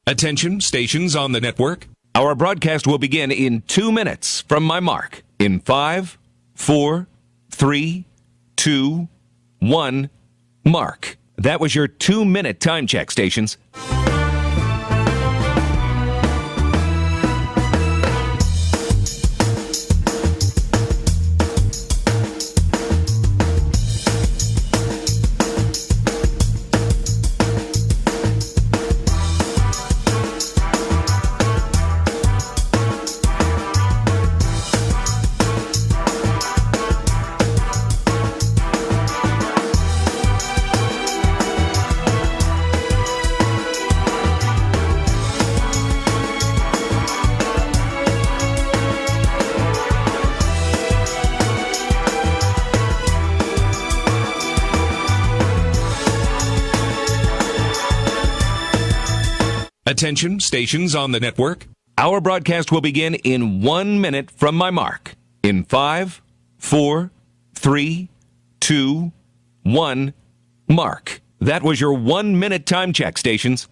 Attention, stations on the network. Our broadcast will begin in 2 minutes from my mark. In 5, 4, 3, 2, 1, mark. That was your 2-minute time check, stations. Attention, stations on the network. Our broadcast will begin in 1 minute from my mark. In 5, 4, 3, 2, 1, mark. That was your 1-minute time check, stations.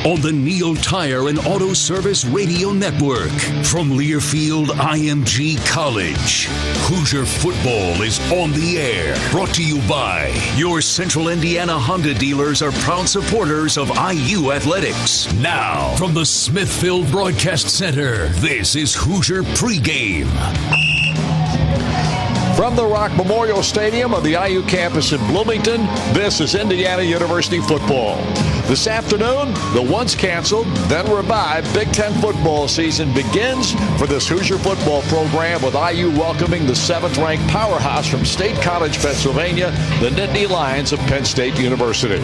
On the Neil Tire and Auto Service Radio Network from Learfield IMG College, Hoosier football is on the air. Brought to you by your Central Indiana Honda dealers are proud supporters of IU Athletics. Now, from the Smithfield Broadcast Center, this is Hoosier Pregame. From the Rock Memorial Stadium of the IU campus in Bloomington, this is Indiana University football. This afternoon, the once canceled, then revived Big Ten football season begins for this Hoosier football program, with IU welcoming the 7th-ranked powerhouse from State College, Pennsylvania, the Nittany Lions of Penn State University.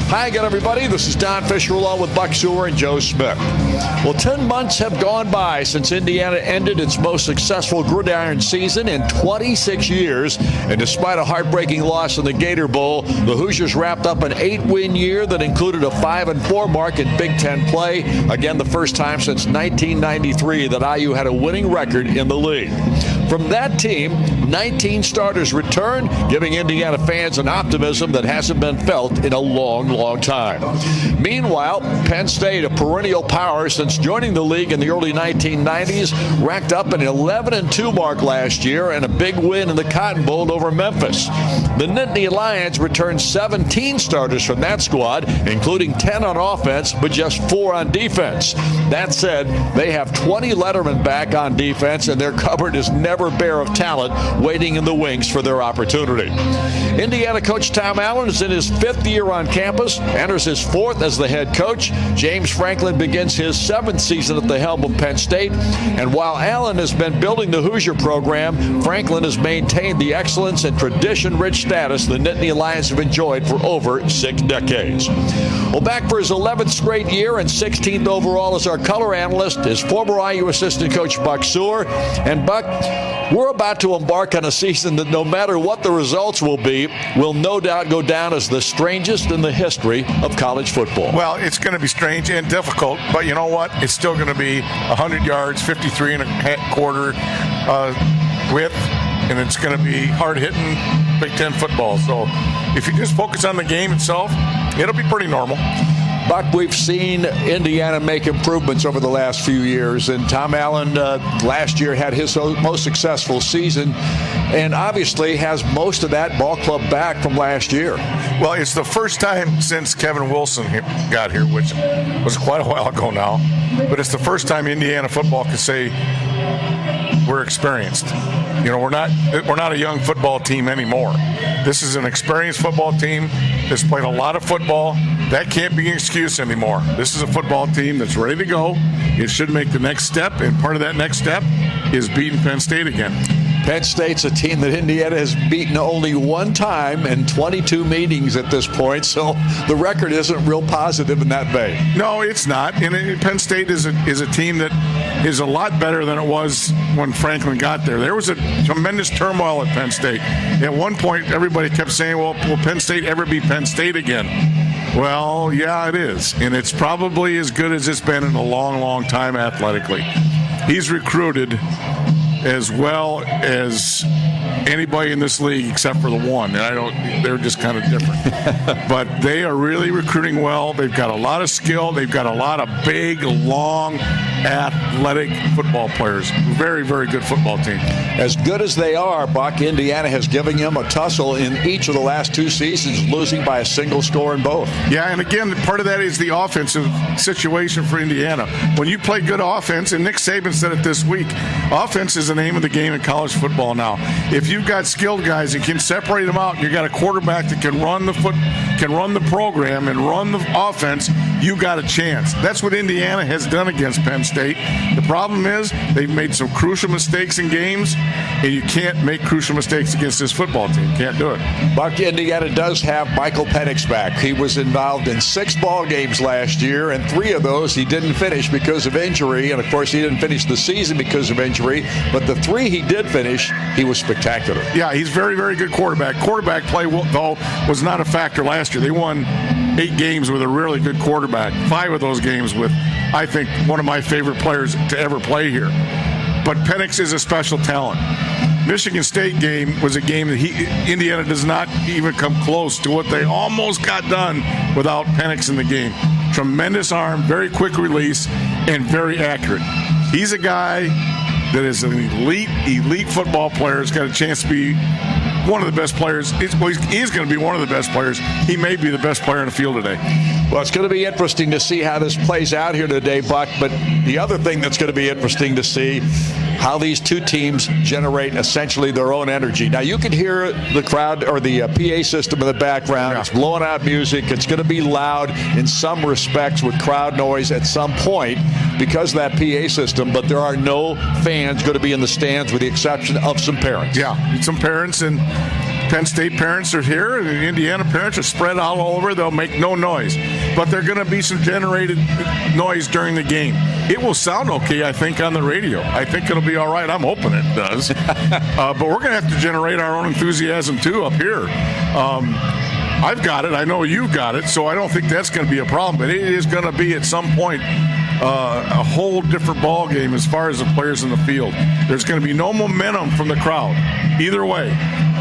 Hi again, everybody. This is Don Fisher along with Buck Sewer and Joe Smith. Well, 10 months have gone by since Indiana ended its most successful gridiron season in 26 years, and despite a heartbreaking loss in the Gator Bowl, the Hoosiers wrapped up an 8-win year that included a 5-4 mark in Big Ten play. Again, the first time since 1993 that IU had a winning record in the league. From that team, 19 starters returned, giving Indiana fans an optimism that hasn't been felt in a long, long time. Meanwhile, Penn State, a perennial power since joining the league in the early 1990s, racked up an 11-2 mark last year and a big win in the Cotton Bowl over Memphis. The Nittany Lions returned 17 starters from that squad, including 10 on offense, but just 4 on defense. That said, they have 20 lettermen back on defense, and their cupboard is never bare of talent waiting in the wings for their opportunity. Indiana coach Tom Allen is in his 5th year on campus, enters his 4th as the head coach. James Franklin begins his 7th season at the helm of Penn State. And while Allen has been building the Hoosier program, Franklin has maintained the excellence and tradition-rich status the Nittany Lions have enjoyed for over 6 decades. Well, back for his 11th straight year and 16th overall as our color analyst is former IU assistant coach Buck Sewer. And Buck, we're about to embark on a season that, no matter what the results will be, will no doubt go down as the strangest in the history of college football. Well, it's going to be strange and difficult, but you know what? It's still going to be 100 yards, 53 and a quarter width, and it's going to be hard-hitting Big Ten football. So if you just focus on the game itself, it'll be pretty normal. Buck, we've seen Indiana make improvements over the last few years, and Tom Allen last year had his most successful season and obviously has most of that ball club back from last year. Well, it's the first time since Kevin Wilson got here, which was quite a while ago now, but it's the first time Indiana football can say we're experienced. You know, we're not a young football team anymore. This is an experienced football team that's played a lot of football. That can't be an excuse anymore. This is a football team that's ready to go. It should make the next step, and part of that next step is beating Penn State again. Penn State's a team that Indiana has beaten only one time in 22 meetings at this point, so the record isn't real positive in that vein. No, it's not. And Penn State is a team that is a lot better than it was when Franklin got there. There was a tremendous turmoil at Penn State. At one point, everybody kept saying, well, will Penn State ever be Penn State again? Well, yeah, it is. And it's probably as good as it's been in a long, long time athletically. He's recruited as well as anybody in this league except for the one. And they're just kind of different. But they are really recruiting well. They've got a lot of skill. They've got a lot of big, long, athletic football players. Very, very good football team. As good as they are, Buck, Indiana has given them a tussle in each of the last two seasons, losing by a single score in both. Yeah, and again, part of that is the offensive situation for Indiana. When you play good offense, and Nick Saban said it this week, offense is the name of the game in college football now. If you've got skilled guys that can separate them out, and you've got a quarterback that can run the program and run the offense, you got a chance. That's what Indiana has done against Penn State. The problem is they've made some crucial mistakes in games, and you can't make crucial mistakes against this football team. Can't do it. Buck, Indiana does have Michael Penix back. He was involved in 6 ball games last year, and 3 of those he didn't finish because of injury. And, of course, he didn't finish the season because of injury. But the 3 he did finish, he was spectacular. Yeah, he's very, very good quarterback. Quarterback play, though, was not a factor last year. They won 8 games with a really good quarterback. 5 of those games with, I think, one of my favorite players to ever play here. But Penix is a special talent. Michigan State game was a game that Indiana does not even come close to what they almost got done without Penix in the game. Tremendous arm, very quick release, and very accurate. He's a guy that is an elite football player. Has got a chance to be one of the best players. He's going to be one of the best players. He may be the best player in the field today. Well, it's going to be interesting to see how this plays out here today, Buck. But the other thing that's going to be interesting to see how these two teams generate essentially their own energy. Now, you can hear the crowd or the PA system in the background. Yeah. It's blowing out music. It's going to be loud in some respects with crowd noise at some point because of that PA system. But there are no fans going to be in the stands with the exception of some parents. Yeah, some parents, and Penn State parents are here, and the Indiana parents are spread all over. They'll make no noise. But there are going to be some generated noise during the game. It will sound okay, I think, on the radio. I think it'll be all right. I'm hoping it does. But we're going to have to generate our own enthusiasm, too, up here. I've got it. I know you've got it, so I don't think that's going to be a problem. But it is going to be, at some point, a whole different ball game as far as the players in the field. There's going to be no momentum from the crowd either way.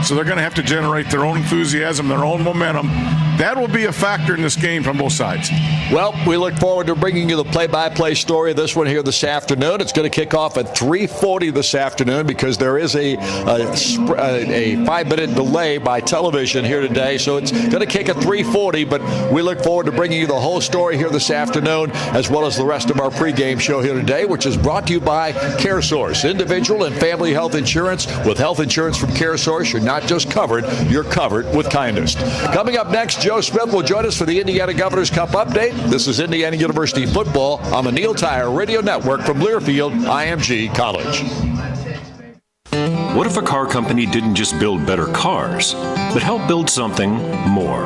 So they're going to have to generate their own enthusiasm, their own momentum. That will be a factor in this game from both sides. Well, we look forward to bringing you the play-by-play story of this one here this afternoon. It's going to kick off at 3:40 this afternoon because there is a 5-minute delay by television here today. So it's going to kick at 3:40, but we look forward to bringing you the whole story here this afternoon, as well as the rest of our pregame show here today, which is brought to you by CareSource. Individual and family health insurance. With health insurance from CareSource, you're not just covered, you're covered with kindest. Coming up next, Joe Smith will join us for the Indiana Governor's Cup update. This is Indiana University football on the Neil Tire Radio Network from Learfield IMG College. What if a car company didn't just build better cars, but help build something more?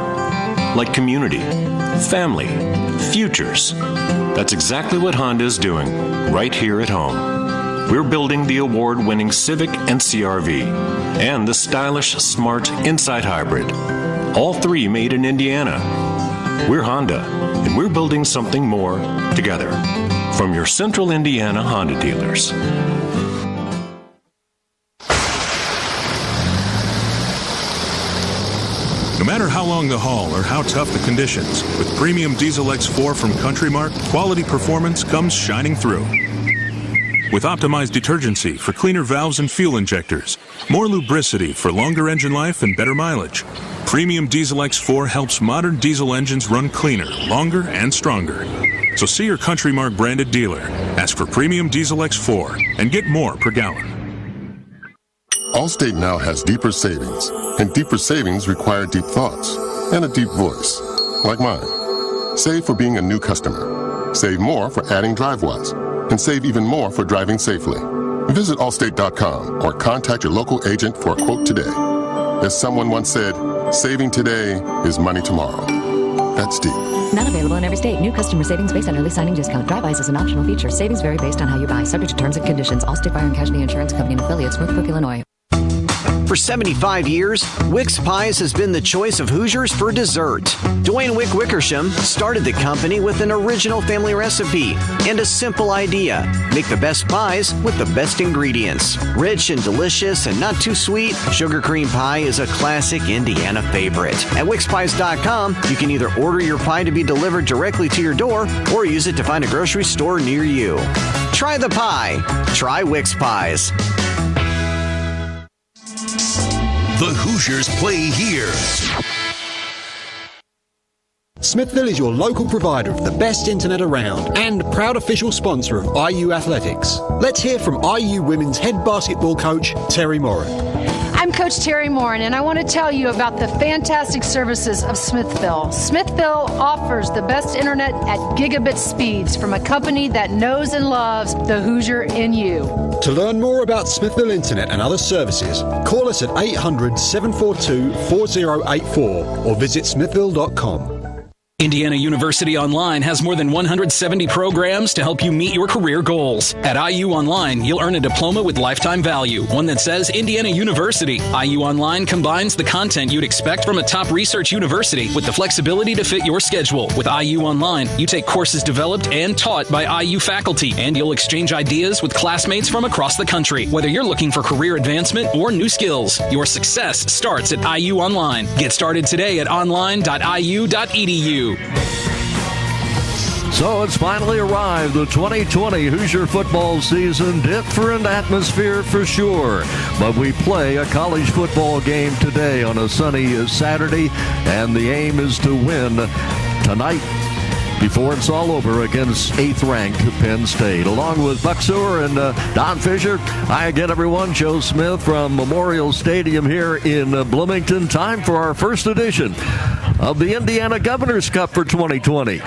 Like community, family, futures. That's exactly what Honda is doing right here at home. We're building the award-winning Civic and CR-V and the stylish, smart Insight Hybrid. All 3 made in Indiana. We're Honda, and we're building something more together. From your Central Indiana Honda dealers. No matter matter how long the haul or how tough the conditions, with Premium Diesel X4 from Country Mark, quality performance comes shining through. With optimized detergency for cleaner valves and fuel injectors, more lubricity for longer engine life and better mileage, Premium Diesel X4 helps modern diesel engines run cleaner, longer, and stronger. So see your Country Mark branded dealer, ask for Premium Diesel X4, and get more per gallon. Allstate now has deeper savings, and deeper savings require deep thoughts and a deep voice, like mine. Save for being a new customer. Save more for adding DriveWise, and save even more for driving safely. Visit Allstate.com or contact your local agent for a quote today. As someone once said, saving today is money tomorrow. That's deep. Not available in every state. New customer savings based on early signing discount. DriveWise is an optional feature. Savings vary based on how you buy. Subject to terms and conditions. Allstate Fire and Casualty Insurance Company and affiliates, Northbrook, Illinois. For 75 years, Wick's Pies has been the choice of Hoosiers for dessert. Dwayne Wick Wickersham started the company with an original family recipe and a simple idea. Make the best pies with the best ingredients. Rich and delicious and not too sweet, sugar cream pie is a classic Indiana favorite. At WicksPies.com, you can either order your pie to be delivered directly to your door or use it to find a grocery store near you. Try the pie. Try Wick's Pies. The Hoosiers play here. Smithville is your local provider of the best internet around and proud official sponsor of IU Athletics. Let's hear from IU Women's head basketball coach, Terry Moran. I'm Coach Terry Moran, and I want to tell you about the fantastic services of Smithville. Smithville offers the best internet at gigabit speeds from a company that knows and loves the Hoosier in you. To learn more about Smithville Internet and other services, call us at 800-742-4084 or visit smithville.com. Indiana University Online has more than 170 programs to help you meet your career goals. At IU Online, you'll earn a diploma with lifetime value, one that says Indiana University. IU Online combines the content you'd expect from a top research university with the flexibility to fit your schedule. With IU Online, you take courses developed and taught by IU faculty, and you'll exchange ideas with classmates from across the country. Whether you're looking for career advancement or new skills, your success starts at IU Online. Get started today at online.iu.edu. So it's finally arrived, the 2020 Hoosier football season. Different atmosphere for sure. But we play a college football game today on a sunny Saturday, and the aim is to win tonight before it's all over against 8th-ranked Penn State. Along with Buck Sewer and Don Fisher, hi again, everyone. Joe Smith from Memorial Stadium here in Bloomington. Time for our first edition of the Indiana Governor's Cup for 2020.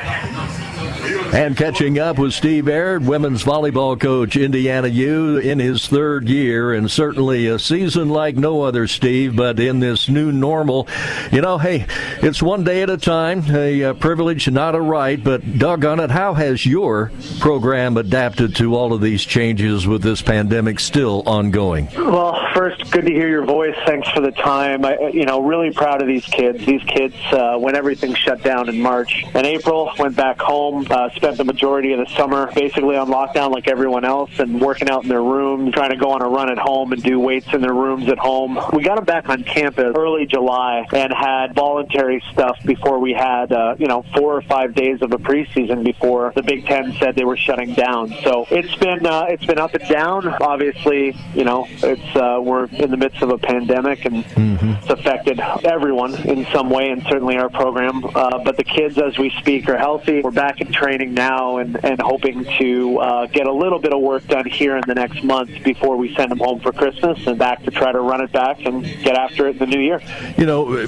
And catching up with Steve Aird, women's volleyball coach, Indiana U, in his 3rd year, and certainly a season like no other, Steve, but in this new normal. You know, hey, it's one day at a time, a privilege, not a right, but doggone it, how has your program adapted to all of these changes with this pandemic still ongoing? Well, first, good to hear your voice. Thanks for the time. Really proud of these kids. These kids, when everything shut down in March and April, went back home, spent the majority of the summer basically on lockdown like everyone else and working out in their rooms, trying to go on a run at home and do weights in their rooms at home. We got them back on campus early July and had voluntary stuff before we had, 4 or 5 days of a preseason before the Big Ten said they were shutting down. So it's been up and down. Obviously, we're in the midst of a pandemic and it's affected everyone in some way, and certainly our program. But the kids, as we speak, are healthy. We're back in training now and hoping to get a little bit of work done here in the next month before we send them home for Christmas and back to try to run it back and get after it in the new year.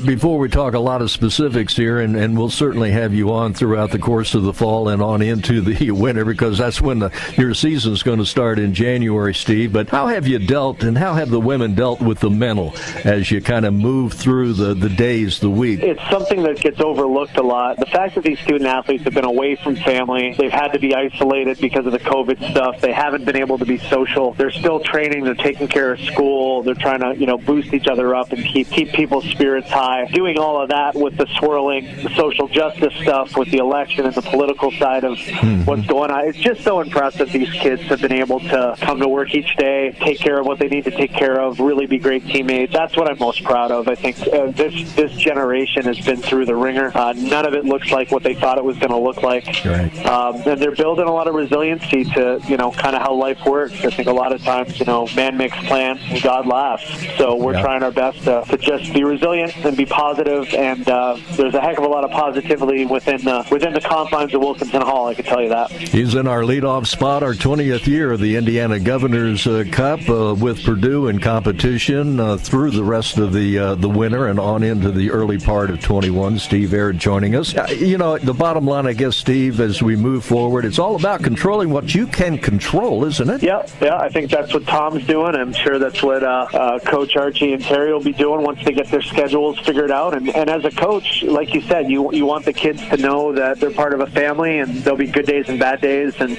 Before we talk a lot of specifics here, and we'll certainly have you on throughout the course of the fall and on into the winter, because that's when your season's going to start in January, Steve. But how have you dealt, and how have the women dealt with the mental as you kind of move through the days, the week? It's something that gets overlooked a lot. The fact that these student athletes have been away from family family. They've had to be isolated because of the COVID stuff. They haven't been able to be social. They're still training. They're taking care of school. They're trying to, boost each other up and keep people's spirits high. Doing all of that with the swirling social justice stuff, with the election and the political side of what's going on. It's just so impressive. These kids have been able to come to work each day, take care of what they need to take care of, really be great teammates. That's what I'm most proud of. I think this generation has been through the ringer. None of it looks like what they thought it was going to look like. Right. And they're building a lot of resiliency to, kind of how life works. I think a lot of times, man makes plans and God laughs. So we're trying our best to just be resilient and be positive. And there's a heck of a lot of positivity within the confines of Wilkinson Hall, I can tell you that. He's in our leadoff spot, our 20th year of the Indiana Governors Cup with Purdue in competition through the rest of the winter and on into the early part of 21. Steve Aird joining us. The bottom line, I guess, Steve, as we move forward, it's all about controlling what you can control, isn't it? Yeah, I think that's what Tom's doing. I'm sure that's what Coach Archie and Terry will be doing once they get their schedules figured out. And as a coach, like you said, you want the kids to know that they're part of a family and there'll be good days and bad days. And,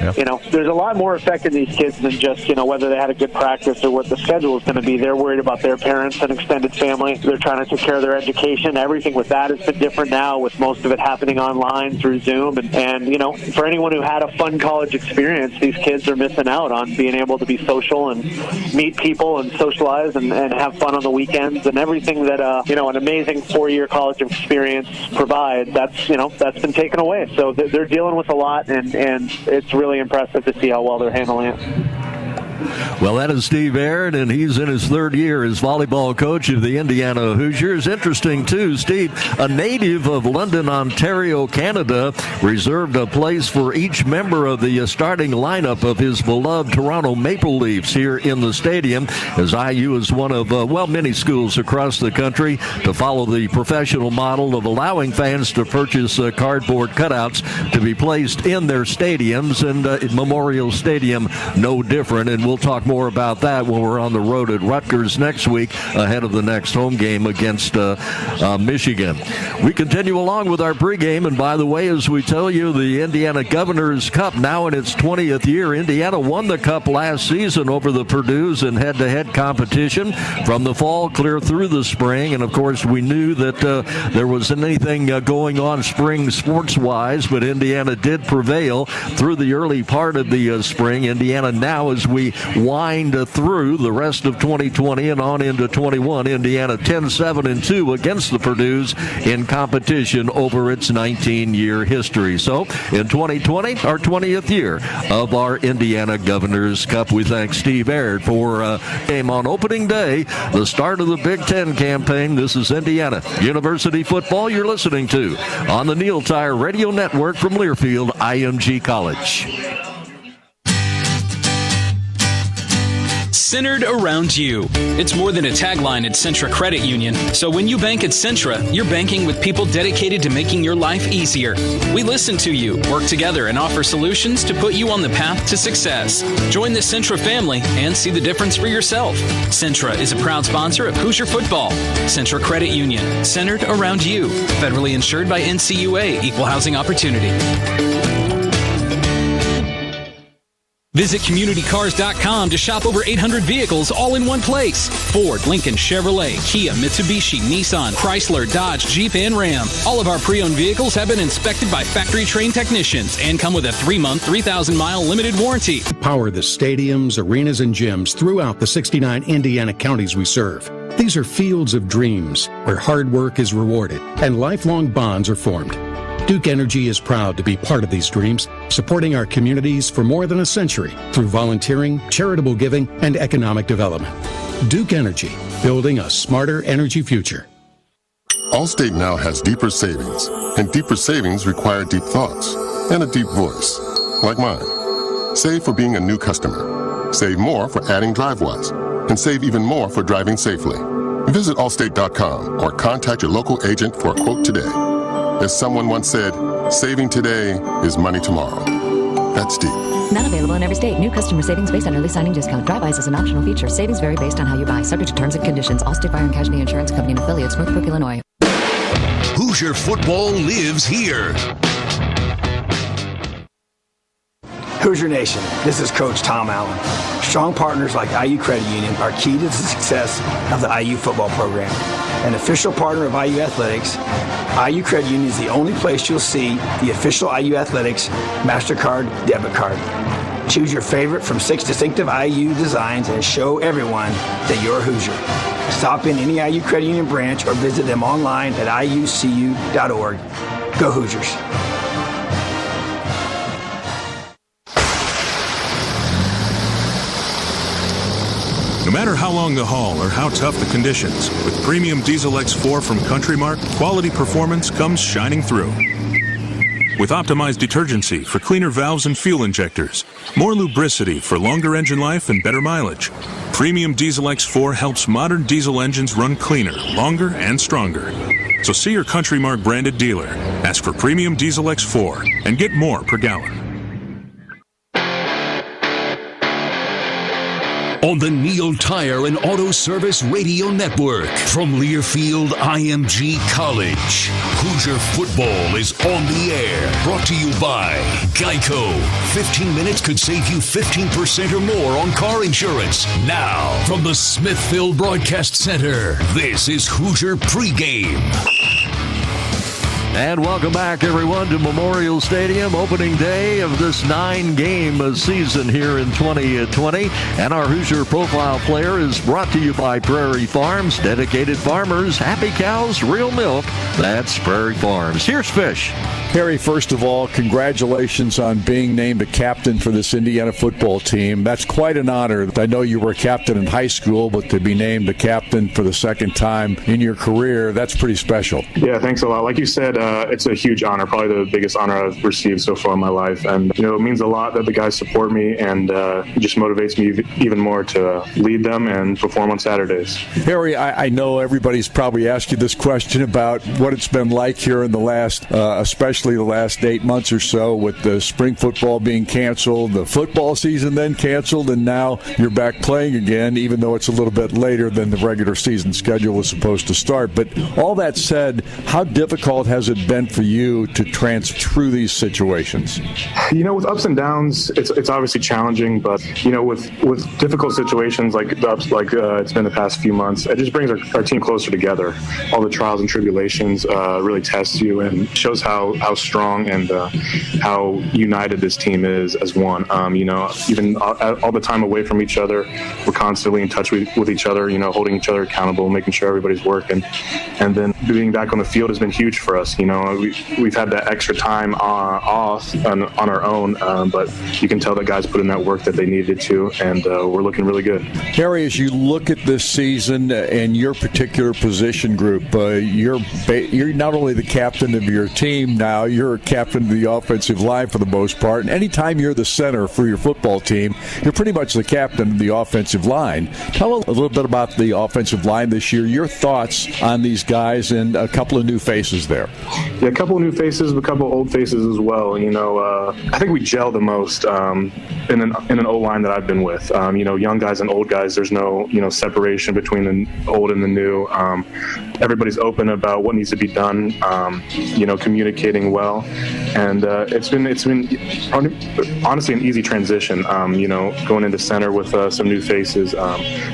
there's a lot more affecting these kids than just, whether they had a good practice or what the schedule is going to be. They're worried about their parents and extended family. They're trying to take care of their education. Everything with that has been different now, with most of it happening online through Zoom. And for anyone who had a fun college experience, these kids are missing out on being able to be social and meet people and socialize and have fun on the weekends and everything that an amazing 4-year college experience provides. That's been taken away. So they're dealing with a lot, and it's really impressive to see how well they're handling it. Well, that is Steve Aird, and he's in his third year as volleyball coach of the Indiana Hoosiers. Interesting, too, Steve, a native of London, Ontario, Canada, reserved a place for each member of the starting lineup of his beloved Toronto Maple Leafs here in the stadium, as IU is one of, many schools across the country to follow the professional model of allowing fans to purchase cardboard cutouts to be placed in their stadiums, and Memorial Stadium no different. And we'll talk more about that when we're on the road at Rutgers next week ahead of the next home game against Michigan. We continue along with our pregame, and by the way, as we tell you, the Indiana Governors Cup now in its 20th year. Indiana won the Cup last season over the Purdues in head-to-head competition from the fall clear through the spring, and of course we knew that there wasn't anything going on spring sports-wise, but Indiana did prevail through the early part of the spring. Indiana now, as we wind through the rest of 2020 and on into 21, Indiana 10-7-2 against the Purdues in competition over its 19-year history. So in 2020, our 20th year of our Indiana Governors Cup, we thank Steve Aird for game on opening day, the start of the Big Ten campaign. This is Indiana University football you're listening to on the Neil Tire Radio Network from Learfield IMG College. Centered around you. It's more than a tagline at Centra Credit Union. So when you bank at Centra, you're banking with people dedicated to making your life easier. We listen to you, work together, and offer solutions to put you on the path to success. Join the Centra family and see the difference for yourself. Centra is a proud sponsor of Hoosier Football. Centra Credit Union, centered around you. Federally insured by NCUA, Equal Housing Opportunity. Visit CommunityCars.com to shop over 800 vehicles all in one place. Ford, Lincoln, Chevrolet, Kia, Mitsubishi, Nissan, Chrysler, Dodge, Jeep, and Ram. All of our pre-owned vehicles have been inspected by factory-trained technicians and come with a 3-month, 3,000-mile limited warranty. Power the stadiums, arenas, and gyms throughout the 69 Indiana counties we serve. These are fields of dreams where hard work is rewarded and lifelong bonds are formed. Duke Energy is proud to be part of these dreams, supporting our communities for more than a century through volunteering, charitable giving, and economic development. Duke Energy, building a smarter energy future. Allstate now has deeper savings, and deeper savings require deep thoughts and a deep voice, like mine. Save for being a new customer. Save more for adding DriveWise, and save even more for driving safely. Visit Allstate.com or contact your local agent for a quote today. As someone once said, saving today is money tomorrow. That's deep. Not available in every state. New customer savings based on early signing discount. DriveWise is an optional feature. Savings vary based on how you buy. Subject to terms and conditions. Allstate Fire and Casualty Insurance Company and affiliates, Northbrook, Illinois. Hoosier football lives here. Hoosier Nation, this is Coach Tom Allen. Strong partners like IU Credit Union are key to the success of the IU football program. An official partner of IU Athletics, IU Credit Union is the only place you'll see the official IU Athletics MasterCard debit card. Choose your favorite from 6 distinctive IU designs and show everyone that you're a Hoosier. Stop in any IU Credit Union branch or visit them online at iucu.org. Go Hoosiers. No matter how long the haul or how tough the conditions, with premium Diesel X4 from Country Mark, quality performance comes shining through. With optimized detergency for cleaner valves and fuel injectors, more lubricity for longer engine life and better mileage, premium Diesel X4 helps modern diesel engines run cleaner, longer, and stronger. So see your Country Mark branded dealer, ask for premium Diesel X4, and get more per gallon. On the Neil Tire and Auto Service Radio Network from Learfield IMG College, Hoosier football is on the air. Brought to you by Geico. 15 minutes could save you 15% or more on car insurance. Now, from the Smithville Broadcast Center, this is Hoosier Pregame. And welcome back, everyone, to Memorial Stadium, opening day of this 9-game season here in 2020. And our Hoosier Profile player is brought to you by Prairie Farms. Dedicated farmers, happy cows, real milk. That's Prairie Farms. Here's Fish. Harry, first of all, congratulations on being named a captain for this Indiana football team. That's quite an honor. I know you were a captain in high school, but to be named a captain for the second time in your career, that's pretty special. Yeah, thanks a lot. Like you said, it's a huge honor, probably the biggest honor I've received so far in my life. And, you know, it means a lot that the guys support me, and it just motivates me even more to lead them and perform on Saturdays. Harry, I know everybody's probably asked you this question about what it's been like here in the last, especially the last 8 months or so, with the spring football being canceled, the football season then canceled, and now you're back playing again, even though it's a little bit later than the regular season schedule was supposed to start. But all that said, how difficult has it been for you to transfer through these situations? You know, with ups and downs, it's obviously challenging, but, you know, with difficult situations like it's been the past few months, it just brings our team closer together. All the trials and tribulations really test you and shows how strong and how united this team is as one. You know, even all the time away from each other, we're constantly in touch with each other, you know, holding each other accountable, making sure everybody's working. And then being back on the field has been huge for us. You know, we've had that extra time off on our own, but you can tell that guys put in that work that they needed to, and we're looking really good. Harry, as you look at this season and your particular position group, you're not only the captain of your team now, you're a captain of the offensive line for the most part. And anytime you're the center for your football team, you're pretty much the captain of the offensive line. Tell a little bit about the offensive line this year, your thoughts on these guys and a couple of new faces there. Yeah, a couple of new faces, a couple of old faces as well. You know, I think we gel the most in an O-line that I've been with. You know, young guys and old guys, there's no, you know, separation between the old and the new. Everybody's open about what needs to be done, you know, communicating well. And it's been honestly an easy transition, you know, going into center with some new faces.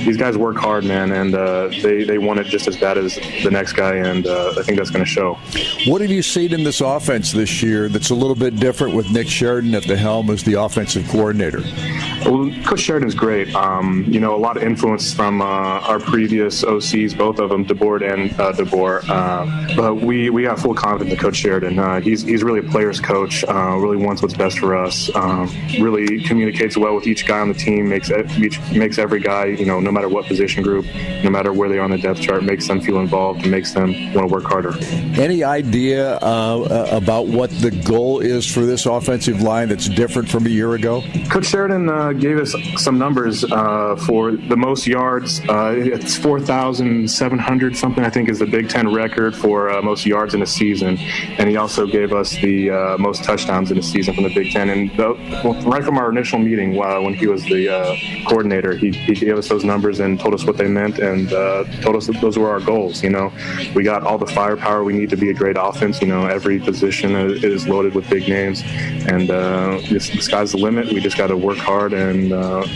These guys work hard, man, and they want it just as bad as the next guy, and I think that's going to show. What have you seen in this offense this year that's a little bit different with Nick Sheridan at the helm as the offensive coordinator? Well, Coach Sheridan's great. You know, a lot of influence from our previous OCs, both of them, DeBoer and DeBoer. But we have full confidence in Coach Sheridan. He's really a player's coach, really wants what's best for us, really communicates well with each guy on the team, makes every guy, you know, no matter what position group, no matter where they are on the depth chart, makes them feel involved and makes them want to work harder. Any idea about what the goal is for this offensive line that's different from a year ago? Coach Sheridan gave us some numbers for the most yards. It's 4,700 something, I think, is the Big Ten record for most yards in a season. And he also gave us the the most touchdowns in the season from the Big Ten. And right from our initial meeting, when he was the coordinator, he gave us those numbers and told us what they meant, and told us that those were our goals. We got all the firepower we need to be a great offense. Every position is loaded with big names, and the sky's the limit. We just got to work hard and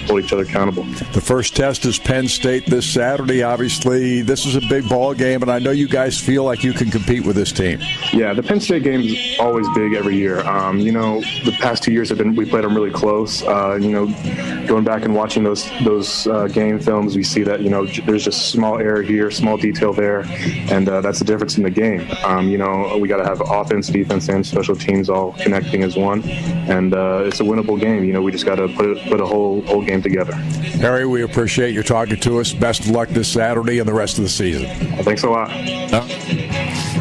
hold each other accountable. The first test is Penn State this Saturday. Obviously, this is a big ball game, and I know you guys feel like you can compete with this team. Yeah, the Penn State game is always big every year. The past 2 years we played them really close. Going back and watching those game films, we see that there's just small error here, small detail there, and that's the difference in the game. We got to have offense, defense, and special teams all connecting as one, and it's a winnable game. We just got to put a whole game together. Harry, we appreciate you talking to us. Best of luck this Saturday and the rest of the season. Thanks a lot.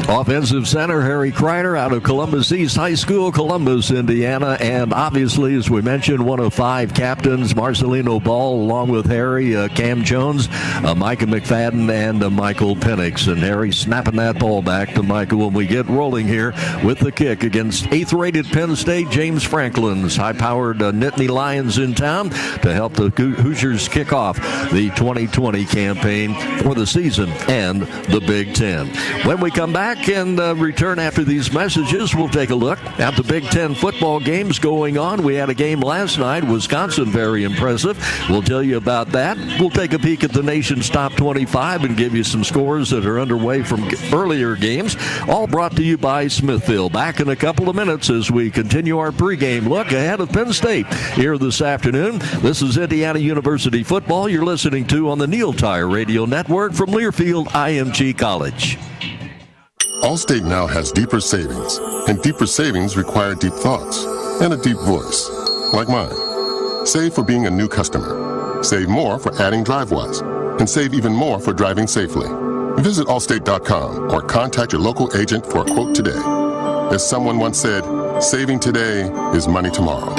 Offensive center Harry Kreiner out of Columbus East High School, Columbus, Indiana. And obviously, as we mentioned, one of 5 captains, Marcelino Ball, along with Harry, Cam Jones, Micah McFadden, and Michael Penix. And Harry snapping that ball back to Michael when we get rolling here with the kick against 8th-rated Penn State, James Franklin's high-powered Nittany Lions in town to help the Hoosiers kick off the 2020 campaign for the season and the Big Ten. When we come back and return after these messages, we'll take a look at the Big Ten football games going on. We had a game last night, Wisconsin, very impressive. We'll tell you about that. We'll take a peek at the nation's top 25 and give you some scores that are underway from earlier games, all brought to you by Smithville. Back in a couple of minutes as we continue our pregame look ahead of Penn State here this afternoon. This is Indiana University football you're listening to on the Neil Tire Radio Network from Learfield IMG College. Allstate now has deeper savings, and deeper savings require deep thoughts and a deep voice, like mine. Save for being a new customer. Save more for adding DriveWise, and save even more for driving safely. Visit Allstate.com or contact your local agent for a quote today. As someone once said, saving today is money tomorrow.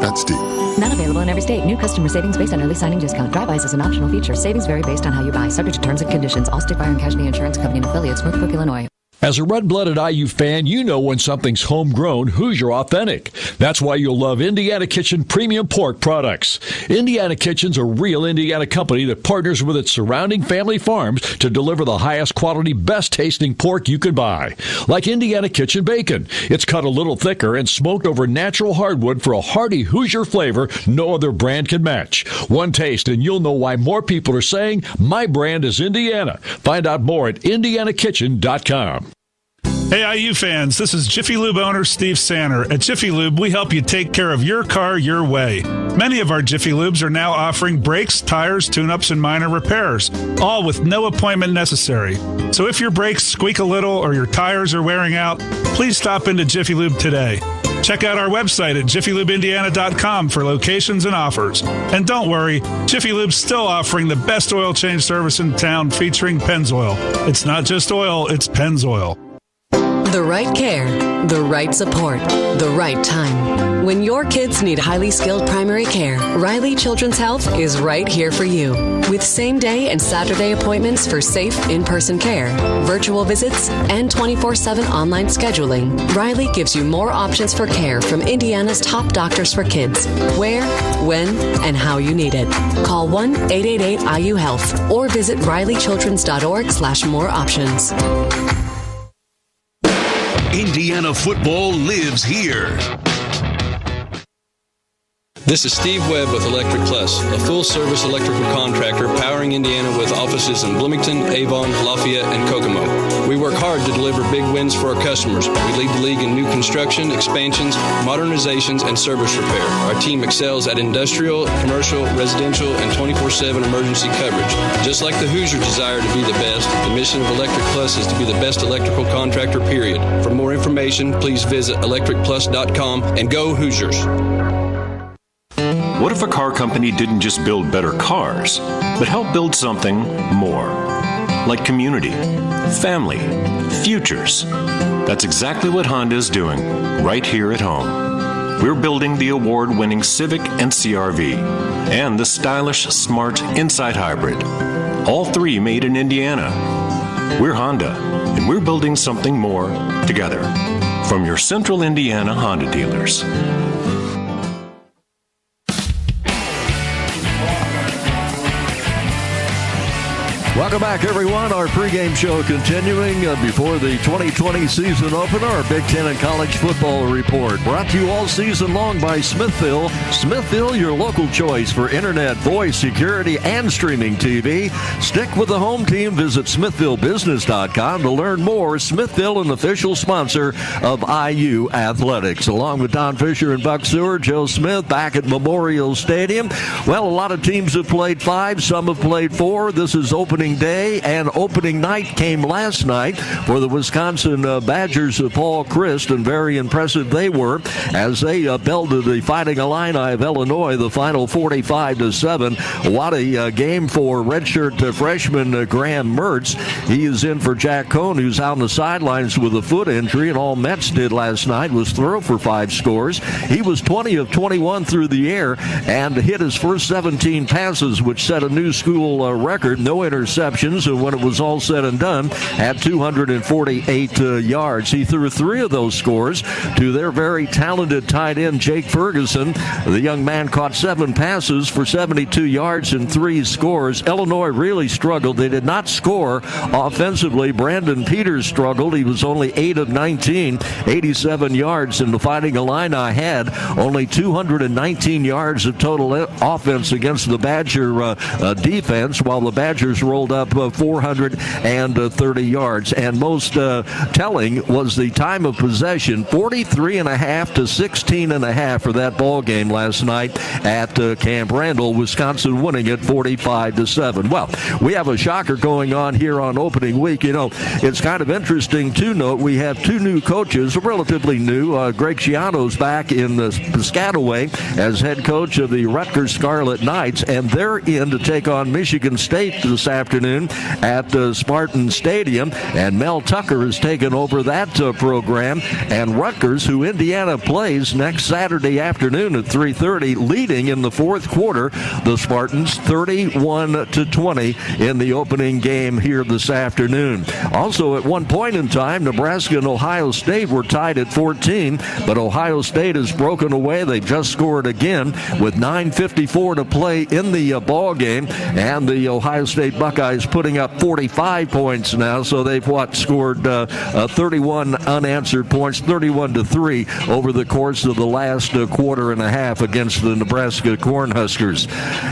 That's deep. Not available in every state. New customer savings based on early signing discount. DriveWise is an optional feature. Savings vary based on how you buy. Subject to terms and conditions. Allstate Fire and Casualty Insurance Company and affiliates, Northbrook, Illinois. As a red-blooded IU fan, you know when something's homegrown, Hoosier authentic. That's why you'll love Indiana Kitchen premium pork products. Indiana Kitchen's a real Indiana company that partners with its surrounding family farms to deliver the highest quality, best-tasting pork you can buy. Like Indiana Kitchen bacon. It's cut a little thicker and smoked over natural hardwood for a hearty Hoosier flavor no other brand can match. One taste and you'll know why more people are saying, my brand is Indiana. Find out more at indianakitchen.com. Hey, IU fans, this is Jiffy Lube owner Steve Sanner. At Jiffy Lube, we help you take care of your car your way. Many of our Jiffy Lubes are now offering brakes, tires, tune-ups, and minor repairs, all with no appointment necessary. So if your brakes squeak a little or your tires are wearing out, please stop into Jiffy Lube today. Check out our website at jiffylubeindiana.com for locations and offers. And don't worry, Jiffy Lube's still offering the best oil change service in town featuring Pennzoil. It's not just oil, it's Pennzoil. The right care, the right support, the right time. When your kids need highly skilled primary care, Riley Children's Health is right here for you. With same-day and Saturday appointments for safe in-person care, virtual visits, and 24/7 online scheduling, Riley gives you more options for care from Indiana's top doctors for kids. Where, when, and how you need it. Call 1-888-IU-HEALTH or visit rileychildrens.org/more options. Indiana football lives here. This is Steve Webb with Electric Plus, a full-service electrical contractor powering Indiana with offices in Bloomington, Avon, Lafayette, and Kokomo. We work hard to deliver big wins for our customers. We lead the league in new construction, expansions, modernizations, and service repair. Our team excels at industrial, commercial, residential, and 24/7 emergency coverage. Just like the Hoosier desire to be the best, the mission of Electric Plus is to be the best electrical contractor, period. For more information, please visit electricplus.com and go Hoosiers. What if a car company didn't just build better cars, but help build something more? Like community, family, futures. That's exactly what Honda is doing right here at home. We're building the award-winning Civic and CR-V and the stylish, smart Insight Hybrid. All three made in Indiana. We're Honda, and we're building something more together. from your Central Indiana Honda dealers. Welcome back, everyone. Our pregame show continuing before the 2020 season opener. Our Big Ten and college football report brought to you all season long by Smithville. Smithville, your local choice for internet, voice, security, and streaming TV. Stick with the home team. Visit SmithvilleBusiness.com to learn more. Smithville, an official sponsor of IU Athletics. Along with Don Fisher and Buck Seward, Joe Smith back at Memorial Stadium. Well, a lot of teams have played 5. Some have played 4. This is opening day, and opening night came last night for the Wisconsin Badgers of Paul Chryst, and very impressive they were as they belted the Fighting Illini of Illinois, the final 45-7. What a game for redshirt freshman Graham Mertz. He is in for Jack Cohn, who's out on the sidelines with a foot injury, and all Metz did last night was throw for 5 scores. He was 20 of 21 through the air and hit his first 17 passes, which set a new school record. No interceptions, and when it was all said and done, had 248 yards. He threw 3 of those scores to their very talented tight end, Jake Ferguson. The young man caught 7 passes for 72 yards and 3 scores. Illinois really struggled. They did not score offensively. Brandon Peters struggled. He was only 8 of 19, 87 yards, and the Fighting Illini had only 219 yards of total offense against the Badger defense, while the Badgers rolled up 430 yards. And most telling was the time of possession, 43.5 to 16.5 for that ball game last night at Camp Randall. Wisconsin winning it 45-7. Well, we have a shocker going on here on opening week. You know, it's kind of interesting to note we have 2 new coaches, relatively new. Greg Schiano's back in Piscataway as head coach of the Rutgers Scarlet Knights, and they're in to take on Michigan State this afternoon at Spartan Stadium, and Mel Tucker has taken over that program. And Rutgers, who Indiana plays next Saturday afternoon at 3:30, leading in the 4th quarter, the Spartans 31-20 in the opening game here this afternoon. Also, at one point in time, Nebraska and Ohio State were tied at 14, but Ohio State has broken away. They've just scored again with 9:54 to play in the ball game, and the Ohio State Buckeyes putting up 45 points now, so they've scored 31 unanswered points, 31-3 over the course of the last quarter and a half against the Nebraska Cornhuskers.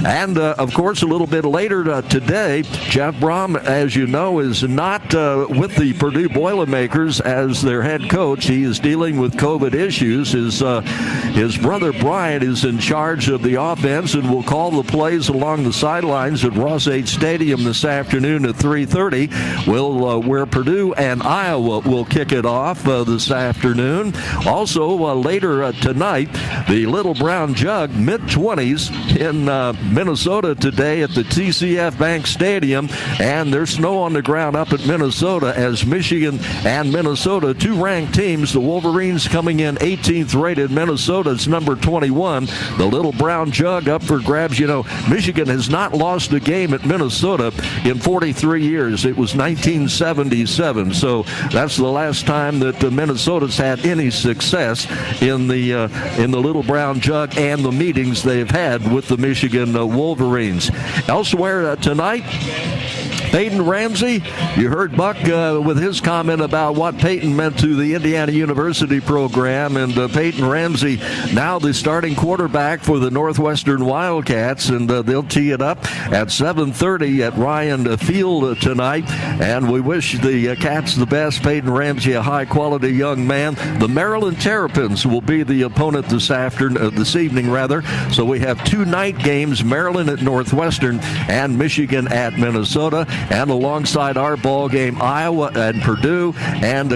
And of course, a little bit later today, Jeff Brom, as you know, is not with the Purdue Boilermakers as their head coach. He is dealing with COVID issues. His brother Brian is in charge of the offense and will call the plays along the sidelines at Ross H. Stadium this afternoon at 3:30. Where Purdue and Iowa will kick it off this afternoon. Also, later tonight, the Little Brown Jug mid-20s in Minnesota today at the TCF Bank Stadium, and there's snow on the ground up at Minnesota as Michigan and Minnesota, 2 ranked teams. The Wolverines coming in 18th rated. Minnesota's number 21. The Little Brown Jug up for grabs. You know, Michigan has not lost a game at Minnesota in 43 years. It was 1977. So that's the last time that Minnesota's had any success in the Little Brown Jug and the meetings they've had with the Michigan Wolverines. Elsewhere tonight, Peyton Ramsey, you heard Buck with his comment about what Peyton meant to the Indiana University program, and Peyton Ramsey now the starting quarterback for the Northwestern Wildcats, and they'll tee it up at 7:30 at Ryan Field tonight, and we wish the Cats the best. Peyton Ramsey, a high-quality young man. The Maryland Terrapins will be the opponent this evening. So we have 2 night games, Maryland at Northwestern and Michigan at Minnesota. And alongside our ball game, Iowa and Purdue. And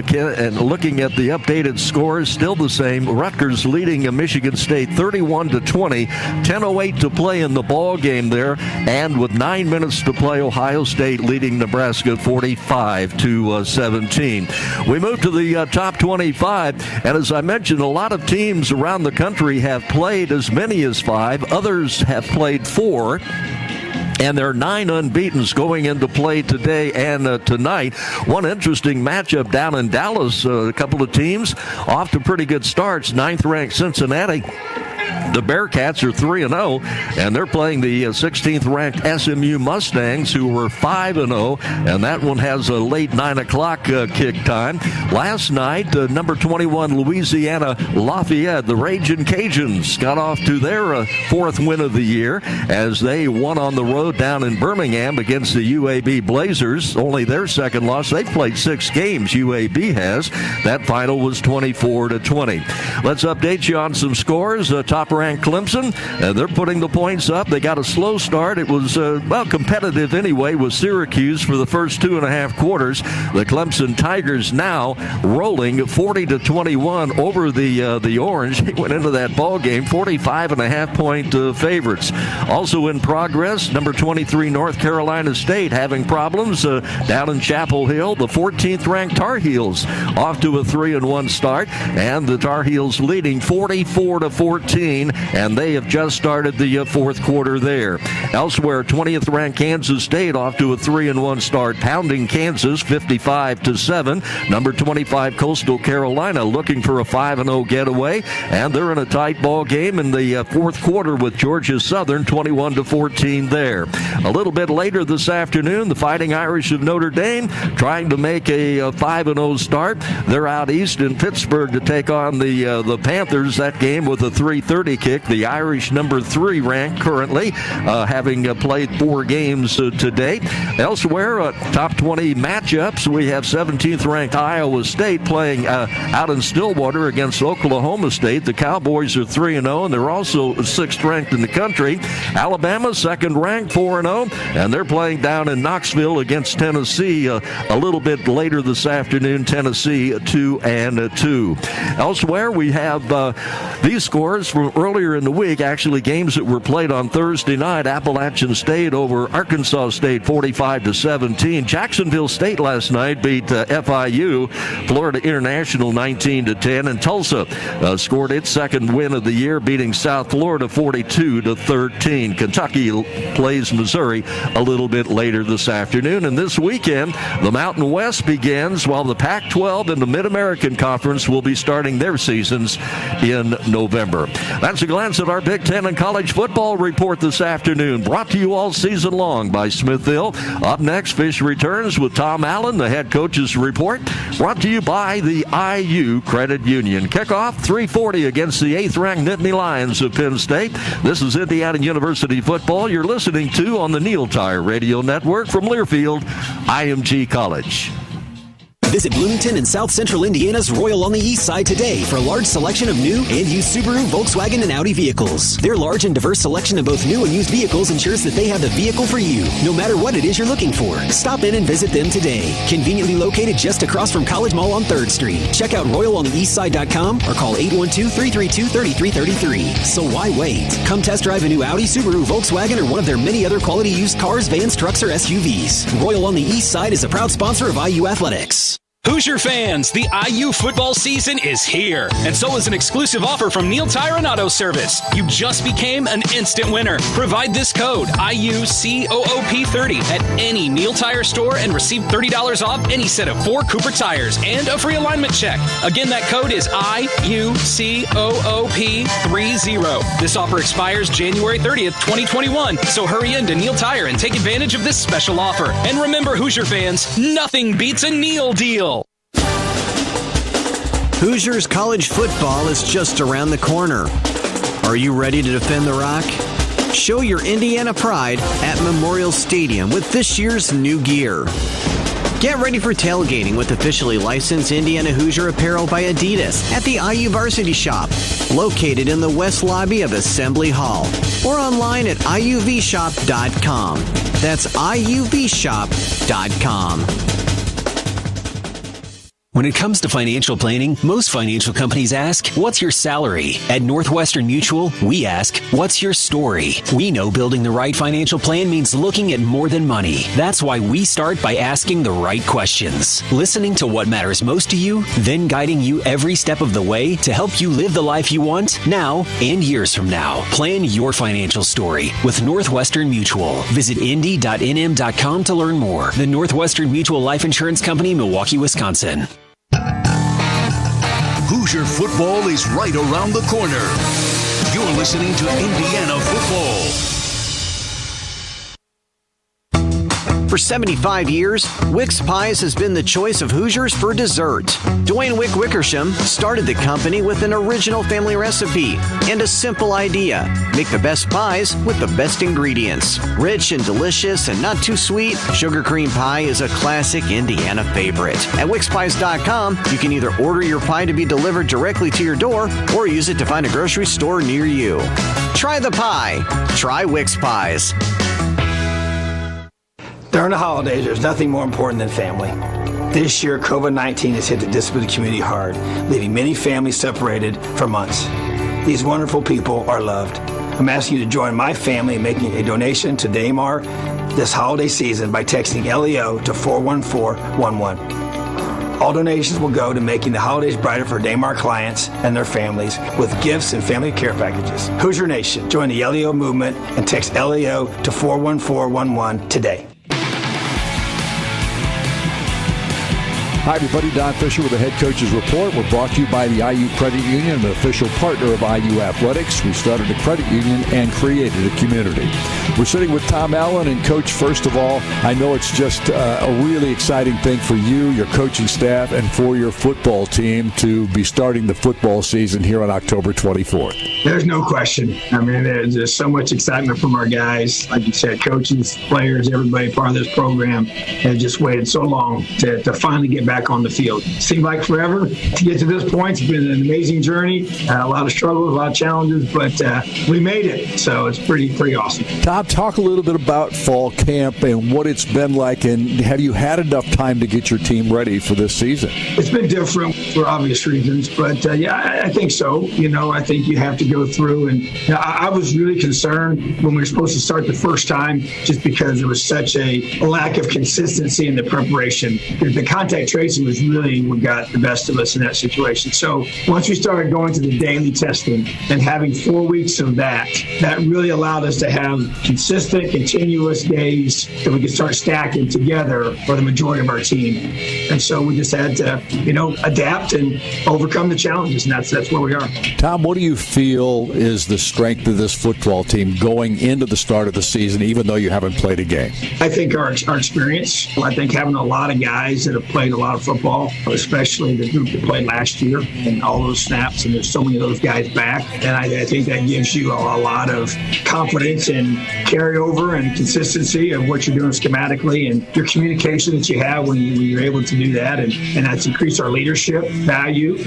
looking at the updated scores, still the same. Rutgers leading Michigan State 31-20. 10:08 to play in the ball game there. And with 9 minutes to play, Ohio State leading Nebraska 45-17. We move to the top 25. And as I mentioned, a lot of teams around the country have played as many as 5. Others have played 4. And there are 9 unbeatens going into play today and tonight. One interesting matchup down in Dallas. A couple of teams off to pretty good starts. 9th-ranked Cincinnati. The Bearcats are 3-0, and they're playing the 16th-ranked SMU Mustangs, who were 5-0, and that one has a late 9 o'clock kick time. Last night, number 21 Louisiana Lafayette, the Ragin' Cajuns, got off to their 4th win of the year as they won on the road down in Birmingham against the UAB Blazers. Only their 2nd loss. They've played 6 games, UAB has. That final was 24-20. Let's update you on some scores. Top-ranked Clemson, they're putting the points up. They got a slow start. It was, competitive anyway with Syracuse for the first 2.5 quarters. The Clemson Tigers now rolling 40-21 over the Orange. They went into that ball game 45.5-point favorites. Also in progress, number 23 North Carolina State having problems down in Chapel Hill. The 14th-ranked Tar Heels off to a 3-1 start, and the Tar Heels leading 44-14. And they have just started the 4th quarter there. Elsewhere, 20th-ranked Kansas State off to a 3-1 start, pounding Kansas 55-7. Number 25 Coastal Carolina looking for a 5-0 getaway, and they're in a tight ball game in the 4th quarter with Georgia Southern 21-14 there. A little bit later this afternoon, the Fighting Irish of Notre Dame trying to make a 5-0 start. They're out east in Pittsburgh to take on the Panthers. That game with a 3:30 kick. The Irish number 3 ranked currently, having played 4 games today. Elsewhere, top 20 matchups, we have 17th ranked Iowa State playing out in Stillwater against Oklahoma State. The Cowboys are 3-0, and they're also 6th ranked in the country. Alabama 2nd ranked 4-0, and they're playing down in Knoxville against Tennessee a little bit later this afternoon. Tennessee 2-2. Elsewhere, we have these scores from earlier in the week, actually games that were played on Thursday night. Appalachian State over Arkansas State 45-17. Jacksonville State last night beat FIU. Florida International 19-10. And Tulsa scored its 2nd win of the year, beating South Florida 42-13. Kentucky plays Missouri a little bit later this afternoon. And this weekend, the Mountain West begins, while the Pac-12 and the Mid-American Conference will be starting their seasons in November. That's a glance at our Big Ten and college football report this afternoon, brought to you all season long by Smithville. Up next, Fish returns with Tom Allen, the head coach's report, brought to you by the IU Credit Union. Kickoff 3:40 against the 8th-ranked Nittany Lions of Penn State. This is Indiana University football you're listening to on the Neil Tire Radio Network from Learfield, IMG College. Visit Bloomington and South Central Indiana's Royal on the East Side today for a large selection of new and used Subaru, Volkswagen, and Audi vehicles. Their large and diverse selection of both new and used vehicles ensures that they have the vehicle for you, no matter what it is you're looking for. Stop in and visit them today. Conveniently located just across from College Mall on 3rd Street. Check out RoyalOnTheEastSide.com or call 812-332-3333. So why wait? Come test drive a new Audi, Subaru, Volkswagen, or one of their many other quality used cars, vans, trucks, or SUVs. Royal on the East Side is a proud sponsor of IU Athletics. Hoosier fans, the IU football season is here, and so is an exclusive offer from Neil Tire and Auto Service. You just became an instant winner. Provide this code, IUCOOP30, at any Neil Tire store and receive $30 off any set of 4 Cooper tires and a free alignment check. Again, that code is IUCOOP30. This offer expires January 30th, 2021, so hurry in to Neil Tire and take advantage of this special offer. And remember, Hoosier fans, nothing beats a Neil deal. Hoosiers college football is just around the corner. Are you ready to defend the Rock? Show your Indiana pride at Memorial Stadium with this year's new gear. Get ready for tailgating with officially licensed Indiana Hoosier apparel by Adidas at the IU Varsity Shop, located in the west lobby of Assembly Hall, or online at iuvshop.com. That's iuvshop.com. When it comes to financial planning, most financial companies ask, what's your salary? At Northwestern Mutual, we ask, what's your story? We know building the right financial plan means looking at more than money. That's why we start by asking the right questions. Listening to what matters most to you, then guiding you every step of the way to help you live the life you want now and years from now. Plan your financial story with Northwestern Mutual. Visit indy.nm.com to learn more. The Northwestern Mutual Life Insurance Company, Milwaukee, Wisconsin. Hoosier football is right around the corner. You're listening to Indiana football. For 75 years, Wick's Pies has been the choice of Hoosiers for dessert. Dwayne Wick Wickersham started the company with an original family recipe and a simple idea. Make the best pies with the best ingredients. Rich and delicious and not too sweet, sugar cream pie is a classic Indiana favorite. At WicksPies.com, you can either order your pie to be delivered directly to your door or use it to find a grocery store near you. Try the pie. Try Wick's Pies. During the holidays, there's nothing more important than family. This year, COVID-19 has hit the disability community hard, leaving many families separated for months. These wonderful people are loved. I'm asking you to join my family in making a donation to Daymar this holiday season by texting LEO to 41411. All donations will go to making the holidays brighter for Daymar clients and their families with gifts and family care packages. Hoosier Nation, join the LEO movement and text LEO to 41411 today. Hi, everybody. Don Fisher with the Head Coach's Report. We're brought to you by the IU Credit Union, an official partner of IU Athletics. We started a credit union and created a community. We're sitting with Tom Allen. And, Coach, first of all, I know it's just a really exciting thing for you, your coaching staff, and for your football team to be starting the football season here on October 24th. There's no question. I mean, there's just so much excitement from our guys. Like you said, coaches, players, everybody part of this program has just waited so long to finally get back on the field. Seemed like forever to get to this point. It's been an amazing journey, a lot of struggles, a lot of challenges, but we made it. So it's pretty awesome. Tom, talk a little bit about fall camp and what it's been like, and have you had enough time to get your team ready for this season? It's been different for obvious reasons, but yeah, I think so. You know, I think you have to go through, and I was really concerned when we were supposed to start the first time just because there was such a lack of consistency in the preparation. The contact tracing was really what got the best of us in that situation. So once we started going to the daily testing and having 4 weeks of that really allowed us to have consistent, continuous days that we could start stacking together for the majority of our team. And so we just had to, adapt and overcome the challenges, and that's where we are. Tom, what do you feel is the strength of this football team going into the start of the season, even though you haven't played a game? I think our experience. I think having a lot of guys that have played a lot of football, especially the group that played last year and all those snaps, and there's so many of those guys back. And I think that gives you a lot of confidence and carryover and consistency of what you're doing schematically and your communication that you have when you're able to do that. And that's increased our leadership value,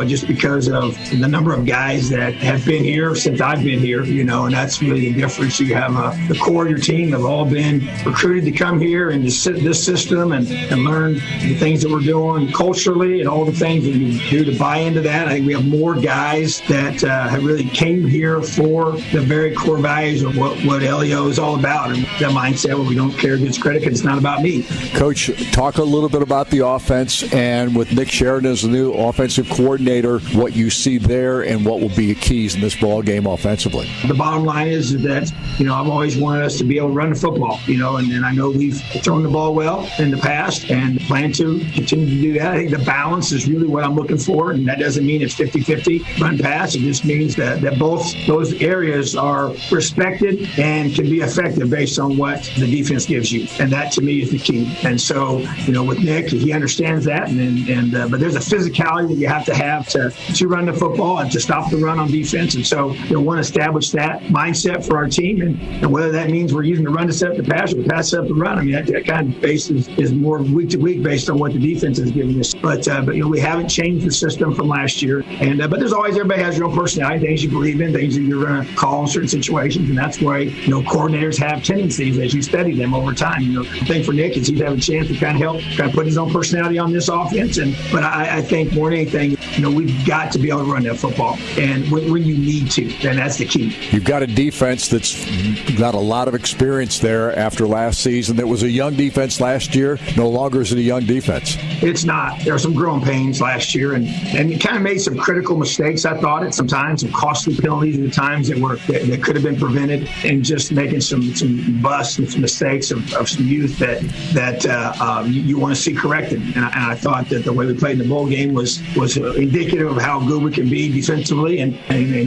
just because of the number of guys that have been here since I've been here, and that's really the difference. You have the core of your team have all been recruited to come here and to sit in this system and learn the things that we're doing culturally and all the things that you do to buy into that. I think we have more guys that have really came here for the very core values of what LEO is all about, and that mindset where we don't care who gets credit because it's not about me. Coach, talk a little bit about the offense, and with Nick Sheridan as the new offensive coordinator, what you see there and what will be the keys in this ball game offensively. The bottom line is that, I've always wanted us to be able to run the football, and I know we've thrown the ball well in the past and plan to continue to do that. I think the balance is really what I'm looking for, and that doesn't mean it's 50-50 run pass. It just means that both those areas are respected and can be effective based on what the defense gives you, and that to me is the key. And so, with Nick, he understands that, but there's a physicality that you have to run the football and to stop the run on defense. And so, want to establish that mindset for our team, and whether that means we're using the run to set up the pass or the pass to set up the run. I mean, that kind of basis is more week to week based on what the defense has given us. But we haven't changed the system from last year. And but there's always, everybody has their own personality, things you believe in, things that you're going to call in certain situations, and that's why coordinators have tendencies as you study them over time. The thing for Nick is he's having a chance to kind of put his own personality on this offense. But I think more than anything, we've got to be able to run that football, and when you need to, and that's the key. You've got a defense that's got a lot of experience there after last season. That was a young defense last year. No longer is it a young defense. It's not. There were some growing pains last year, and it kind of made some critical mistakes, I thought, at some times, some costly penalties at times that could have been prevented, and just making some busts and some mistakes of some youth that you want to see corrected. And I thought that the way we played in the bowl game was indicative of how good we can be defensively, and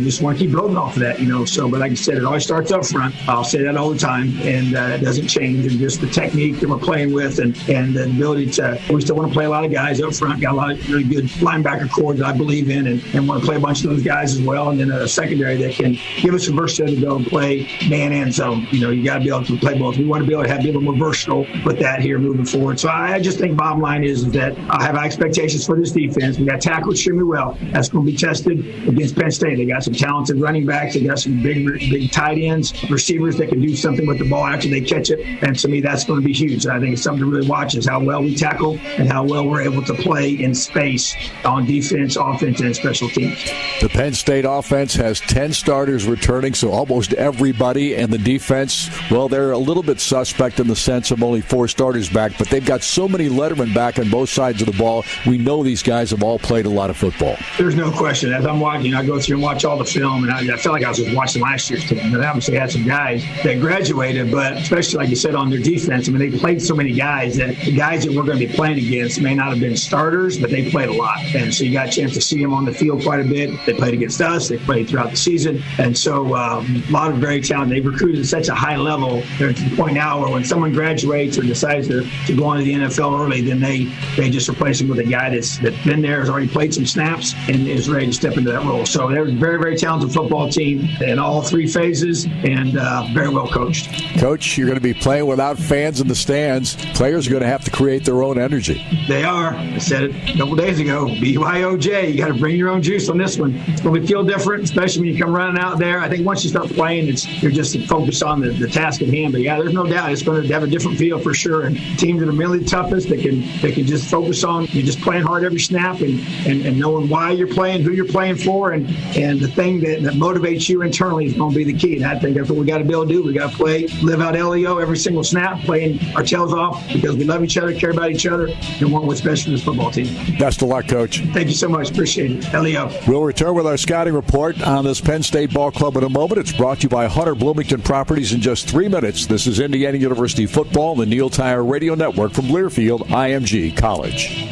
just want to keep building off of that. So, but like I said, it always starts up front. I'll say that all the time, and it doesn't change. And just the technique that we're playing with, and the ability we still want to play a lot of guys up front. Got a lot of really good linebacker core that I believe in, and want to play a bunch of those guys as well. And then a secondary that can give us some versatility to go and play man and zone. You got to be able to play both. We want to be able to be a little more versatile with that here moving forward. So I just think bottom line is that I have expectations for this defense. We got tackled extremely well. That's going to be tested against Penn State. They got some talented running backs. They got some big tight ends, receivers that can do something with the ball after they catch it. And to me, that's going to be huge. I think it's something to really watch, is how well we tackle and how well we're able to play in space on defense, offense, and special teams. The Penn State offense has 10 starters returning, so almost everybody. And the defense, well, they're a little bit suspect in the sense of only 4 starters back, but they've got so many lettermen back on both sides of the ball. We know these guys have all played a lot of football. There's no question. As I'm watching, I go through and watch all the film, and I felt like I was just watching last year's team. They obviously had some guys that graduated, but especially, like you said, on their defense, they played so many guys that the guys that we're going to be playing against may not have been starters, but they played a lot. And so you got a chance to see them on the field quite a bit. They played against us. They played throughout the season. And so a lot of very talented. They've recruited at such a high level. They're to the point now where when someone graduates or decides to go on to the NFL early, then they just replace them with a guy that's been there, has already played some snaps, and is ready to step into that role. So they're a very, very talented football team in all 3 phases, and very well coached. Coach, you're going to be playing without fans in the stands. Players are going to have to create their own energy. They are. I said it a couple days ago. BYOJ, you got to bring your own juice on this one. It's going to feel different, especially when you come running out there. I think once you start playing, you're just focused on the task at hand. But yeah, there's no doubt it's going to have a different feel for sure. And teams that are really the toughest, they can just focus on you're just playing hard every snap and knowing why you're playing, who you're playing for, and the thing that motivates you internally is going to be the key. And I think that's what we got to be able to do. We got to live out LEO every single snap, playing our tails off because we love each other, care about each other, and want what's best for this football team. Best of luck, Coach. Thank you so much. Appreciate it. LEO. We'll return with our scouting report on this Penn State ball club in a moment. It's brought to you by Hunter Bloomington Properties in just 3 minutes. This is Indiana University football, the Neil Tire Radio Network from Learfield IMG College.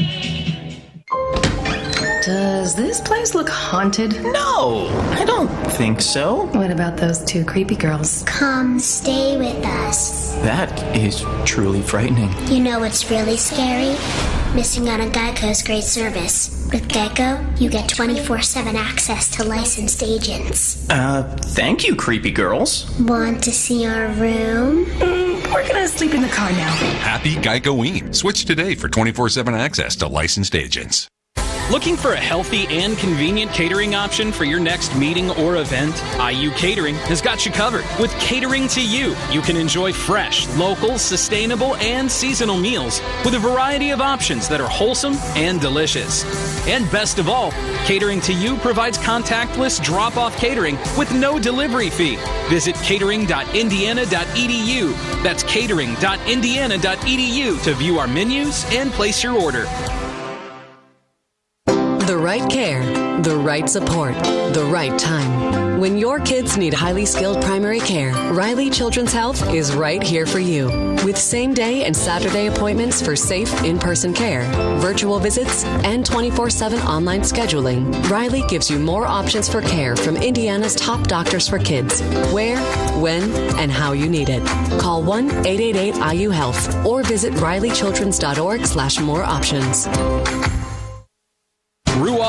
Does this place look haunted? No, I don't think so. What about those 2 creepy girls? Come stay with us. That is truly frightening. You know what's really scary? Missing out on Geico's great service. With Geico, you get 24/7 access to licensed agents. Thank you, creepy girls. Want to see our room? We're gonna sleep in the car now. Happy Geico-ween. Switch today for 24/7 access to licensed agents. Looking for a healthy and convenient catering option for your next meeting or event? IU Catering has got you covered. With Catering to You, you can enjoy fresh, local, sustainable, and seasonal meals with a variety of options that are wholesome and delicious. And best of all, Catering to You provides contactless drop-off catering with no delivery fee. Visit catering.indiana.edu. That's catering.indiana.edu to view our menus and place your order. The right care, the right support, the right time. When your kids need highly skilled primary care, Riley Children's Health is right here for you. With same-day and Saturday appointments for safe in-person care, virtual visits, and 24/7 online scheduling, Riley gives you more options for care from Indiana's top doctors for kids, where, when, and how you need it. Call 1-888-IU-HEALTH or visit rileychildrens.org/more options.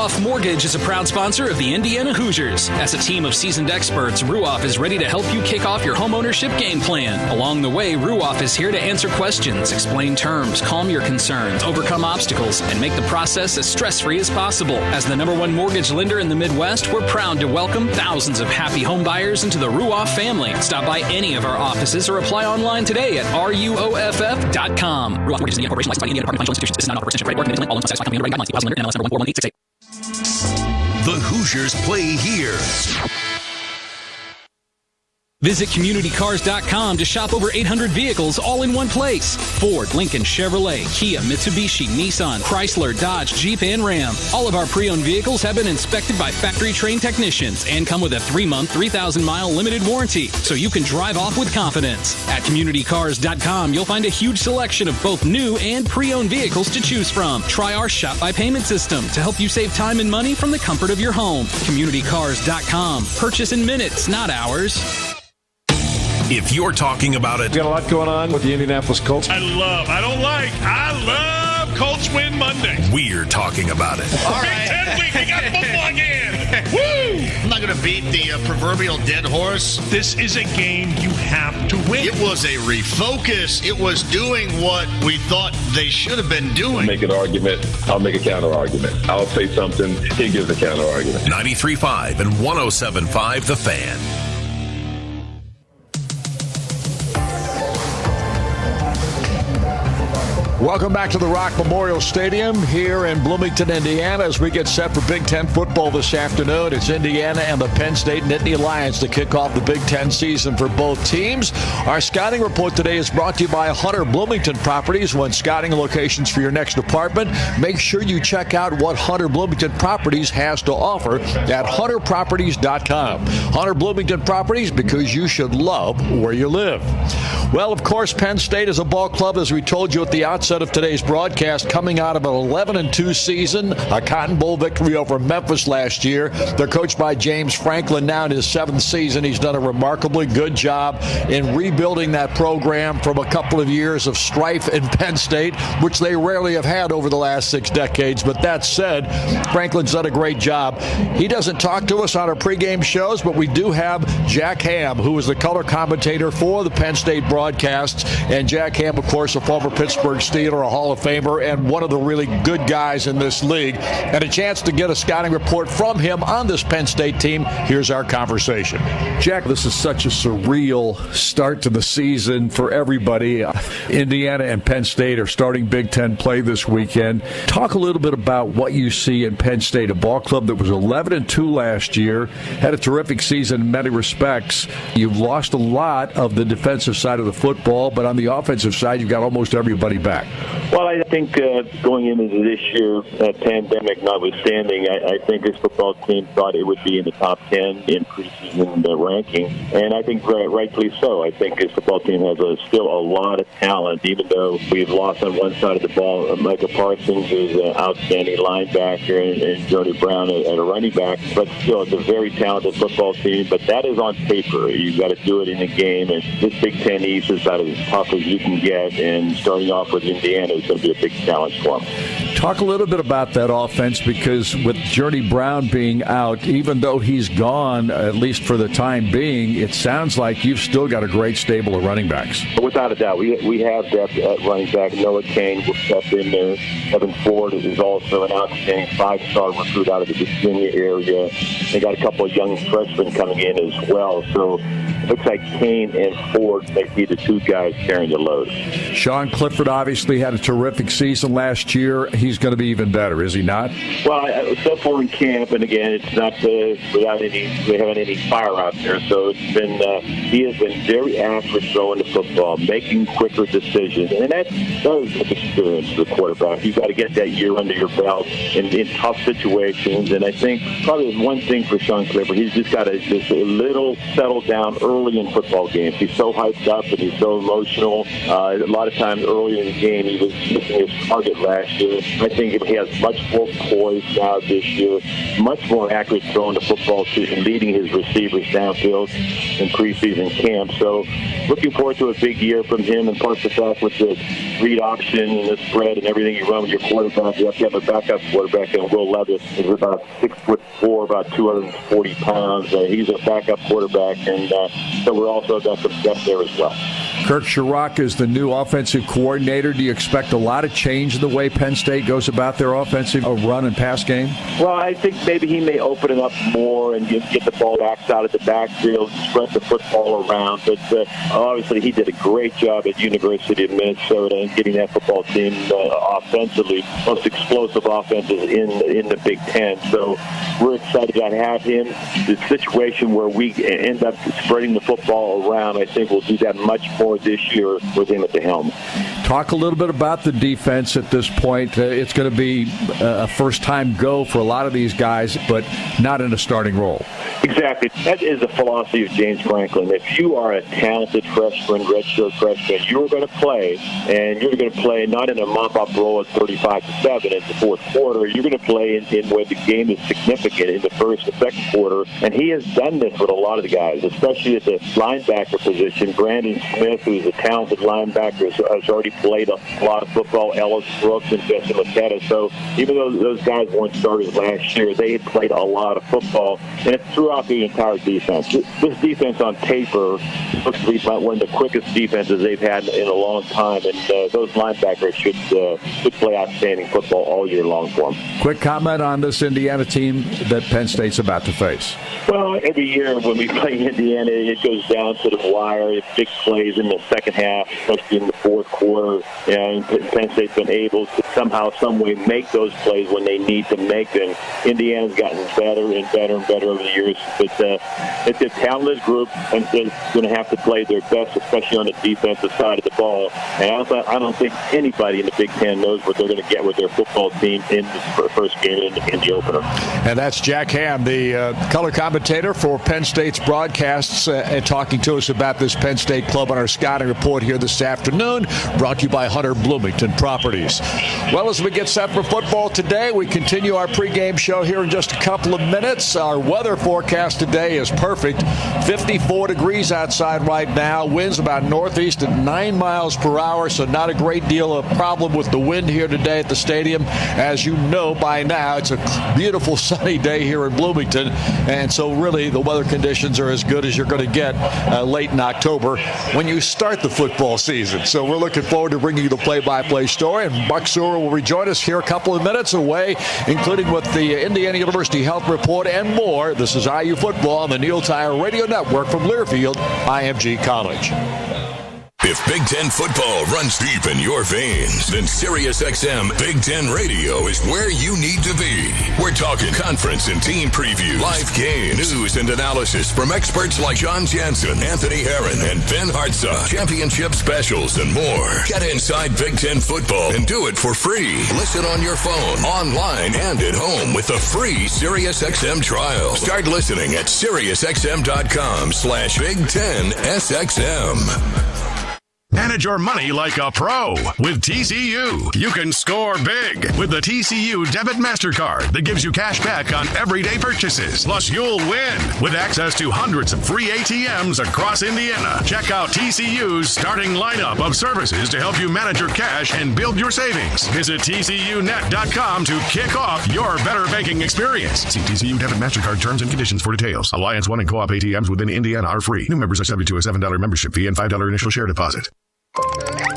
Ruoff Mortgage is a proud sponsor of the Indiana Hoosiers. As a team of seasoned experts, Ruoff is ready to help you kick off your homeownership game plan. Along the way, Ruoff is here to answer questions, explain terms, calm your concerns, overcome obstacles, and make the process as stress-free as possible. As the #1 mortgage lender in the Midwest, we're proud to welcome thousands of happy home buyers into the Ruoff family. Stop by any of our offices or apply online today at ruoff.com. Ruoff Mortgage is an corporation licensed by the Indiana Department of Financial Institutions. This is not an offer for credit work. All loans satisfied company underwriting guidelines. Deposit limit NMLS number 1418868. The Hoosiers play here. Visit CommunityCars.com to shop over 800 vehicles all in one place. Ford, Lincoln, Chevrolet, Kia, Mitsubishi, Nissan, Chrysler, Dodge, Jeep, and Ram. All of our pre-owned vehicles have been inspected by factory-trained technicians and come with a 3-month, 3,000-mile limited warranty, so you can drive off with confidence. At CommunityCars.com, you'll find a huge selection of both new and pre-owned vehicles to choose from. Try our Shop by Payment system to help you save time and money from the comfort of your home. CommunityCars.com. Purchase in minutes, not hours. If you're talking about it. We've got a lot going on with the Indianapolis Colts. I love Colts win Monday. We're talking about it. All right. Big 10 week, we got football again. Woo! I'm not going to beat the proverbial dead horse. This is a game you have to win. It was a refocus. It was doing what we thought they should have been doing. I'll make an argument. I'll make a counter argument. I'll say something. He gives a counter argument. 93.5 and 107.5 The Fan. Welcome back to the Rock Memorial Stadium here in Bloomington, Indiana, as we get set for Big Ten football this afternoon. It's Indiana and the Penn State Nittany Lions to kick off the Big Ten season for both teams. Our scouting report today is brought to you by Hunter Bloomington Properties. When scouting locations for your next apartment, make sure you check out what Hunter Bloomington Properties has to offer at hunterproperties.com. Hunter Bloomington Properties, because you should love where you live. Well, of course, Penn State is a ball club, as we told you at the outset of today's broadcast, coming out of an 11-2 season, a Cotton Bowl victory over Memphis last year. They're coached by James Franklin now in his 7th season. He's done a remarkably good job in rebuilding that program from a couple of years of strife in Penn State, which they rarely have had over the last 6 decades. But that said, Franklin's done a great job. He doesn't talk to us on our pregame shows, but we do have Jack Ham, who is the color commentator for the Penn State broadcasts. And Jack Ham, of course, a former Pittsburgh Steeler, a Hall of Famer, and one of the really good guys in this league. And a chance to get a scouting report from him on this Penn State team. Here's our conversation. Jack, this is such a surreal start to the season for everybody. Indiana and Penn State are starting Big Ten play this weekend. Talk a little bit about what you see in Penn State, a ball club that was 11-2 last year, had a terrific season in many respects. You've lost a lot of the defensive side of the football, but on the offensive side, you've got almost everybody back. Well, I think going into this year, pandemic notwithstanding, I think this football team thought it would be in the top 10 in preseason ranking, and I think rightfully so. I think this football team has still a lot of talent, even though we've lost on one side of the ball. Micah Parsons is an outstanding linebacker, and Jody Brown at a running back, but still it's a very talented football team. But that is on paper. You've got to do it in the game, and this Big Ten East is about as tough as you can get, and starting off with Indiana is going to be a big challenge for them. Talk a little bit about that offense, because with Journey Brown being out, even though he's gone, at least for the time being, it sounds like you've still got a great stable of running backs. Without a doubt, we have depth at running back. Noah Kane will step in there. Evan Ford is also an outstanding 5-star recruit out of the Virginia area. They got a couple of young freshmen coming in as well. So it looks like Kane and Ford may be the two guys carrying the load. Sean Clifford obviously had a terrific season last year. He's going to be even better, is he not? Well, so far in camp, and again, it's not without we haven't any fire out there. So it's been he has been very accurate throwing the football, making quicker decisions, and that does experience the quarterback. You've got to get that year under your belt in tough situations. And I think probably one thing for Sean Clifford, he's just got to just a little settle down early in football games. He's so hyped up and he's so emotional. A lot of times early in the game, he was missing his target last year. I think he has much more poise now this year, much more accurate throwing the football to and leading his receivers downfield in preseason camp. So looking forward to a big year from him, and plus the fact with the read option and the spread and everything you run with your quarterback, you have to have a backup quarterback, and Will Levis is about 6'4", about 240 pounds. He's a backup quarterback, and so we're also got some depth there as well. Kirk Sherrock is the new offensive coordinator. Do you expect a lot of change in the way Penn State goes about their offensive run and pass game? Well, I think maybe he may open it up more and get the ball backs out of the backfield, spread the football around. But obviously he did a great job at University of Minnesota and getting that football team offensively, most explosive offenses in the Big Ten. So we're excited to have him. The situation where we end up spreading the football around, I think we'll do that much more this year with him at the helm. Talk a little bit about the defense at this point. It's going to be a first-time go for a lot of these guys, but not in a starting role. Exactly. That is the philosophy of James Franklin. If you are a talented freshman, redshirt freshman, you're going to play, and you're going to play not in a mop-up role at 35-7 in the fourth quarter. You're going to play in where the game is significant in the first and second quarter, and he has done this with a lot of the guys, especially at the linebacker position. Brandon Smith, who's a talented linebacker, has already played a lot of football. Ellis Brooks and Jesse Luketa. So even though those guys weren't starters last year, they had played a lot of football, and it's throughout the entire defense. This defense on paper looks to be one of the quickest defenses they've had in a long time, and those linebackers should play outstanding football all year long for them. Quick comment on this Indiana team that Penn State's about to face. Well, every year when we play Indiana, it goes down to the wire. Big plays in the second half, especially in the fourth quarter, and Penn State's been able to somehow, some way make those plays when they need to make them. Indiana's gotten better and better and better over the years, but it's a talented group, and they're going to have to play their best, especially on the defensive side of the ball. And I don't think anybody in the Big Ten knows what they're going to get with their football team in the first game in the opener. And that's Jack Ham, the color commentator for Penn State's broadcasts, and talking to us about this Penn State club on our scouting report here this afternoon, brought to you by Hunter Bloomington Properties. Well, as we get set for football today, we continue our pregame show here in just a couple of minutes. Our weather forecast today is perfect. 54 degrees outside right now. Winds about northeast at 9 miles per hour, so not a great deal of problem with the wind here today at the stadium. As you know by now, it's a beautiful sunny day here in Bloomington, and so really the weather conditions are as good as you're going to get late in October when you start the football season. So we're looking forward to bringing you the play-by-play story, and Buck Sewell will rejoin us here a couple of minutes away, including with the Indiana University Health Report and more. This is IU Football on the Neil Tire Radio Network from Learfield, IMG College. If Big Ten football runs deep in your veins, then SiriusXM Big Ten Radio is where you need to be. We're talking conference and team previews, live games, news and analysis from experts like John Jansen, Anthony Herron, and Ben Hartsock, championship specials, and more. Get inside Big Ten football and do it for free. Listen on your phone, online, and at home with the free SiriusXM trial. Start listening at SiriusXM.com/Big Ten SXM. Manage your money like a pro with TCU. You can score big with the TCU Debit MasterCard that gives you cash back on everyday purchases. Plus, you'll win with access to hundreds of free ATMs across Indiana. Check out TCU's starting lineup of services to help you manage your cash and build your savings. Visit TCUnet.com to kick off your better banking experience. See TCU Debit MasterCard terms and conditions for details. Alliance One and Co-op ATMs within Indiana are free. New members are subject to a $7 membership fee and $5 initial share deposit.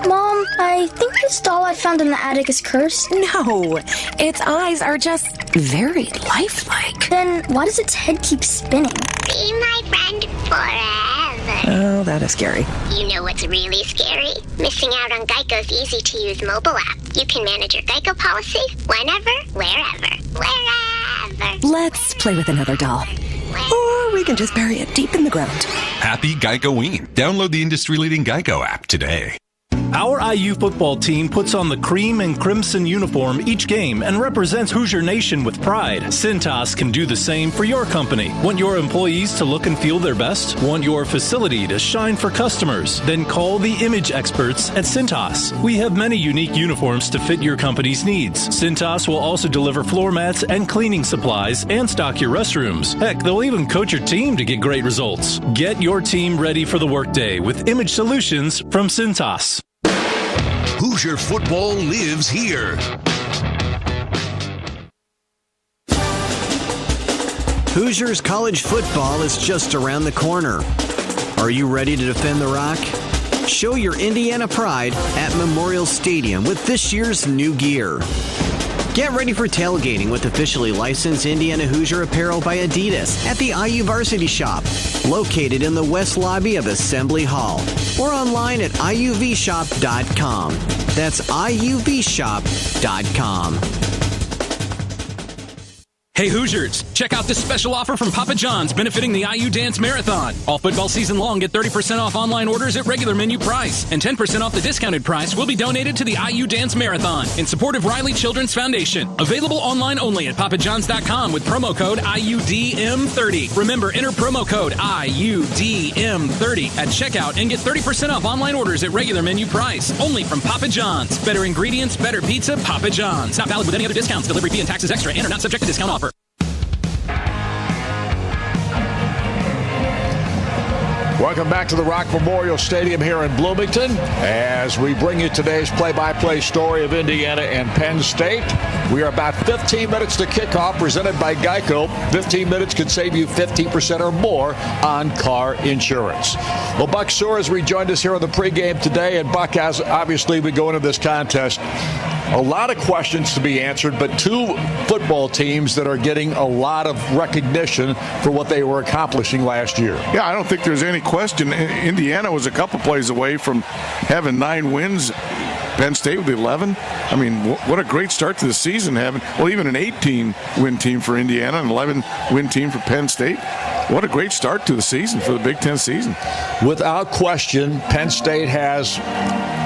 Mom, I think this doll I found in the attic is cursed. No, its eyes are just very lifelike. Then why does its head keep spinning? Be my friend forever. Oh, that is scary. You know what's really scary? Missing out on Geico's easy-to-use mobile app. You can manage your Geico policy whenever, wherever. Let's play with another doll. Or we can just bury it deep in the ground. Happy Geico-ween. Download the industry-leading Geico app today. Our IU football team puts on the cream and crimson uniform each game and represents Hoosier Nation with pride. Cintas can do the same for your company. Want your employees to look and feel their best? Want your facility to shine for customers? Then call the image experts at Cintas. We have many unique uniforms to fit your company's needs. Cintas will also deliver floor mats and cleaning supplies and stock your restrooms. Heck, they'll even coach your team to get great results. Get your team ready for the workday with image solutions from Cintas. Hoosier football lives here. Hoosiers college football is just around the corner. Are you ready to defend the Rock? Show your Indiana pride at Memorial Stadium with this year's new gear. Get ready for tailgating with officially licensed Indiana Hoosier apparel by Adidas at the IU Varsity Shop, located in the west lobby of Assembly Hall, or online at iuvshop.com. That's iuvshop.com. Hey Hoosiers, check out this special offer from Papa John's benefiting the IU Dance Marathon. All football season long, get 30% off online orders at regular menu price. And 10% off the discounted price will be donated to the IU Dance Marathon in support of Riley Children's Foundation. Available online only at papajohns.com with promo code IUDM30. Remember, enter promo code IUDM30 at checkout and get 30% off online orders at regular menu price. Only from Papa John's. Better ingredients, better pizza, Papa John's. Not valid with any other discounts. Delivery fee and taxes extra and are not subject to discount offer. Welcome back to the Rock Memorial Stadium here in Bloomington as we bring you today's play-by-play story of Indiana and Penn State. We are about 15 minutes to kickoff, presented by Geico. 15 minutes could save you 15% or more on car insurance. Well, Buck Sewell has rejoined us here on the pregame today, and Buck, as obviously we go into this contest, a lot of questions to be answered, but two football teams that are getting a lot of recognition for what they were accomplishing last year. Yeah, I don't think there's any question. Indiana was a couple plays away from having 9 wins. Penn State with 11. I mean, what a great start to the season having, well, even an 18-win team for Indiana, an 11-win team for Penn State. What a great start to the season for the Big Ten season. Without question, Penn State has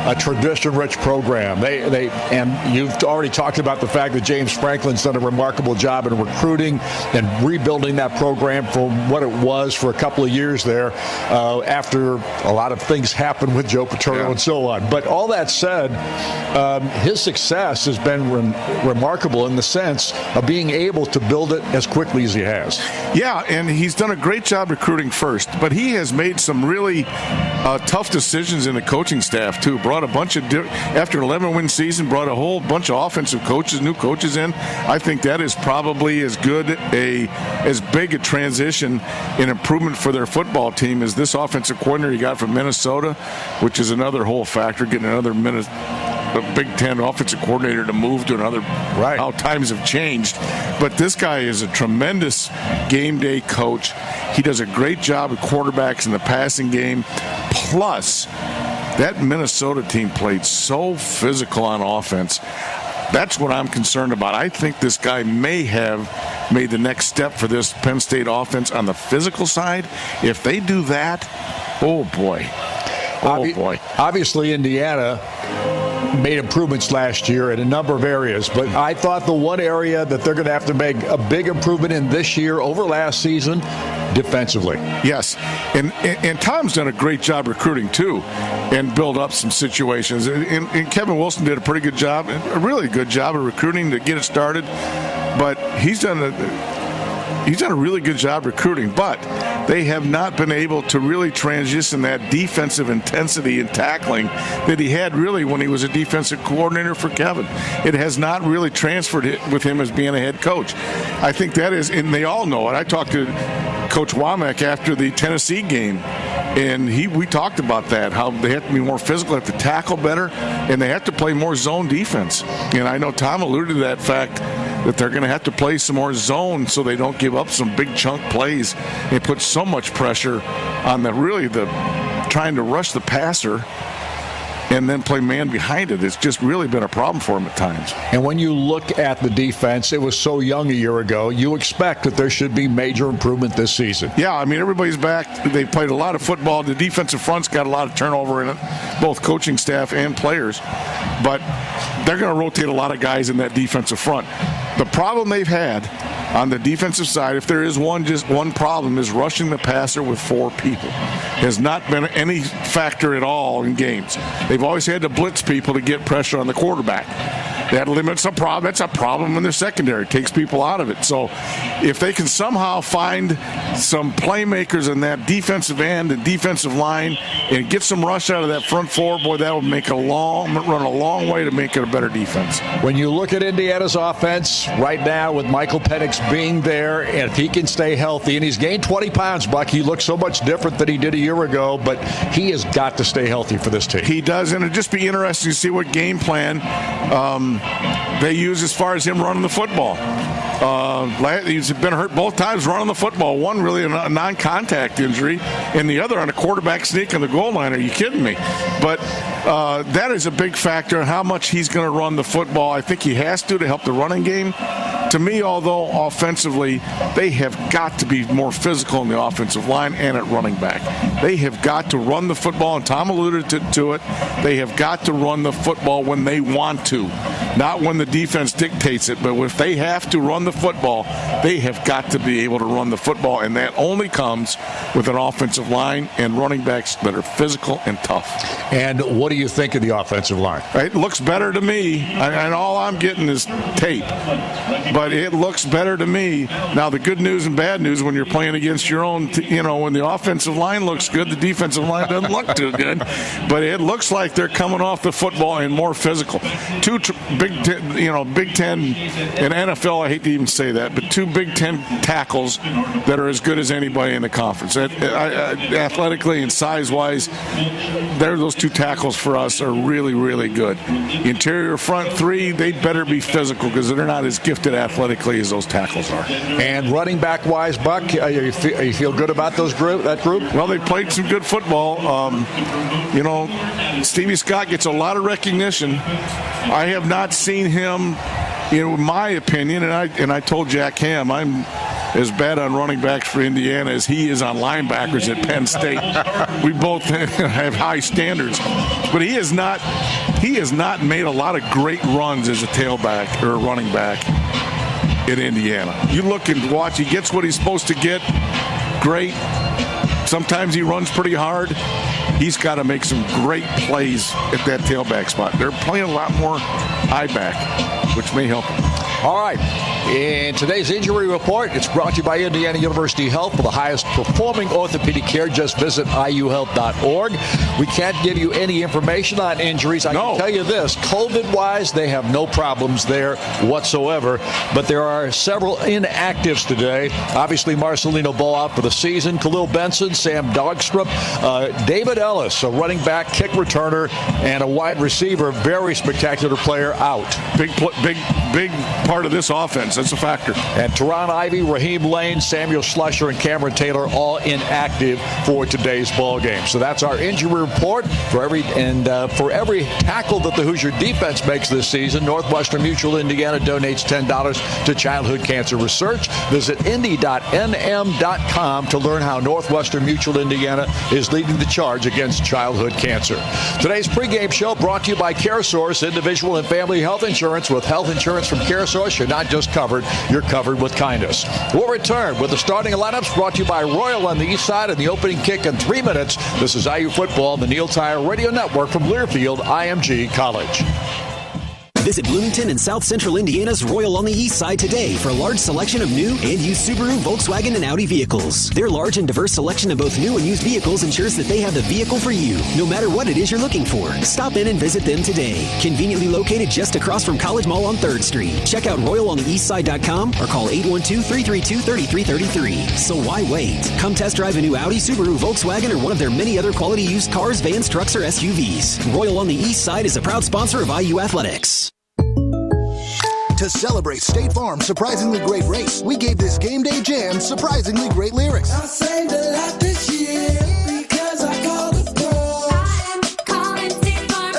a tradition-rich program. And you've already talked about the fact that James Franklin's done a remarkable job in recruiting and rebuilding that program from what it was for a couple of years there after a lot of things happened with Joe Paterno and so on. But all that said, his success has been remarkable in the sense of being able to build it as quickly as he has. Yeah, and he's done a great job recruiting first, but he has made some really tough decisions in the coaching staff too. Brought a bunch of, after an 11-win season, brought a whole bunch of offensive coaches, new coaches in. I think that is probably as good as big a transition and improvement for their football team as this offensive coordinator you got from Minnesota, which is another whole factor, getting another Big Ten offensive coordinator to move to another. Right. How times have changed. But this guy is a tremendous game day coach. He does a great job with quarterbacks in the passing game. Plus, that Minnesota team played so physical on offense. That's what I'm concerned about. I think this guy may have made the next step for this Penn State offense on the physical side. If they do that, oh boy. Oh boy. Obviously, Indiana made improvements last year in a number of areas, but I thought the one area that they're going to have to make a big improvement in this year over last season, defensively. Yes, and Tom's done a great job recruiting too and build up some situations. And Kevin Wilson did a pretty good job, a really good job of recruiting to get it started, but he's done a really good job recruiting, but they have not been able to really transition that defensive intensity and tackling that he had really when he was a defensive coordinator for Kevin. It has not really transferred with him as being a head coach. I think that is, and they all know it. I talked to Coach Womack after the Tennessee game, and we talked about that, how they have to be more physical, have to tackle better, and they have to play more zone defense. And I know Tom alluded to that fact that they're going to have to play some more zone so they don't give up some big chunk plays. They put so much pressure on the trying to rush the passer and then play man behind it. It's just really been a problem for him at times. And when you look at the defense, it was so young a year ago, you expect that there should be major improvement this season. Yeah, I mean, everybody's back. They played a lot of football. The defensive front's got a lot of turnover in it, both coaching staff and players. But they're going to rotate a lot of guys in that defensive front. The problem they've had on the defensive side, if there is just one problem, is rushing the passer with 4 people. Has not been any factor at all in games. They've always had to blitz people to get pressure on the quarterback. That limits a problem. That's a problem in their secondary. It takes people out of it. So if they can somehow find some playmakers in that defensive end and defensive line and get some rush out of that front 4, boy, that would run a long way to make it a better defense. When you look at Indiana's offense right now with Michael Penix being there, and if he can stay healthy, and he's gained 20 pounds, Buck, he looks so much different than he did a year ago, but he has got to stay healthy for this team. He does, and it'd just be interesting to see what game plan they use as far as him running the football. He's been hurt both times running the football. One really a non-contact injury, and the other on a quarterback sneak on the goal line. Are you kidding me? But that is a big factor in how much he's going to run the football. I think he has to help the running game. To me, although offensively, they have got to be more physical in the offensive line and at running back. They have got to run the football, and Tom alluded to it. They have got to run the football when they want to, not when the defense dictates it. But if they have to run the football, they have got to be able to run the football, and that only comes with an offensive line and running backs that are physical and tough. And what do you think of the offensive line? It looks better to me, and all I'm getting is tape. But it looks better to me. Now, the good news and bad news when you're playing against your own, when the offensive line looks good, the defensive line doesn't look too good. But it looks like they're coming off the football and more physical. Big Ten and NFL, I hate to even say that, but 2 Big Ten tackles that are as good as anybody in the conference. Athletically and size-wise, those 2 tackles for us are really, really good. Interior front 3, they better be physical because they're not as gifted athletically as those tackles are. And running back wise, Buck, you feel good about that group? Well, they played some good football. Stevie Scott gets a lot of recognition. I have not seen him, in my opinion, and I told Jack Ham, I'm as bad on running backs for Indiana as he is on linebackers at Penn State. We both have high standards, but he has not made a lot of great runs as a tailback or a running back in Indiana. You look and watch, he gets what he's supposed to get, great. Sometimes he runs pretty hard. He's got to make some great plays at that tailback spot. They're playing a lot more I-back, which may help him. All right. In today's injury report, it's brought to you by Indiana University Health. For the highest performing orthopedic care, just visit iuhealth.org. We can't give you any information on injuries. I can tell you this, COVID-wise, they have no problems there whatsoever. But there are several inactives today. Obviously, Marcelino Ball out for the season. Khalil Benson, Sam Dogstrup, David Ellis, a running back, kick returner, and a wide receiver, very spectacular player, out. Big part of this offense. That's a factor. And Teron Ivey, Raheem Lane, Samuel Slusher, and Cameron Taylor all inactive for today's ball game. So that's our injury report for every tackle that the Hoosier defense makes this season. Northwestern Mutual Indiana donates $10 to childhood cancer research. Visit indy.nm.com to learn how Northwestern Mutual Indiana is leading the charge against childhood cancer. Today's pregame show brought to you by CareSource, individual and family health insurance. With health insurance from CareSource, you're not just covered, you're covered with kindness. We'll return with the starting lineups brought to you by Royal on the East Side and the opening kick in 3 minutes. This is IU Football on the Neil Tire Radio Network from Learfield IMG College. Visit Bloomington and South Central Indiana's Royal on the East Side today for a large selection of new and used Subaru, Volkswagen, and Audi vehicles. Their large and diverse selection of both new and used vehicles ensures that they have the vehicle for you, no matter what it is you're looking for. Stop in and visit them today. Conveniently located just across from College Mall on 3rd Street. Check out RoyalOnTheEastSide.com or call 812-332-3333. So why wait? Come test drive a new Audi, Subaru, Volkswagen, or one of their many other quality used cars, vans, trucks, or SUVs. Royal on the East Side is a proud sponsor of IU Athletics. To celebrate State Farm's surprisingly great race, we gave this game day jam surprisingly great lyrics. I saved a lot this year because I called the pros. I'm calling State Farm.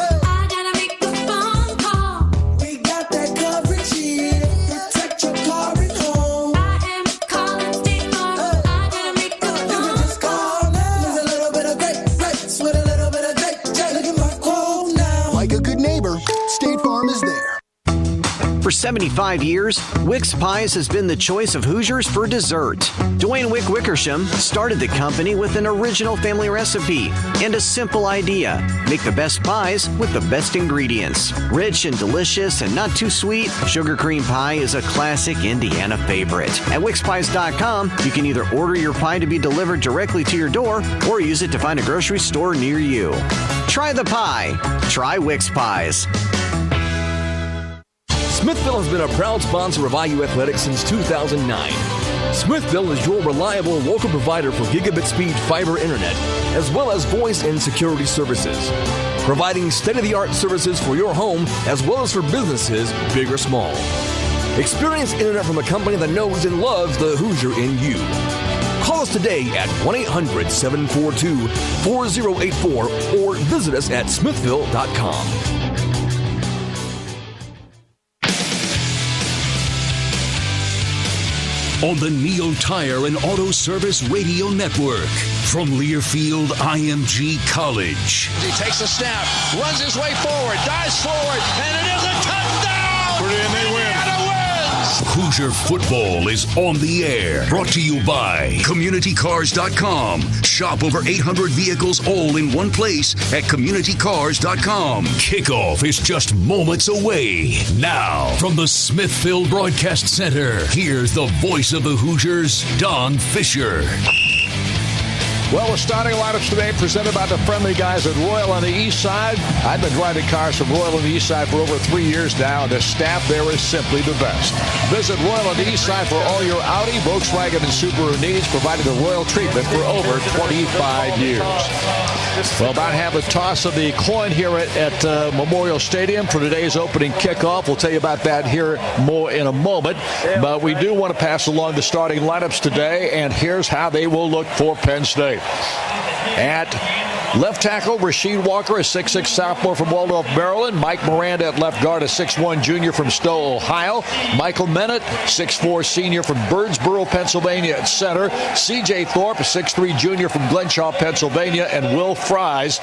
75 years, Wick's Pies has been the choice of Hoosiers for dessert. Dwayne Wick Wickersham started the company with an original family recipe and a simple idea: make the best pies with the best ingredients. Rich and delicious and not too sweet, sugar cream pie is a classic Indiana favorite. At WicksPies.com, you can either order your pie to be delivered directly to your door or use it to find a grocery store near you. Try the pie. Try Wick's Pies. Smithville has been a proud sponsor of IU Athletics since 2009. Smithville is your reliable local provider for gigabit speed fiber internet, as well as voice and security services, providing state-of-the-art services for your home as well as for businesses, big or small. Experience internet from a company that knows and loves the Hoosier in you. Call us today at 1-800-742-4084 or visit us at smithville.com. On the Neil Tire and Auto Service Radio Network, from Learfield IMG College. He takes a snap, runs his way forward, dives forward, and it is a touchdown! And they win. Hoosier football is on the air. Brought to you by CommunityCars.com. Shop over 800 vehicles all in one place at CommunityCars.com. Kickoff is just moments away. Now, from the Smithville Broadcast Center, here's the voice of the Hoosiers, Don Fisher. Well, the starting lineups today presented by the friendly guys at Royal on the East Side. I've been driving cars from Royal on the East Side for over 3 years now, and the staff there is simply the best. Visit Royal on the East Side for all your Audi, Volkswagen, and Subaru needs, providing the Royal treatment for over 25 years. Well, about have a toss of the coin here at Memorial Stadium for today's opening kickoff. We'll tell you about that here more in a moment. But we do want to pass along the starting lineups today, and here's how they will look for Penn State. At left tackle, Rasheed Walker, a 6'6 sophomore from Waldorf, Maryland. Mike Miranda at left guard, a 6'1 junior from Stowe, Ohio. Michael Mennett, 6'4 senior from Birdsboro, Pennsylvania at center. C.J. Thorpe, a 6'3 junior from Glenshaw, Pennsylvania. And Will Fries,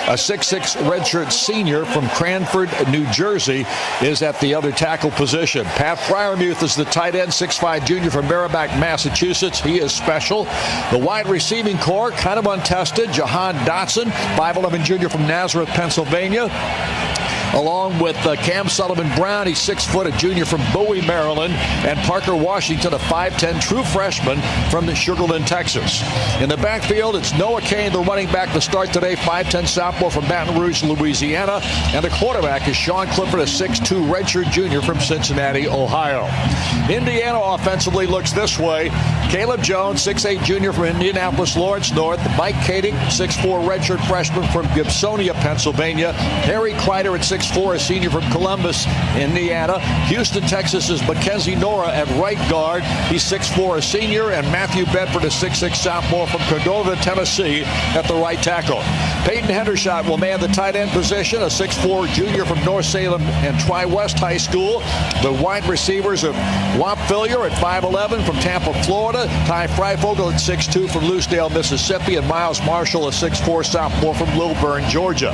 a 6'6 redshirt senior from Cranford, New Jersey, is at the other tackle position. Pat Fryermuth is the tight end, 6'5 junior from Merrimack, Massachusetts. He is special. The wide receiving core, kind of untested. Jahan Dotson, 5'11 junior from Nazareth, Pennsylvania. Along with Cam Sullivan-Brown, he's 6 foot, a junior from Bowie, Maryland, and Parker Washington, a 5'10 true freshman from Sugar Land, Texas. In the backfield, it's Noah Kane, the running back to start today, 5'10 sophomore from Baton Rouge, Louisiana, and the quarterback is Sean Clifford, a 6'2 redshirt junior from Cincinnati, Ohio. Indiana offensively looks this way. Caleb Jones, 6'8 junior from Indianapolis, Lawrence North. Mike Kading, 6'4 redshirt freshman from Gibsonia, Pennsylvania. Harry Kreider at 6'4, a senior from Columbus, Indiana. Houston, Texas is Mackenzie Nora at right guard. He's 6'4, a senior. And Matthew Bedford, a 6'6 sophomore from Cordova, Tennessee, at the right tackle. Peyton Hendershot will man the tight end position, a 6'4 junior from North Salem and Tri-West High School. The wide receivers are Wamp Fillier at 5'11 from Tampa, Florida. Ty Freifogel at 6'2 from Loosedale, Mississippi. And Miles Marshall, a 6'4 sophomore from Lilburn, Georgia.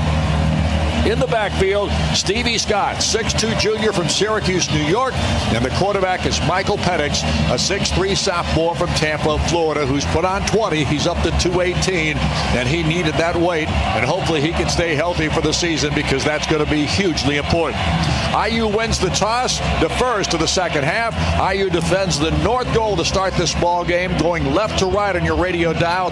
In the backfield, Stevie Scott, 6'2 junior from Syracuse, New York. And the quarterback is Michael Penix, a 6'3 sophomore from Tampa, Florida, who's put on 20. He's up to 218, and he needed that weight. And hopefully he can stay healthy for the season, because that's going to be hugely important. IU wins the toss, defers to the second half. IU defends the north goal to start this ball game, going left to right on your radio dial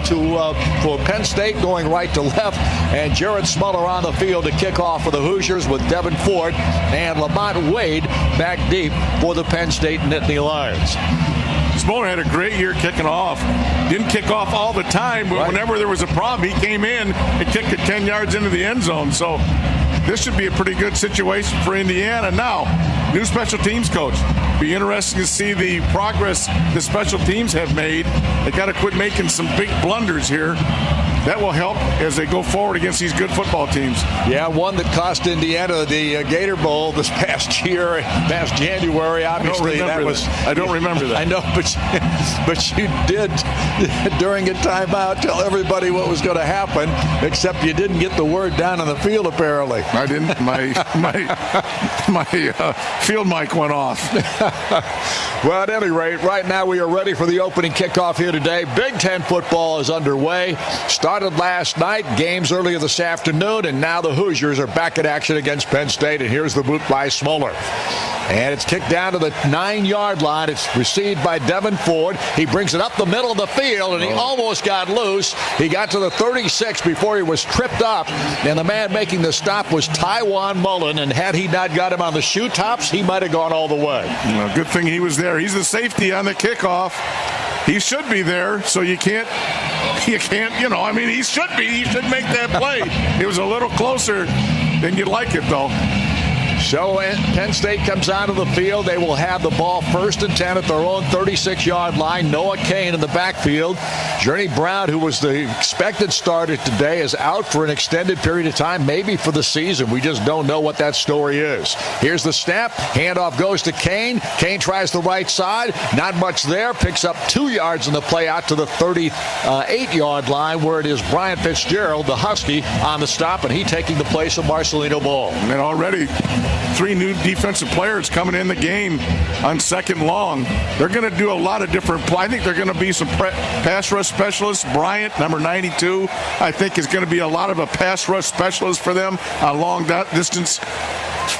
for Penn State, going right to left. And Jared Smuller on the field to kick off for the Hoosiers, with Devin Ford and Lamont Wade back deep for the Penn State Nittany Lions. Smuller had a great year kicking off. Didn't kick off all the time, but whenever there was a problem, he came in and kicked it 10 yards into the end zone. So this should be a pretty good situation for Indiana. Now, new special teams coach. Be interesting to see the progress the special teams have made. They got to quit making some big blunders here. that will help as they go forward against these good football teams. Yeah, one that cost Indiana the Gator Bowl this past January. Obviously, I don't remember that. I know, but you did during a timeout tell everybody what was going to happen, except you didn't get the word down on the field. Apparently, I didn't. My field mic went off. Well, at any rate, right now we are ready for the opening kickoff here today. Big Ten football is underway. Started last night, games earlier this afternoon, and now the Hoosiers are back in action against Penn State. And here's the boot by Smoller. And it's kicked down to the 9-yard line. It's received by Devin Ford. He brings it up the middle of the field, and he almost got loose. He got to the 36 before he was tripped up. And the man making the stop was Tywan Mullen. And had he not got him on the shoe tops, he might have gone all the way. Well, good thing he was there. He's the safety on the kickoff. He should be there, so you can't, he should make that play. It was a little closer than you'd like it, though. So Penn State comes out of the field. They will have the ball 1st and 10 at their own 36-yard line. Noah Cain in the backfield. Journey Brown, who was the expected starter today, is out for an extended period of time, maybe for the season. We just don't know what that story is. Here's the snap. Handoff goes to Cain. Cain tries the right side. Not much there. Picks up 2 yards in the play out to the 38-yard line, where it is Brian Fitzgerald, the Husky, on the stop, and he taking the place of Marcelino Ball. And already 3 new defensive players coming in the game on second long. They're going to do a lot of different play. I think they're going to be some pass rush specialists. Bryant, number 92, I think is going to be a lot of a pass rush specialist for them on long distance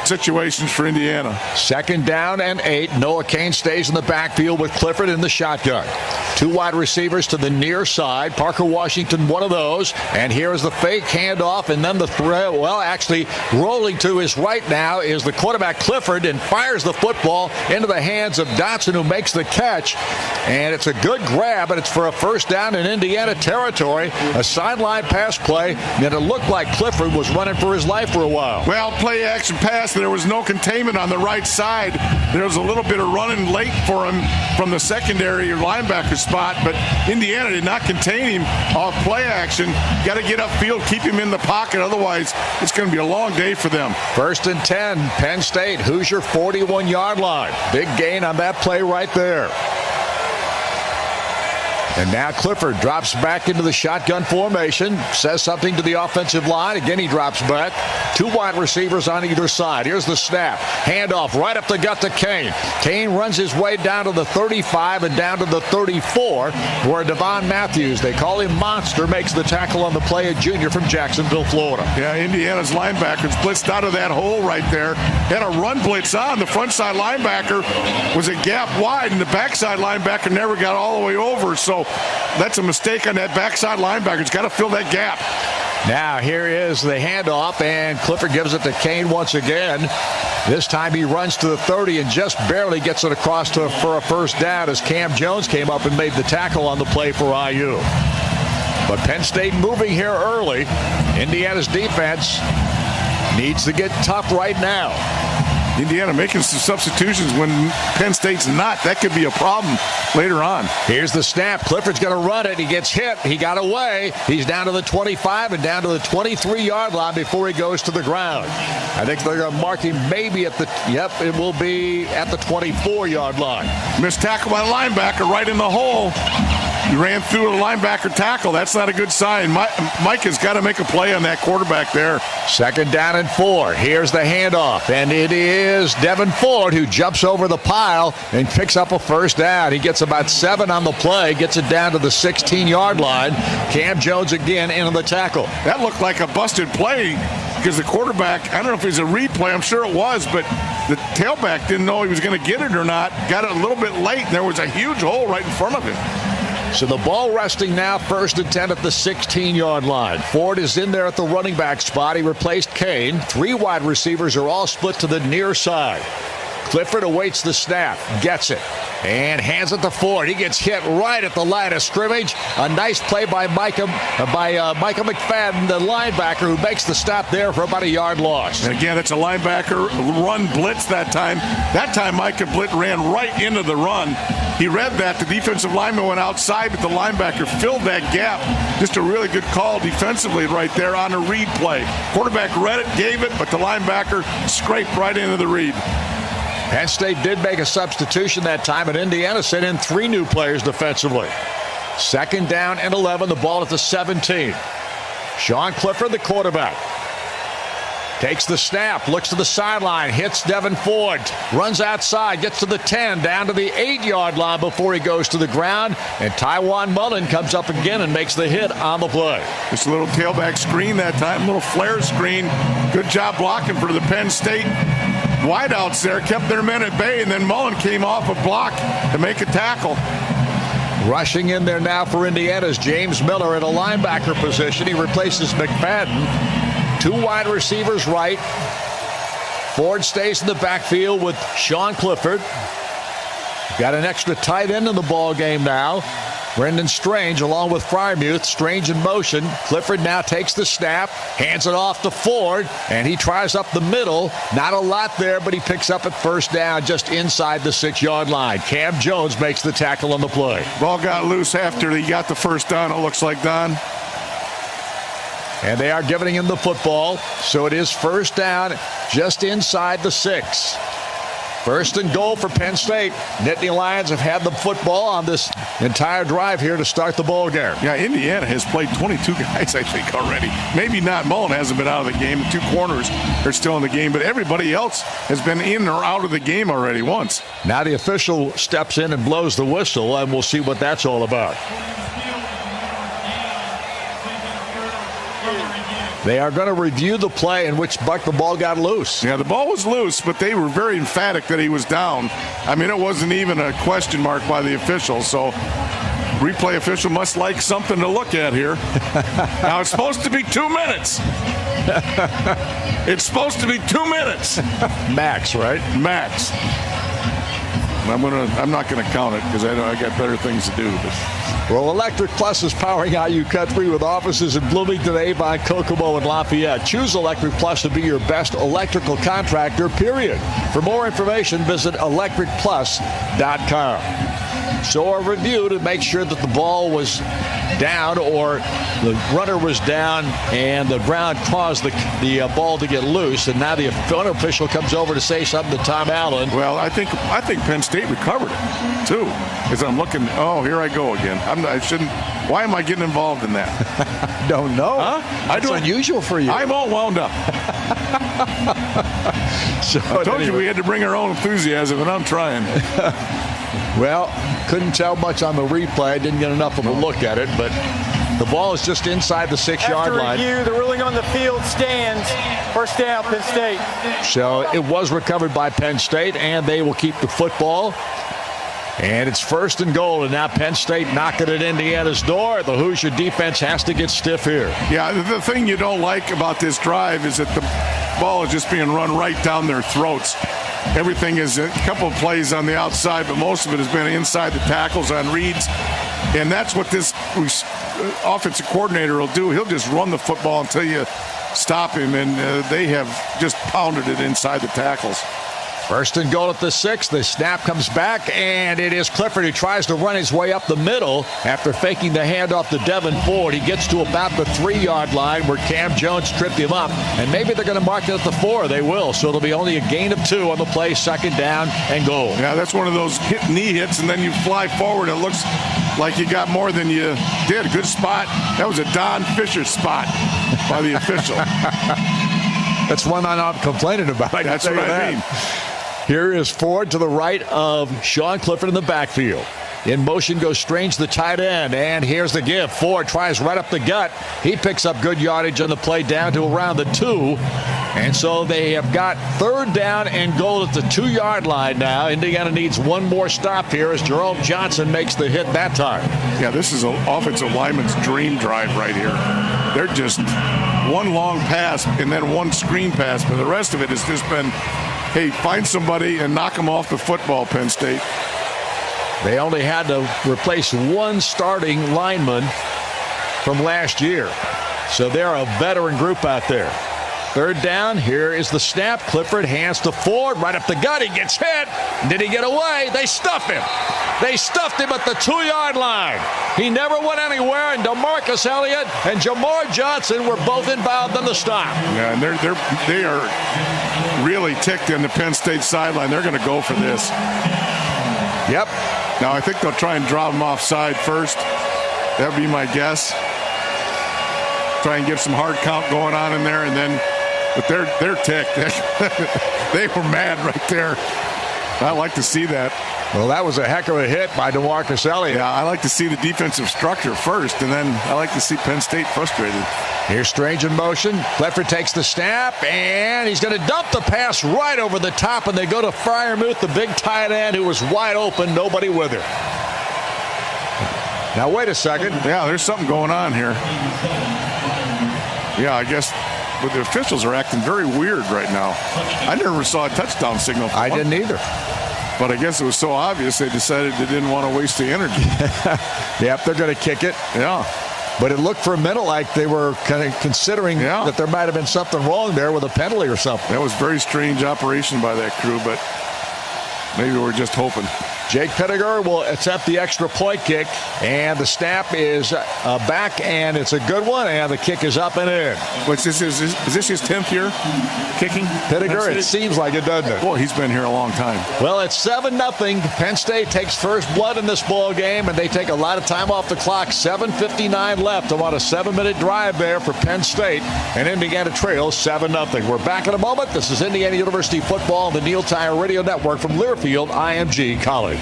situations for Indiana. 2nd down and 8. Noah Cain stays in the backfield with Clifford in the shotgun. 2 wide receivers to the near side. Parker Washington, one of those. And here is the fake handoff, and then the throw. Well, actually, rolling to his right now is the quarterback Clifford, and fires the football into the hands of Dotson, who makes the catch. And it's a good grab, and it's for a 1st down in Indiana territory. A sideline pass play, and it looked like Clifford was running for his life for a while. Well, play action pass. There was no containment on the right side. There was a little bit of running late for him from the secondary or linebacker spot, but Indiana did not contain him off play action. Got to get upfield, keep him in the pocket. Otherwise, it's going to be a long day for them. 1st and 10, Penn State, Hoosier 41-yard line. Big gain on that play right there. And now Clifford drops back into the shotgun formation, says something to the offensive line. Again, he drops back. 2 wide receivers on either side. Here's the snap. Handoff right up the gut to Cain. Cain runs his way down to the 35 and down to the 34, where Devon Matthews, they call him Monster, makes the tackle on the play, a junior from Jacksonville, Florida. Yeah, Indiana's linebackers blitzed out of that hole right there. Had a run blitz on. The front side linebacker was a gap wide, and the backside linebacker never got all the way over. So that's a mistake on that backside linebacker. It's got to fill that gap. Now here is the handoff, and Clifford gives it to Cain once again. This time he runs to the 30 and just barely gets it across for a 1st down as Cam Jones came up and made the tackle on the play for IU. But Penn State moving here early. Indiana's defense needs to get tough right now. Indiana making some substitutions when Penn State's not. That could be a problem later on. Here's the snap. Clifford's going to run it. He gets hit. He got away. He's down to the 25 and down to the 23-yard line before he goes to the ground. I think they're going to mark him maybe at the, it will be at the 24-yard line. Missed tackle by the linebacker right in the hole. He ran through a linebacker tackle. That's not a good sign. Mike has got to make a play on that quarterback there. 2nd down and 4. Here's the handoff, and it is Devin Ford who jumps over the pile and picks up a 1st down. He gets about 7 on the play, gets it down to the 16-yard line. Cam Jones again into the tackle. That looked like a busted play because the quarterback, I don't know if it was a replay, I'm sure it was, but the tailback didn't know he was going to get it or not. Got it a little bit late, and there was a huge hole right in front of him. So the ball resting now, 1st and 10 at the 16-yard line. Ford is in there at the running back spot. He replaced Cain. 3 wide receivers are all split to the near side. Clifford awaits the snap, gets it, and hands it to Ford. He gets hit right at the line of scrimmage. A nice play by Micah McFadden, the linebacker, who makes the stop there for about a yard loss. And again, it's a linebacker run blitz that time. That time, Micah Blitt ran right into the run. He read that. The defensive lineman went outside, but the linebacker filled that gap. Just a really good call defensively right there on a read play. Quarterback read it, gave it, but the linebacker scraped right into the read. Penn State did make a substitution that time, and Indiana sent in 3 new players defensively. 2nd down and 11, the ball at the 17. Sean Clifford, the quarterback, takes the snap, looks to the sideline, hits Devin Ford, runs outside, gets to the 10, down to the 8-yard line before he goes to the ground, and Tywan Mullen comes up again and makes the hit on the play. Just a little tailback screen that time, little flare screen. Good job blocking for the Penn State wideouts there, kept their men at bay, and then Mullen came off a block to make a tackle. Rushing in there now for Indiana's James Miller at a linebacker position. He replaces McFadden. 2 wide receivers right. Ford stays in the backfield with Sean Clifford. Got an extra tight end in the ball game now. Brendan Strange along with Freiermuth. Strange in motion. Clifford now takes the snap, hands it off to Ford, and he tries up the middle. Not a lot there, but he picks up at 1st down just inside the 6-yard line. Cam Jones makes the tackle on the play. Ball got loose after he got the 1st down, it looks like, Don. And they are giving him the football, so it is 1st down just inside the 6. 1st and goal for Penn State. Nittany Lions have had the football on this entire drive here to start the ball game. Yeah, Indiana has played 22 guys, I think, already. Maybe not. Mullen hasn't been out of the game. The 2 corners are still in the game, but everybody else has been in or out of the game already once. Now the official steps in and blows the whistle, and we'll see what that's all about. They are going to review the play in which Buck the ball got loose. Yeah, the ball was loose, but they were very emphatic that he was down. I mean, it wasn't even a question mark by the official, so replay official must like something to look at here. Now, it's supposed to be 2 minutes. It's supposed to be 2 minutes. Max, right? Max. I'm not going to count it because I got better things to do. But. Well, Electric Plus is powering IU Country with offices in Bloomington, Avon, Kokomo, and Lafayette. Choose Electric Plus to be your best electrical contractor, period. For more information, visit electricplus.com. So a review to make sure that the ball was down or the runner was down and the ground caused the ball to get loose, and now the official comes over to say something to Tom Allen. Well, I think Penn State recovered it too. As I'm looking, here I go again. I shouldn't. Why am I getting involved in that? Don't know. Huh? It's unusual for you. I'm all wound up. So I told you we had to bring our own enthusiasm, and I'm trying. Well, couldn't tell much on the replay. I didn't get enough of a look at it, but the ball is just inside the 6-yard line. After review, the ruling on the field stands. 1st down, Penn State. So it was recovered by Penn State, and they will keep the football. And it's 1st and goal, and now Penn State knocking at Indiana's door. The Hoosier defense has to get stiff here. Yeah, the thing you don't like about this drive is that the ball is just being run right down their throats. Everything is a couple of plays on the outside, but most of it has been inside the tackles on reads. And that's what this offensive coordinator will do. He'll just run the football until you stop him, and they have just pounded it inside the tackles. 1st and goal at the 6. The snap comes back, and it is Clifford who tries to run his way up the middle after faking the handoff to Devin Ford. He gets to about the 3-yard line where Cam Jones tripped him up, and maybe they're going to mark it at the 4. They will, so it'll be only a gain of 2 on the play, 2nd down and goal. Yeah, that's one of those knee hits, and then you fly forward. It looks like you got more than you did. Good spot. That was a Don Fisher spot by the official. That's one I'm not complaining about. That's what I mean. Here is Ford to the right of Sean Clifford in the backfield. In motion goes Strange, the tight end, and here's the give. Ford tries right up the gut. He picks up good yardage on the play down to around the 2. And so they have got 3rd down and goal at the 2-yard line now. Indiana needs one more stop here as Jerome Johnson makes the hit that time. Yeah, this is an offensive lineman's dream drive right here. They're just one long pass and then one screen pass, but the rest of it has just been hey, find somebody and knock them off the football, Penn State. They only had to replace one starting lineman from last year. So they're a veteran group out there. Third down, here is the snap. Clifford hands to Ford, right up the gut. He gets hit. Did he get away? They stuffed him. They stuffed him at the 2-yard line. He never went anywhere, and DeMarcus Elliott and Jamar Johnson were both involved in the stop. Yeah, and they are really ticked in the Penn State sideline. They're going to go for this. Yep. Now, I think they'll try and drop him offside first. That would be my guess. Try and get some hard count going on in there, and then, but they're ticked. They were mad right there. I like to see that. Well, that was a heck of a hit by DeMarcus Elliott. Yeah, I like to see the defensive structure first, and then I like to see Penn State frustrated. Here's Strange in motion. Clifford takes the snap, and he's going to dump the pass right over the top, and they go to Freiermuth, the big tight end, who was wide open, nobody with her. Now, wait a second. Yeah, there's something going on here. Yeah, I guess but the officials are acting very weird right now. I never saw a touchdown signal. I didn't either. But I guess it was so obvious they decided they didn't want to waste the energy. Yep, they're going to kick it. Yeah. But it looked for a minute like they were kind of considering that there might have been something wrong there with a penalty or something. That was a very strange operation by that crew, but maybe we're just hoping. Jake Pettigrew will accept the extra point kick, and the snap is back, and it's a good one, and the kick is up and in. Is this his 10th year kicking? Pettigrew, it seems like it, doesn't it? Well, he's been here a long time. Well, it's 7-0. Penn State takes first blood in this ball game, and they take a lot of time off the clock. 7:59 left. About a 7-minute drive there for Penn State, and Indiana trails 7-0. We're back in a moment. This is Indiana University football on the Neil Tire Radio Network from Learfield IMG College.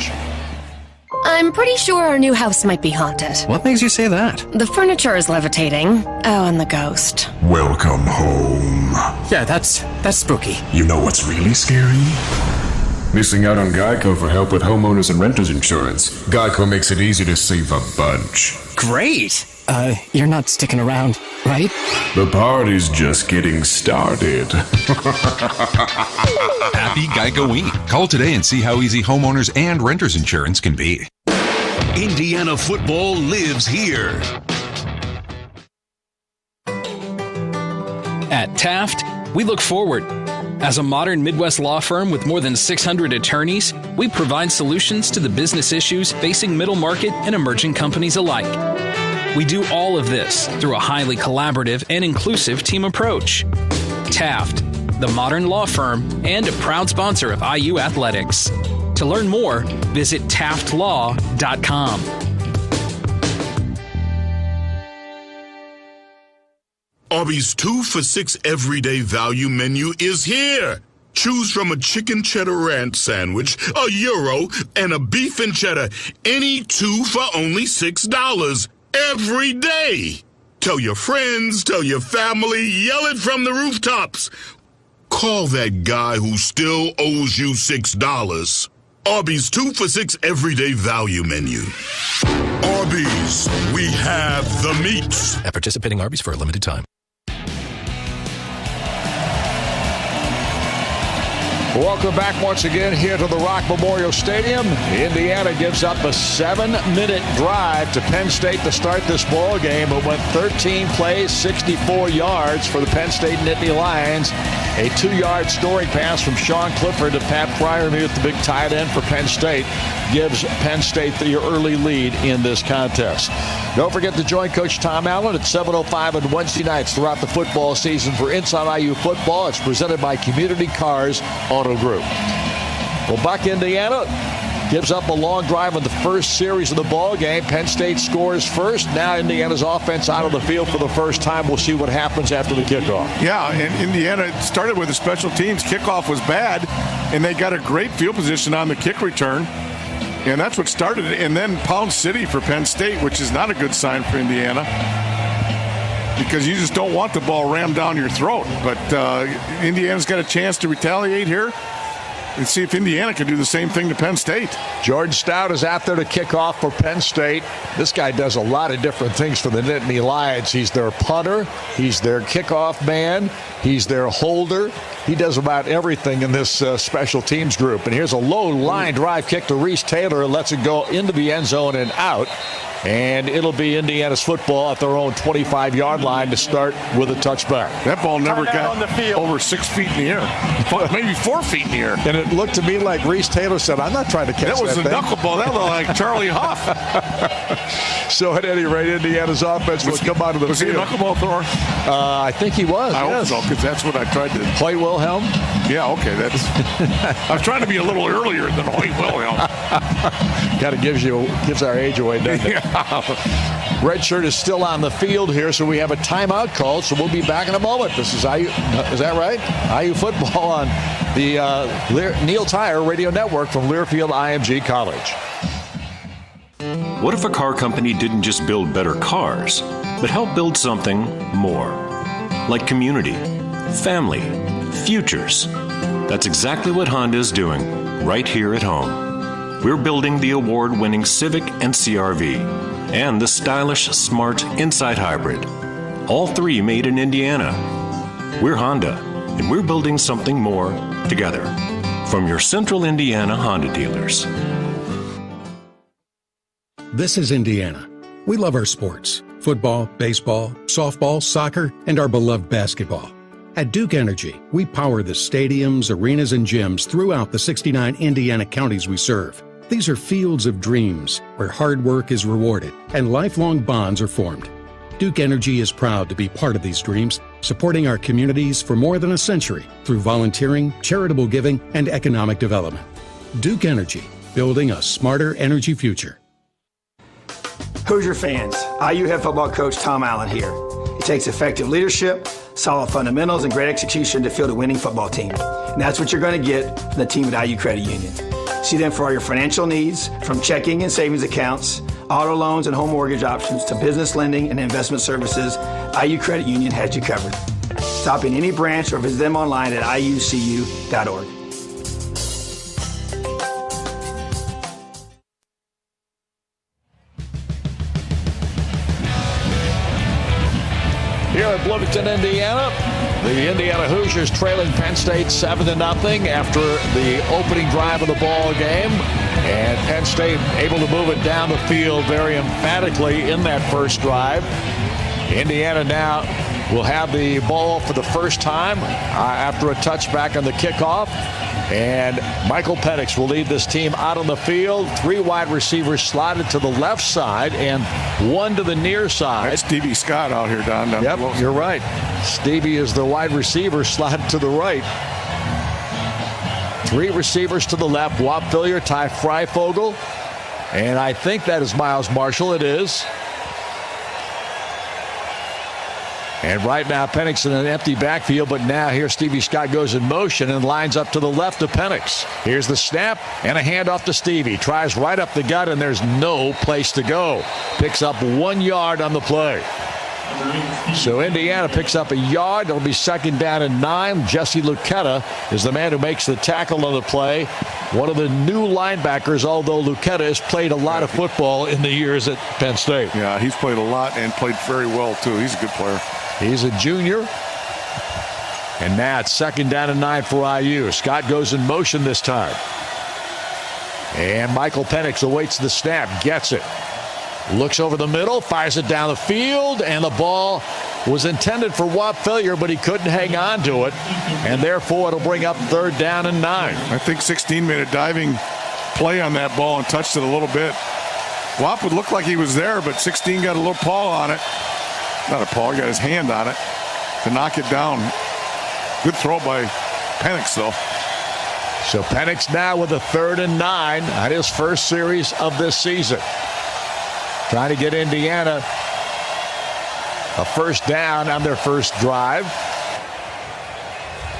I'm pretty sure our new house might be haunted. What makes you say that? The furniture is levitating. Oh, and the ghost. Welcome home. Yeah, that's spooky. You know what's really scary? Missing out on Geico for help with homeowners and renters insurance. Geico makes it easy to save a bunch. Great. You're not sticking around, right? The party's just getting started. Happy Geico Week. Call today and see how easy homeowners and renters insurance can be. Indiana football lives here. At Taft, we look forward. As a modern Midwest law firm with more than 600 attorneys, we provide solutions to the business issues facing middle market and emerging companies alike. We do all of this through a highly collaborative and inclusive team approach. Taft, the modern law firm and a proud sponsor of IU Athletics. To learn more, visit taftlaw.com. Arby's 2 for $6 everyday value menu is here. Choose from a chicken cheddar ranch sandwich, a gyro, and a beef and cheddar. Any 2 for only $6 every day. Tell your friends, tell your family, yell it from the rooftops. Call that guy who still owes you $6. Arby's 2 for $6 everyday value menu. Arby's, we have the meats. At participating Arby's for a limited time. Welcome back once again here to the Rock Memorial Stadium. Indiana gives up a 7-minute drive to Penn State to start this ball game. It went 13 plays, 64 yards for the Penn State Nittany Lions. A 2-yard storing pass from Sean Clifford to Pat Freiermuth, the big tight end for Penn State, gives Penn State the early lead in this contest. Don't forget to join Coach Tom Allen at 7:05 on Wednesday nights throughout the football season for Inside IU Football. It's presented by Community Cars Auto Group. Well, Buck, Indiana gives up a long drive in the first series of the ball game. Penn State scores first. Now Indiana's offense out of the field for the first time. We'll see what happens after the kickoff. Yeah, and Indiana started with the special teams. Kickoff was bad, and they got a great field position on the kick return. And that's what started it. And then Pound City for Penn State, which is not a good sign for Indiana, because you just don't want the ball rammed down your throat. But Indiana's got a chance to retaliate here. and see if Indiana can do the same thing to Penn State. Jordan Stout is out there to kick off for Penn State. This guy does a lot of different things for the Nittany Lions. He's their punter. He's their kickoff man. He's their holder. He does about everything in this special teams group. And here's a low line drive kick to Reese Taylor. Lets it go into the end zone and out. And it'll be Indiana's football at their own 25-yard line to start with a touchback. That ball never got over 6 feet in the air. Maybe 4 feet in the air. And it looked to me like Reese Tayller said, I'm not trying to catch that. That was a thing. knuckleball. That looked like Charlie Huff. So at any rate, Indiana's offense will come out of the field. Was he a knuckleball thrower? I think he was. I hope so, because that's what I tried to. Hoyt Wilhelm? Yeah, okay. I was trying to be a little earlier than Hoyt Wilhelm. Kind of gives our age away, doesn't it? Yeah. Red shirt is still on the field here, so we have a timeout called, so we'll be back in a moment. This is IU, is that right? IU football on the Neil Tire Radio Network from Learfield IMG College. What if a car company didn't just build better cars, but help build something more? Like community, family, futures. That's exactly what Honda is doing right here at home. We're building the award-winning Civic and CR-V and the stylish, smart Insight Hybrid. All three made in Indiana. We're Honda, and we're building something more together. From your Central Indiana Honda dealers. This is Indiana. We love our sports. Football, baseball, softball, soccer, and our beloved basketball. At Duke Energy, we power the stadiums, arenas, and gyms throughout the 69 Indiana counties we serve. These are fields of dreams where hard work is rewarded and lifelong bonds are formed. Duke Energy is proud to be part of these dreams, supporting our communities for more than a century through volunteering, charitable giving, and economic development. Duke Energy, building a smarter energy future. Hoosier fans, IU head football coach Tom Allen here. It takes effective leadership, solid fundamentals, and great execution to field a winning football team. And that's what you're going to get from the team at IU Credit Union. See them for all your financial needs, from checking and savings accounts, auto loans and home mortgage options, to business lending and investment services. IU Credit Union has you covered. Stop in any branch or visit them online at iucu.org. Here at Bloomington, Indiana, the Indiana Hoosiers trailing Penn State 7-0 after the opening drive of the ball game. And Penn State able to move it down the field very emphatically in that first drive. Indiana now will have the ball for the first time after a touchback on the kickoff. And Michael Penix will lead this team out on the field. 3 wide receivers slotted to the left side and 1 to the near side. That's Stevie Scott out here, Don. Yep, you're right. Stevie is the wide receiver slotted to the right. 3 receivers to the left. Whop Philyor, Ty Freifogel. And I think that is Miles Marshall. It is. And right now, Penix in an empty backfield, but now here Stevie Scott goes in motion and lines up to the left of Penix. Here's the snap and a handoff to Stevie. Tries right up the gut, and there's no place to go. Picks up 1 yard on the play. So Indiana picks up a yard. It'll be 2nd down and 9. Jesse Luketa is the man who makes the tackle on the play. One of the new linebackers, although Luketa has played a lot of football in the years at Penn State. Yeah, he's played a lot and played very well, too. He's a good player. He's a junior. And now it's 2nd down and 9 for IU. Scott goes in motion this time. And Michael Penix awaits the snap, gets it. Looks over the middle, fires it down the field, and the ball was intended for Whop Philyor, but he couldn't hang on to it. And therefore, it'll bring up 3rd down and 9. I think 16 made a diving play on that ball and touched it a little bit. Whop would look like he was there, but 16 got a little paw on it. Not a paw, he got his hand on it to knock it down. Good throw by Penix, though. So Penix now with a 3rd and 9 on his first series of this season. Trying to get Indiana a 1st down on their first drive.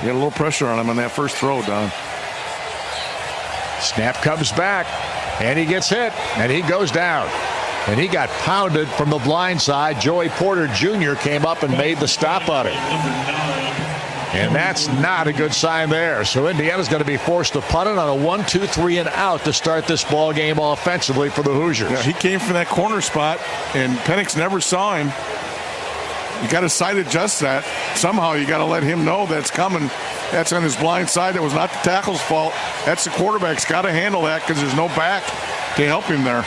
You got a little pressure on him on that first throw, Don. Snap comes back, and he gets hit, and he goes down. And he got pounded from the blind side. Joey Porter Jr. came up and made the stop on it. And that's not a good sign there. So Indiana's going to be forced to punt it on a 1-2-3 and out to start this ball game offensively for the Hoosiers. Yeah, he came from that corner spot, and Penix never saw him. You got to side adjust that. Somehow you got to let him know that's coming. That's on his blind side. That was not the tackle's fault. That's the quarterback's got to handle that because there's no back to help him there.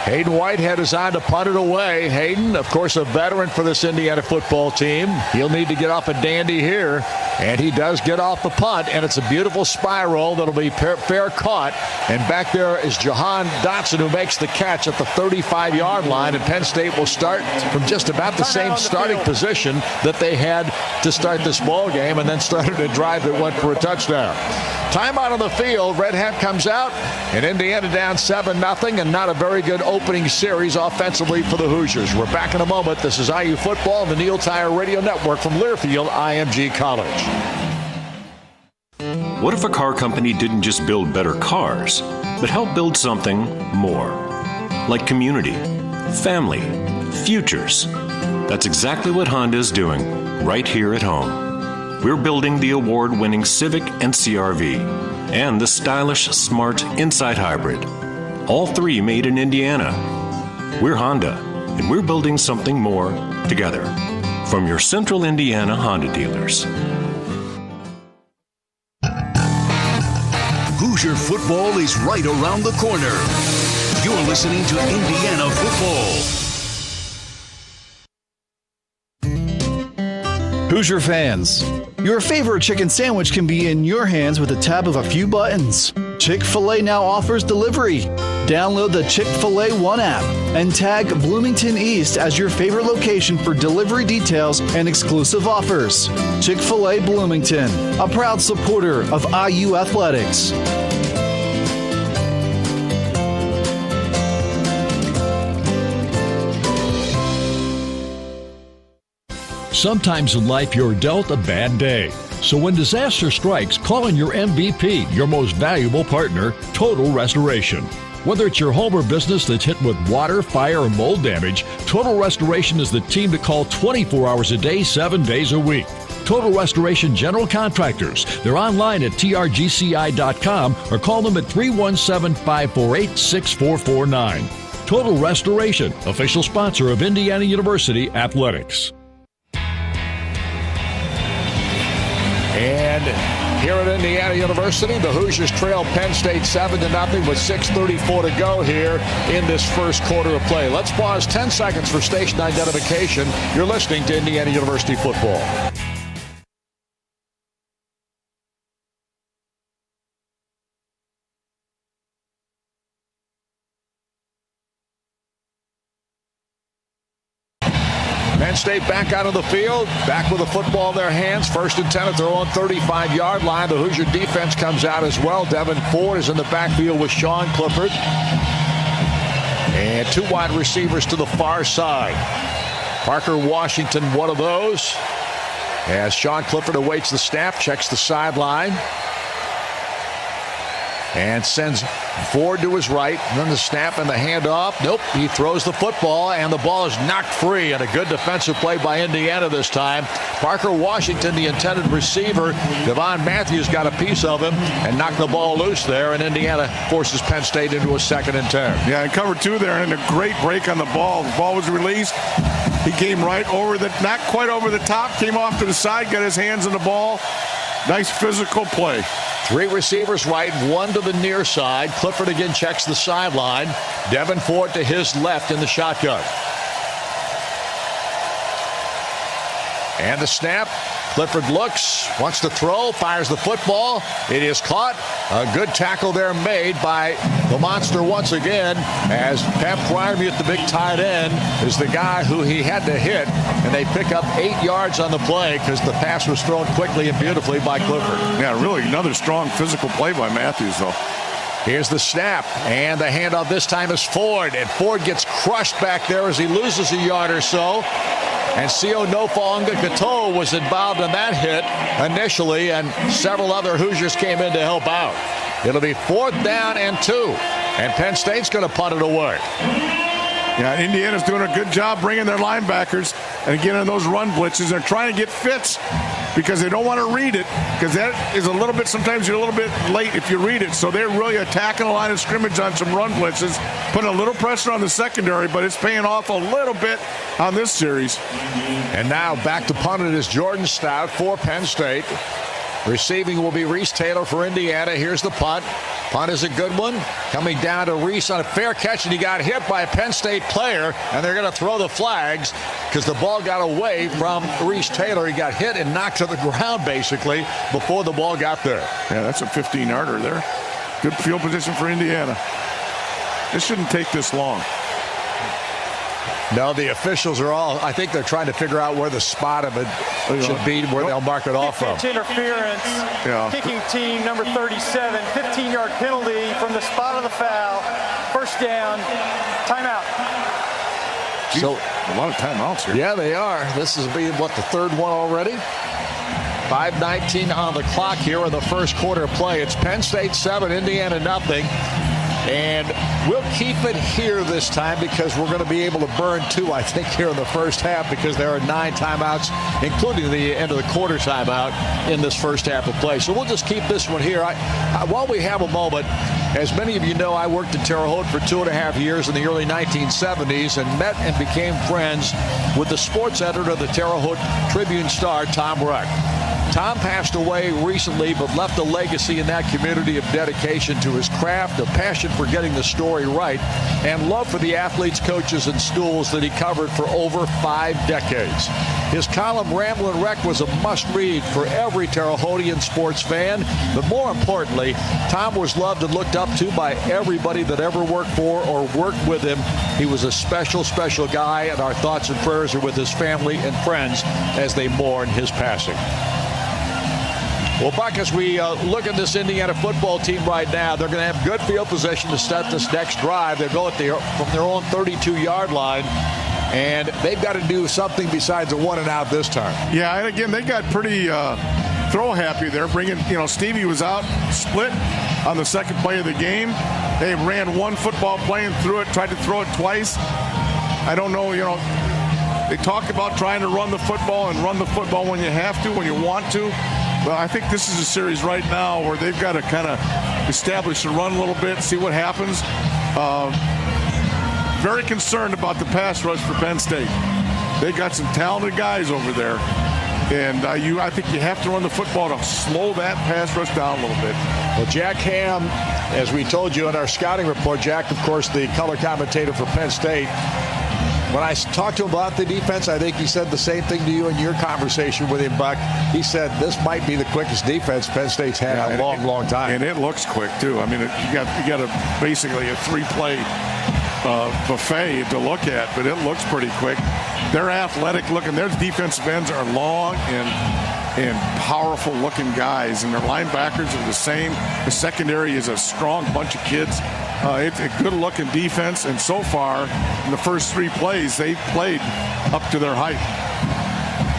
Hayden Whitehead is on to punt it away. Hayden, of course, a veteran for this Indiana football team. He'll need to get off a dandy here, and he does get off the punt, and it's a beautiful spiral that'll be fair caught. And back there is Jahan Dotson, who makes the catch at the 35-yard line, and Penn State will start from just about the same starting position that they had to start this ball game, and then started a drive that went for a touchdown. Timeout on the field. Red Hat comes out, and Indiana down 7-0, and not a very good opening series offensively for the Hoosiers. We're back in a moment. This is IU Football on the Neil Tire Radio Network from Learfield IMG College. What if a car company didn't just build better cars, but help build something more? Like community, family, futures. That's exactly what Honda is doing right here at home. We're building the award-winning Civic and CR-V and the stylish, smart Insight Hybrid. All three made in Indiana. We're Honda, and we're building something more together. From your Central Indiana Honda dealers. Hoosier football is right around the corner. You're listening to Indiana football. Hoosier fans, your favorite chicken sandwich can be in your hands with a tap of a few buttons. Chick-fil-A now offers delivery. Download the Chick-fil-A One app and tag Bloomington East as your favorite location for delivery details and exclusive offers. Chick-fil-A Bloomington, a proud supporter of IU Athletics. Sometimes in life you're dealt a bad day. So when disaster strikes, call on your MVP, your most valuable partner, Total Restoration. Whether it's your home or business that's hit with water, fire, or mold damage, Total Restoration is the team to call 24 hours a day, 7 days a week. Total Restoration General Contractors. They're online at trgci.com or call them at 317-548-6449. Total Restoration, official sponsor of Indiana University Athletics. And here at Indiana University, the Hoosiers trail Penn State 7-0 with 6:34 to go here in this first quarter of play. Let's pause 10 seconds for station identification. You're listening to Indiana University football. Penn State back out of the field, back with the football in their hands. 1st and 10 at their own 35-yard line. The Hoosier defense comes out as well. Devin Ford is in the backfield with Sean Clifford. And 2 wide receivers to the far side. Parker Washington, one of those. As Sean Clifford awaits the snap, checks the sideline. And sends Ford to his right. And then the snap and the handoff. Nope, he throws the football, and the ball is knocked free. And a good defensive play by Indiana this time. Parker Washington, the intended receiver. Devon Matthews got a piece of him and knocked the ball loose there. And Indiana forces Penn State into a 2nd and 10. Yeah, and cover 2 there, and a great break on the ball. The ball was released. He came right over the, not quite over the top, came off to the side, got his hands on the ball. Nice physical play. 3 receivers right, 1 to the near side. Clifford again checks the sideline. Devin Ford to his left in the shotgun. And the snap. Clifford looks, wants to throw, fires the football. It is caught. A good tackle there made by the monster once again, as Pat Fryermuth, the big tight end, is the guy who he had to hit, and they pick up 8 yards on the play because the pass was thrown quickly and beautifully by Clifford. Yeah, really another strong physical play by Matthews, though. Here's the snap, and the handoff this time is Ford, and Ford gets crushed back there as he loses a yard or so. And Sio Nofalanga Kato was involved in that hit initially, and several other Hoosiers came in to help out. It'll be 4th down and 2, and Penn State's going to punt it away. Yeah, Indiana's doing a good job bringing their linebackers and again on those run blitzes. They're trying to get fits because they don't want to read it, because that is a little bit, sometimes you're a little bit late if you read it. So they're really attacking the line of scrimmage on some run blitzes, putting a little pressure on the secondary, but it's paying off a little bit on this series. And now back to punt it is Jordan Stout for Penn State. Receiving will be Reese Taylor for Indiana. Here's the punt. Punt is a good one. Coming down to Reese on a fair catch, and he got hit by a Penn State player, and they're going to throw the flags because the ball got away from Reese Taylor. He got hit and knocked to the ground, basically, before the ball got there. Yeah, that's a 15-yarder there. Good field position for Indiana. This shouldn't take this long. No, the officials are all, I think they're trying to figure out where the spot of it should be, where they'll mark it off from. Interference, kicking team number 37, 15-yard penalty from the spot of the foul. First down, timeout. So a lot of timeouts here. Yeah, they are. This is being, the third one already? 5:19 on the clock here in the first quarter play. It's Penn State 7, Indiana nothing. And we'll keep it here this time because we're going to be able to burn 2, I think, here in the first half because there are 9 timeouts, including the end of the quarter timeout in this first half of play. So we'll just keep this one here. While we have a moment, as many of you know, I worked in Terre Haute for 2.5 years in the early 1970s and met and became friends with the sports editor of the Terre Haute Tribune-Star, Tom Ruck. Tom passed away recently, but left a legacy in that community of dedication to his craft, a passion for getting the story right, and love for the athletes, coaches, and schools that he covered for over 5 decades. His column, Ramblin' Wreck, was a must-read for every Terre Hautian sports fan, but more importantly, Tom was loved and looked up to by everybody that ever worked for or worked with him. He was a special, special guy, and our thoughts and prayers are with his family and friends as they mourn his passing. Well, Buck, as we look at this Indiana football team right now, they're going to have good field position to start this next drive. They go from their own 32-yard line, and they've got to do something besides a 1 and out this time. Yeah, and again, they got pretty throw happy there. Stevie was out split on the second play of the game. They ran one football play and threw it, tried to throw it twice. I don't know, they talk about trying to run the football and run the football when you have to, when you want to. Well, I think this is a series right now where they've got to kind of establish the run a little bit, see what happens. Very concerned about the pass rush for Penn State. They got some talented guys over there, and I think you have to run the football to slow that pass rush down a little bit. Well, Jack Ham, as we told you in our scouting report, Jack, of course, the color commentator for Penn State, when I talked to him about the defense, I think he said the same thing to you in your conversation with him, Buck. He said this might be the quickest defense Penn State's had in a long time. And it looks quick, too. I mean, you got basically a 3-play buffet to look at, but it looks pretty quick. They're athletic looking. Their defensive ends are long and powerful looking guys, and their linebackers are the same. The secondary is a strong bunch of kids. It's a good-looking defense, and so far, in the first 3 plays, they've played up to their height.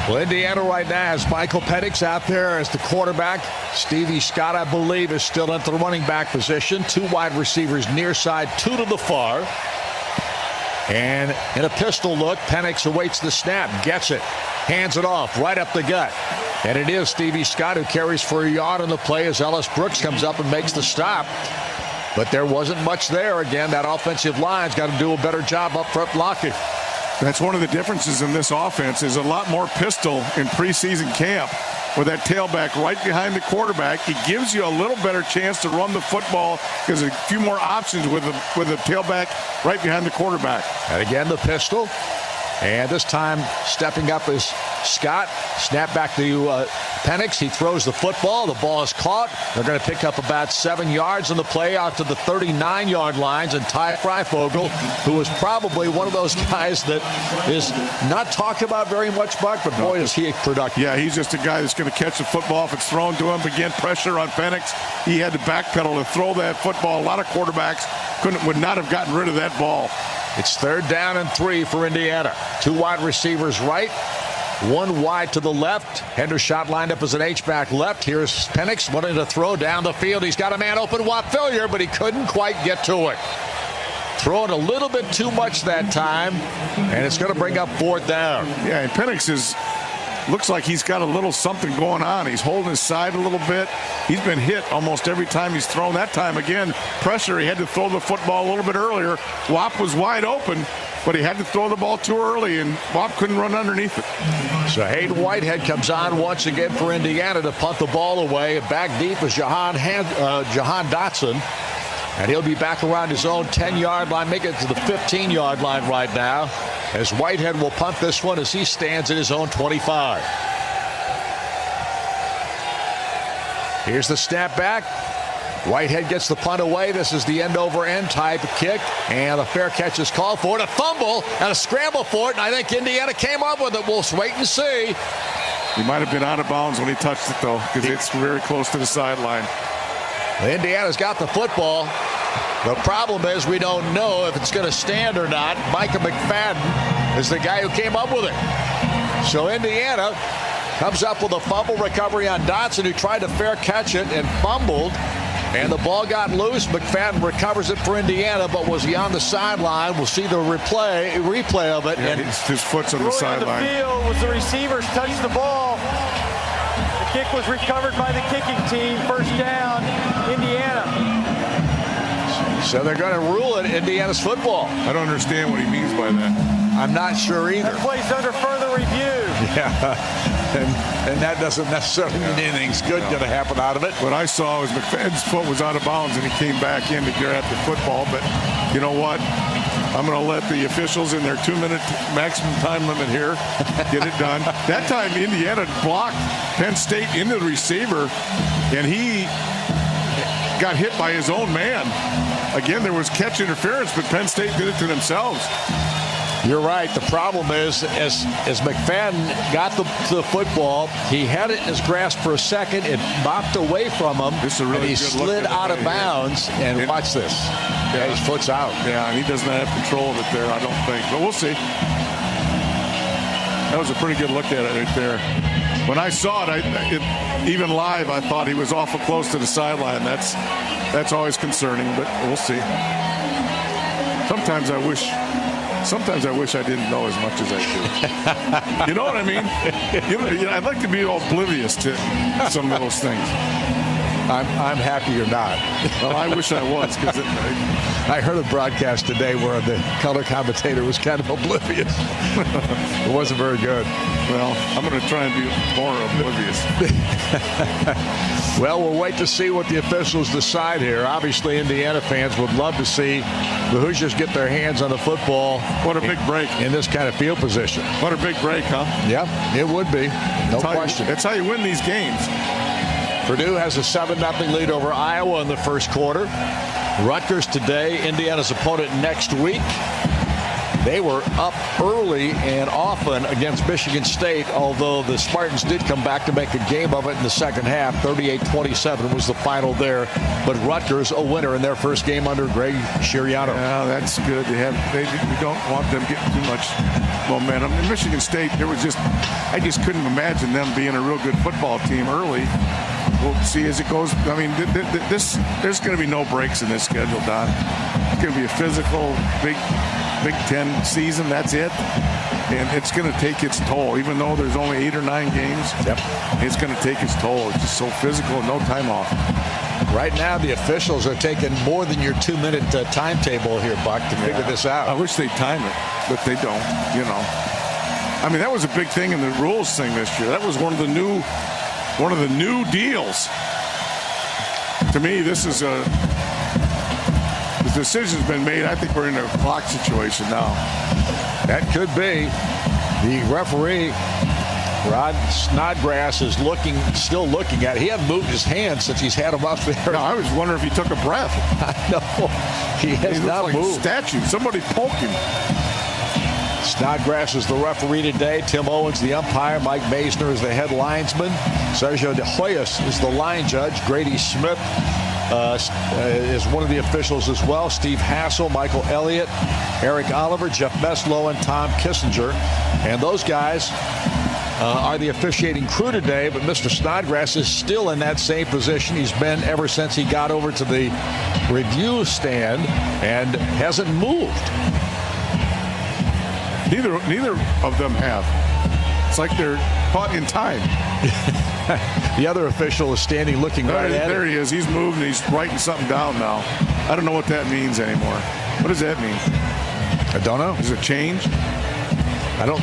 Well, Indiana right now has Michael Penix out there as the quarterback. Stevie Scott, I believe, is still at the running back position. 2 wide receivers near side, 2 to the far. And in a pistol look, Penix awaits the snap, gets it, hands it off right up the gut. And it is Stevie Scott who carries for a yard on the play as Ellis Brooks comes up and makes the stop. But there wasn't much there. Again, that offensive line's got to do a better job up front blocking. That's one of the differences in this offense is a lot more pistol in preseason camp with that tailback right behind the quarterback. It gives you a little better chance to run the football because a few more options with a tailback right behind the quarterback. And again, the pistol. And this time stepping up is Scott. Snap back to Penix. He throws the football. The ball is caught. They're going to pick up about 7 yards on the play out to the 39-yard lines. And Ty Freifogel, who is probably one of those guys that is not talked about very much, Buck, but boy, is he productive. Yeah, he's just a guy that's going to catch the football if it's thrown to him. Again, pressure on Penix. He had to backpedal to throw that football. A lot of quarterbacks would not have gotten rid of that ball. It's 3rd down and 3 for Indiana. 2 wide receivers right, 1 wide to the left. Hendershot lined up as an H-back left. Here's Penix wanting to throw down the field. He's got a man open, Watt Fillier, but he couldn't quite get to it. Throwing a little bit too much that time, and it's going to bring up 4th down. Yeah, and Penix looks like he's got a little something going on. He's holding his side a little bit. He's been hit almost every time he's thrown. That time, again, pressure. He had to throw the football a little bit earlier. Whop was wide open, but he had to throw the ball too early, and Whop couldn't run underneath it. So Hayden Whitehead comes on once again for Indiana to punt the ball away. Back deep is Jahan Dotson. And he'll be back around his own 10-yard line, make it to the 15-yard line right now, as Whitehead will punt this one as he stands at his own 25. Here's the snap back. Whitehead gets the punt away. This is the end-over-end type kick, and a fair catch is called for it. A fumble and a scramble for it, and I think Indiana came up with it. We'll wait and see. He might have been out of bounds when he touched it, though, because it's very close to the sideline. Indiana's got the football. The problem is we don't know if it's going to stand or not. Micah McFadden is the guy who came up with it. So Indiana comes up with a fumble recovery on Dotson, who tried to fair catch it and fumbled. And the ball got loose. McFadden recovers it for Indiana, but was he on the sideline? We'll see the replay of it. Yeah, and his foot's on the sideline. The field was the receivers touched the ball. The kick was recovered by the kicking team. First down, Indiana. So they're going to rule it Indiana's football. I don't understand what he means by that. I'm not sure either. That play's under further review. Yeah, and that doesn't necessarily mean anything's good going to happen out of it. What I saw was McFadden's foot was out of bounds, and he came back in to grab the football. But you know what? I'm going to let the officials in their 2-minute maximum time limit here get it done. That time, Indiana blocked Penn State into the receiver, and he got hit by his own man. Again, there was catch interference, but Penn State did it to themselves. You're right. The problem is, as McFadden got the football, he had it in his grasp for a second. It bopped away from him, and he slid out of bounds. And watch this. Yeah, his foot's out. Yeah, and he doesn't have control of it there, I don't think. But we'll see. That was a pretty good look at it right there. When I saw it, even live, I thought he was awful close to the sideline. That's always concerning, but we'll see. Sometimes I wish I didn't know as much as I do. You know what I mean? I'd like to be oblivious to some of those things. I'm happy you're not. Well, I wish I was, because I heard a broadcast today where the color commentator was kind of oblivious. It wasn't very good. Well, I'm going to try and be more oblivious. Well, we'll wait to see what the officials decide here. Obviously, Indiana fans would love to see the Hoosiers get their hands on the football. What a big break. In this kind of field position. What a big break, huh? Yeah, it would be. No question. That's how you win these games. Purdue has a 7-0 lead over Iowa in the first quarter. Rutgers today, Indiana's opponent next week. They were up early and often against Michigan State, although the Spartans did come back to make a game of it in the second half. 38-27 was the final there. But Rutgers, a winner in their first game under Greg Schiano. Yeah, that's good. We don't want them getting too much momentum. In Michigan State, I just couldn't imagine them being a real good football team early. We'll see as it goes. I mean, there's going to be no breaks in this schedule, Don. It's going to be a physical, Big Ten season. That's it. And it's going to take its toll. Even though there's only 8 or 9 games, it's going to take its toll. It's just so physical, no time off. Right now, the officials are taking more than your 2-minute timetable here, Buck, to figure this out. I wish they'd time it, but they don't, I mean, that was a big thing in the rules thing this year. That was one of the new deals. To me, the decision's been made. I think we're in a clock situation now. That could be. The referee, Rod Snodgrass, is still looking at it. He hasn't moved his hand since he's had him up there. No, I was wondering if he took a breath. I know. He has not like moved. A statue. Somebody poke him. Snodgrass is the referee today. Tim Owens, the umpire. Mike Maisner is the head linesman. Sergio De Hoyos is the line judge. Grady Smith is one of the officials as well. Steve Hassel, Michael Elliott, Eric Oliver, Jeff Meslow, and Tom Kissinger. And those guys are the officiating crew today, but Mr. Snodgrass is still in that same position he's been ever since he got over to the review stand and hasn't moved. Neither of them have. It's like they're caught in time. The other official is standing looking right at There he is. He's moved and he's writing something down now. I don't know what that means anymore. What does that mean? I don't know. Does it change? I don't.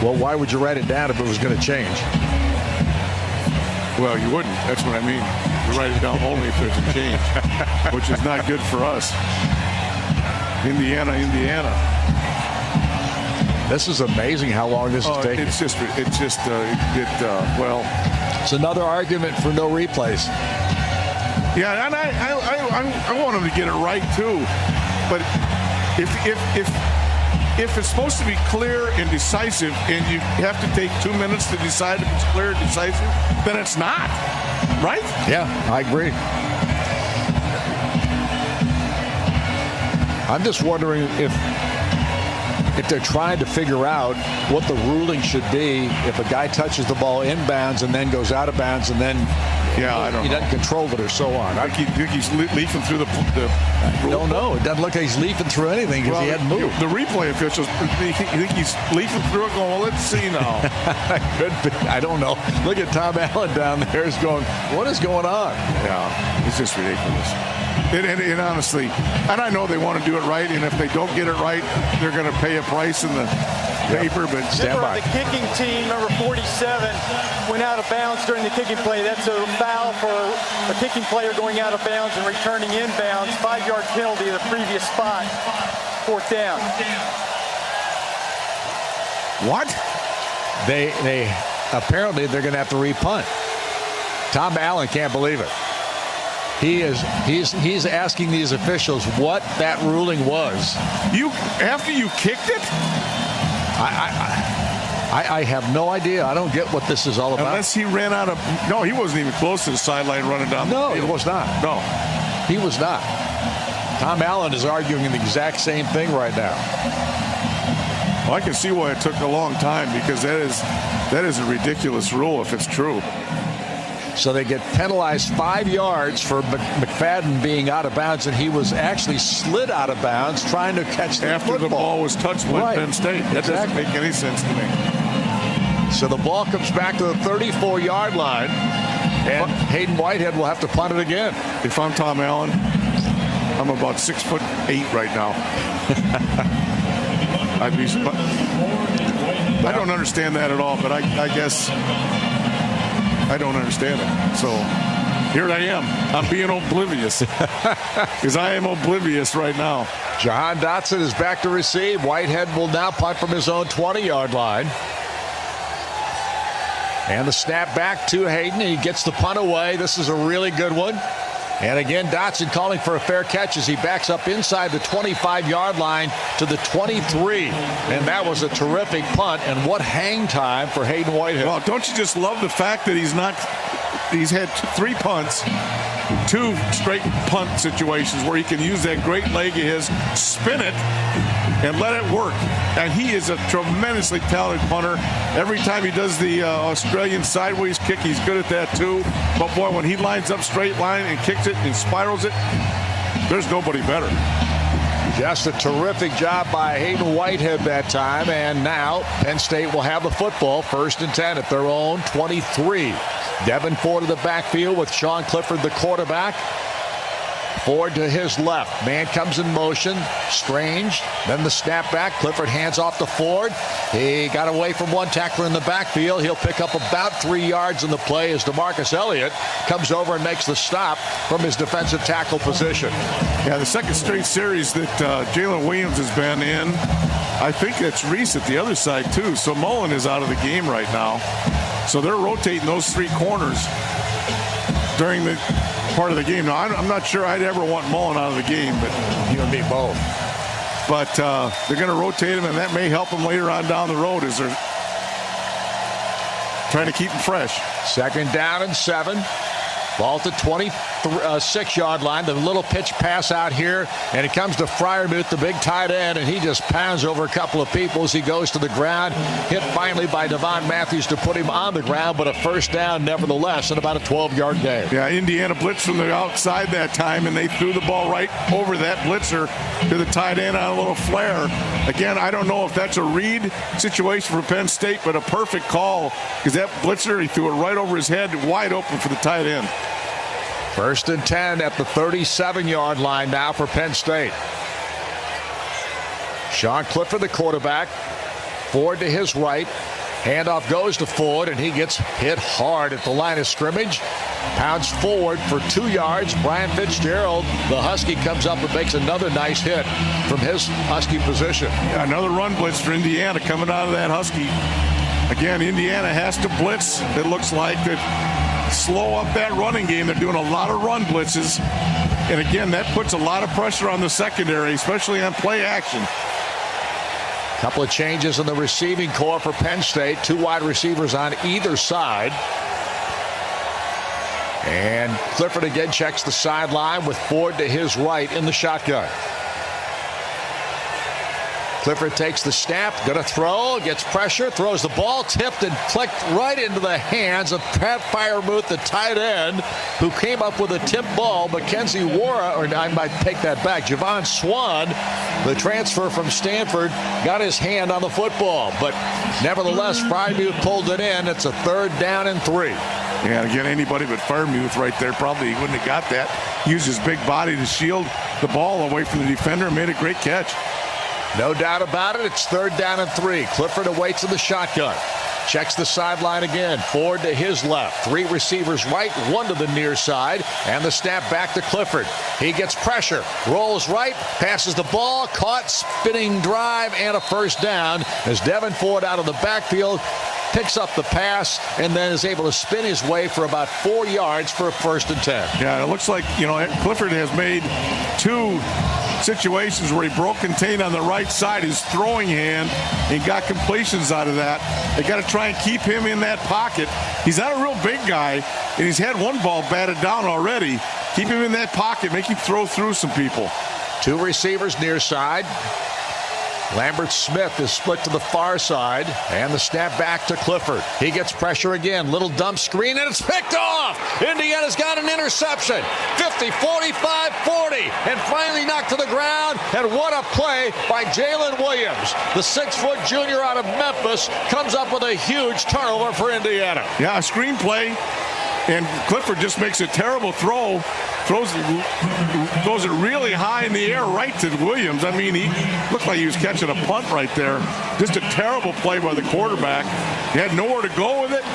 Well, why would you write it down if it was going to change? Well, you wouldn't. That's what I mean. You write it down only if there's a change, which is not good for us. Indiana. This is amazing how long this is taking. Well, it's another argument for no replays. Yeah, and I want him to get it right too. But if it's supposed to be clear and decisive, and you have to take 2 minutes to decide if it's clear and decisive, then it's not, right? Yeah, I agree. I'm just wondering if they're trying to figure out what the ruling should be if a guy touches the ball inbounds and then goes out of bounds and then he doesn't control it or so on. I think he's leafing through the I don't know. It doesn't look like he's leafing through anything because he hadn't moved. The replay officials, you think he's leafing through it going, well, let's see now. Could be. I don't know. Look at Tom Allen down there. He's going, what is going on? Yeah, it's just ridiculous. And honestly, and I know they want to do it right, and if they don't get it right, they're going to pay a price in the paper, but stand by. The kicking team, number 47, went out of bounds during the kicking play. That's a foul for a kicking player going out of bounds and returning inbounds. 5-yard penalty to the previous spot. 4th down. What? They apparently they're going to have to repunt. Tom Allen can't believe it. He's asking these officials what that ruling was. After you kicked it? I have no idea. I don't get what this is all about. Unless he ran out of... No, he wasn't even close to the sideline running down the field. No, he was not. No. He was not. Tom Allen is arguing the exact same thing right now. Well, I can see why it took a long time, because that is a ridiculous rule if it's true. So they get penalized 5 yards for McFadden being out of bounds, and he was actually slid out of bounds trying to catch the After football. the ball was touched by Penn State. That doesn't make any sense to me. So the ball comes back to the 34-yard line, and Hayden Whitehead will have to punt it again. If I'm Tom Allen, I'm about 6'8" right now. I don't understand that at all, but I guess I don't understand it. So here I am. I'm being oblivious because I am oblivious right now. Jahan Dotson is back to receive. Whitehead will now punt from his own 20-yard line. And the snap back to Hayden. He gets the punt away. This is a really good one. And again, Dotson calling for a fair catch as he backs up inside the 25-yard line to the 23. And that was a terrific punt. And what hang time for Hayden Whitehead. Well, don't you just love the fact that he's had 3 punts, 2 straight punt situations where he can use that great leg of his, spin it, and let it work. And he is a tremendously talented punter. Every time he does the Australian sideways kick, he's good at that too. But boy, when he lines up straight line and kicks it and spirals it, there's nobody better. Just a terrific job by Hayden Whitehead that time. And now Penn State will have the football, 1st and 10 at their own 23. Devin Ford to the backfield with Sean Clifford, the quarterback. Ford to his left. Man comes in motion. Strange. Then the snap back. Clifford hands off to Ford. He got away from one tackler in the backfield. He'll pick up about 3 yards in the play as DeMarcus Elliott comes over and makes the stop from his defensive tackle position. Yeah, the second straight series that Jalen Williams has been in. I think that's Reese at the other side too. So Mullen is out of the game right now. So they're rotating those 3 corners during the part of the game. Now, I'm not sure I'd ever want Mullen out of the game, but you and me both. But they're going to rotate him, and that may help him later on down the road as they're trying to keep him fresh. 2nd down and 7. Ball at the 26-yard line. The little pitch pass out here, and it comes to Freiermuth, the big tight end, and he just pounds over a couple of people as he goes to the ground. Hit finally by Devon Matthews to put him on the ground, but a first down nevertheless, and about a 12-yard gain. Yeah, Indiana blitzed from the outside that time, and they threw the ball right over that blitzer to the tight end on a little flare. Again, I don't know if that's a read situation for Penn State, but a perfect call because that blitzer, he threw it right over his head, wide open for the tight end. 1st and 10 at the 37-yard line now for Penn State. Sean Clifford, the quarterback. Ford to his right. Handoff goes to Ford, and he gets hit hard at the line of scrimmage. Pounds forward for 2 yards. Brian Fitzgerald, the Husky, comes up and makes another nice hit from his Husky position. Yeah, another run blitz for Indiana coming out of that Husky. Again, Indiana has to blitz. It looks like that. Slow up that running game. They're doing a lot of run blitzes. And again, that puts a lot of pressure on the secondary, especially on play action. Couple of changes in the receiving core for Penn State. 2 wide receivers on either side. And Clifford again checks the sideline with Ford to his right in the shotgun. Clifford takes the snap, gonna throw, gets pressure, throws the ball, tipped and clicked right into the hands of Pat Freiermuth, the tight end, who came up with a tip ball. Mackenzie Wara, or I might take that back, Javon Swan, the transfer from Stanford, got his hand on the football. But nevertheless, Freiermuth pulled it in. It's a 3rd down and 3. Yeah, and again, anybody but Freiermuth right there probably wouldn't have got that. Used his big body to shield the ball away from the defender and made a great catch. No doubt about it. It's 3rd down and 3. Clifford awaits in the shotgun. Checks the sideline again. Ford to his left. 3 receivers right, 1 to the near side. And the snap back to Clifford. He gets pressure. Rolls right. Passes the ball. Caught. Spinning drive and a first down as Devin Ford out of the backfield picks up the pass and then is able to spin his way for about 4 yards for a 1st and 10. Yeah, it looks like, Clifford has made 2 situations where he broke contain on the right side, his throwing hand, and got completions out of that. They got to try and keep him in that pocket. He's not a real big guy, and he's had 1 ball batted down already. Keep him in that pocket, make him throw through some people. 2 receivers near side. Lambert Smith is split to the far side, and the snap back to Clifford. He gets pressure again. Little dump screen, and it's picked off. Indiana's got an interception. 50, 45, 40, and finally knocked to the ground. And what a play by Jalen Williams. The 6-foot junior out of Memphis comes up with a huge turnover for Indiana. Yeah, a screen play, and Clifford just makes a terrible throw. Throws it really high in the air right to Williams. I mean, he looked like he was catching a punt right there. Just a terrible play by the quarterback. He had nowhere to go with it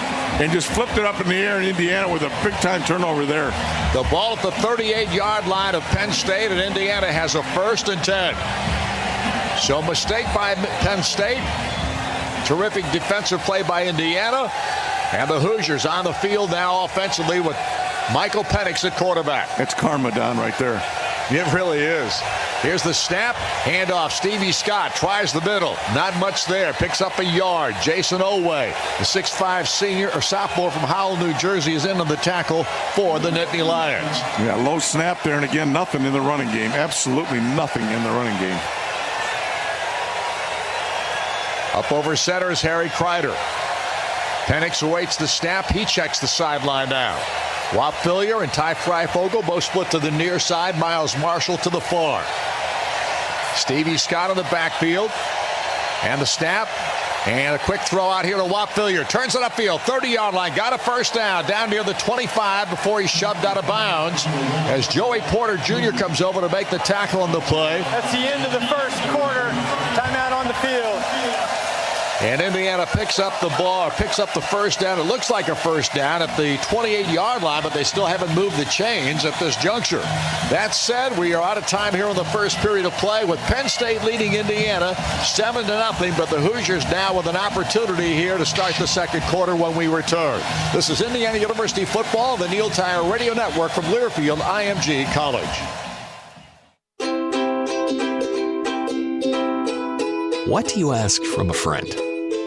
and just flipped it up in the air in Indiana with a big-time turnover there. The ball at the 38-yard line of Penn State, and Indiana has a 1st and 10. So mistake by Penn State. Terrific defensive play by Indiana. And the Hoosiers on the field now offensively with Michael Penix at quarterback. It's karma, Don, right there. It really is. Here's the snap. Handoff. Stevie Scott tries the middle. Not much there. Picks up a yard. Jason Oweh, the 6'5 senior or sophomore from Howell, New Jersey, is into the tackle for the Nittany Lions. Yeah, low snap there, and again, nothing in the running game. Absolutely nothing in the running game. Up over center is Harry Kreider. Penix awaits the snap. He checks the sideline now. Whop Phillier and Ty Freifogel both split to the near side. Miles Marshall to the far. Stevie Scott in the backfield. And the snap. And a quick throw out here to Whop Phillier. Turns it upfield. 30-yard line. Got a first down. Down near the 25 before he's shoved out of bounds. As Joey Porter Jr. comes over to make the tackle on the play. That's the end of the 1st quarter. Timeout on the field. And Indiana picks up the ball, picks up the first down. It looks like a first down at the 28-yard line, but they still haven't moved the chains at this juncture. That said, we are out of time here in the first period of play with Penn State leading Indiana 7-0, but the Hoosiers now with an opportunity here to start the 2nd quarter when we return. This is Indiana University football, the Neil Tire Radio Network from Learfield IMG College. What do you ask from a friend?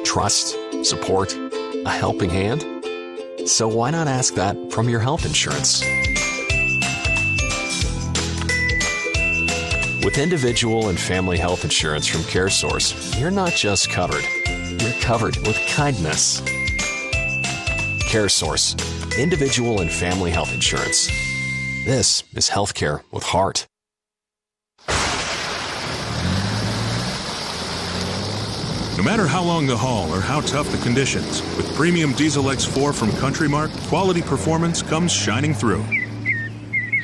Trust, support, a helping hand? So why not ask that from your health insurance? With individual and family health insurance from CareSource, you're not just covered. You're covered with kindness. CareSource, individual and family health insurance. This is healthcare with heart. No matter how long the haul or how tough the conditions, with Premium Diesel X4 from Country Mark, quality performance comes shining through.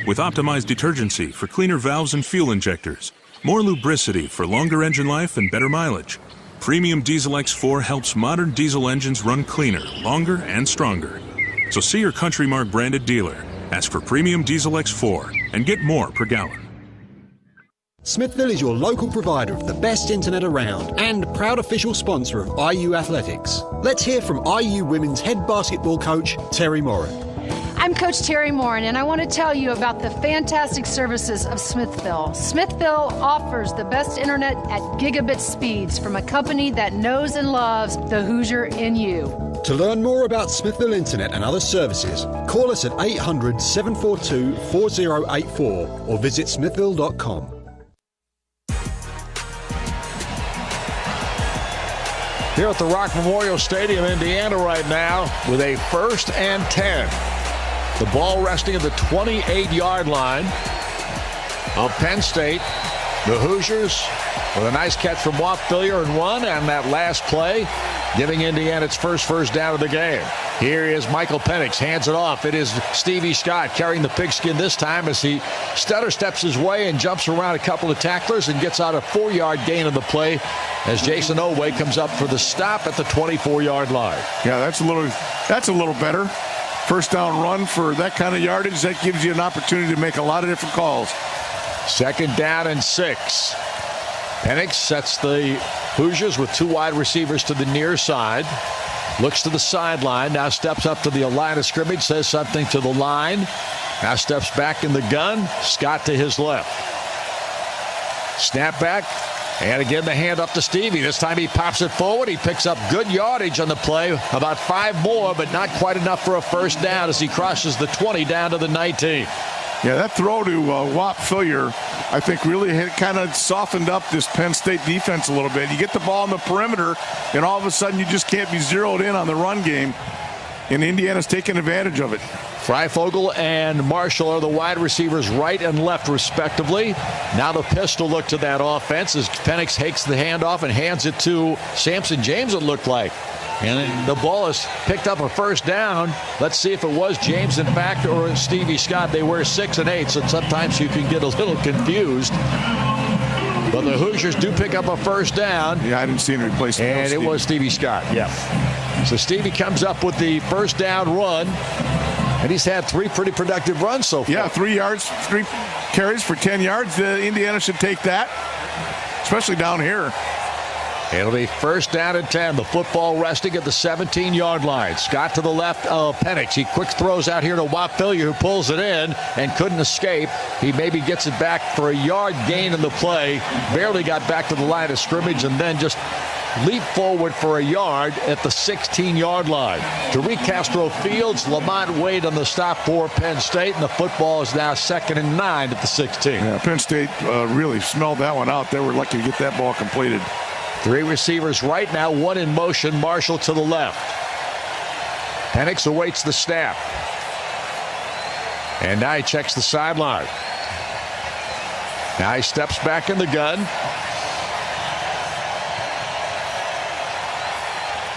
With optimized detergency for cleaner valves and fuel injectors, more lubricity for longer engine life and better mileage, Premium Diesel X4 helps modern diesel engines run cleaner, longer, and stronger. So see your Country Mark branded dealer, ask for Premium Diesel X4, and get more per gallon. Smithville is your local provider of the best internet around and proud official sponsor of IU Athletics. Let's hear from IU Women's head basketball coach, Terry Moran. I'm Coach Terry Moran, and I want to tell you about the fantastic services of Smithville. Smithville offers the best internet at gigabit speeds from a company that knows and loves the Hoosier in you. To learn more about Smithville Internet and other services, call us at 800-742-4084 or visit smithville.com. Here at the Rock Memorial Stadium, Indiana right now with a 1st and 10. The ball resting at the 28-yard line of Penn State. The Hoosiers with a nice catch from Walt Phillier and 1, and that last play giving Indiana its first down of the game. Here is Michael Penix, hands it off. It is Stevie Scott carrying the pigskin this time as he stutter steps his way and jumps around a couple of tacklers and gets out a 4-yard gain of the play as Jason Oweh comes up for the stop at the 24-yard line. Yeah, that's a little better. First down run for that kind of yardage, that gives you an opportunity to make a lot of different calls. 2nd down and 6. Penix sets the Hoosiers with 2 wide receivers to the near side. Looks to the sideline, now steps up to the line of scrimmage, says something to the line. Now steps back in the gun. Scott to his left. Snap back. And again, the hand up to Stevie. This time he pops it forward. He picks up good yardage on the play. About 5 more, but not quite enough for a first down as he crosses the 20 down to the 19. Yeah, that throw to Walt Phillier, I think, really kind of softened up this Penn State defense a little bit. You get the ball on the perimeter, and all of a sudden you just can't be zeroed in on the run game. And Indiana's taking advantage of it. Freifogel and Marshall are the wide receivers right and left, respectively. Now the pistol look to that offense as Penix takes the handoff and hands it to Samson James, it looked like. And the ball is picked up a first down. Let's see if it was James, in fact, or Stevie Scott. They wear 6 and 8, so sometimes you can get a little confused. But the Hoosiers do pick up a first down. Yeah, I didn't see him replace him. And it was Stevie Scott, yeah. So Stevie comes up with the first down run. And he's had 3 pretty productive runs so far. Yeah, 3 carries for 10 yards. Indiana should take that, especially down here. It'll be 1st down and 10. The football resting at the 17-yard line. Scott to the left of Penix. He quick throws out here to Walt Phillier, who pulls it in and couldn't escape. He maybe gets it back for a yard gain in the play. Barely got back to the line of scrimmage and then just leap forward for a yard at the 16-yard line. Tariq Castro Fields, Lamont Wade on the stop for Penn State, and the football is now 2nd and 9 at the 16. Yeah, Penn State really smelled that one out. They were lucky to get that ball completed. 3 receivers right now, 1 in motion. Marshall to the left. Penix awaits the snap. And now he checks the sideline. Now he steps back in the gun.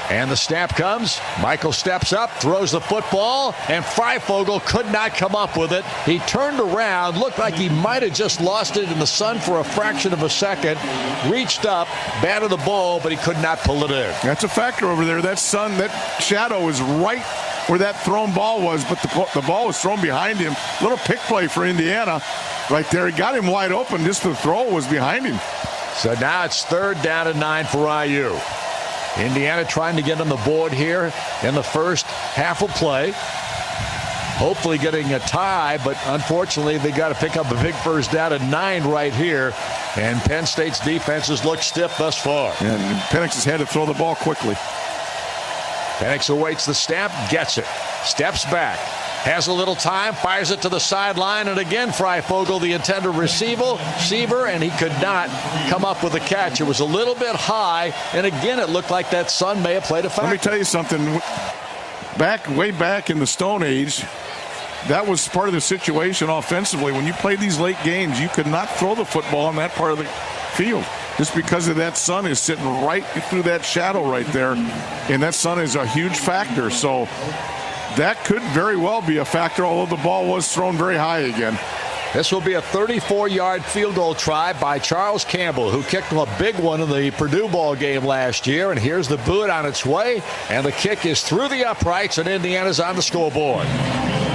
And the snap comes. Michael steps up, throws the football, and Freifogel could not come up with it. He turned around, looked like he might have just lost it in the sun for a fraction of a second, reached up, batted the ball, but he could not pull it in. That's a factor over there. That sun, that shadow is right where that thrown ball was, but the ball was thrown behind him. Little pick play for Indiana right there. He got him wide open. Just the throw was behind him. So now it's 3rd down and 9 for IU. Indiana trying to get on the board here in the first half of play. Hopefully getting a tie, but unfortunately they got to pick up a big first down at 9 right here. And Penn State's defenses look stiff thus far. And Penix has had to throw the ball quickly. Penix awaits the snap, gets it. Steps back. Has a little time, fires it to the sideline, and again, Freifogel, the intended receiver, and he could not come up with a catch. It was a little bit high, and again, it looked like that sun may have played a factor. Let me tell you something. Way back in the Stone Age, that was part of the situation offensively. When you played these late games, you could not throw the football on that part of the field just because of that sun is sitting right through that shadow right there, and that sun is a huge factor. So that could very well be a factor, although the ball was thrown very high again. This will be a 34-yard field goal try by Charles Campbell, who kicked a big one in the Purdue ball game last year. And here's the boot on its way, and the kick is through the uprights, and Indiana's on the scoreboard.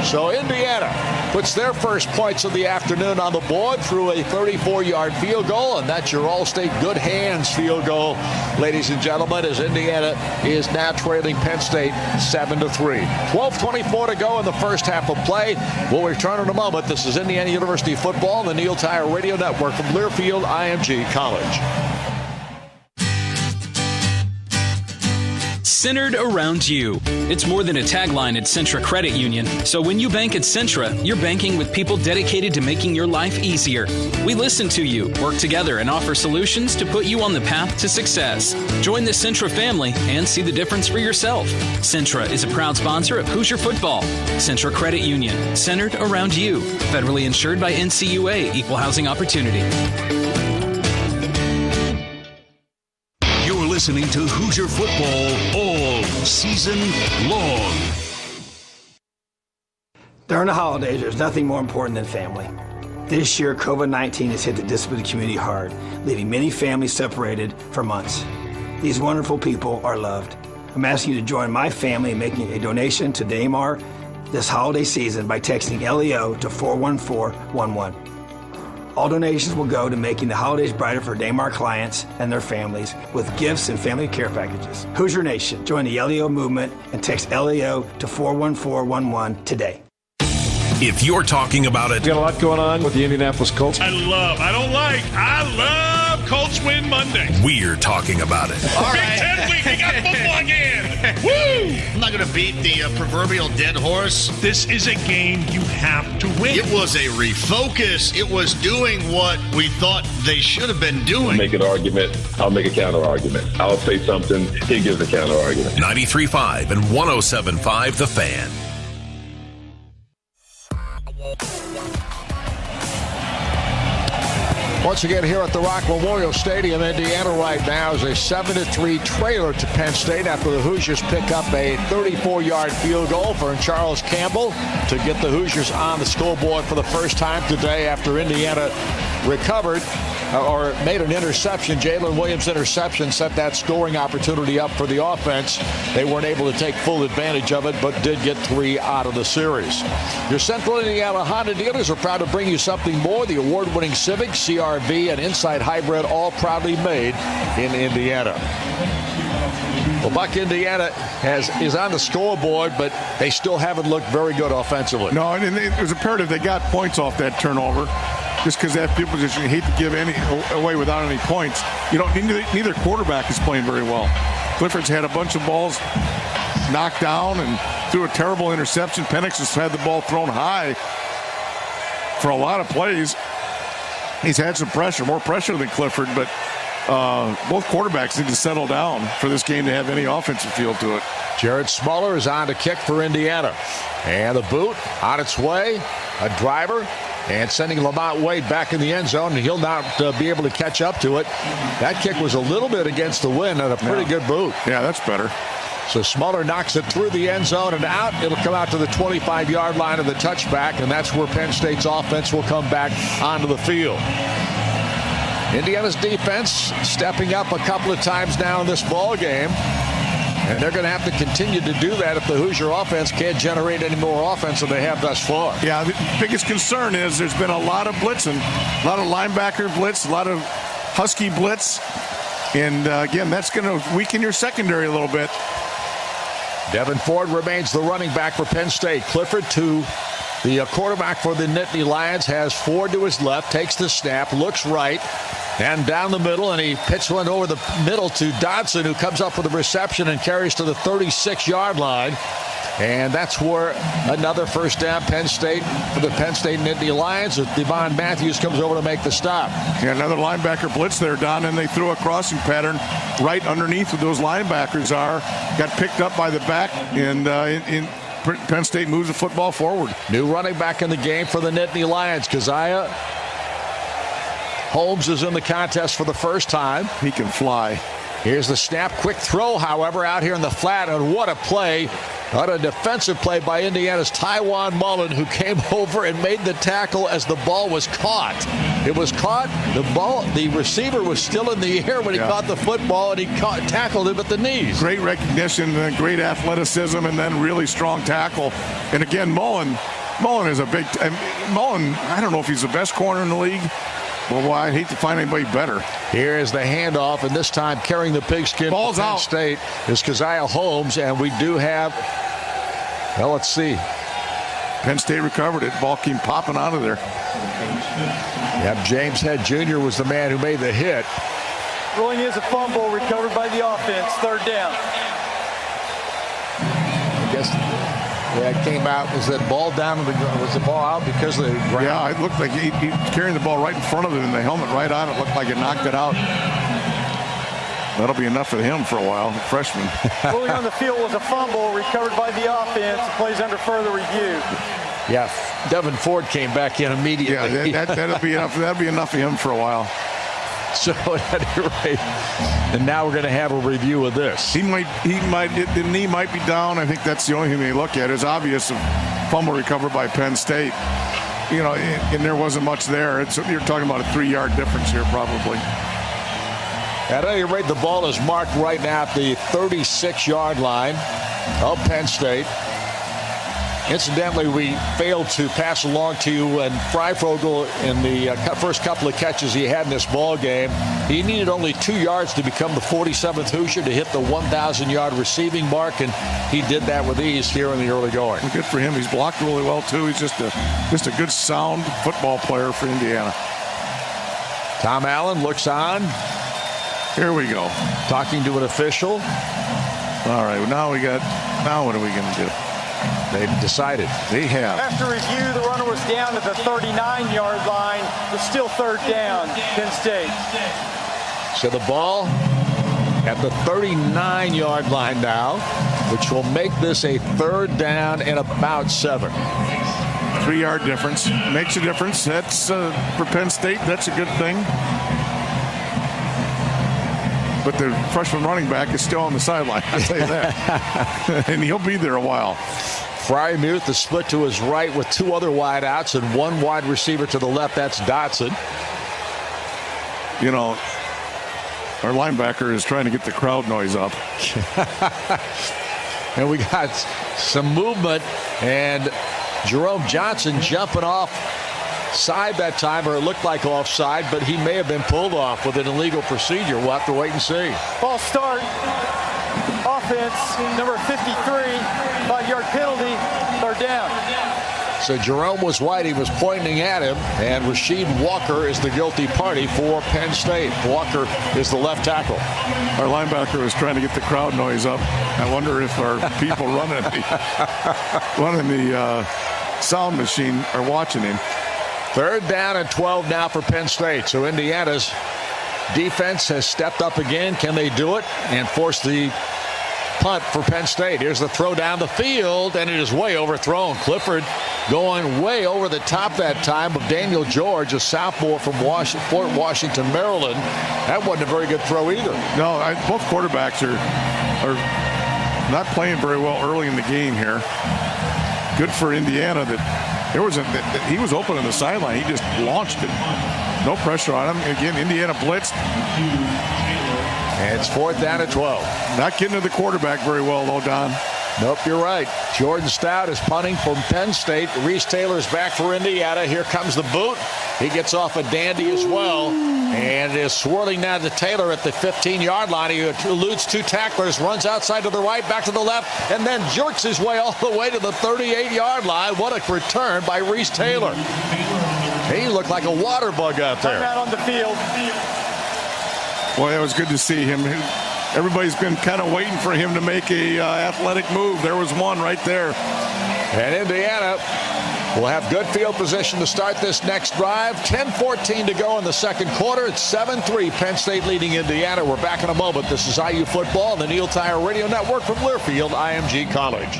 So Indiana puts their first points of the afternoon on the board through a 34-yard field goal, and that's your All-State good hands field goal, ladies and gentlemen, as Indiana is now trailing Penn State 7-3. 12:24 to go in the first half of play. We'll return in a moment. This is Indiana University football on the Neil Tire Radio Network from Learfield IMG College. Centered around you. It's more than a tagline at Centra Credit Union. So when you bank at Centra, you're banking with people dedicated to making your life easier. We listen to you, work together, and offer solutions to put you on the path to success. Join the Centra family and see the difference for yourself. Centra is a proud sponsor of Hoosier Football. Centra Credit Union, centered around you. Federally insured by NCUA, Equal Housing Opportunity. Listening to Hoosier football all season long. During the holidays, there's nothing more important than family. This year, COVID-19 has hit the disability community hard, leaving many families separated for months. These wonderful people are loved. I'm asking you to join my family in making a donation to Damar this holiday season by texting LEO to 41411. All donations will go to making the holidays brighter for Damar clients and their families with gifts and family care packages. Hoosier Nation, join the LEO movement and text LEO to 41411 today. If you're talking about it, got a lot going on with the Indianapolis Colts. I love Colts win Monday. We're talking about it. All right. Big 10 week, we got football again. Woo! I'm not going to beat the proverbial dead horse. This is a game you have to win. It was a refocus. It was doing what we thought they should have been doing. Make an argument. I'll make a counter argument. I'll say something. He gives a counter argument. 93.5 and 107.5 The Fan. Once again here at the Rock Memorial Stadium, Indiana right now is a 7-3 trailer to Penn State after the Hoosiers pick up a 34-yard field goal for Charles Campbell to get the Hoosiers on the scoreboard for the first time today after Indiana recovered or made an interception. Jalen Williams' interception set that scoring opportunity up for the offense. They weren't able to take full advantage of it, but did get 3 out of the series. Your Central Indiana Honda dealers are proud to bring you something more. The award-winning Civic, CR-V, and Insight Hybrid, all proudly made in Indiana. Well, Buck, Indiana is on the scoreboard, but they still haven't looked very good offensively. No, and it was imperative they got points off that turnover. Just because that field position, you hate to give any away without any points. You don't. Neither quarterback is playing very well. Clifford's had a bunch of balls knocked down and threw a terrible interception. Penix has had the ball thrown high for a lot of plays. He's had some pressure, more pressure than Clifford, but both quarterbacks need to settle down for this game to have any offensive feel to it. Jared Smuller is on to kick for Indiana. And the boot on its way. A driver. And sending Lamont Wade back in the end zone, and he'll not be able to catch up to it. That kick was a little bit against the wind and a pretty good boot. Yeah, that's better. So Smuller knocks it through the end zone and out. It'll come out to the 25-yard line of the touchback, and that's where Penn State's offense will come back onto the field. Indiana's defense stepping up a couple of times now in this ball game. And they're going to have to continue to do that if the Hoosier offense can't generate any more offense than they have thus far. Yeah, the biggest concern is there's been a lot of blitzing, a lot of linebacker blitz, a lot of Husky blitz. And, again, that's going to weaken your secondary a little bit. Devin Ford remains the running back for Penn State. Clifford to the quarterback for the Nittany Lions has Ford to his left, takes the snap, looks right, and down the middle, and he pitched one over the middle to Dodson, who comes up with a reception and carries to the 36-yard line. And that's where another first down, Penn State, for the Penn State Nittany Lions. Devon Matthews comes over to make the stop. Yeah, another linebacker blitz there, Don, and they threw a crossing pattern right underneath where those linebackers are. Got picked up by the back, and Penn State moves the football forward. New running back in the game for the Nittany Lions, Keziah Holmes is in the contest for the first time. He can fly. Here's the snap. Quick throw, however, out here in the flat. And what a play. What a defensive play by Indiana's Tywan Mullen, who came over and made the tackle as the ball was caught. It was caught. The receiver was still in the air when he caught the football, and he tackled him at the knees. Great recognition, great athleticism, and then really strong tackle. And again, Mullen is a big Mullen, I don't know if he's the best corner in the league. Well, I'd hate to find anybody better. Here is the handoff, and this time carrying the pigskin for Penn State is Keziah Holmes, and we do have, well, let's see. Penn State recovered it. Ball came popping out of there. Yep, James Head Jr. was the man who made the hit. Ruling is a fumble recovered by the offense. Third down. I guess it came out. Was that ball down? Was the ball out because of the ground? Yeah, it looked like he carrying the ball right in front of him, and the helmet right on it. Looked like it knocked it out. That'll be enough for him for a while, freshman. Ruling on the field was a fumble recovered by the offense. It plays under further review. Yeah, Devin Ford came back in immediately. Yeah, that'll be enough. That'll be enough for him for a while. So at any rate, and now we're going to have a review of this. The knee might be down. I think that's the only thing they look at. It's obvious a fumble recovered by Penn State. You know, and there wasn't much there. You're talking about a 3-yard difference here, probably. At any rate, the ball is marked right now at the 36-yard line of Penn State. Incidentally, we failed to pass along to you, and Freifogel in the first couple of catches he had in this ball game, he needed only 2 yards to become the 47th Hoosier to hit the 1,000-yard receiving mark, and he did that with ease here in the early going. Well, good for him. He's blocked really well too. He's just a good, sound football player for Indiana. Tom Allen looks on. Here we go. Talking to an official. All right, now what are we going to do? They've decided. They have. After review, the runner was down at the 39-yard line. It's still third down, Penn State. So the ball at the 39-yard line now, which will make this a third down and about 7. 3-yard difference. Makes a difference. That's for Penn State, that's a good thing. But the freshman running back is still on the sideline, I'll tell you that. And he'll be there a while. Frymuth, the split to his right with 2 other wideouts and 1 wide receiver to the left. That's Dotson. You know, our linebacker is trying to get the crowd noise up. And we got some movement, and Jerome Johnson jumping off side that time, or it looked like offside, but he may have been pulled off with an illegal procedure. We'll have to wait and see. Ball start. Offense, number 53, 5-yard penalty, third down. So Jerome was white. He was pointing at him, and Rasheed Walker is the guilty party for Penn State. Walker is the left tackle. Our linebacker was trying to get the crowd noise up. I wonder if our people running the sound machine are watching him. Third down and 12 now for Penn State. So Indiana's defense has stepped up again. Can they do it and force the punt for Penn State? Here's the throw down the field, and it is way overthrown. Clifford going way over the top that time of Daniel George, a sophomore from Fort Washington, Maryland. That wasn't a very good throw either. No, both quarterbacks are not playing very well early in the game here. Good for Indiana that he was open on the sideline. He just launched it. No pressure on him. Again, Indiana blitzed. And it's 4th down and 12. Not getting to the quarterback very well, though, Don. Nope, you're right. Jordan Stout is punting from Penn State. Reese Taylor's back for Indiana. Here comes the boot. He gets off a dandy as well. And is swirling now to Taylor at the 15-yard line. He eludes 2 tacklers, runs outside to the right, back to the left, and then jerks his way all the way to the 38-yard line. What a return by Reese Taylor. He looked like a water bug out there. Out on the field. Well, it was good to see him. everybody's been kind of waiting for him to make a athletic move. There was one right there. And Indiana will have good field position to start this next drive. 10:14 to go in the second quarter. It's 7-3, Penn State leading Indiana. We're back in a moment. This is IU Football on the Neil Tire Radio Network from Learfield IMG College.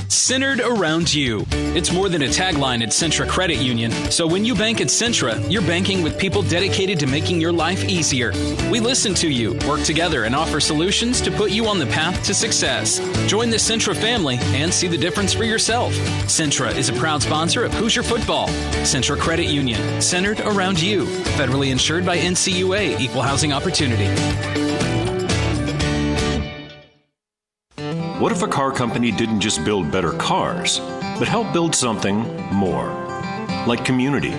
Centered around you. It's more than a tagline at Centra Credit Union. So when you bank at Centra, you're banking with people dedicated to making your life easier. We listen to you, work together, and offer solutions to put you on the path to success. Join the Centra family and see the difference for yourself. Centra is a proud sponsor of Hoosier Football. Centra Credit Union, centered around you. Federally insured by NCUA, Equal Housing Opportunity. What if a car company didn't just build better cars, but help build something more? Like community,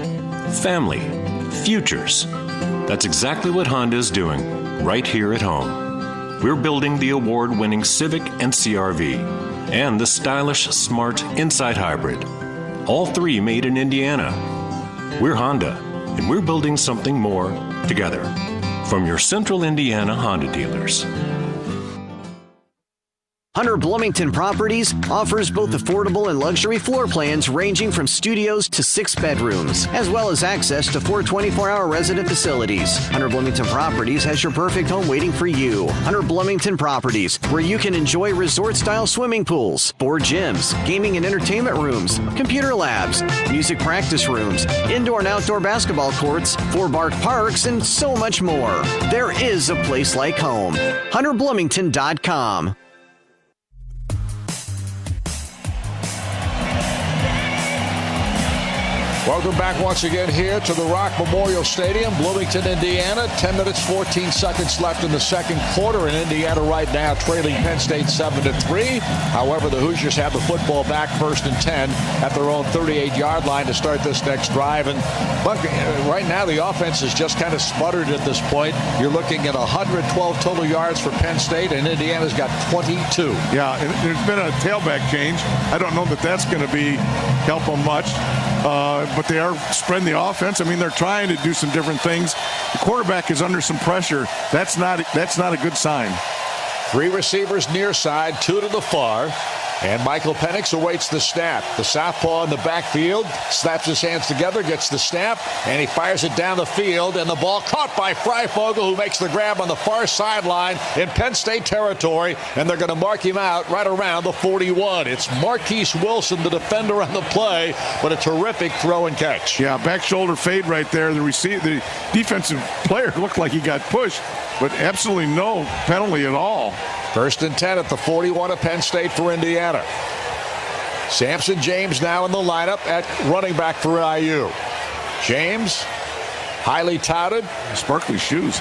family, futures. That's exactly what Honda is doing right here at home. We're building the award-winning Civic and CR-V and the stylish, smart Insight Hybrid. All three made in Indiana. We're Honda, and we're building something more together. From your Central Indiana Honda dealers. Hunter Bloomington Properties offers both affordable and luxury floor plans ranging from studios to 6 bedrooms, as well as access to 4 24-hour resident facilities. Hunter Bloomington Properties has your perfect home waiting for you. Hunter Bloomington Properties, where you can enjoy resort-style swimming pools, 4 gyms, gaming and entertainment rooms, computer labs, music practice rooms, indoor and outdoor basketball courts, 4 bark parks, and so much more. There is a place like home. HunterBloomington.com. Welcome back once again here to the Rock Memorial Stadium, Bloomington, Indiana. 10 minutes, 14 seconds left in the second quarter, and Indiana right now trailing Penn State 7-3. However, the Hoosiers have the football back, 1st and 10 at their own 38-yard line to start this next drive. And right now the offense is just kind of sputtered at this point. You're looking at 112 total yards for Penn State, and Indiana's got 22. Yeah, and there's been a tailback change. I don't know that that's going to help them much. But they are spreading the offense. I mean, they're trying to do some different things. The quarterback is under some pressure. That's not a good sign. 3 receivers near side, 2 to the far. And Michael Penix awaits the snap. The southpaw in the backfield, slaps his hands together, gets the snap, and he fires it down the field, and the ball caught by Freifogel, who makes the grab on the far sideline in Penn State territory, and they're going to mark him out right around the 41. It's Marquise Wilson, the defender on the play, but a terrific throw and catch. Yeah, back shoulder fade right there. The defensive player looked like he got pushed, but absolutely no penalty at all. 1st and 10 at the 41 of Penn State for Indiana. Samson James now in the lineup at running back for IU. James, highly touted. Sparkly shoes.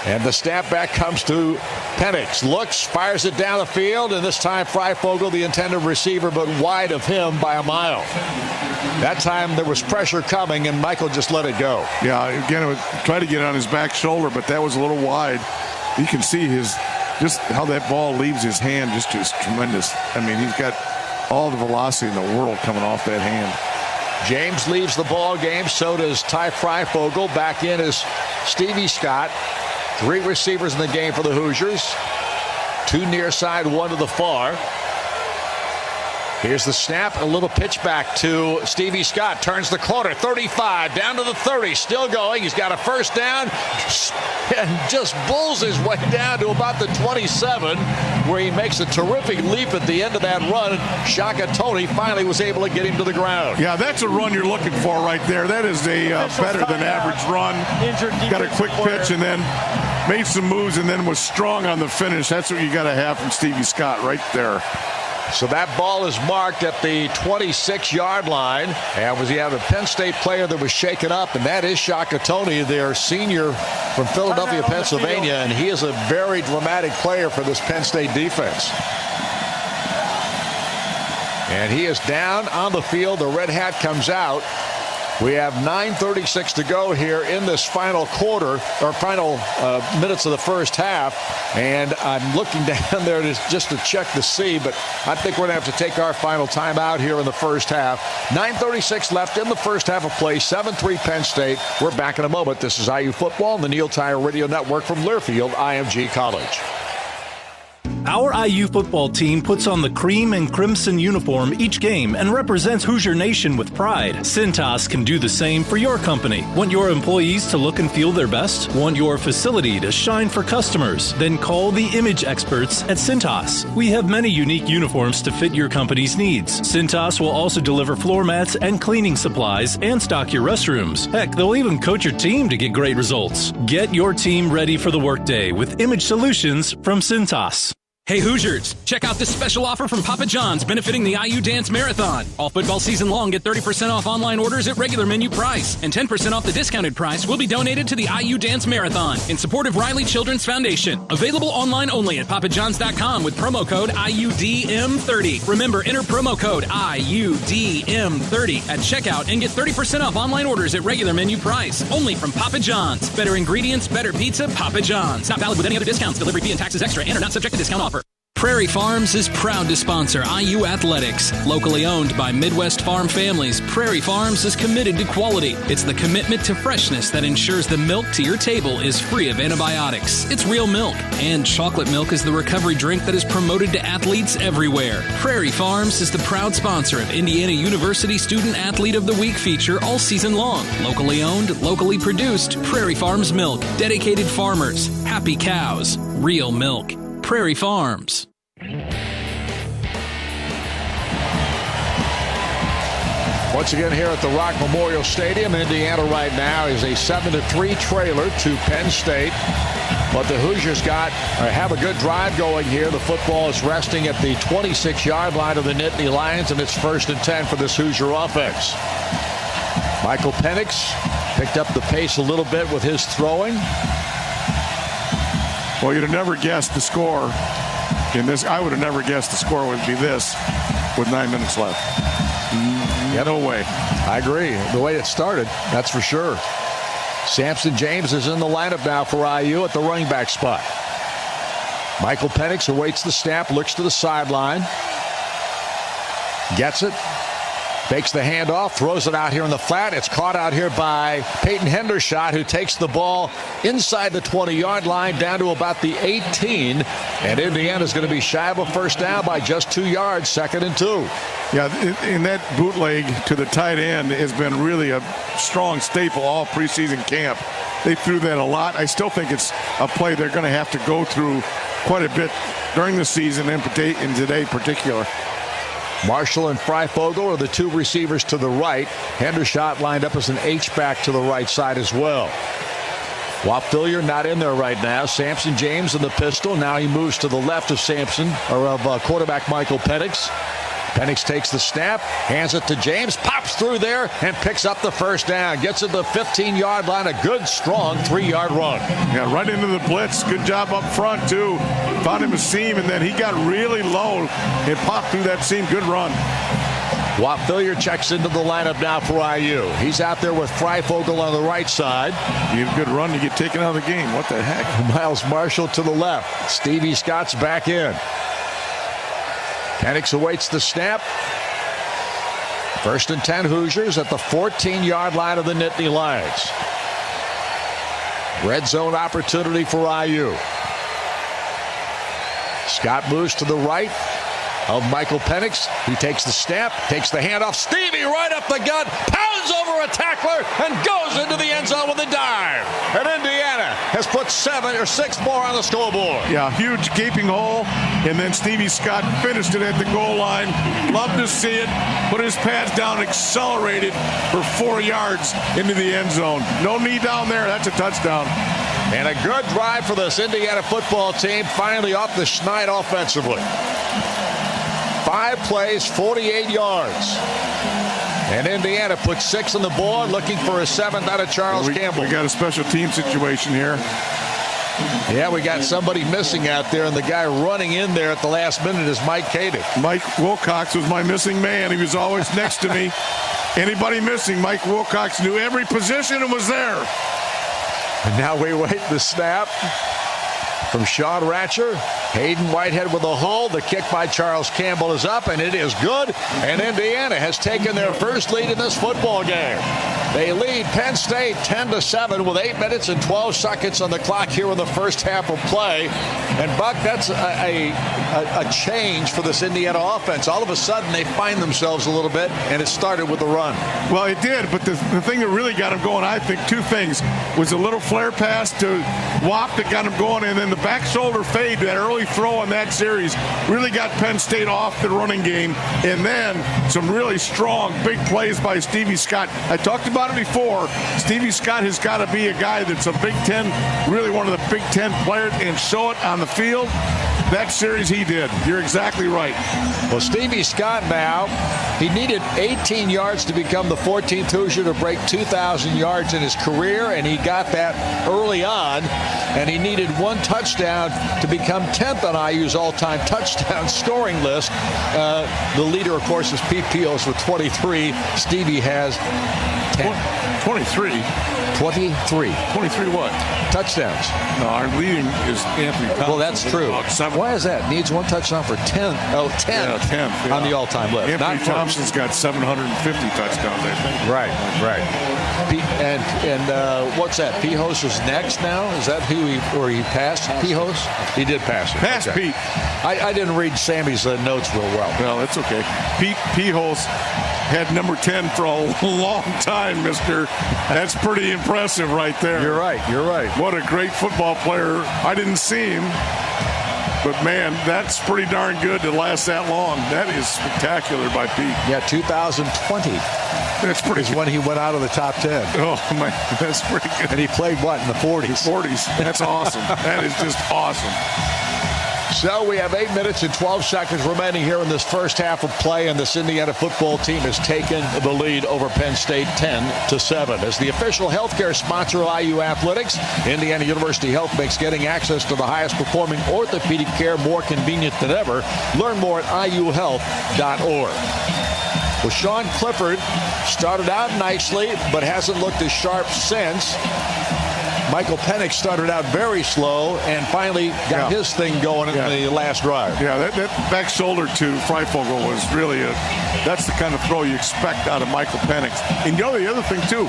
And the snap back comes to Penix. Looks, fires it down the field, and this time Freifogel, the intended receiver, but wide of him by a mile. That time there was pressure coming, and Michael just let it go. Yeah, again, it was, tried to get on his back shoulder, but that was a little wide. You can see just how that ball leaves his hand just is tremendous. I mean, he's got all the velocity in the world coming off that hand. James leaves the ball game. So does Ty Freifogel. Back in is Stevie Scott. 3 receivers in the game for the Hoosiers. 2 near side, 1 to the far. Here's the snap, a little pitch back to Stevie Scott. Turns the corner, 35, down to the 30, still going. He's got a first down and just bulls his way down to about the 27, where he makes a terrific leap at the end of that run. Shaka Toney finally was able to get him to the ground. Yeah, that's a run you're looking for right there. That is a better than average run. Got a quick pitch and then made some moves and then was strong on the finish. That's what you got to have from Stevie Scott right there. So that ball is marked at the 26-yard line. And we have a Penn State player that was shaken up, and that is Shaka Toney, their senior from Philadelphia, Pennsylvania. And he is a very dramatic player for this Penn State defense. And he is down on the field. The red hat comes out. We have 9:36 to go here in this final quarter, or final minutes of the first half. And I'm looking down there just to check to see, but I think we're going to have to take our final timeout here in the first half. 9:36 left in the first half of play, 7-3 Penn State. We're back in a moment. This is IU Football on the Neil Tire Radio Network from Learfield IMG College. Our IU football team puts on the cream and crimson uniform each game and represents Hoosier Nation with pride. Cintas can do the same for your company. Want your employees to look and feel their best? Want your facility to shine for customers? Then call the image experts at Cintas. We have many unique uniforms to fit your company's needs. Cintas will also deliver floor mats and cleaning supplies and stock your restrooms. Heck, they'll even coach your team to get great results. Get your team ready for the workday with image solutions from Cintas. Hey Hoosiers, check out this special offer from Papa John's benefiting the IU Dance Marathon. All football season long, get 30% off online orders at regular menu price. And 10% off the discounted price will be donated to the IU Dance Marathon in support of Riley Children's Foundation. Available online only at papajohns.com with promo code IUDM30. Remember, enter promo code IUDM30 at checkout and get 30% off online orders at regular menu price. Only from Papa John's. Better ingredients, better pizza, Papa John's. Not valid with any other discounts. Delivery fee and taxes extra and are not subject to discount offer. Prairie Farms is proud to sponsor IU Athletics. Locally owned by Midwest farm families, Prairie Farms is committed to quality. It's the commitment to freshness that ensures the milk to your table is free of antibiotics. It's real milk. And chocolate milk is the recovery drink that is promoted to athletes everywhere. Prairie Farms is the proud sponsor of Indiana University Student Athlete of the Week feature all season long. Locally owned, locally produced, Prairie Farms milk. Dedicated farmers, happy cows, real milk. Prairie Farms. Once again here at the Rock Memorial Stadium, Indiana right now is a 7-3 trailer to Penn State. But the Hoosiers have a good drive going here. The football is resting at the 26-yard line of the Nittany Lions, and it's 1st and 10 for this Hoosier offense. Michael Penix picked up the pace a little bit with his throwing. Well, you'd have never guessed the score in this. I would have never guessed the score would be this with 9 minutes left. Yep. No way. I agree. The way it started, that's for sure. Samson James is in the lineup now for IU at the running back spot. Michael Penix awaits the snap, looks to the sideline. Gets it. Fakes the handoff, throws it out here in the flat. It's caught out here by Peyton Hendershot, who takes the ball inside the 20-yard line down to about the 18. And Indiana's going to be shy of a first down by just 2 yards, 2nd and 2. Yeah, and that bootleg to the tight end has been really a strong staple all preseason camp. They threw that a lot. I still think it's a play they're going to have to go through quite a bit during the season and today in particular. Marshall and Freifogel are the two receivers to the right. Hendershot lined up as an H-back to the right side as well. Wapfillier not in there right now. Samson James in the pistol. Now he moves to the left of quarterback Michael Penix. Penix takes the snap, hands it to James, pops through there, and picks up the first down. Gets it to the 15-yard line. A good, strong 3-yard run. Yeah, right into the blitz. Good job up front, too. Found him a seam, and then he got really low and popped through that seam. Good run. Wapfillier checks into the lineup now for IU. He's out there with Freifogel on the right side. You have a good run, you get taken out of the game. What the heck? Miles Marshall to the left. Stevie Scott's back in. Penix awaits the snap. 1st and 10 Hoosiers at the 14-yard line of the Nittany Lions. Red zone opportunity for IU. Scott moves to the right of Michael Penix. He takes the snap, takes the handoff. Stevie right up the gut, pounds over a tackler, and goes into the end zone with a dive. And Indiana has put 7 or 6 more on the scoreboard. Yeah, huge gaping hole, and then Stevie Scott finished it at the goal line. Love to see it. Put his pads down, accelerated for 4 yards into the end zone. No knee down there. That's a touchdown. And a good drive for this Indiana football team, finally off the schneid offensively. 5 plays, 48 yards. And Indiana puts 6 on the board, looking for a 7th out of Charles Campbell. We got a special team situation here. Yeah, we got somebody missing out there, and the guy running in there at the last minute is Mike Katic. Mike Wilcox was my missing man. He was always next to me. Anybody missing, Mike Wilcox knew every position and was there. And now we wait the snap from Sean Ratcher. Hayden Whitehead with a hold. The kick by Charles Campbell is up, and it is good. And Indiana has taken their first lead in this football game. They lead Penn State 10-7 with 8 minutes and 12 seconds on the clock here in the first half of play. And, Buck, that's a change for this Indiana offense. All of a sudden, they find themselves a little bit, and it started with the run. Well, it did, but the thing that really got them going, I think, two things, was a little flare pass to Wap that got them going, and then the back shoulder fade, that early throw in that series, really got Penn State off the running game. And then some really strong, big plays by Stevie Scott. I talked about it before. Stevie Scott has got to be a guy that's a Big Ten, really one of the Big Ten players, and show it on the field. That series he did. You're exactly right. Well, Stevie Scott now, he needed 18 yards to become the 14th Hoosier to break 2,000 yards in his career, and he got that early on. And he needed 1 touchdown to become 10th on IU's all-time touchdown scoring list. The leader, of course, is Pete Pios with 23. Stevie has 10. 23? 23. 23 what? Touchdowns. No, our leading is Anthony Thompson. Well, that's true. Why is that? Needs 1 touchdown for 10. Oh, 10. Yeah, 10. Yeah. On the all-time list. Anthony Thompson's got 750 touchdowns, I think. Right. And what's that? Pihos is next now? Is that who he passed? Pihos? He did pass it. Pass Pete. I didn't read Sammy's notes real well. No, that's okay. Pete Pihos had number 10 for a long time, mister. That's pretty impressive right there. You're right. What a great football player. I didn't see him, but, man, that's pretty darn good to last that long. That is spectacular by Pete. Yeah, 2020. That's pretty is when he went out of the top 10. Oh, man, that's pretty good. And he played, what, in the 40s? 40s. That's awesome. That is just awesome. So we have 8 minutes and 12 seconds remaining here in this first half of play, and this Indiana football team has taken the lead over Penn State 10-7. As the official healthcare sponsor of IU Athletics, Indiana University Health makes getting access to the highest performing orthopedic care more convenient than ever. Learn more at iuhealth.org. Well, Sean Clifford started out nicely, but hasn't looked as sharp since. Michael Penix started out very slow and finally got his thing going in the last drive. Yeah, that back shoulder to Freifogel was really that's the kind of throw you expect out of Michael Penix. And you know the other thing, too,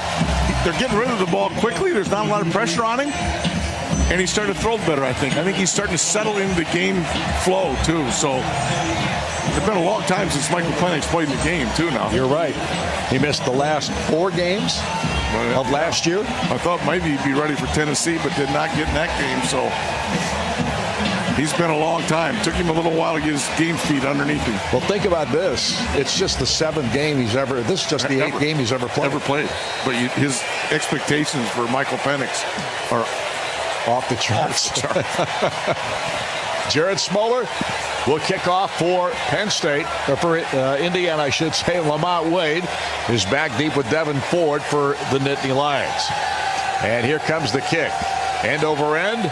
they're getting rid of the ball quickly. There's not a lot of pressure on him. And he's starting to throw better, I think. I think he's starting to settle into the game flow, too. So it's been a long time since Michael Penix played in the game, too, now. You're right. He missed the last 4 games of last year. I thought maybe he'd be ready for Tennessee, but did not get in that game. So he's been a long time. Took him a little while to get his game feet underneath him. Well, think about this. It's just the 7th game he's ever. This is just the 8th game he's ever played. But his expectations for Michael Penix are off the charts. Jared Smoller will kick off for Penn State, or for Indiana, I should say. Lamont Wade is back deep with Devin Ford for the Nittany Lions. And here comes the kick. End over end.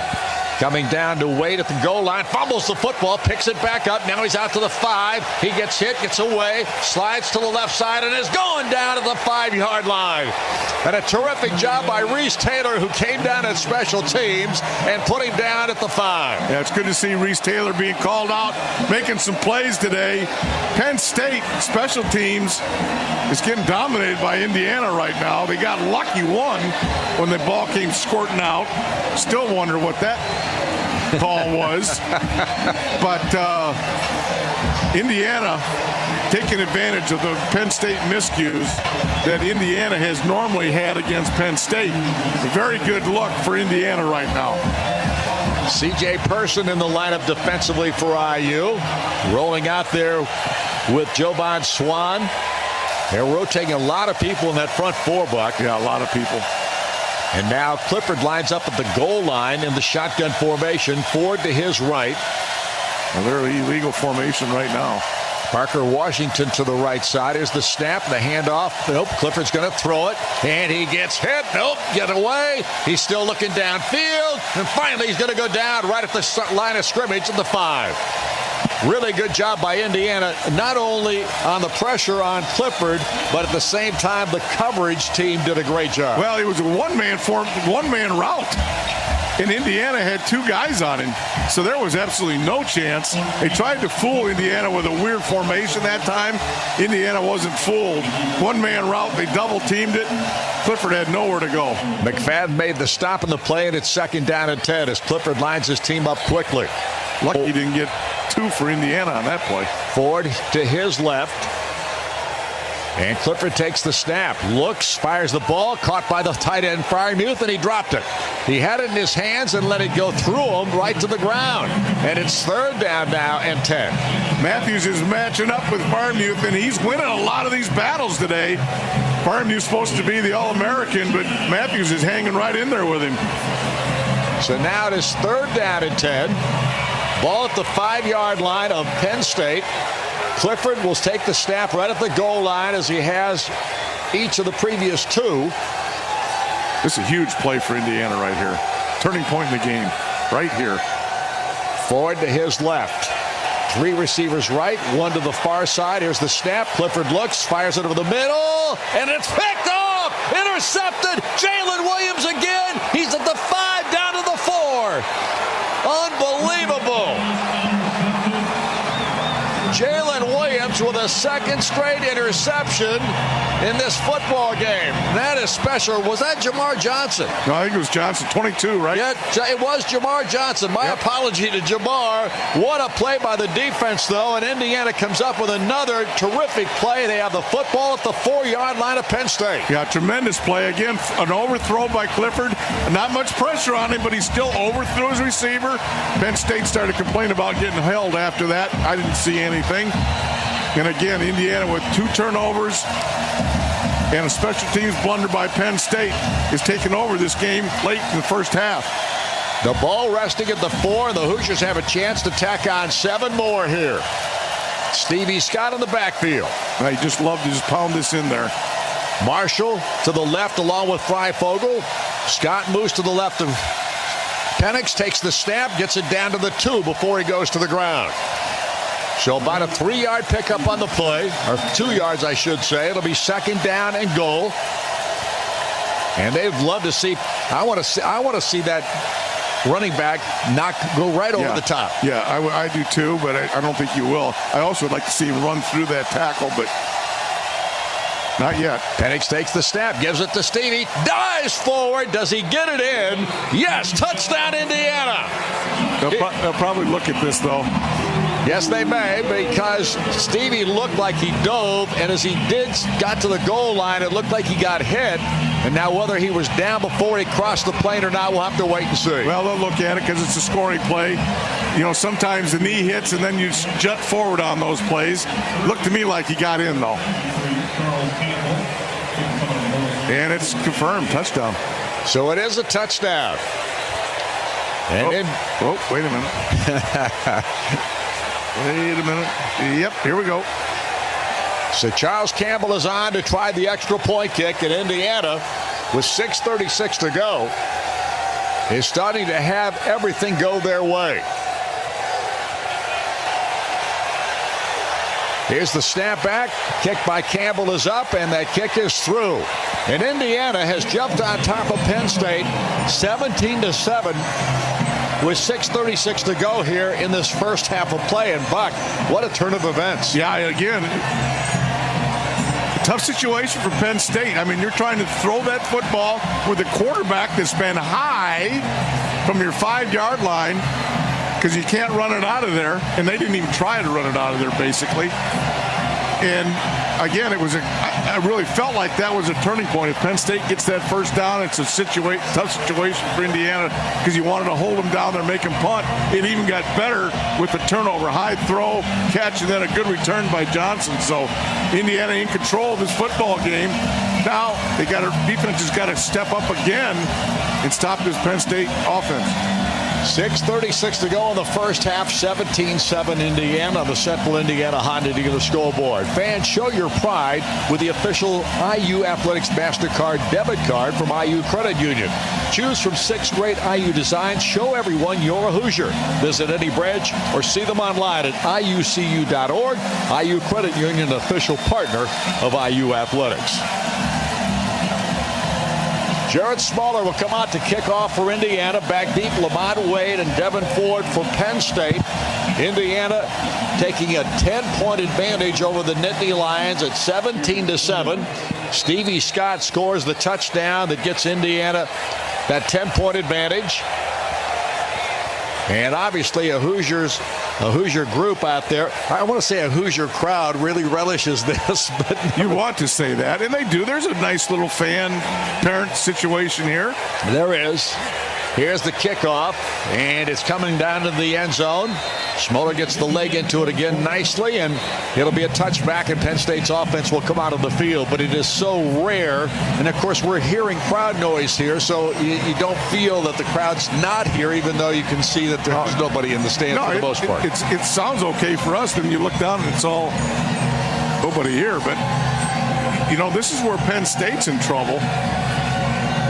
Coming down to Wade at the goal line. Fumbles the football, picks it back up. Now he's out to the 5. He gets hit, gets away, slides to the left side, and is going down to the 5-yard line. And a terrific job by Reese Taylor, who came down at special teams and put him down at the 5. Yeah, it's good to see Reese Taylor being called out, making some plays today. Penn State special teams is getting dominated by Indiana right now. They got lucky one when the ball came squirting out. Still wonder what that call was. But Indiana taking advantage of the Penn State miscues that Indiana has normally had against Penn State. A very good look for Indiana right now. C.J. Person in the lineup defensively for IU. Rolling out there with Jovan Swan. They're rotating a lot of people in that front 4, Buck. Yeah, a lot of people. And now Clifford lines up at the goal line in the shotgun formation. Ford to his right. Well, they're illegal formation right now. Parker Washington to the right side. Here's the snap, the handoff. Nope, Clifford's going to throw it. And he gets hit. Nope, get away. He's still looking downfield. And finally, he's going to go down right at the line of scrimmage at the 5. Really good job by Indiana, not only on the pressure on Clifford, but at the same time, the coverage team did a great job. Well, it was a one-man route. And Indiana had two guys on him, so there was absolutely no chance. They tried to fool Indiana with a weird formation that time. Indiana wasn't fooled. One-man route, they double-teamed it. Clifford had nowhere to go. McFadden made the stop in the play, and it's 2nd down and 10 as Clifford lines his team up quickly. Lucky he didn't get 2 for Indiana on that play. Ford to his left. And Clifford takes the snap, looks, fires the ball, caught by the tight end Freiermuth, and he dropped it. He had it in his hands and let it go through him right to the ground. And it's 3rd down now and 10. Matthews is matching up with Freiermuth, and he's winning a lot of these battles today. Freiermuth's supposed to be the All-American, but Matthews is hanging right in there with him. So now it is 3rd down and 10. Ball at the 5-yard line of Penn State. Clifford will take the snap right at the goal line as he has each of the previous 2. This is a huge play for Indiana right here. Turning point in the game right here. Ford to his left. 3 receivers right, 1 to the far side. Here's the snap. Clifford looks, fires it over the middle, and it's picked off! Intercepted! Jalen Williams again! He's at the 5, down to the 4. Unbelievable! Jalen Williams with a 2nd straight interception in this football game. That is special. Was that Jamar Johnson? No, I think it was Johnson, 22, right? Yeah, it was Jamar Johnson. My apology to Jamar. What a play by the defense, though, and Indiana comes up with another terrific play. They have the football at the 4-yard line of Penn State. Yeah, tremendous play. Again, an overthrow by Clifford. Not much pressure on him, but he still overthrew his receiver. Penn State started to complain about getting held after that. I didn't see anything. And again, Indiana with 2 turnovers and a special teams blunder by Penn State is taking over this game late in the first half. The ball resting at the 4, and the Hoosiers have a chance to tack on 7 more here. Stevie Scott in the backfield. I just love to just pound this in there. Marshall to the left along with Freifogel. Scott moves to the left of Penix, takes the snap, gets it down to the 2 before he goes to the ground. So about a 3-yard pickup on the play, or 2 yards, I should say. It'll be 2nd down and goal. And they'd love to see. I want to see that running back go right over the top. Yeah, I do too, but I don't think you will. I also would like to see him run through that tackle, but not yet. Penix takes the snap, gives it to Stevie, dives forward. Does he get it in? Yes, touchdown Indiana. They'll probably look at this, though. Yes, they may, because Stevie looked like he dove, and as he got to the goal line, it looked like he got hit. And now whether he was down before he crossed the plane or not, we'll have to wait and see. Well, they'll look at it because it's a scoring play. You know, sometimes the knee hits and then you jut forward on those plays. Looked to me like he got in, though. And it's confirmed, touchdown. So it is a touchdown. And wait a minute. Wait a minute. Yep, here we go. So Charles Campbell is on to try the extra point kick, and Indiana, with 6:36 to go, is starting to have everything go their way. Here's the snap back. Kick by Campbell is up, and that kick is through. And Indiana has jumped on top of Penn State 17-7 with 6:36 to go here in this first half of play. And Buck, what a turn of events. Yeah, again, tough situation for Penn State. I mean, you're trying to throw that football with a quarterback that's been high from your 5-yard line because you can't run it out of there. And they didn't even try to run it out of there, basically. And again, I really felt like that was a turning point. If Penn State gets that first down, it's a tough situation for Indiana because you wanted to hold them down there, make them punt. It even got better with the turnover, high throw, catch, and then a good return by Johnson. So Indiana in control of this football game. Now defense has got to step up again and stop this Penn State offense. 6:36 to go in the first half. 17-7 Indiana on the Central Indiana Honda dealer scoreboard. Fans, show your pride with the official IU Athletics MasterCard debit card from IU Credit Union. Choose from 6 great IU designs. Show everyone you're a Hoosier. Visit any branch or see them online at iucu.org. IU Credit Union, official partner of IU Athletics. Jared Smaller will come out to kick off for Indiana. Back deep, Lamont Wade and Devin Ford for Penn State. Indiana taking a 10-point advantage over the Nittany Lions at 17-7. Stevie Scott scores the touchdown that gets Indiana that 10-point advantage. And obviously a Hoosier group out there. I want to say a Hoosier crowd really relishes this, but you want to say that, and they do. There's a nice little fan-parent situation here. There is. Here's the kickoff, and it's coming down to the end zone. Smoller gets the leg into it again nicely, and it'll be a touchback, and Penn State's offense will come out of the field. But it is so rare, and of course we're hearing crowd noise here, so you don't feel that the crowd's not here, even though you can see that there's nobody in the stands for the most part. It sounds okay for us, then you look down and it's all nobody here. But, this is where Penn State's in trouble.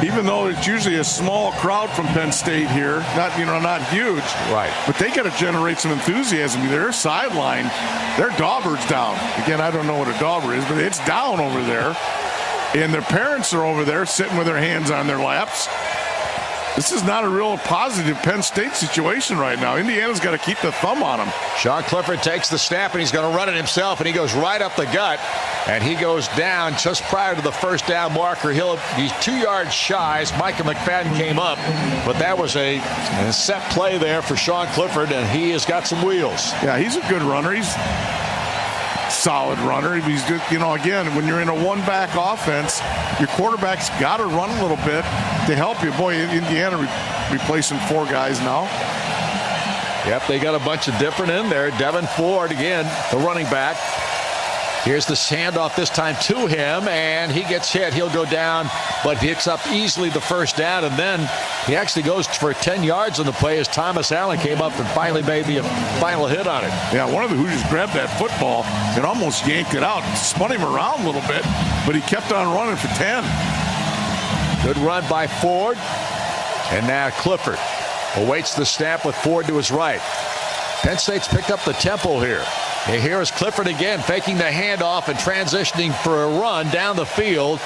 Even though it's usually a small crowd from Penn State here, not huge. Right. But they got to generate some enthusiasm. Their sideline, their dauber's down. Again, I don't know what a dauber is, but it's down over there. And their parents are over there sitting with their hands on their laps. This is not a real positive Penn State situation right now. Indiana's got to keep the thumb on them. Sean Clifford takes the snap, and he's going to run it himself, and he goes right up the gut, and he goes down just prior to the first down marker. He's 2 yards shy as Micah McFadden came up, but that was a set play there for Sean Clifford, and he has got some wheels. Yeah, he's a good runner. He's solid runner. He's good. Again, when you're in a one-back offense, your quarterback's got to run a little bit to help you. Boy, Indiana replacing 4 guys now. Yep, they got a bunch of different in there. Devin Ford, again, the running back. Here's the handoff this time to him, and he gets hit. He'll go down, but picks up easily the first down, and then he actually goes for 10 yards on the play as Thomas Allen came up and finally made the final hit on it. Yeah, one of the Hoosiers grabbed that football and almost yanked it out. Spun him around a little bit, but he kept on running for 10. Good run by Ford, and now Clifford awaits the snap with Ford to his right. Penn State's picked up the tempo here. And here is Clifford again, faking the handoff and transitioning for a run down the field.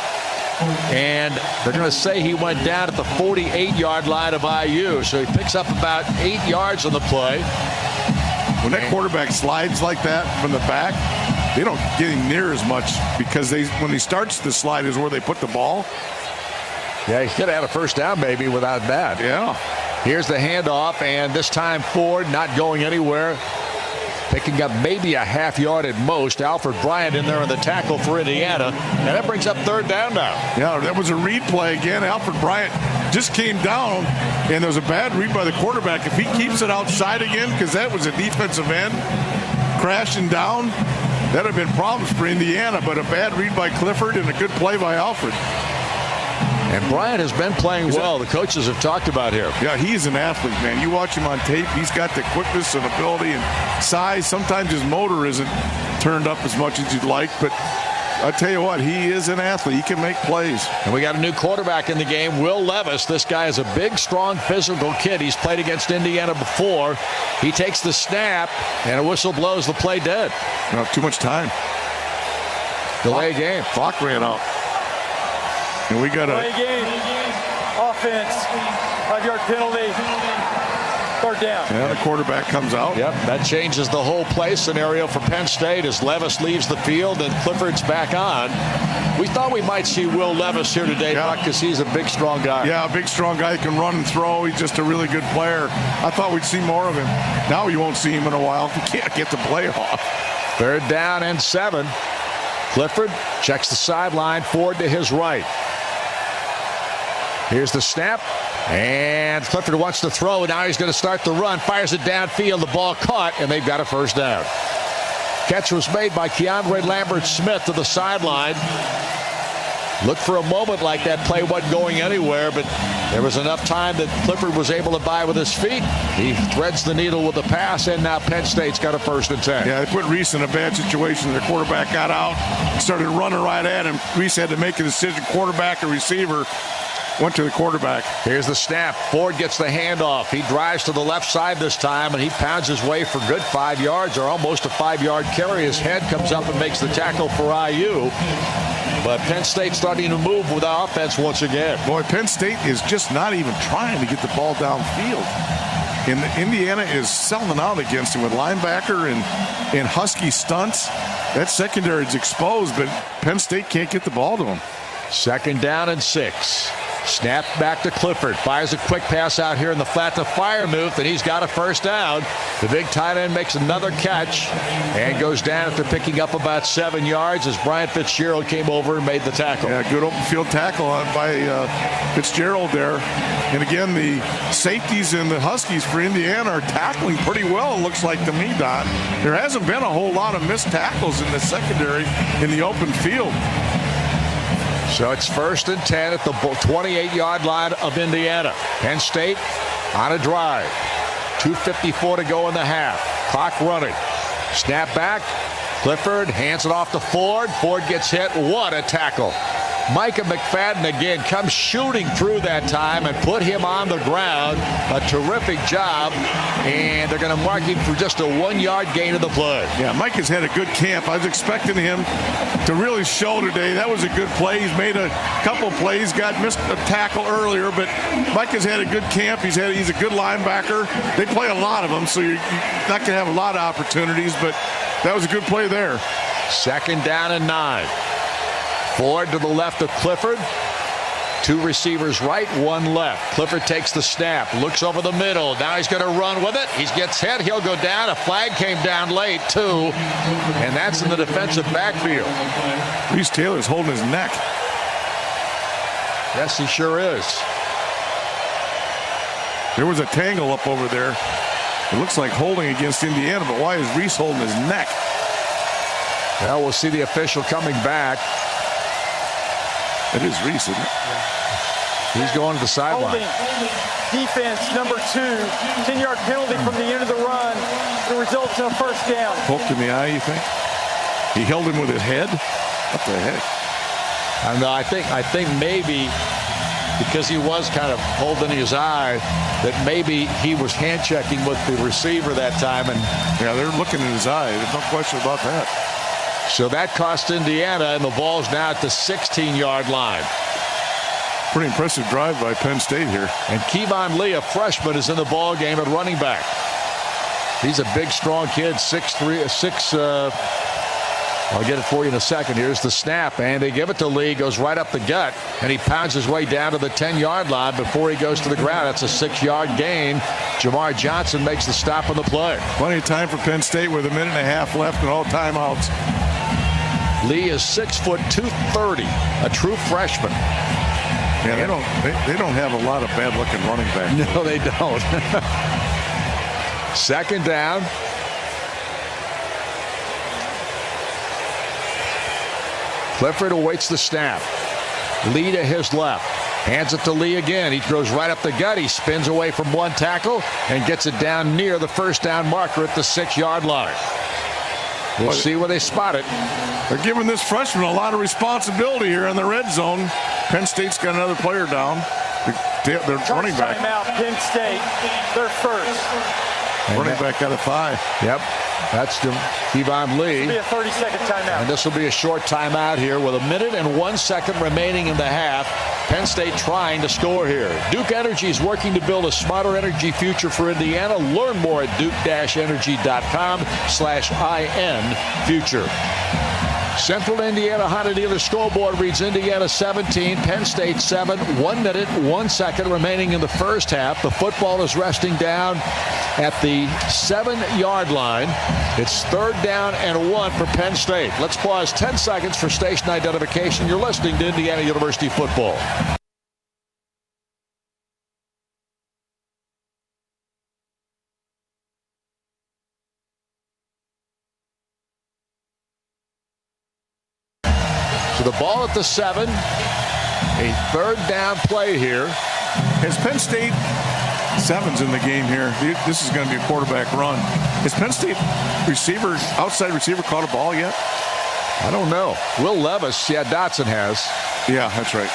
And they're going to say he went down at the 48-yard line of IU. So he picks up about 8 yards on the play. When that quarterback slides like that from the back, they don't get him near as much because when he starts the slide is where they put the ball. Yeah, he could have had a first down maybe without that. Yeah. Here's the handoff, and this time Ford not going anywhere. Picking up maybe a half yard at most. Alfred Bryant in there on the tackle for Indiana. And that brings up third down now. Yeah, that was a read play again. Alfred Bryant just came down, and there was a bad read by the quarterback. If he keeps it outside again, because that was a defensive end crashing down, that would have been problems for Indiana. But a bad read by Clifford and a good play by Alfred. And Bryant has been playing well. The coaches have talked about him. Yeah, he's an athlete, man. You watch him on tape, he's got the quickness and ability and size. Sometimes his motor isn't turned up as much as you'd like, but I tell you what, he is an athlete. He can make plays. And we got a new quarterback in the game, Will Levis. This guy is a big, strong, physical kid. He's played against Indiana before. He takes the snap, and a whistle blows the play dead. Not too much time. Delay game. Clock ran out. And we got a game. Offense. 5-yard penalty. Third down. Yeah, the quarterback comes out. Yep, that changes the whole play scenario for Penn State as Levis leaves the field and Clifford's back on. We thought we might see Will Levis here today, Buck, because he's a big, strong guy. Yeah, a big, strong guy. He can run and throw. He's just a really good player. I thought we'd see more of him. Now you won't see him in a while. He can't get the play off. Third down and 7. Clifford checks the sideline. Ford to his right. Here's the snap, and Clifford wants to throw, and now he's going to start the run, fires it downfield, the ball caught, and they've got a first down. Catch was made by Keandre Lambert-Smith to the sideline. Looked for a moment like that play wasn't going anywhere, but There was enough time that Clifford was able to buy with his feet. He threads the needle with the pass, and now Penn State's got a 1st and 10. Yeah, they put Reese in a bad situation. Their quarterback got out, started running right at him. Reese had to make a decision, quarterback or receiver. Went to the quarterback. Here's the snap. Ford gets the handoff. He drives to the left side this time, and he pounds his way for good 5 yards, or almost a 5-yard carry. His head comes up and makes the tackle for IU. But Penn State starting to move with our offense once again. Boy, Penn State is just not even trying to get the ball downfield. And Indiana is selling out against him with linebacker and Husky stunts. That secondary is exposed, but Penn State can't get the ball to him. 2nd down and 6. Snap back to Clifford. Fires a quick pass out here in the flat to Freiermuth, and he's got a 1st down. The big tight end makes another catch and goes down after picking up about 7 yards as Brian Fitzgerald came over and made the tackle. Yeah, good open field tackle by Fitzgerald there. And again, the safeties and the Huskies for Indiana are tackling pretty well, it looks like to me, Don. There hasn't been a whole lot of missed tackles in the secondary in the open field. So it's 1st and 10 at the 28-yard line of Indiana. Penn State on a drive. 2:54 to go in the half. Clock running. Snap back. Clifford hands it off to Ford. Ford gets hit. What a tackle. Micah McFadden again comes shooting through that time and put him on the ground. A terrific job. And they're going to mark him for just a 1-yard gain of the play. Yeah, Micah's had a good camp. I was expecting him to really show today. That was a good play. He's made a couple plays, missed a tackle earlier, but Micah's had a good camp. He's a good linebacker. They play a lot of them, so you're not going to have a lot of opportunities, but that was a good play there. 2nd down and 9. Ford to the left of Clifford. 2 receivers right, 1 left. Clifford takes the snap, looks over the middle. Now he's going to run with it. He gets hit. He'll go down. A flag came down late, too. And that's in the defensive backfield. Reese Taylor's holding his neck. Yes, he sure is. There was a tangle up over there. It looks like holding against Indiana, but why is Reese holding his neck? Well, we'll see the official coming back. It is Reese, isn't it? He's going to the sideline. Defense number 2, 10-yard penalty from the end of the run. It results in a 1st down. Poked in the eye, you think? He held him with his head? What the heck? I think maybe because he was kind of holding his eye, that maybe he was hand checking with the receiver that time. And yeah, they're looking in his eye. There's no question about that. So that cost Indiana, and the ball's now at the 16-yard line. Pretty impressive drive by Penn State here. And Kevon Lee, a freshman, is in the ball game at running back. He's a big, strong kid, 6'3", I'll get it for you in a second. Here's the snap, and they give it to Lee. Goes right up the gut, and he pounds his way down to the 10-yard line before he goes to the ground. That's a 6-yard gain. Jamar Johnson makes the stop on the play. Plenty of time for Penn State with a minute and a half left and all timeouts. Lee is 6 foot 230, a true freshman. Yeah, they don't have a lot of bad-looking running backs. No, they don't. 2nd down. Clifford awaits the snap. Lee to his left. Hands it to Lee again. He throws right up the gut. He spins away from 1 tackle and gets it down near the 1st down marker at the 6-yard line. We'll see where they spot it. They're giving this freshman a lot of responsibility here in the red zone. Penn State's got another player down. They're running back. Timeout, Penn State. They're 1st. Running back out of 5. Yep. That's Kevon Lee. This will be a 30-second timeout. And this will be a short timeout here with 1 minute and 1 second remaining in the half. Penn State trying to score here. Duke Energy is working to build a smarter energy future for Indiana. Learn more at duke-energy.com/IN future. Central Indiana Honda Dealer scoreboard reads Indiana 17, Penn State 7, 1 minute, 1 second remaining in the first half. The football is resting down at the 7-yard line. It's 3rd down and 1 for Penn State. Let's pause 10 seconds for station identification. You're listening to Indiana University football. So the ball at the 7, a 3rd down play here. Has Penn State, 7's in the game here. This is going to be a quarterback run. Has Penn State outside receiver caught a ball yet? I don't know. Will Levis, Dotson has. Yeah, that's right.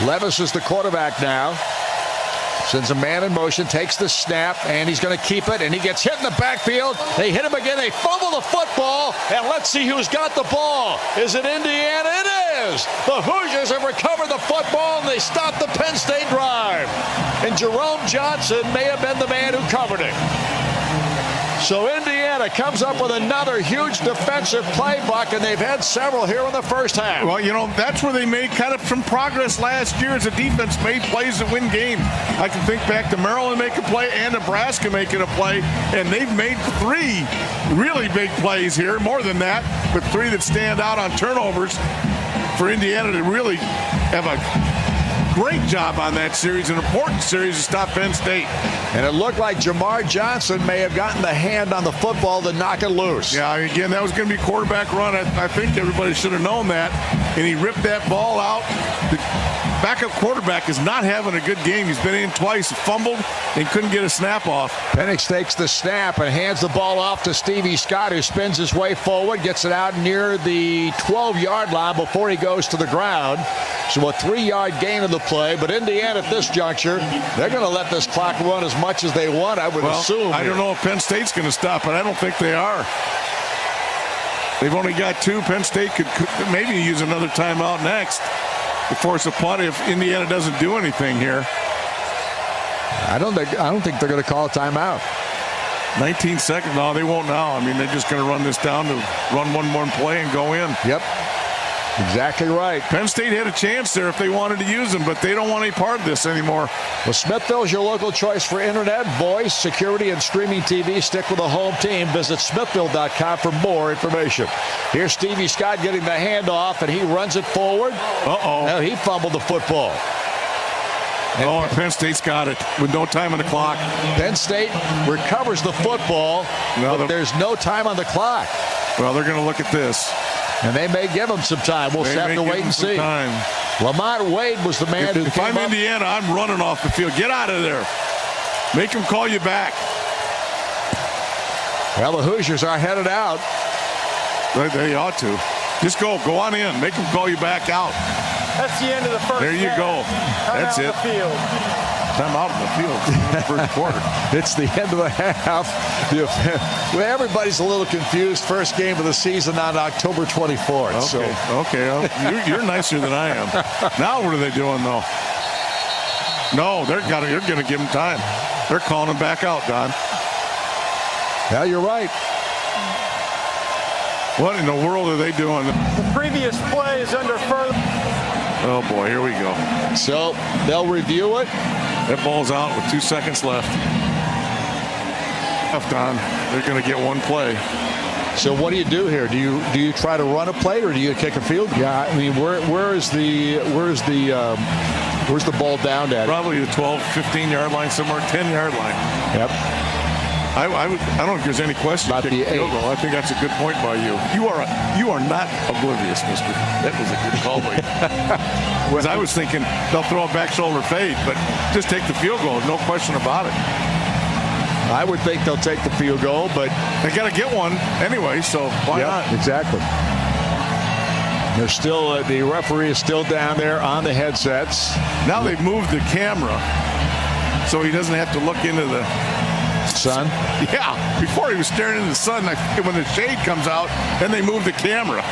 Levis is the quarterback now. Sends a man in motion, takes the snap, and he's going to keep it, and he gets hit in the backfield. They hit him again. They fumble the football, and let's see who's got the ball. Is it Indiana? It is. The Hoosiers have recovered the football, and they stop the Penn State drive. And Jerome Johnson may have been the man who covered it. So Indiana comes up with another huge defensive play, Buck, and they've had several here in the first half. Well, that's where they made kind of some progress last year as a defense made plays that win games. I can think back to Maryland making a play and Nebraska making a play, and they've made 3 really big plays here, more than that, but 3 that stand out on turnovers for Indiana to really have a great job on that series, an important series to stop Penn State. And it looked like Jamar Johnson may have gotten the hand on the football to knock it loose. Yeah, again, that was going to be a quarterback run. I think everybody should have known that. And he ripped that ball out. The backup quarterback is not having a good game. He's been in twice, fumbled, and couldn't get a snap off. Penix takes the snap and hands the ball off to Stevie Scott, who spins his way forward, gets it out near the 12-yard line before he goes to the ground. So a 3-yard gain of the play, but Indiana at this juncture, they're going to let this clock run as much as they want, I would assume. I don't know if Penn State's going to stop it. I don't think they are. They've only got 2. Penn State could maybe use another timeout next to force a punt if Indiana doesn't do anything here. I don't think they're going to call a timeout. 19 seconds. No, they won't now. I mean, they're just going to run this down to run one more play and go in. Yep. Exactly right. Penn State had a chance there if they wanted to use them, but they don't want any part of this anymore. Well, Smithville's your local choice for internet, voice, security, and streaming TV. Stick with the home team. Visit smithville.com for more information. Here's Stevie Scott getting the handoff, and he runs it forward. Uh-oh. Now he fumbled the football. And Penn State's got it with no time on the clock. Penn State recovers the football, but there's no time on the clock. Well, they're going to look at this. And they may give him some time. We'll have to wait and see. Lamont Wade was the man who came up. If I'm Indiana, I'm running off the field. Get out of there. Make them call you back. Well, the Hoosiers are headed out. They ought to. Just go on in. Make them call you back out. That's the end of the first half. There you go. That's it. Time out of the field. First quarter. It's the end of the half. Well, everybody's a little confused. First game of the season on October 24th. Okay. You're nicer than I am. Now what are they doing, though? No, they're going to give them time. They're calling them back out, Don. Yeah, you're right. What in the world are they doing? The previous play is under further. Oh, boy, here we go. So they'll review it. That ball's out with 2 seconds left. Don, they're going to get one play. So what do you do here? Do you try to run a play or do you kick a field? Yeah, I mean, where's the ball down at? Probably the 12, 15-yard line, somewhere 10-yard line. Yep. I don't think there's any question about the field goal. I think that's a good point by you. You are not oblivious, mister. That was a good call by you. Because I was thinking they'll throw a back shoulder fade, but just take the field goal. No question about it. I would think they'll take the field goal, but they got to get one anyway, so why not? Exactly. They're still the referee is still down there on the headsets. Now they've moved the camera, so he doesn't have to look into the sun. Yeah, before he was staring into the sun. When the shade comes out, then they move the camera.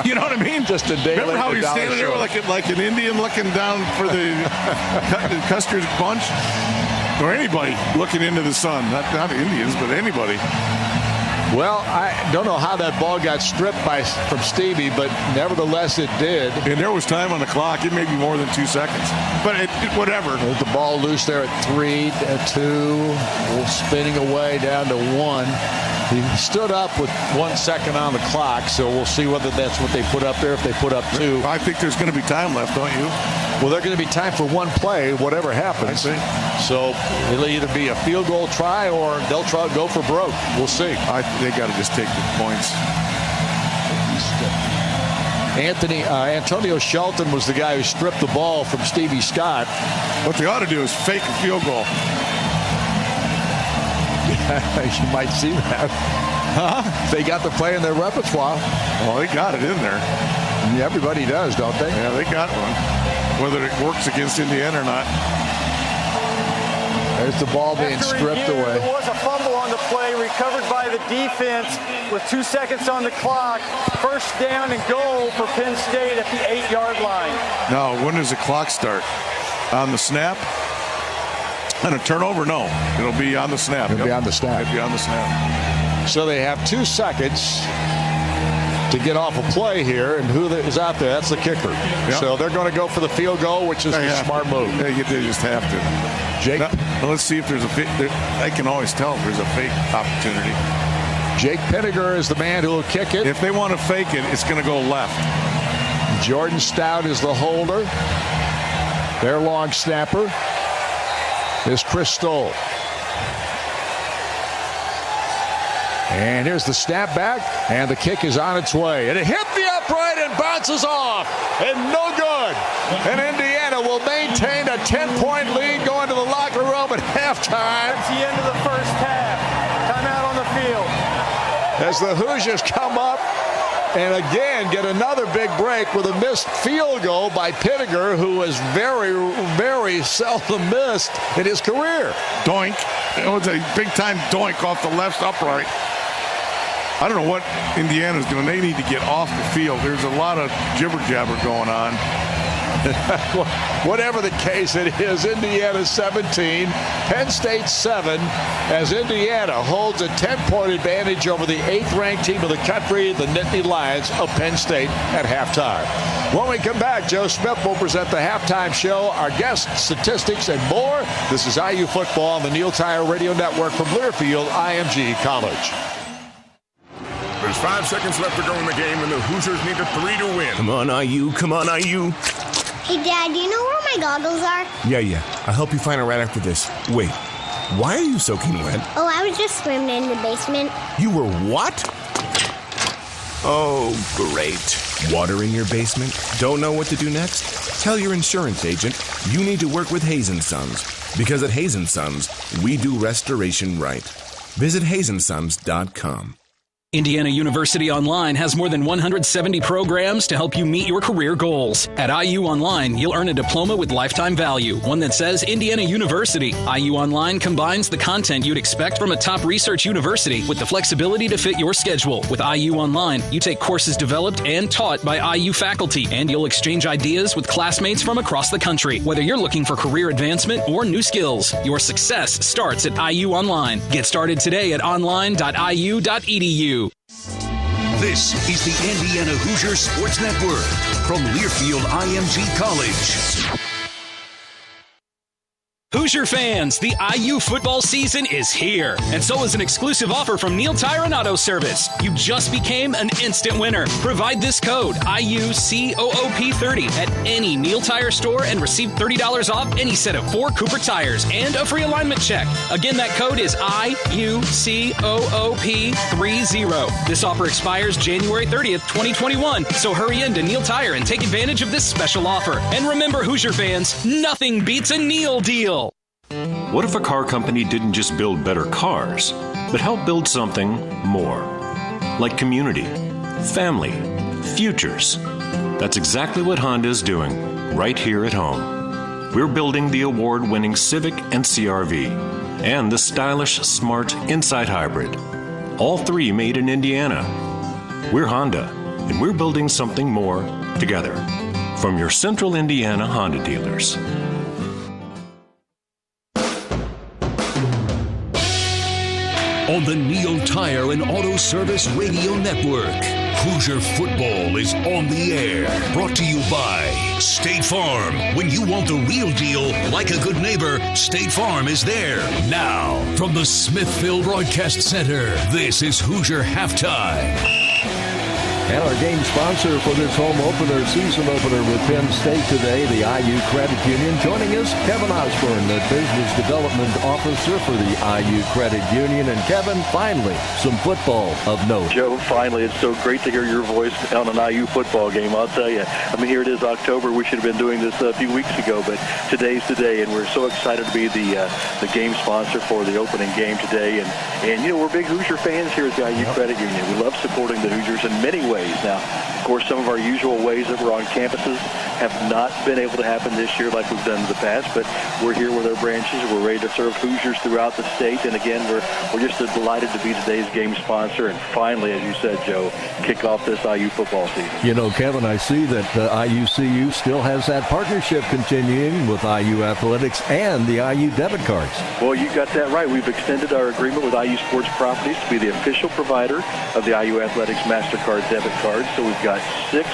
You know what I mean? Just a day. Remember how he's standing there like an Indian looking down for the Custer's bunch, or anybody looking into the sun? Not Indians, but anybody. Well, I don't know how that ball got stripped from Stevie, but nevertheless it did. And there was time on the clock. It may be more than 2 seconds. But whatever. With the ball loose there at 3, 2, spinning away down to 1. He stood up with 1 second on the clock, so we'll see whether that's what they put up there, if they put up 2. I think there's going to be time left, don't you? Well, there's going to be time for one play, whatever happens. I see. So it'll either be a field goal try or they'll try to go for broke. We'll see. They got to just take the points. Antonio Shelton was the guy who stripped the ball from Stevie Scott. What they ought to do is fake a field goal. You might see that. Huh? They got the play in their repertoire. Well, they got it in there. Everybody does, don't they? Yeah, they got one. Whether it works against Indiana or not. There's the ball being stripped away. There was a fumble on the play, recovered by the defense with 2 seconds on the clock. First down and goal for Penn State at the 8-yard line. Now, when does the clock start? On the snap? On a turnover? No. It'll be on the snap. It'll be on the snap. It'll be on the snap. So they have 2 seconds to get off a play here, and who is out there? That's the kicker. Yep. So they're going to go for the field goal, which is the smart move. Yeah, they just have to. Jake, now, let's see if there's a fake. I can always tell if there's a fake opportunity. Jake Pinniger is the man who will kick it. If they want to fake it, it's going to go left. Jordan Stout is the holder. Their long snapper is Chris Stoll. And here's the snap back, and the kick is on its way. And it hit the upright and bounces off, and no good. And Indiana will maintain a 10-point lead going to the locker room at halftime. That's the end of the first half. Timeout on the field. As the Hoosiers come up and again get another big break with a missed field goal by Pinniger, who has very, very seldom missed in his career. Doink. It was a big-time doink off the left upright. I don't know what Indiana's doing. They need to get off the field. There's a lot of jibber-jabber going on. Whatever the case it is, Indiana 17, Penn State 7, as Indiana holds a 10-point advantage over the 8th-ranked team of the country, the Nittany Lions of Penn State, at halftime. When we come back, Joe Smith will present the halftime show, our guests, statistics, and more. This is IU Football on the Neil Tire Radio Network from Learfield IMG College. There's 5 seconds left to go in the game, and the Hoosiers need a 3 to win. Come on, IU. Come on, IU. Hey, Dad, do you know where my goggles are? Yeah. I'll help you find it right after this. Wait, why are you soaking wet? Oh, I was just swimming in the basement. You were what? Oh, great. Water in your basement? Don't know what to do next? Tell your insurance agent you need to work with Hayes & Sons. Because at Hayes & Sons, we do restoration right. Visit HayesandSons.com. Indiana University Online has more than 170 programs to help you meet your career goals. At IU Online, you'll earn a diploma with lifetime value, one that says Indiana University. IU Online combines the content you'd expect from a top research university with the flexibility to fit your schedule. With IU Online, you take courses developed and taught by IU faculty, and you'll exchange ideas with classmates from across the country. Whether you're looking for career advancement or new skills, your success starts at IU Online. Get started today at online.iu.edu. This is the Indiana Hoosier Sports Network from Learfield IMG College. Hoosier fans, the IU football season is here, and so is an exclusive offer from Neil Tire and Auto Service. You just became an instant winner. Provide this code, IUCOOP30, at any Neil Tire store and receive $30 off any set of 4 Cooper tires and a free alignment check. Again, that code is IUCOOP30. This offer expires January 30th, 2021, so hurry in to Neil Tire and take advantage of this special offer. And remember, Hoosier fans, nothing beats a Neil deal. What if a car company didn't just build better cars, but help build something more? Like community, family, futures. That's exactly what Honda is doing right here at home. We're building the award-winning Civic and CR-V and the stylish, smart Insight Hybrid. All 3 made in Indiana. We're Honda, and we're building something more together. From your Central Indiana Honda dealers. On the Neil Tire and Auto Service Radio Network, Hoosier football is on the air. Brought to you by State Farm. When you want the real deal, like a good neighbor, State Farm is there. Now, from the Smithville Broadcast Center, this is Hoosier Halftime. And our game sponsor for this home opener, season opener with Penn State today, the IU Credit Union. Joining us, Kevin Osborne, the Business Development Officer for the IU Credit Union. And Kevin, finally, some football of note. Joe, finally, it's so great to hear your voice on an IU football game, I'll tell you. I mean, here it is, October. We should have been doing this a few weeks ago, but today's the day, and we're so excited to be the game sponsor for the opening game today. And you know, we're big Hoosier fans here at the IU Credit Union. We love supporting the Hoosiers in many ways. Now, of course, some of our usual ways that we're on campuses have not been able to happen this year like we've done in the past, but we're here with our branches. We're ready to serve Hoosiers throughout the state. And again, we're just delighted to be today's game sponsor and finally, as you said, Joe, kick off this IU football season. You know, Kevin, I see that IUCU still has that partnership continuing with IU Athletics and the IU debit cards. Well, you got that right. We've extended our agreement with IU Sports Properties to be the official provider of the IU Athletics MasterCard debit cards. So we've got 6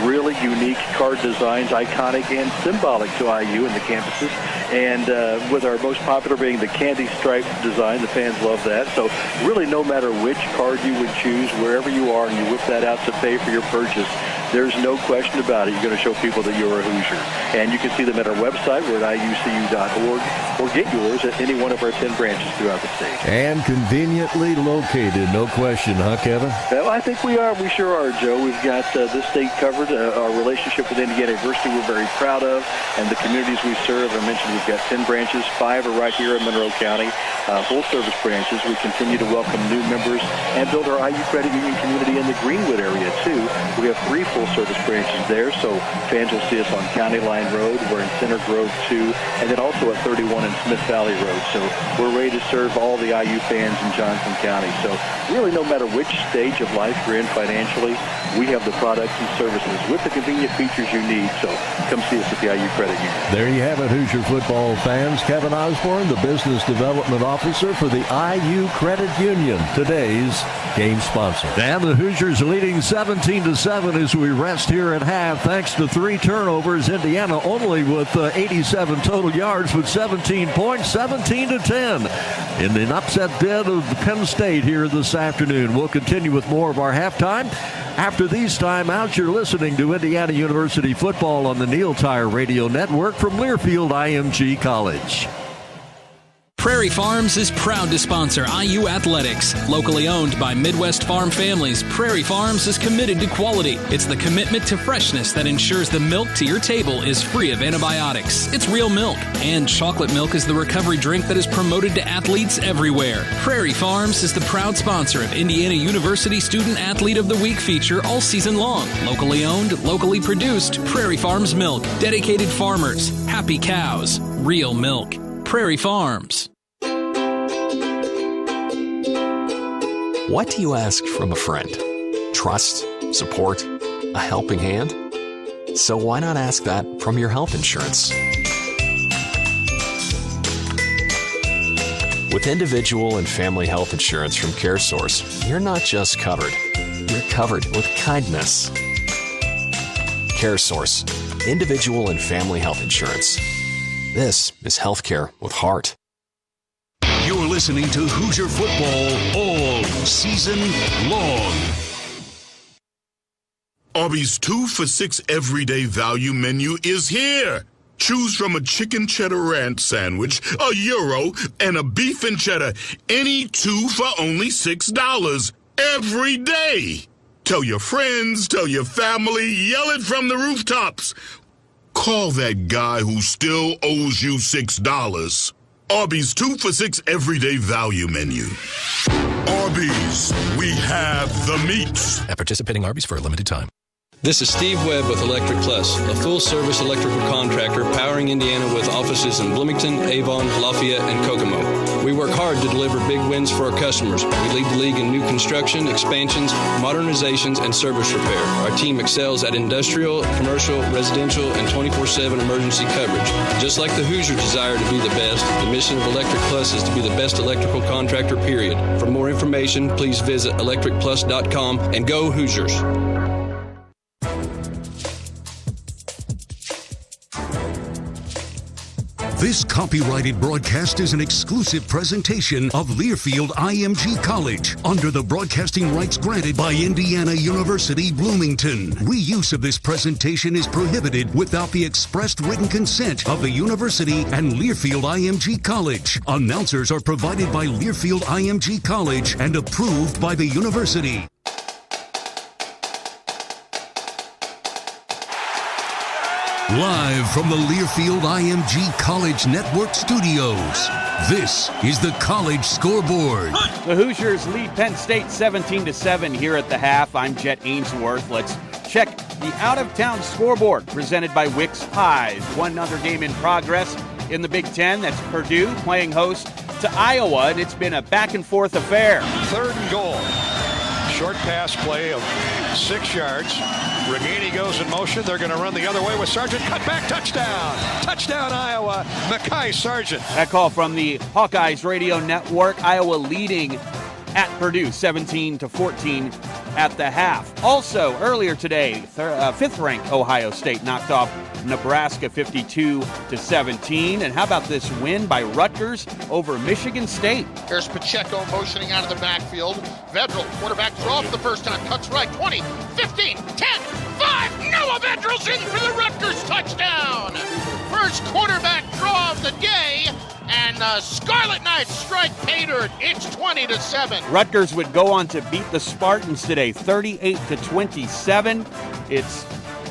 really unique card designs, iconic and symbolic to IU and the campuses. And with our most popular being the candy stripe design, the fans love that. So really, no matter which card you would choose, wherever you are, and you whip that out to pay for your purchase, there's no question about it. You're going to show people that you're a Hoosier. And you can see them at our website. We're at iucu.org, or get yours at any one of our 10 branches throughout the state. And conveniently located, no question, huh, Kevin? Well, I think we are. We sure are, Joe. We've got this state covered. Our relationship with Indiana University we're very proud of, and the communities we serve. I mentioned we've got 10 branches. 5 are right here in Monroe County, full-service branches. We continue to welcome new members and build our IU Credit Union community in the Greenwood area, too. We have 3 full-service branches there, so fans will see us on County Line Road. We're in Center Grove, too, and then also at 31 and Smith Valley Road. So we're ready to serve all the IU fans in Johnson County. So really, no matter which stage of life you're in financially, we have the products and services with the convenient features you need. So come see us at the IU Credit Union. There you have it, Hoosier football fans. Kevin Osborne, the Business Development Officer for the IU Credit Union, today's game sponsor. And the Hoosiers leading 17-7 as we rest here at half, thanks to 3 turnovers. Indiana only with 87 total yards with 17 points, 17-10 in an upset bid of Penn State here this afternoon. We'll continue with more of our halftime. After these timeouts, you're listening to Indiana University football on the Neil Tire Radio Network from Learfield IMG College. Prairie Farms is proud to sponsor IU Athletics. Locally owned by Midwest farm families, Prairie Farms is committed to quality. It's the commitment to freshness that ensures the milk to your table is free of antibiotics. It's real milk. And chocolate milk is the recovery drink that is promoted to athletes everywhere. Prairie Farms is the proud sponsor of Indiana University Student Athlete of the Week feature all season long. Locally owned, locally produced, Prairie Farms milk. Dedicated farmers, happy cows, real milk. Prairie Farms. What do you ask from a friend? Trust, support, a helping hand? So why not ask that from your health insurance? With individual and family health insurance from CareSource, you're not just covered, you're covered with kindness. CareSource, individual and family health insurance. This is healthcare with heart. You're listening to Hoosier football all season long. Arby's 2 for $6 everyday value menu is here. Choose from a chicken cheddar ranch sandwich, a gyro, and a beef and cheddar. Any 2 for only $6 every day. Tell your friends, tell your family, yell it from the rooftops. Call that guy who still owes you $6. Arby's 2 for $6 everyday value menu. Arby's, we have the meats. At participating Arby's for a limited time. This is Steve Webb with Electric Plus, a full-service electrical contractor powering Indiana with offices in Bloomington, Avon, Lafayette, and Kokomo. We work hard to deliver big wins for our customers. We lead the league in new construction, expansions, modernizations, and service repair. Our team excels at industrial, commercial, residential, and 24/7 emergency coverage. Just like the Hoosier desire to be the best, the mission of Electric Plus is to be the best electrical contractor, period. For more information, please visit electricplus.com and go Hoosiers. This copyrighted broadcast is an exclusive presentation of Learfield IMG College under the broadcasting rights granted by Indiana University Bloomington. Reuse of this presentation is prohibited without the expressed written consent of the university and Learfield IMG College. Announcers are provided by Learfield IMG College and approved by the university. Live from the Learfield IMG College Network studios, this is the College Scoreboard. The Hoosiers lead Penn State 17-7 here at the half. I'm Jet Ainsworth. Let's check the out-of-town scoreboard presented by Wicks Pies. One other game in progress in the Big Ten. That's Purdue playing host to Iowa, and it's been a back-and-forth affair. 3rd and goal. Short pass play of 6 yards. Reganey goes in motion. They're going to run the other way with Sargent. Cut back, touchdown. Touchdown, Iowa. Mekhi Sargent. That call from the Hawkeyes Radio Network. Iowa leading at Purdue 17-14 at the half. Also, earlier today, 5th-ranked Ohio State knocked off Nebraska 52-17. And how about this win by Rutgers over Michigan State? Here's Pacheco motioning out of the backfield. Vedral, quarterback draw for the first time. Cuts right, 20, 15, 10, 5. Noah Vedral's in for the Rutgers touchdown. First quarterback draw of the day. And the Scarlet Knights strike pay dirt. It's 20-7. Rutgers would go on to beat the Spartans today, 38-27. It's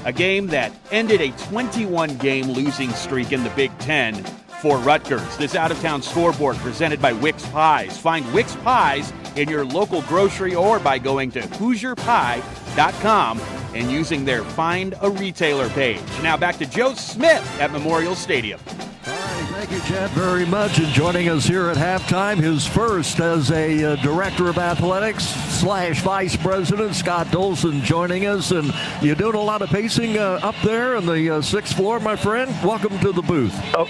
a game that ended a 21-game losing streak in the Big Ten for Rutgers. This out-of-town scoreboard presented by Wicks Pies. Find Wicks Pies in your local grocery or by going to HoosierPie.com and using their Find a Retailer page. Now back to Joe Smith at Memorial Stadium. Thank you, Chad, very much. And joining us here at halftime, his first as a director of athletics / vice president, Scott Dolson, joining us. And you're doing a lot of pacing up there on the 6th floor, my friend. Welcome to the booth. Oh,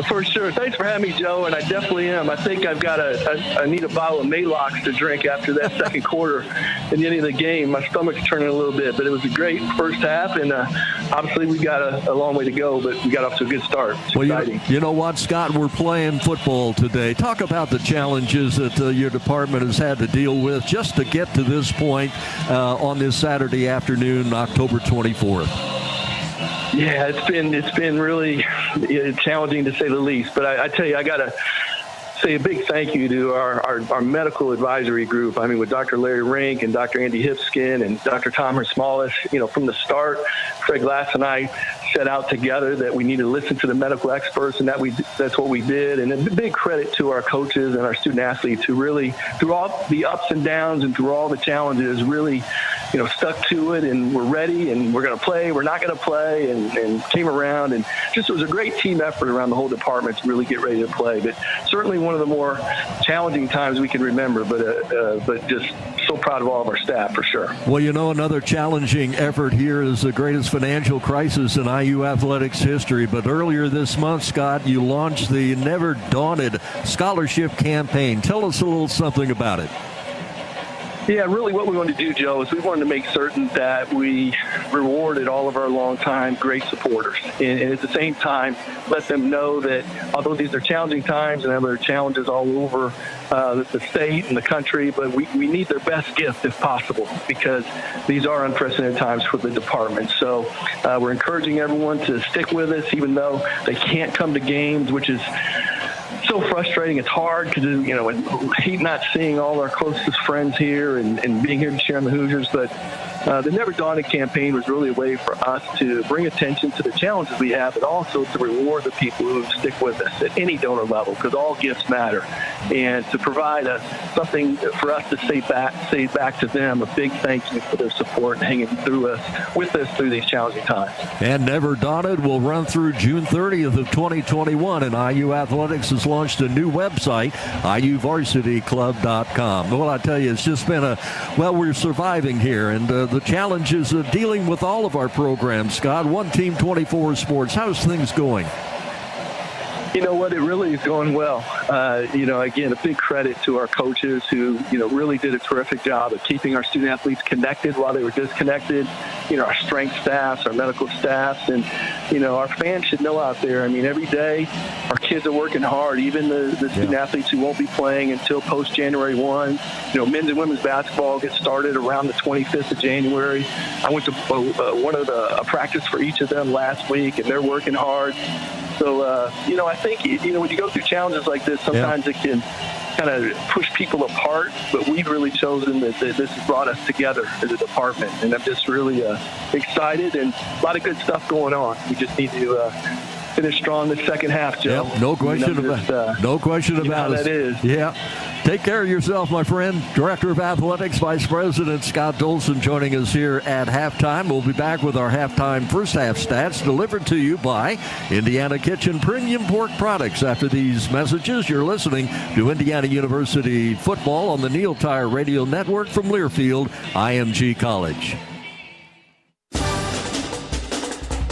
for sure. Thanks for having me, Joe, and I definitely am. I think I've got I need a bottle of Maalox to drink after that second quarter in the end of the game. My stomach's turning a little bit, but it was a great first half, and obviously we got a long way to go, but we got off to a good start. It's exciting. You know what, Scott? We're playing football today. Talk about the challenges that your department has had to deal with just to get to this point on this Saturday afternoon, October 24th. Yeah, it's been really challenging to say the least. But I tell you, I got to say a big thank you to our medical advisory group. I mean, with Dr. Larry Rink and Dr. Andy Hipskin and Dr. Thomas Smallis. You know, from the start, Craig Glass and I set out together that we need to listen to the medical experts, and that's what we did. And a big credit to our coaches and our student athletes who really, through all the ups and downs and through all the challenges, really, stuck to it, and we're ready, and we're going to play, we're not going to play, and came around, and just it was a great team effort around the whole department to really get ready to play. But certainly one of the more challenging times we can remember, but just so proud of all of our staff, for sure. Well, another challenging effort here is the greatest financial crisis in IU athletics history. But earlier this month, Scott, you launched the Never Daunted Scholarship Campaign. Tell us a little something about it. Yeah, really what we wanted to do, Joe, is we wanted to make certain that we rewarded all of our longtime great supporters. And at the same time, let them know that although these are challenging times and there are challenges all over the state and the country, but we need their best gift if possible, because these are unprecedented times for the department. So we're encouraging everyone to stick with us, even though they can't come to games, which is so frustrating. It's hard because, I hate not seeing all our closest friends here and being here to cheer on the Hoosiers. But the Never Daunted campaign was really a way for us to bring attention to the challenges we have, but also to reward the people who stick with us at any donor level, because all gifts matter, and to provide something for us to say back to them, a big thank you for their support and hanging with us through these challenging times. And Never Daunted will run through June 30th of 2021, and IU Athletics has launched a new website, IUVarsityClub.com. Well, I tell you, it's just been we're surviving here, and the challenges of dealing with all of our programs, Scott. One Team 24 Sports, how's things going? You know what? It really is going well. Again, a big credit to our coaches who, really did a terrific job of keeping our student athletes connected while they were disconnected. Our strength staffs, our medical staffs, and, our fans should know out there. I mean, every day our kids are working hard, even the student athletes who won't be playing until post-January 1. Men's and women's basketball gets started around the 25th of January. I went to a practice for each of them last week, and they're working hard. So, I think, when you go through challenges like this, sometimes it can kind of push people apart, but we've really chosen that this has brought us together as a department, and I'm just really excited, and a lot of good stuff going on. We just need to finish strong the second half, Joe. Yep, no question about it. That is. Yeah. Take care of yourself, my friend. Director of Athletics, Vice President Scott Dolson joining us here at halftime. We'll be back with our halftime first half stats delivered to you by Indiana Kitchen Premium Pork Products. After these messages, you're listening to Indiana University football on the Neil Tire Radio Network from Learfield, IMG College.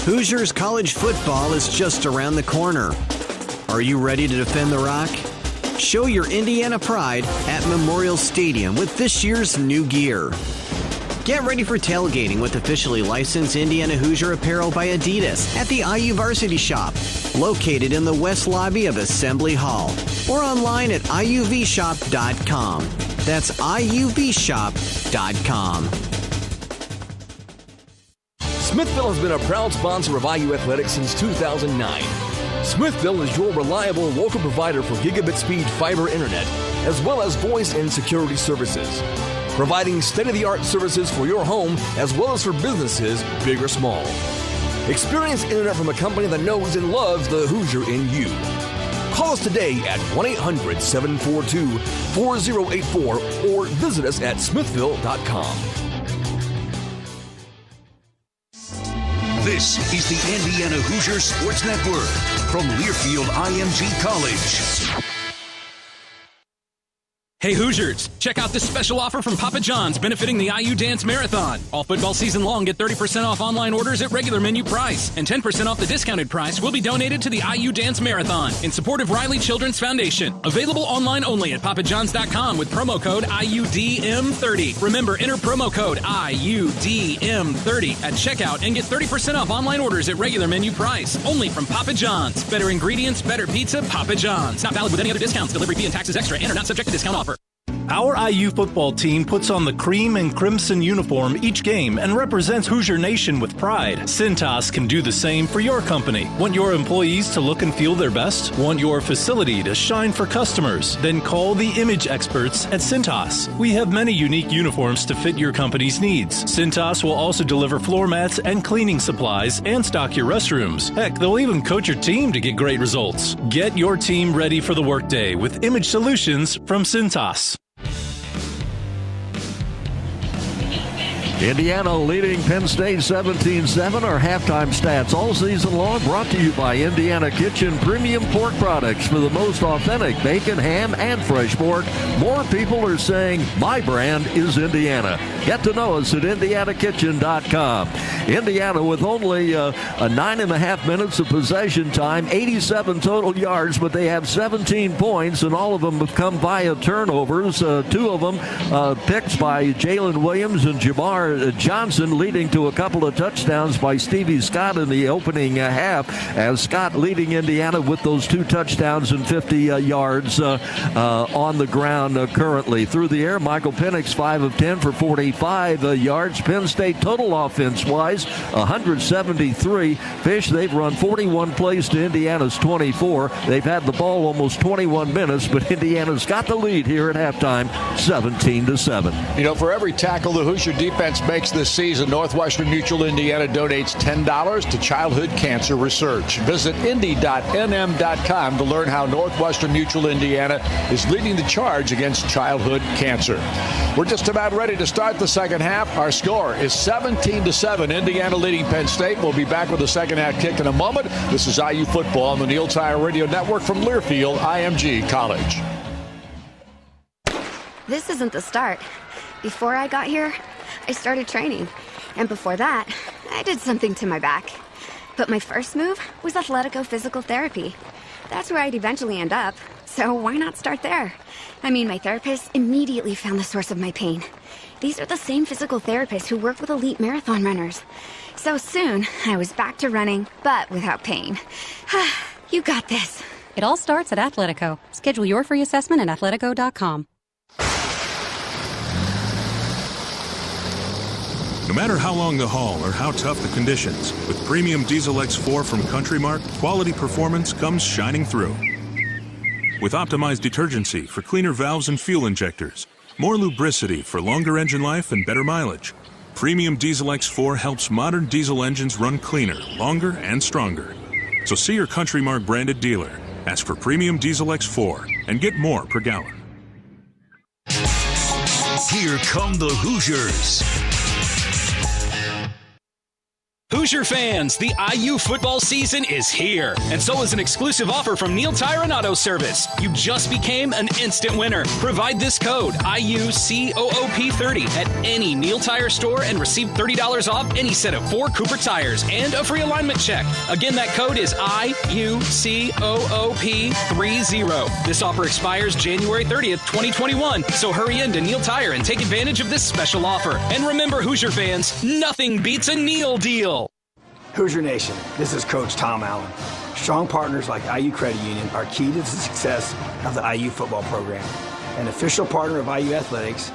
Hoosiers college football is just around the corner. Are you ready to defend the Rock? Show your Indiana pride at Memorial Stadium with this year's new gear. Get ready for tailgating with officially licensed Indiana Hoosier apparel by Adidas at the IU Varsity Shop, located in the west lobby of Assembly Hall, or online at iuvshop.com. That's iuvshop.com. Smithville has been a proud sponsor of IU Athletics since 2009. Smithville is your reliable local provider for gigabit speed fiber internet, as well as voice and security services, providing state-of-the-art services for your home as well as for businesses, big or small. Experience internet from a company that knows and loves the Hoosier in you. Call us today at 1-800-742-4084 or visit us at smithville.com. This is the Indiana Hoosier Sports Network from Learfield IMG College. Hey Hoosiers, check out this special offer from Papa John's benefiting the IU Dance Marathon. All football season long, get 30% off online orders at regular menu price. And 10% off the discounted price will be donated to the IU Dance Marathon in support of Riley Children's Foundation. Available online only at papajohns.com with promo code IUDM30. Remember, enter promo code IUDM30 at checkout and get 30% off online orders at regular menu price. Only from Papa John's. Better ingredients, better pizza, Papa John's. Not valid with any other discounts. Delivery fee and taxes extra and are not subject to discount offer. Our IU football team puts on the cream and crimson uniform each game and represents Hoosier Nation with pride. Cintas can do the same for your company. Want your employees to look and feel their best? Want your facility to shine for customers? Then call the image experts at Cintas. We have many unique uniforms to fit your company's needs. Cintas will also deliver floor mats and cleaning supplies and stock your restrooms. Heck, they'll even coach your team to get great results. Get your team ready for the workday with image solutions from Cintas. Indiana leading Penn State 17-7. Our halftime stats all season long brought to you by Indiana Kitchen Premium Pork Products. For the most authentic bacon, ham, and fresh pork, more people are saying my brand is Indiana. Get to know us at indianakitchen.com. Indiana with only 9.5 minutes of possession time, 87 total yards, but they have 17 points, and all of them have come via turnovers. Two of them picked by Jalen Williams and Jamar Johnson, leading to a couple of touchdowns by Stevie Scott in the opening half, as Scott leading Indiana with those 2 touchdowns and 50 yards on the ground currently. Through the air, Michael Penix 5 of 10 for 45 yards. Penn State total offense-wise, 173. Fish, they've run 41 plays to Indiana's 24. They've had the ball almost 21 minutes, but Indiana's got the lead here at halftime, 17-7. For every tackle the Hoosier defense makes this season, Northwestern Mutual Indiana donates $10 to childhood cancer research. Visit indy.nm.com to learn how Northwestern Mutual Indiana is leading the charge against childhood cancer. We're just about ready to start the second half. Our score is 17-7. Indiana leading Penn State. We'll be back with the second half kick in a moment. This is IU football on the Neil Tire Radio Network from Learfield, IMG College. This isn't the start. Before I got here, I started training. And before that, I did something to my back. But my first move was Athletico Physical Therapy. that's where I'd eventually end up. So why not start there? I mean, my therapist immediately found the source of my pain. These are the same physical therapists who work with elite marathon runners. So soon, I was back to running, but without pain. You got this. It all starts at Athletico. Schedule your free assessment at athletico.com. No matter how long the haul or how tough the conditions, with premium Diesel X4 from Country Mart, quality performance comes shining through. With optimized detergency for cleaner valves and fuel injectors, more lubricity for longer engine life and better mileage, Premium Diesel X4 helps modern diesel engines run cleaner, longer, and stronger. So see your Country Mart branded dealer, ask for Premium Diesel X4, and get more per gallon. Here come the Hoosiers. Hoosier fans, the IU football season is here. And so is an exclusive offer from Neil Tire and Auto Service. You just became an instant winner. Provide this code, IUCOOP30, at any Neil Tire store and receive $30 off any set of 4 Cooper tires and a free alignment check. Again, that code is IUCOOP30. This offer expires January 30th, 2021. So hurry in to Neil Tire and take advantage of this special offer. And remember, Hoosier fans, nothing beats a Neil deal. Hoosier Nation, this is Coach Tom Allen. Strong partners like IU Credit Union are key to the success of the IU football program. An official partner of IU Athletics,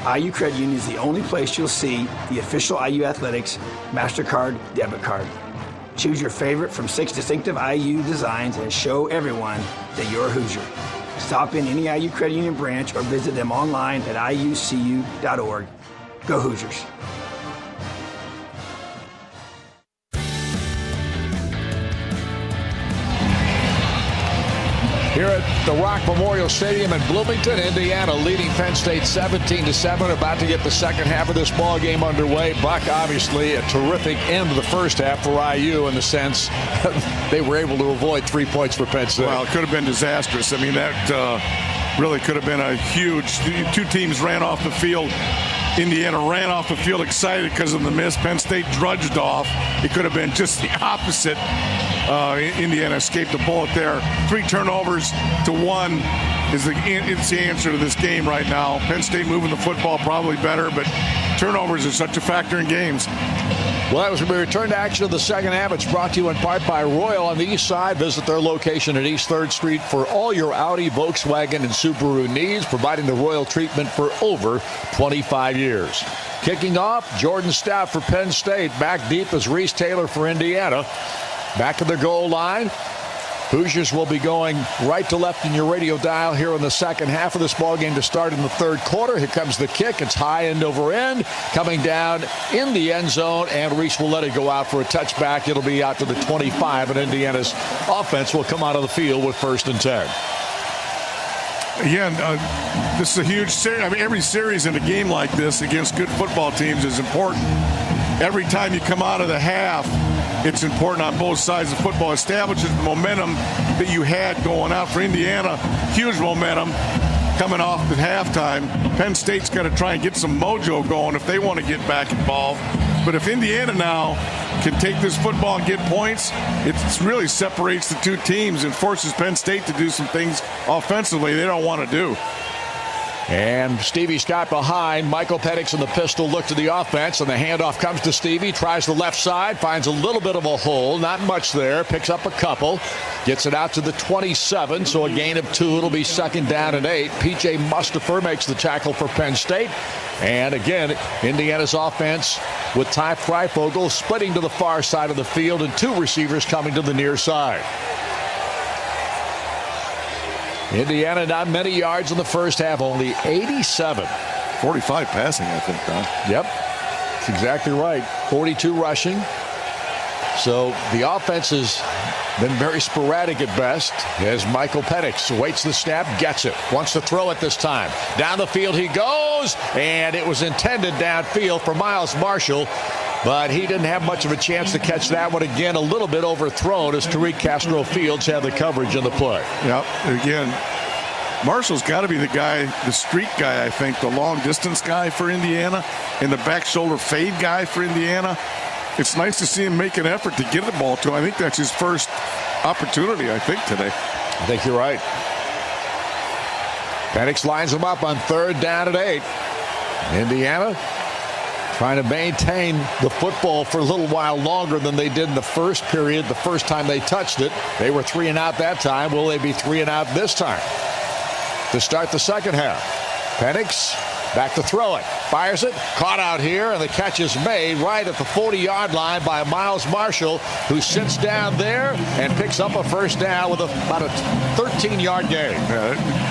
IU Credit Union is the only place you'll see the official IU Athletics MasterCard debit card. Choose your favorite from 6 distinctive IU designs and show everyone that you're a Hoosier. Stop in any IU Credit Union branch or visit them online at iucu.org. Go Hoosiers. Here at the Rock Memorial Stadium in Bloomington, Indiana, leading Penn State 17-7, about to get the second half of this ball game underway. Buck, obviously, a terrific end of the first half for IU in the sense they were able to avoid 3 points for Penn State. Well, it could have been disastrous. I mean, that really could have been a huge. 2 teams ran off the field. Indiana ran off the field excited because of the miss. Penn State drudged off. It could have been just the opposite. Indiana escaped a bullet there. 3 turnovers to 1 is the answer to this game right now. Penn State moving the football probably better, but turnovers are such a factor in games. Well, that was when we return to action of the second half. It's brought to you in part by Royal on the east side. Visit their location at East 3rd Street for all your Audi, Volkswagen, and Subaru needs, providing the Royal treatment for over 25 years. Kicking off, Jordan Stout for Penn State. Back deep is Reese Taylor for Indiana. Back at the goal line. Hoosiers will be going right to left in your radio dial here in the second half of this ball game to start in the third quarter. Here comes the kick. It's high end over end, coming down in the end zone, and Reese will let it go out for a touchback. It'll be out to the 25, and Indiana's offense will come out of the field with 1st and 10. Again, this is a huge series. I mean, every series in a game like this against good football teams is important. Every time you come out of the half, it's important on both sides of football. Establishes the momentum that you had going out for Indiana. Huge momentum coming off at halftime. Penn State's got to try and get some mojo going if they want to get back involved. But if Indiana now can take this football and get points, it really separates the 2 teams and forces Penn State to do some things offensively they don't want to do. And Stevie Scott behind. Michael Penix in the pistol look to the offense, and the handoff comes to Stevie. Tries the left side, finds a little bit of a hole. Not much there. Picks up a couple. Gets it out to the 27, so a gain of 2. It'll be 2nd down and 8. P.J. Mustipher makes the tackle for Penn State. And again, Indiana's offense with Ty Freifogel splitting to the far side of the field and 2 receivers coming to the near side. Indiana not many yards in the first half, only 87. 45 passing, I think, Don. Yep, that's exactly right. 42 rushing. So the offense has been very sporadic at best as Michael Penix waits the snap, gets it, wants to throw it this time. Down the field he goes, and it was intended downfield for Miles Marshall, but he didn't have much of a chance to catch that one. Again, a little bit overthrown as Tariq Castro Fields had the coverage in the play. Yep, again, Marshall's got to be the guy, the streak guy, I think, the long distance guy for Indiana, and the back shoulder fade guy for Indiana. It's nice to see him make an effort to get the ball to him. I think that's his first opportunity, I think, today. I think you're right. Penix lines them up on 3rd down and 8. Indiana trying to maintain the football for a little while longer than they did in the first period. The first time they touched it, they were 3 and out that time. Will they be 3 and out this time? To start the second half, Penix back to throw it. Fires it. Caught out here, and the catch is made right at the 40-yard line by Miles Marshall, who sits down there and picks up a first down with about a 13-yard gain.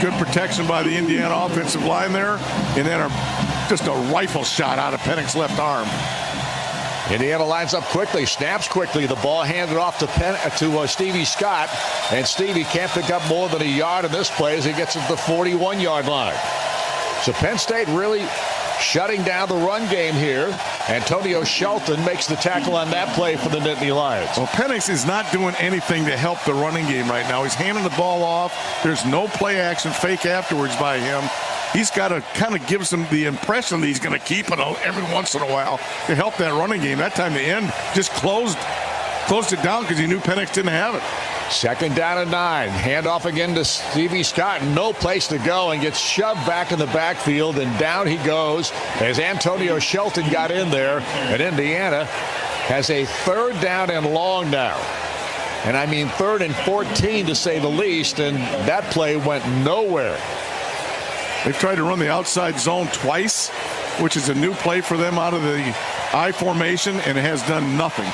Good protection by the Indiana offensive line there, and then just a rifle shot out of Penix's left arm. Indiana lines up quickly, snaps quickly. The ball handed off to Stevie Scott, and Stevie can't pick up more than a yard in this play as he gets to the 41-yard line. So Penn State really shutting down the run game here. Antonio Shelton makes the tackle on that play for the Nittany Lions. Well, Penix is not doing anything to help the running game right now. He's handing the ball off. There's no play action fake afterwards by him. He's got to kind of give them the impression that he's going to keep it every once in a while to help that running game. That time the end just closed it down because he knew Penix didn't have it. 2nd down and 9. Handoff again to Stevie Scott. No place to go, and gets shoved back in the backfield, and down he goes as Antonio Shelton got in there. And Indiana has a 3rd down and long now. And I mean 3rd and 14 to say the least, and that play went nowhere. They've tried to run the outside zone twice, which is a new play for them out of the I formation, and it has done nothing.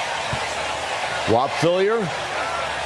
Whop Phillier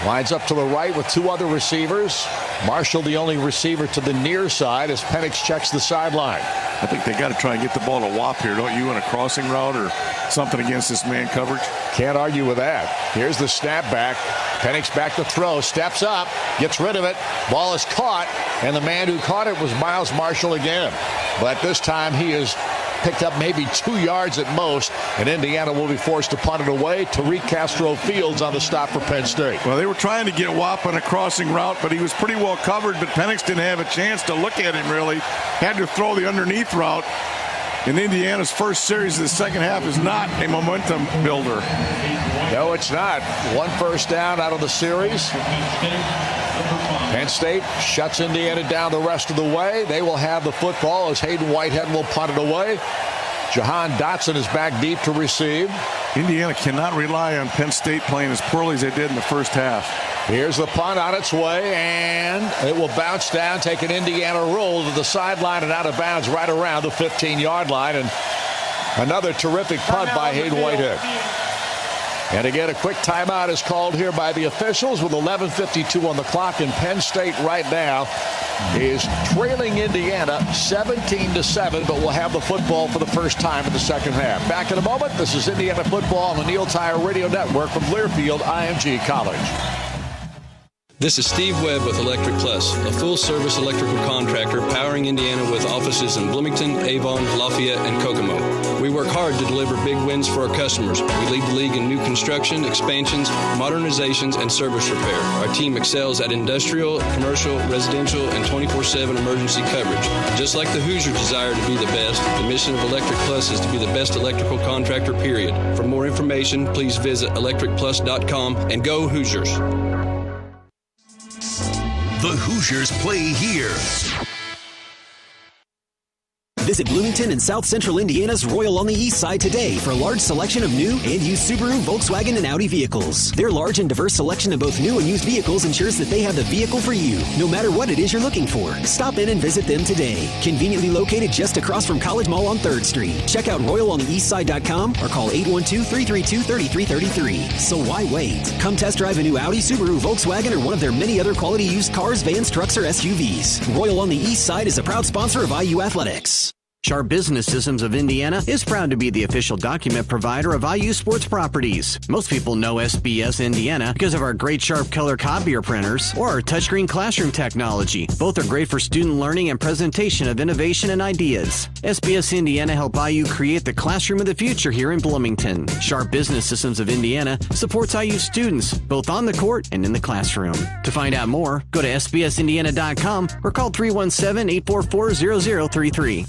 lines up to the right with 2 other receivers. Marshall the only receiver to the near side as Penix checks the sideline. I think they got to try and get the ball to Whop here, don't you, in a crossing route or something against this man coverage? Can't argue with that. Here's the snap back. Penix back to throw, steps up, gets rid of it. Ball is caught, and the man who caught it was Miles Marshall again. But this time he is picked up maybe 2 yards at most, and Indiana will be forced to punt it away. Tariq Castro Fields on the stop for Penn State. Well, they were trying to get Whop on a crossing route, but he was pretty well covered, but Penix didn't have a chance to look at him really. Had to throw the underneath route. And Indiana's first series of the second half is not a momentum builder. No, it's not. 1 first down out of the series. Penn State shuts Indiana down the rest of the way. They will have the football as Hayden Whitehead will punt it away. Jahan Dotson is back deep to receive. Indiana cannot rely on Penn State playing as poorly as they did in the first half. Here's the punt on its way, and it will bounce down, take an Indiana roll to the sideline and out of bounds right around the 15-yard line. And another terrific punt by Hayden Whitehead. And again, a quick timeout is called here by the officials with 11:52 on the clock. And Penn State right now is trailing Indiana 17-7, but will have the football for the first time in the second half. Back in a moment. This is Indiana football on the Neil Tire Radio Network from Learfield IMG College. This is Steve Webb with Electric Plus, a full-service electrical contractor powering Indiana with offices in Bloomington, Avon, Lafayette, and Kokomo. We work hard to deliver big wins for our customers. We lead the league in new construction, expansions, modernizations, and service repair. Our team excels at industrial, commercial, residential, and 24/7 emergency coverage. Just like the Hoosier desire to be the best, the mission of Electric Plus is to be the best electrical contractor, period. For more information, please visit electricplus.com and go Hoosiers. The Hoosiers play here. Visit Bloomington and South Central Indiana's Royal on the East Side today for a large selection of new and used Subaru, Volkswagen, and Audi vehicles. Their large and diverse selection of both new and used vehicles ensures that they have the vehicle for you, no matter what it is you're looking for. Stop in and visit them today. Conveniently located just across from College Mall on 3rd Street. Check out RoyalOnTheEastSide.com or call 812-332-3333. So why wait? Come test drive a new Audi, Subaru, Volkswagen, or one of their many other quality used cars, vans, trucks, or SUVs. Royal on the East Side is a proud sponsor of IU Athletics. Sharp Business Systems of Indiana is proud to be the official document provider of IU Sports Properties. Most people know SBS Indiana because of our great Sharp color copier printers or our touchscreen classroom technology. Both are great for student learning and presentation of innovation and ideas. SBS Indiana helped IU create the classroom of the future here in Bloomington. Sharp Business Systems of Indiana supports IU students both on the court and in the classroom. To find out more, go to sbsindiana.com or call 317-844-0033.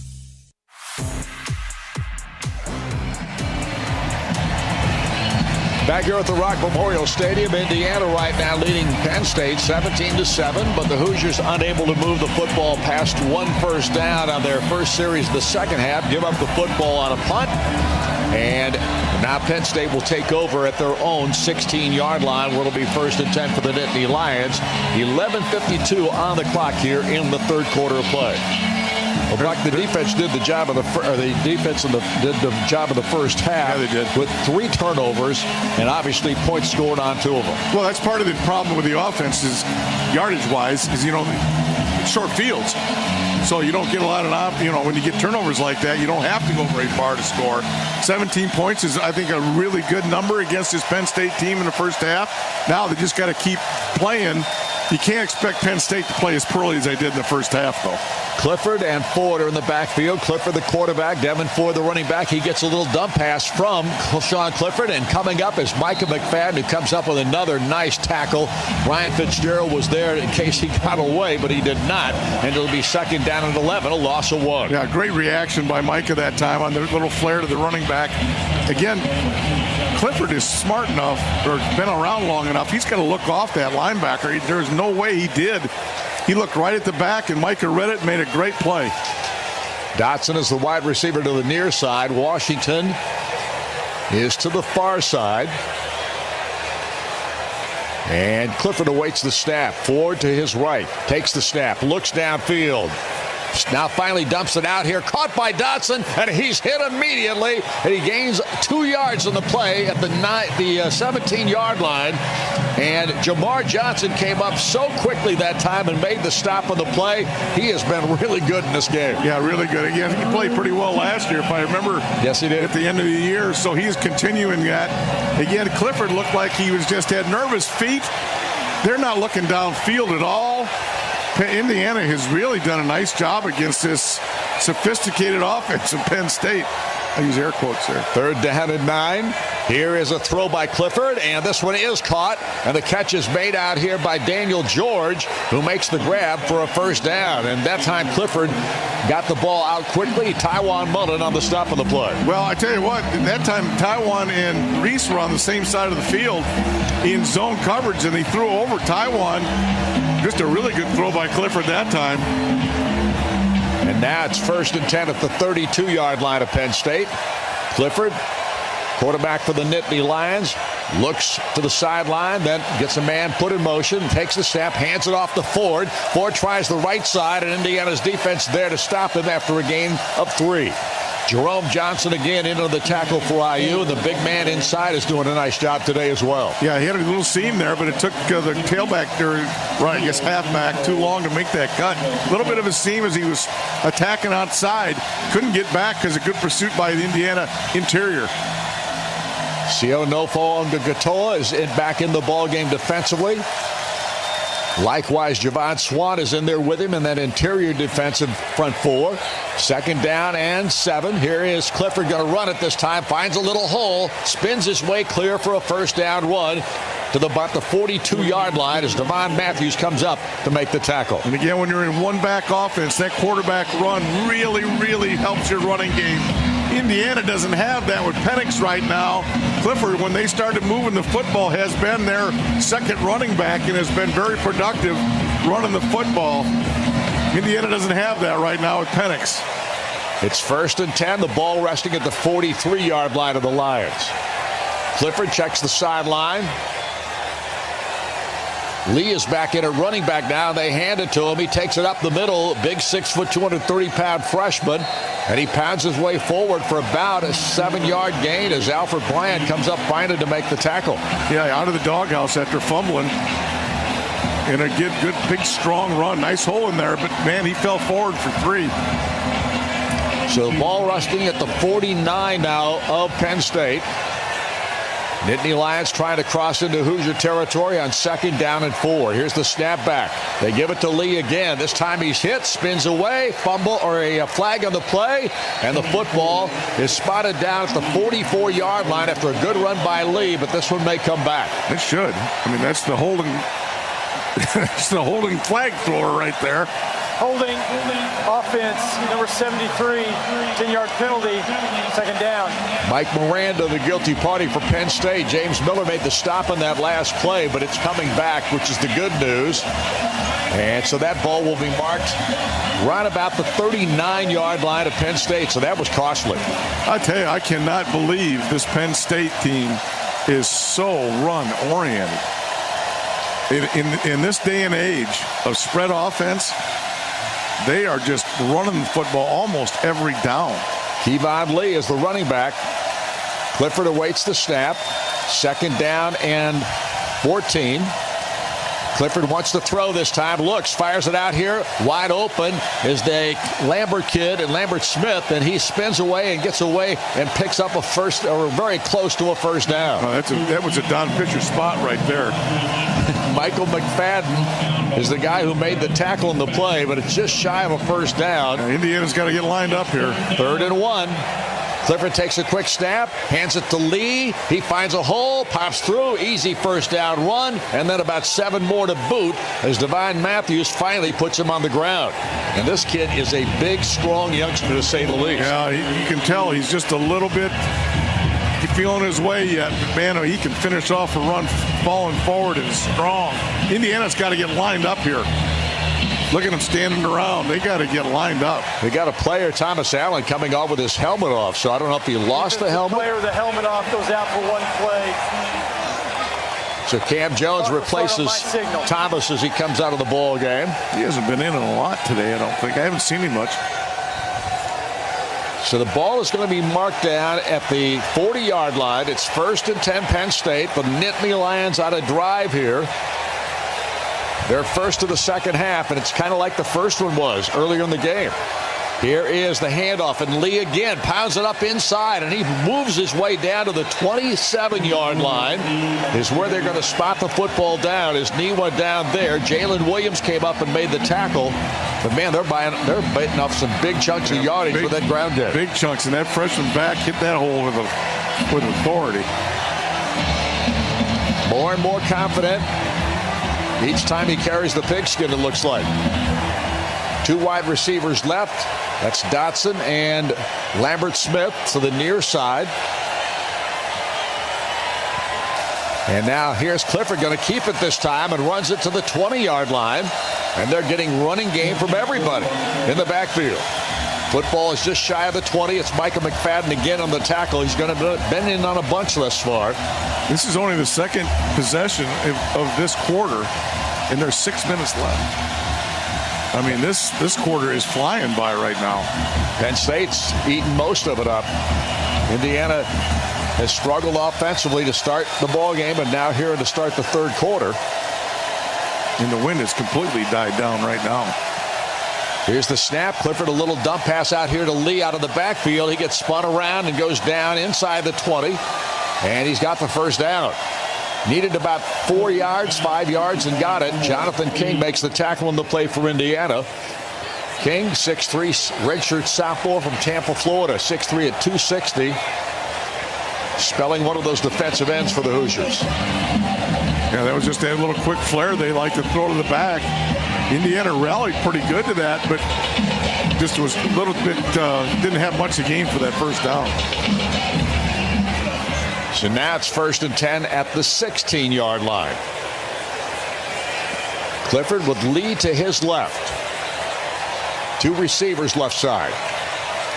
Back here at the Rock Memorial Stadium, Indiana right now leading Penn State 17-7, but the Hoosiers unable to move the football past one first down on their first series of the second half, give up the football on a punt, and now Penn State will take over at their own 16-yard line, where it'll be 1st and 10 for the Nittany Lions. 11:52 on the clock here in the third quarter of play. Well, Brock, the defense did the job of the first half. Yeah, they did. With 3 turnovers and obviously points scored on 2 of them. Well, that's part of the problem with the offense is yardage-wise, is short fields. So you don't get a lot of, when you get turnovers like that, you don't have to go very far to score. 17 points is, I think, a really good number against this Penn State team in the first half. Now they just got to keep playing. You can't expect Penn State to play as poorly as they did in the first half, though. Clifford and Ford are in the backfield. Clifford, the quarterback. Devin Ford, the running back. He gets a little dump pass from Sean Clifford. And coming up is Micah McFadden, who comes up with another nice tackle. Brian Fitzgerald was there in case he got away, but he did not. And it'll be 2nd down and 11, a loss of 1. Yeah, great reaction by Micah that time on the little flare to the running back. Again, Clifford is smart enough, or been around long enough. He's got to look off that linebacker. There's no way he did. He looked right at the back, and Micah read it and made a great play. Dotson is the wide receiver to the near side. Washington is to the far side. And Clifford awaits the snap. Ford to his right. Takes the snap. Looks downfield. Now finally dumps it out here. Caught by Dotson, and he's hit immediately. And he gains 2 yards on the play at the 17-yard line. And Jamar Johnson came up so quickly that time and made the stop on the play. He has been really good in this game. Yeah, really good. Again, he played pretty well last year, if I remember. Yes, he did. At the end of the year, so he's continuing that. Again, Clifford looked like he had nervous feet. They're not looking downfield at all. Indiana has really done a nice job against this sophisticated offense of Penn State. I use air quotes there. 3rd down and 9. Here is a throw by Clifford, and this one is caught. And the catch is made out here by Daniel George, who makes the grab for a 1st down. And that time Clifford got the ball out quickly. Tywan Mullen on the stop of the play. Well, I tell you what, that time Tywan and Reese were on the same side of the field in zone coverage, and they threw over Tywan. Just a really good throw by Clifford that time. And now it's 1st and 10 at the 32-yard line of Penn State. Clifford, quarterback for the Nittany Lions, looks to the sideline, then gets a man put in motion, takes the snap, hands it off to Ford. Ford tries the right side, and Indiana's defense there to stop him after a gain of 3. Jerome Johnson again into the tackle for IU. The big man inside is doing a nice job today as well. Yeah, he had a little seam there, but it took the tailback, halfback, too long to make that cut. A little bit of a seam as he was attacking outside. Couldn't get back because of good pursuit by the Indiana interior. Sio Nofo-Ngatoa is back in the ballgame defensively. Likewise, Javon Swan is in there with him in that interior defensive front 4. 2nd down and 7. Here is Clifford going to run it this time. Finds a little hole. Spins his way clear for a 1st down run to about the 42-yard line as Devon Matthews comes up to make the tackle. And again, when you're in one-back offense, that quarterback run really, really helps your running game. Indiana doesn't have that with Penix right now. Clifford, when they started moving the football, has been their 2nd running back and has been very productive running the football. Indiana doesn't have that right now with Penix. It's 1st and 10. The ball resting at the 43-yard line of the Lions. Clifford checks the sideline. Lee is back in at running back now. They hand it to him. He takes it up the middle. Big 6', 230-pound freshman. And he pounds his way forward for about a 7-yard gain as Alfred Bryant comes up finally to make the tackle. Yeah, out of the doghouse after fumbling. And a good, big, strong run. Nice hole in there, but, man, he fell forward for 3. So the ball resting at the 49 now of Penn State. Nittany Lions trying to cross into Hoosier territory on 2nd down and 4. Here's the snap back. They give it to Lee again. This time he's hit, spins away, fumble or a flag on the play, and the football is spotted down at the 44-yard line after a good run by Lee, but this one may come back. It should. I mean, that's the holding, it's the holding flag thrower right there. Holding, offense, number 73, 10-yard penalty, second down. Mike Miranda, the guilty party for Penn State. James Miller made the stop on that last play, but it's coming back, which is the good news. And so that ball will be marked right about the 39-yard line of Penn State, so that was costly. I tell you, I cannot believe this Penn State team is so run-oriented. In this day and age of spread offense, they are just running the football almost every down. Kevon Lee is the running back. Clifford awaits the snap. Second down and 14. Clifford wants to throw this time. Looks, fires it out here. Wide open is the Lambert kid and Lambert Smith, and he spins away and gets away and picks up a first, or very close to a first down. Oh, that was a Don Fisher spot right there. Michael McFadden is the guy who made the tackle in the play, but it's just shy of a first down. Indiana's got to get lined up here. 3rd and 1. Clifford takes a quick snap, hands it to Lee. He finds a hole, pops through, easy first down run, and then about 7 more to boot as Divine Matthews finally puts him on the ground. And this kid is a big, strong youngster, to say the least. Yeah, you can tell he's just a little bit feeling his way yet. Man, he can finish off a run falling forward and strong. Indiana's got to get lined up here. Look at him standing around. They got to get lined up. They got a player, Thomas Allen, coming off with his helmet off, so I don't know if he lost the helmet. The player with the helmet off goes out for one play. So Cam Jones replaces Thomas as he comes out of the ball game. He hasn't been in a lot today, I don't think. I haven't seen him much. So the ball is going to be marked down at the 40-yard line. It's 1st and 10 Penn State. The Nittany Lions on a drive here. They're first of the second half, and it's kind of like the first one was earlier in the game. Here is the handoff, and Lee again pounds it up inside, and he moves his way down to the 27-yard line is where they're going to spot the football down. His knee went down there. Jalen Williams came up and made the tackle. But, man, they're biting off some big chunks of yardage with that ground game. Big chunks, and that freshman back hit that hole with authority. More and more confident each time he carries the pigskin, it looks like. 2 wide receivers left. That's Dotson and Lambert Smith to the near side. And now here's Clifford, going to keep it this time and runs it to the 20-yard line. And they're getting running game from everybody in the backfield. Football is just shy of the 20. It's Micah McFadden again on the tackle. He's going to bend in on a bunch thus far. This is only the second possession of this quarter, and there's 6 minutes left. I mean, this quarter is flying by right now. Penn State's eaten most of it up. Indiana has struggled offensively to start the ball game, and now here to start the third quarter. And the wind has completely died down right now. Here's the snap. Clifford, a little dump pass out here to Lee out of the backfield. He gets spun around and goes down inside the 20. And he's got the first down. Needed about 4 yards, 5 yards, and got it. Jonathan King makes the tackle in the play for Indiana. King, 6'3", redshirt sophomore from Tampa, Florida. 6'3" at 260. Spelling one of those defensive ends for the Hoosiers. Yeah, that was just a little quick flare they like to throw to the back. Indiana rallied pretty good to that, but just was a little bit, didn't have much to gain for that first down. So now it's 1st and 10 at the 16-yard line. Clifford with Lee to his left. 2 receivers left side.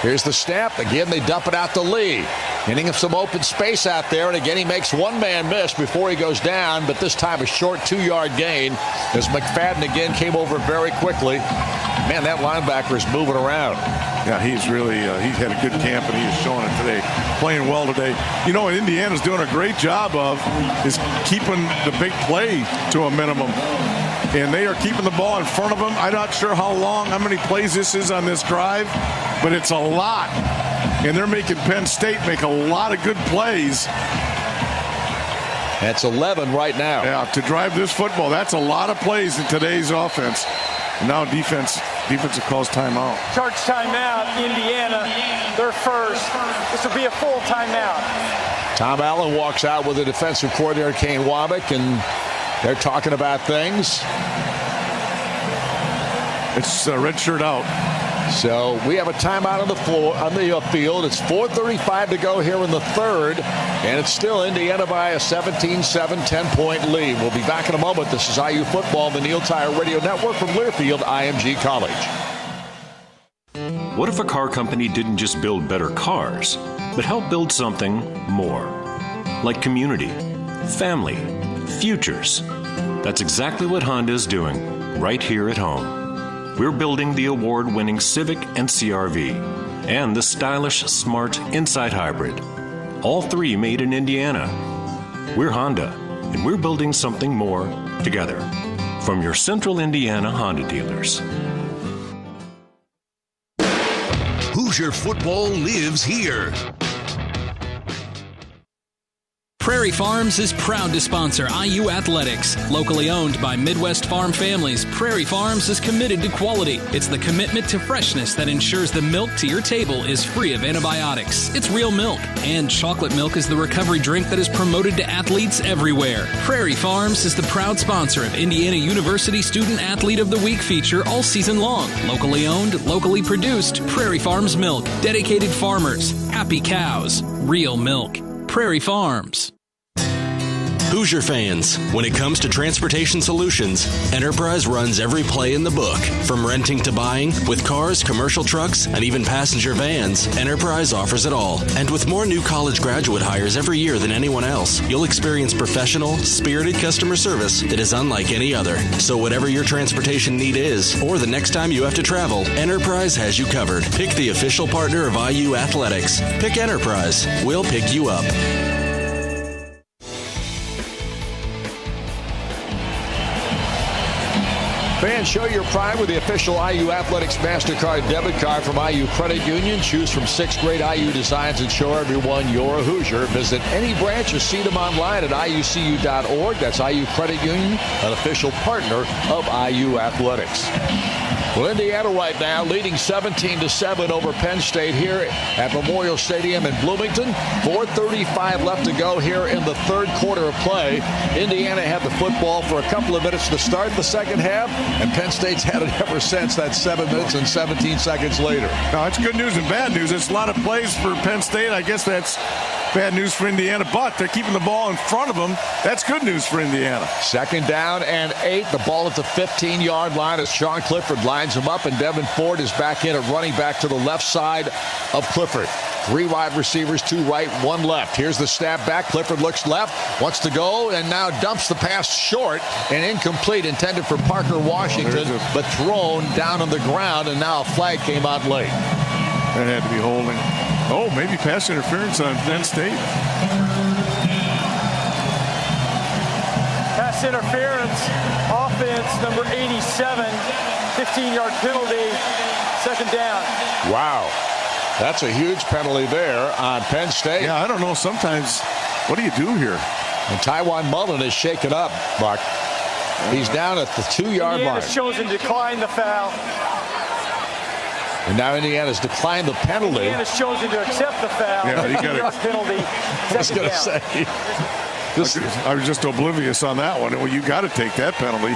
Here's the snap. Again, they dump it out to Lee. Getting him some open space out there, and again he makes one man miss before he goes down, but this time a short 2-yard gain as McFadden again came over very quickly. Man, that linebacker is moving around. Yeah, he's really, he's had a good camp, and he is showing it today. Playing well today. You know what Indiana's doing a great job of is keeping the big play to a minimum. And they are keeping the ball in front of them. I'm not sure how many plays this is on this drive, but it's a lot. And they're making Penn State make a lot of good plays. That's 11 right now. Yeah, to drive this football, that's a lot of plays in today's offense. Now defensive calls timeout. Charge timeout, Indiana. They're first. This will be a full timeout. Tom Allen walks out with the defensive coordinator, Kane Wommack, and they're talking about things. It's red shirt out. So we have a timeout on the field. It's 4:35 to go here in the third, and it's still Indiana by a 17-7, 10-point lead. We'll be back in a moment. This is IU Football, the Neil Tire Radio Network from Learfield IMG College. What if a car company didn't just build better cars, but help build something more? Like community, family, futures. That's exactly what Honda is doing right here at home. We're building the award-winning Civic and CR-V and the stylish, smart Insight Hybrid. All three made in Indiana. We're Honda, and we're building something more together. From your Central Indiana Honda dealers. Hoosier football lives here. Prairie Farms is proud to sponsor IU Athletics. Locally owned by Midwest farm families, Prairie Farms is committed to quality. It's the commitment to freshness that ensures the milk to your table is free of antibiotics. It's real milk. And chocolate milk is the recovery drink that is promoted to athletes everywhere. Prairie Farms is the proud sponsor of Indiana University Student Athlete of the Week feature all season long. Locally owned, locally produced, Prairie Farms milk. Dedicated farmers, happy cows, real milk. Prairie Farms. Hoosier fans, when it comes to transportation solutions, Enterprise runs every play in the book. From renting to buying, with cars, commercial trucks, and even passenger vans, Enterprise offers it all. And with more new college graduate hires every year than anyone else, you'll experience professional, spirited customer service that is unlike any other. So whatever your transportation need is, or the next time you have to travel, Enterprise has you covered. Pick the official partner of IU Athletics. Pick Enterprise. We'll pick you up. Fans, show your pride with the official IU Athletics MasterCard debit card from IU Credit Union. Choose from 6 great IU designs and show everyone you're a Hoosier. Visit any branch or see them online at IUCU.org. That's IU Credit Union, an official partner of IU Athletics. Well, Indiana right now leading 17-7 over Penn State here at Memorial Stadium in Bloomington. 4:35 left to go here in the third quarter of play. Indiana had the football for a couple of minutes to start the second half, and Penn State's had it ever since. That 7 minutes and 17 seconds later. No, it's good news and bad news. It's a lot of plays for Penn State. I guess that's bad news for Indiana, but they're keeping the ball in front of them. That's good news for Indiana. Second down and 8. The ball at the 15-yard line as Sean Clifford lines him up, and Devin Ford is back in at running back to the left side of Clifford. 3 wide receivers, 2 right, 1 left. Here's the snap back. Clifford looks left, wants to go, and now dumps the pass short and incomplete, intended for Parker Washington, but thrown down on the ground, and now a flag came out late. That had to be holding. Oh, maybe pass interference on Penn State. Pass interference, offense number 87, 15-yard penalty, second down. Wow. That's a huge penalty there on Penn State. Yeah, I don't know. Sometimes, what do you do here? And Tywan Mullen is shaken up, Buck. He's down at the 2-yard line. Indiana's chosen to decline the foul. And now Indiana's declined the penalty. Indiana's chosen to accept the foul. Yeah, you got it. Penalty. I was going to say. I was just oblivious on that one. Well, you got to take that penalty.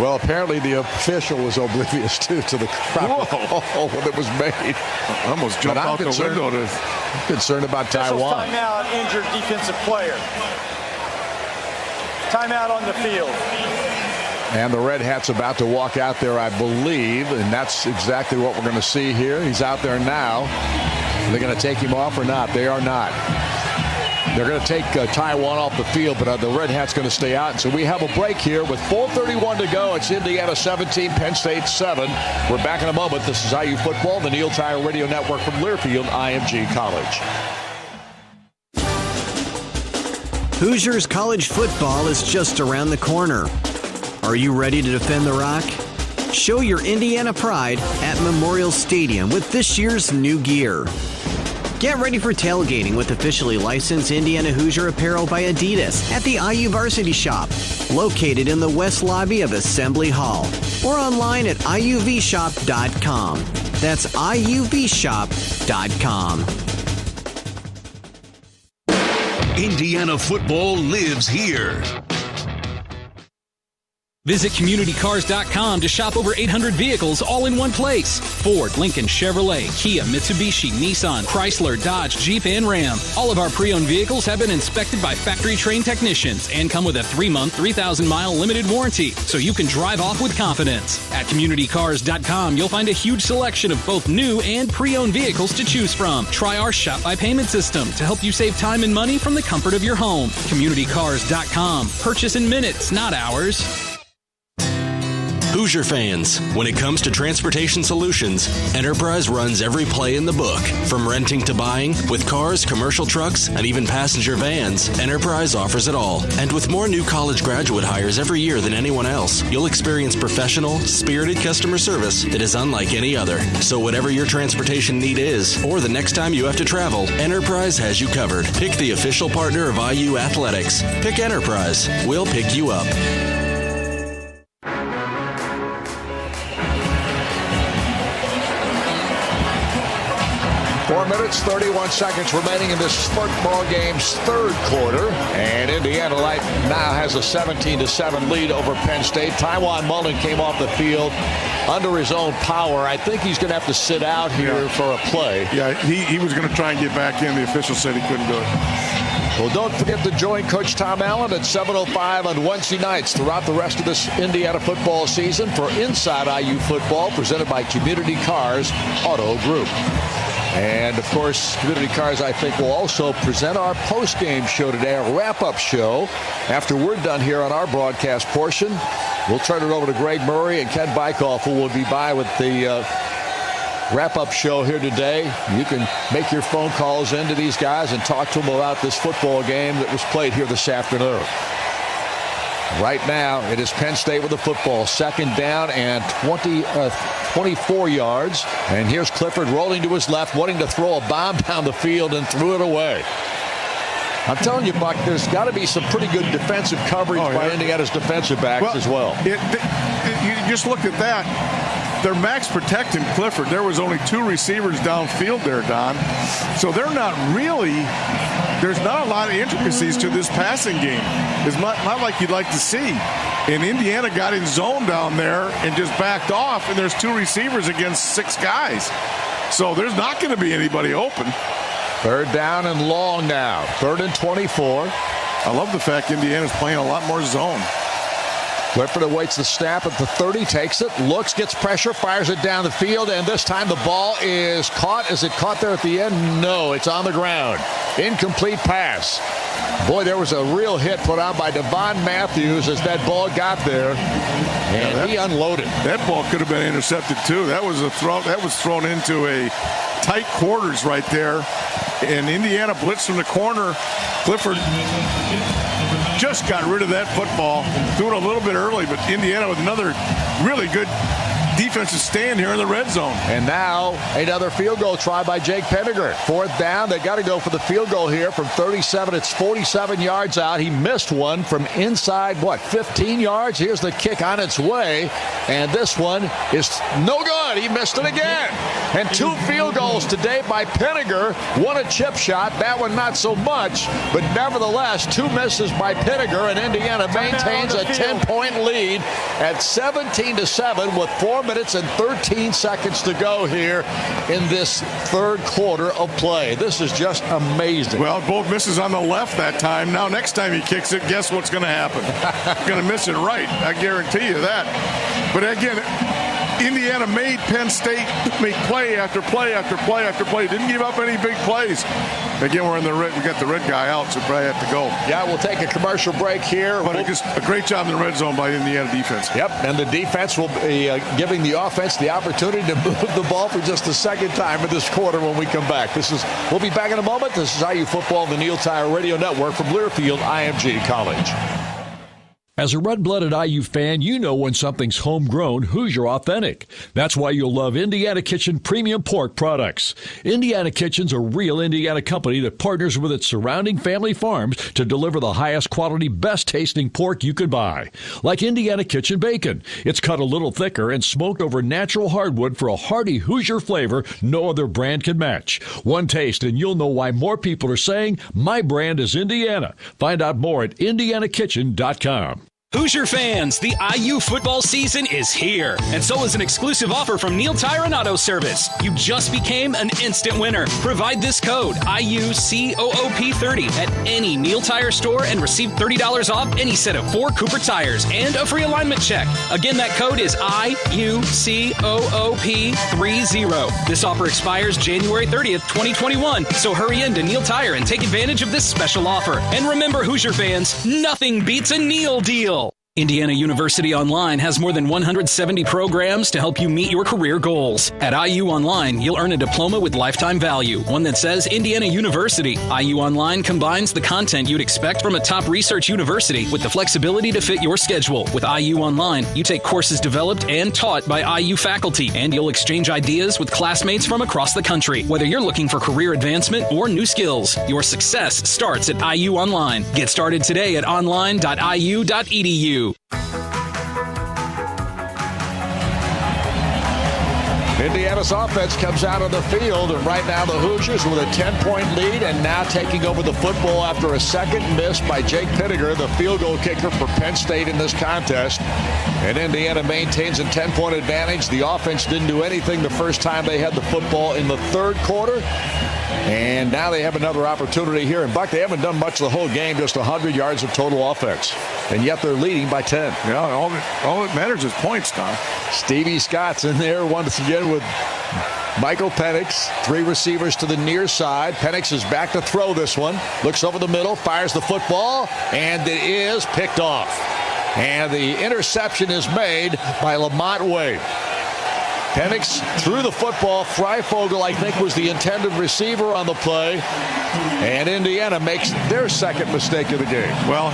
Well, apparently the official was oblivious, too, to the crowd when it was made. I almost jumped out the window. I'm concerned about Tywan. Timeout, injured defensive player. Timeout on the field. And the Red Hat's about to walk out there, I believe, and that's exactly what we're going to see here. He's out there now. Are they going to take him off or not? They are not. They're going to take Tywan off the field, but the Red Hat's going to stay out. And so we have a break here with 4:31 to go. It's Indiana 17, Penn State 7. We're back in a moment. This is IU Football, the Neil Tire Radio Network from Learfield IMG College. Hoosiers college football is just around the corner. Are you ready to defend the Rock? Show your Indiana pride at Memorial Stadium with this year's new gear. Get ready for tailgating with officially licensed Indiana Hoosier apparel by Adidas at the IU Varsity Shop, located in the west lobby of Assembly Hall, or online at iuvshop.com. That's iuvshop.com. Indiana football lives here. Visit CommunityCars.com to shop over 800 vehicles all in one place. Ford, Lincoln, Chevrolet, Kia, Mitsubishi, Nissan, Chrysler, Dodge, Jeep, and Ram. All of our pre-owned vehicles have been inspected by factory-trained technicians and come with a 3-month, 3,000-mile limited warranty, so you can drive off with confidence. At CommunityCars.com, you'll find a huge selection of both new and pre-owned vehicles to choose from. Try our Shop by Payment system to help you save time and money from the comfort of your home. CommunityCars.com. Purchase in minutes, not hours. Hoosier fans, when it comes to transportation solutions, Enterprise runs every play in the book. From renting to buying, with cars, commercial trucks, and even passenger vans, Enterprise offers it all. And with more new college graduate hires every year than anyone else, you'll experience professional, spirited customer service that is unlike any other. So whatever your transportation need is, or the next time you have to travel, Enterprise has you covered. Pick the official partner of IU Athletics. Pick Enterprise. We'll pick you up. 4 minutes, 31 seconds remaining in this football game's third quarter. And Indiana now has a 17-7 lead over Penn State. Tywone Mullen came off the field under his own power. I think he's going to have to sit out here for a play. Yeah, he was going to try and get back in. The official said he couldn't do it. Well, don't forget to join Coach Tom Allen at 7:05 on Wednesday nights throughout the rest of this Indiana football season for Inside IU Football, presented by Community Cars Auto Group. And, of course, Community Cars, I think, will also present our post-game show today, a wrap-up show. After we're done here on our broadcast portion, we'll turn it over to Greg Murray and Ken Bykoff, who will be by with the wrap-up show here today. You can make your phone calls into these guys and talk to them about this football game that was played here this afternoon. Right now, it is Penn State with the football. Second down and 24 yards. And here's Clifford rolling to his left, wanting to throw a bomb down the field, and threw it away. I'm telling you, Buck, there's got to be some pretty good defensive coverage by Indiana's defensive backs as well. You just look at that. They're max protecting Clifford. There was only 2 receivers downfield there, Don. So they're not really, there's not a lot of intricacies to this passing game. It's not like you'd like to see. And Indiana got in zone down there and just backed off, and there's 2 receivers against 6 guys. So there's not going to be anybody open. Third down and long now. 3rd and 24. I love the fact Indiana's playing a lot more zone. Clifford awaits the snap at the 30, takes it, looks, gets pressure, fires it down the field, and this time the ball is caught. Is it caught there at the end? No, it's on the ground. Incomplete pass. Boy, there was a real hit put on by Devon Matthews as that ball got there, and he unloaded. That ball could have been intercepted too. That was thrown into a tight quarters right there, and Indiana blitzed from the corner. Clifford just got rid of that football, threw it a little bit early, but Indiana with another really good defensive stand here in the red zone. And now another field goal try by Jake Penninger. 4th down. They got to go for the field goal here from 37. It's 47 yards out. He missed one from inside, 15 yards? Here's the kick on its way. And this one is no good. He missed it again. And 2 field goals today by Penninger. One a chip shot. That one not so much. But nevertheless, 2 misses by Penninger. And Indiana maintains a 10-point lead at 17-7 with 4 minutes and 13 seconds to go here in this third quarter of play. This is just amazing. Well, both misses on the left that time. Now next time he kicks it, guess what's going to happen? Going to miss it right. I guarantee you that. But again, Indiana made Penn State make play after play after play after play. Didn't give up any big plays. Again, we're in the red. We got the red guy out, so probably have to go. Yeah, we'll take a commercial break here. But just a great job in the red zone by Indiana defense. Yep, and the defense will be giving the offense the opportunity to move the ball for just the second time in this quarter when we come back. We'll be back in a moment. This is IU Football on the Neil Tire Radio Network from Learfield IMG College. As a red-blooded IU fan, you know when something's homegrown, Hoosier authentic. That's why you'll love Indiana Kitchen premium pork products. Indiana Kitchen's a real Indiana company that partners with its surrounding family farms to deliver the highest quality, best-tasting pork you could buy. Like Indiana Kitchen bacon. It's cut a little thicker and smoked over natural hardwood for a hearty Hoosier flavor no other brand can match. One taste and you'll know why more people are saying, my brand is Indiana. Find out more at IndianaKitchen.com. Hoosier fans, the IU football season is here, and so is an exclusive offer from Neil Tire and Auto Service. You just became an instant winner. Provide this code, IUCOOP30, at any Neil Tire store and receive $30 off any set of 4 Cooper tires and a free alignment check. Again, that code is IUCOOP30. This offer expires January 30th, 2021, so hurry in to Neil Tire and take advantage of this special offer. And remember, Hoosier fans, nothing beats a Neil deal. Indiana University Online has more than 170 programs to help you meet your career goals. At IU Online, you'll earn a diploma with lifetime value, one that says Indiana University. IU Online combines the content you'd expect from a top research university with the flexibility to fit your schedule. With IU Online, you take courses developed and taught by IU faculty, and you'll exchange ideas with classmates from across the country. Whether you're looking for career advancement or new skills, your success starts at IU Online. Get started today at online.iu.edu. Indiana's offense comes out on the field, and right now the Hoosiers with a 10-point lead and now taking over the football after a second miss by Jake Pittiger, the field goal kicker for Penn State in this contest. And Indiana maintains a 10-point advantage. The offense didn't do anything the first time they had the football in the third quarter. And now they have another opportunity here. And Buck, they haven't done much the whole game, just 100 yards of total offense. And yet they're leading by 10. Yeah, all that matters is points, Tom. Stevie Scott's in there once again with Michael Penix. 3 receivers to the near side. Penix is back to throw this one. Looks over the middle, fires the football, and it is picked off. And the interception is made by Lamont Wade. Penix threw the football. Freifogel, I think, was the intended receiver on the play. And Indiana makes their second mistake of the game. Well,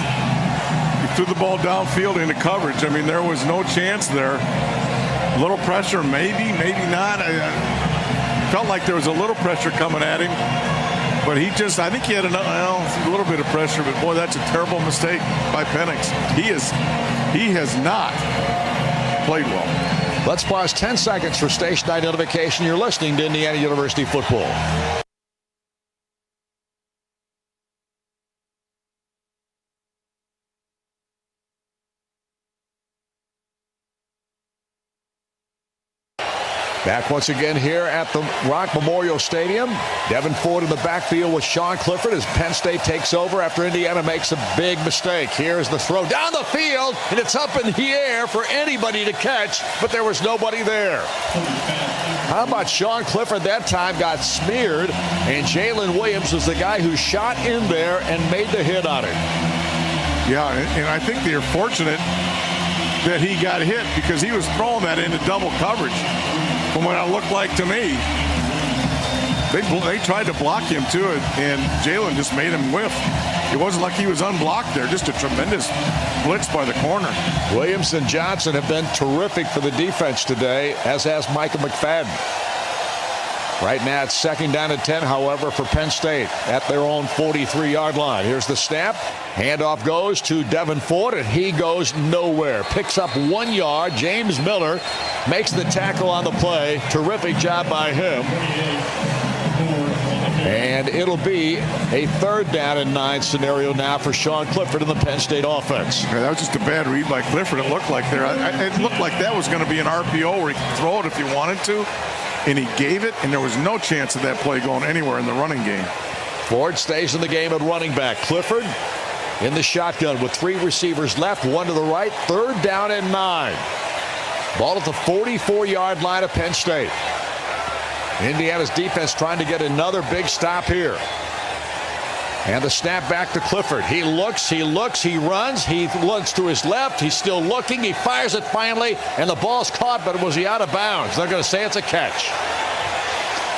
he threw the ball downfield into coverage. I mean, there was no chance there. A little pressure, maybe not. I felt like there was a little pressure coming at him. But I think he had a little bit of pressure. But, boy, that's a terrible mistake by Penix. He has not played well. Let's pause 10 seconds for station identification. You're listening to Indiana University football. Back once again here at the Rock Memorial Stadium. Devin Ford in the backfield with Sean Clifford as Penn State takes over after Indiana makes a big mistake. Here's the throw down the field, and it's up in the air for anybody to catch, but there was nobody there. How about Sean Clifford that time got smeared, and Jalen Williams was the guy who shot in there and made the hit on it. Yeah, and I think they're fortunate that he got hit because he was throwing that into double coverage. From what it looked like to me, they tried to block him too, and Jalen just made him whiff. It wasn't like he was unblocked there, just a tremendous blitz by the corner. Williams and Johnson have been terrific for the defense today, as has Micah McFadden. Right now it's second down and 10, however, for Penn State at their own 43-yard line. Here's the snap. Handoff goes to Devin Ford, and he goes nowhere. Picks up 1 yard. James Miller makes the tackle on the play. Terrific job by him. And it'll be a third down and 9 scenario now for Sean Clifford in the Penn State offense. Yeah, that was just a bad read by Clifford. It looked like there. It looked like that was going to be an RPO where he could throw it if he wanted to. And he gave it, and there was no chance of that play going anywhere in the running game. Ford stays in the game at running back. Clifford in the shotgun with 3 receivers left, 1 to the right. Third down and 9. Ball at the 44-yard line of Penn State. Indiana's defense trying to get another big stop here. And the snap back to Clifford. He looks, he runs, he looks to his left, he's still looking, he fires it finally, and the ball's caught, but was he out of bounds? They're going to say it's a catch.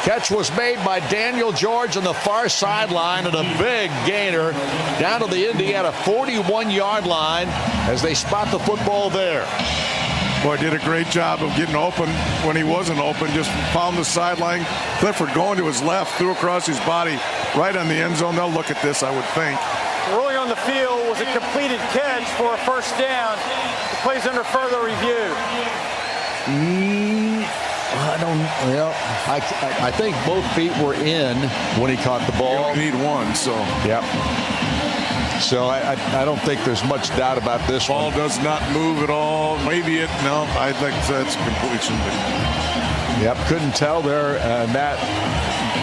Catch was made by Daniel George on the far sideline, and a big gainer down to the Indiana 41-yard line as they spot the football there. Boy, did a great job of getting open when he wasn't open. Just found the sideline. Clifford going to his left, threw across his body right on the end zone. They'll look at this, I would think. The ruling on the field was a completed catch for a first down. The play's under further review. I think both feet were in when he caught the ball. You only need one, so. Yep. So I don't think there's much doubt about this Ball one. does not move at all. Maybe I think that's completion. Yep, couldn't tell there in that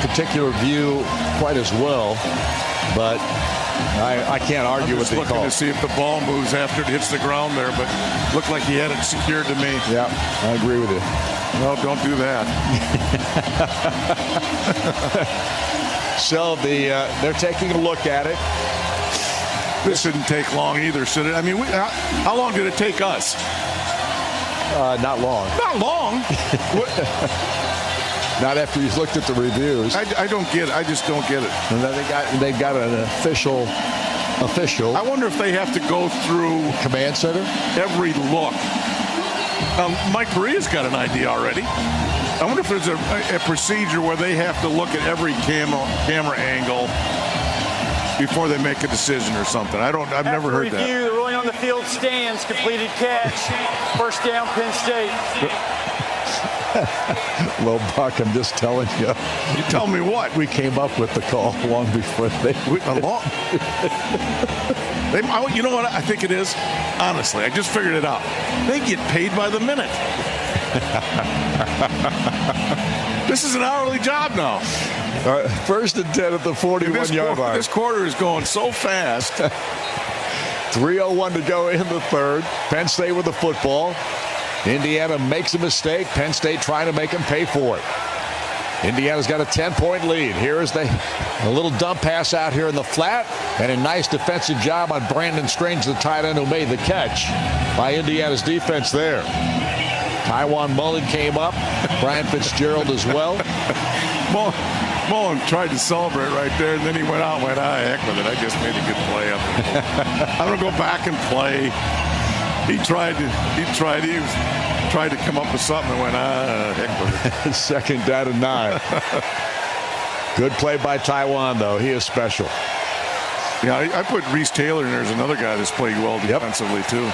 particular view quite as well. But I can't argue with the call. Looking to see if the ball moves after it hits the ground there, but looked like he had it secured to me. Yeah, I agree with you. No, don't do that. So they're taking a look at it. This shouldn't take long either, should it? I mean, how long did it take us? Not long. Not long? Not after you've looked at the reviews. I don't get it. I just don't get it. And then they got an official. I wonder if they have to go through command center every look. Mike Maria's got an idea already. I wonder if there's a procedure where they have to look at every camera angle before they make a decision or something. I've never heard that. Review, the ruling on the field stands. Completed catch. First down, Penn State. Well, Buck, I'm just telling you. You tell me what? We came up with the call long before they. You know what I think it is? Honestly, I just figured it out. They get paid by the minute. This is an hourly job now. First and 10 at the 41-yard line. This quarter is going so fast. 3:01 to go in the third. Penn State with the football. Indiana makes a mistake. Penn State trying to make them pay for it. Indiana's got a 10-point lead. Here is a little dump pass out here in the flat, and a nice defensive job on Brandon Strange, the tight end who made the catch by Indiana's defense there. Tywone Mullen came up. Brian Fitzgerald as well. Mullen tried to celebrate right there, and then he went out and went, heck with it. I just made a good play. I'm going to go back and play. He tried to come up with something and went, heck with it. Second down and 9. Good play by Tywone, though. He is special. Yeah, I put Reese Taylor in there as another guy that's played well defensively, too.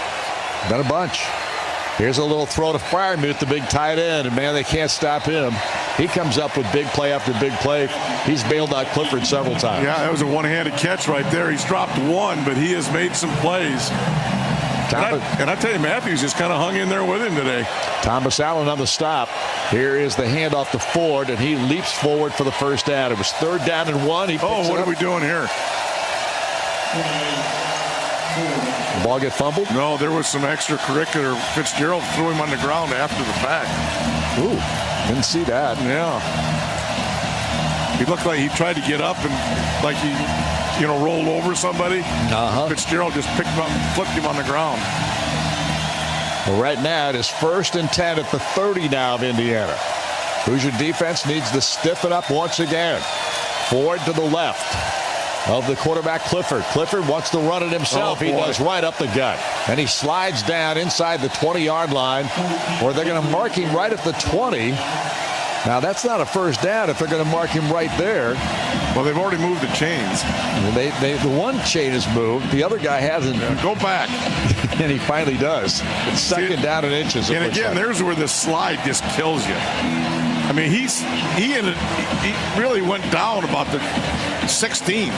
Been a bunch. Here's a little throw to Freiermuth, the big tight end, and, man, they can't stop him. He comes up with big play after big play. He's bailed out Clifford several times. Yeah, that was a one-handed catch right there. He's dropped one, but he has made some plays. And I tell you, Matthews just kind of hung in there with him today. Thomas Allen on the stop. Here is the handoff to Ford, and he leaps forward for the first down. It was 3rd down and 1. What are we doing here? The ball get fumbled? No, there was some extracurricular. Fitzgerald threw him on the ground after the fact. Ooh, didn't see that. Yeah. He looked like he tried to get up and like he, rolled over somebody. Fitzgerald just picked him up and flipped him on the ground. Well, right now it is 1st and 10 at the 30 now of Indiana. Hoosier defense needs to stiffen up once again. Ford to the left of the quarterback, Clifford. Clifford wants to run it himself. He does right up the gut. And he slides down inside the 20-yard line, or they're going to mark him right at the 20. Now, that's not a first down if they're going to mark him right there. Well, they've already moved the chains. The one chain is moved. The other guy hasn't. Yeah, go back. And he finally does. It's 2nd down and inches. And again, there's where the slide just kills you. I mean, he really went down about the 16,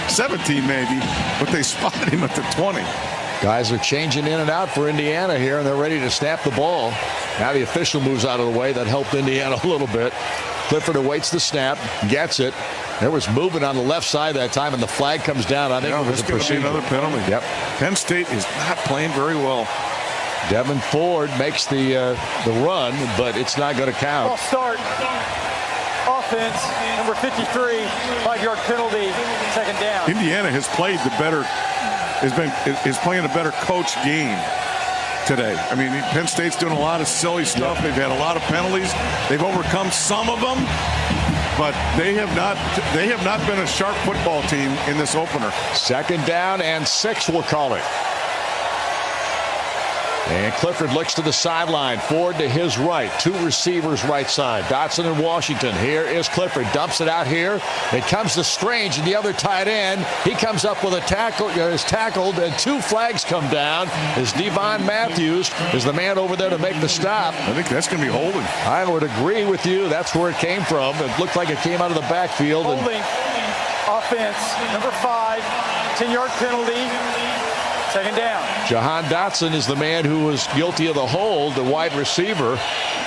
17 maybe, but they spotted him at the 20. Guys are changing in and out for Indiana here, and they're ready to snap the ball. Now the official moves out of the way. That helped Indiana a little bit. Clifford awaits the snap, gets it. There was movement on the left side that time, and the flag comes down. I think it was a procedure. Another penalty. Yep. Penn State is not playing very well. Devin Ford makes the run, but it's not going to count. Ball start. Offense, number 53, 5-yard penalty, 2nd down. Indiana has played is playing a better coach game today. I mean, Penn State's doing a lot of silly stuff. They've had a lot of penalties. They've overcome some of them, but they have not been a sharp football team in this opener. 2nd down and 6, we'll call it. And Clifford looks to the sideline. Ford to his right. 2 receivers right side. Dotson and Washington. Here is Clifford. Dumps it out here. It comes to Strange and the other tight end. He comes up with a tackle. Is tackled, and 2 flags come down. As Devon Matthews is the man over there to make the stop. I think that's going to be holding. I would agree with you. That's where it came from. It looked like it came out of the backfield. Holding. offense. Number 5, 10-yard penalty. Second down. Jahan Dotson is the man who was guilty of the hold, the wide receiver.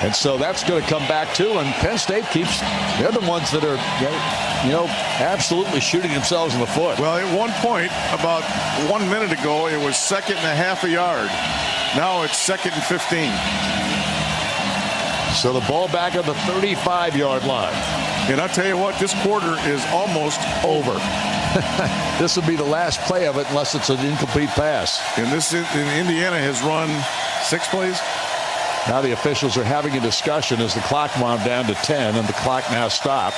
And so that's going to come back too. And Penn State they're the ones that are, absolutely shooting themselves in the foot. Well, at one point, about 1 minute ago, it was 2.5 a yard. Now it's 2nd and 15. So the ball back at the 35-yard line. And I'll tell you what, this quarter is almost over. This will be the last play of it unless it's an incomplete pass. And Indiana has run 6 plays. Now the officials are having a discussion as the clock wound down to 10 and the clock now stopped.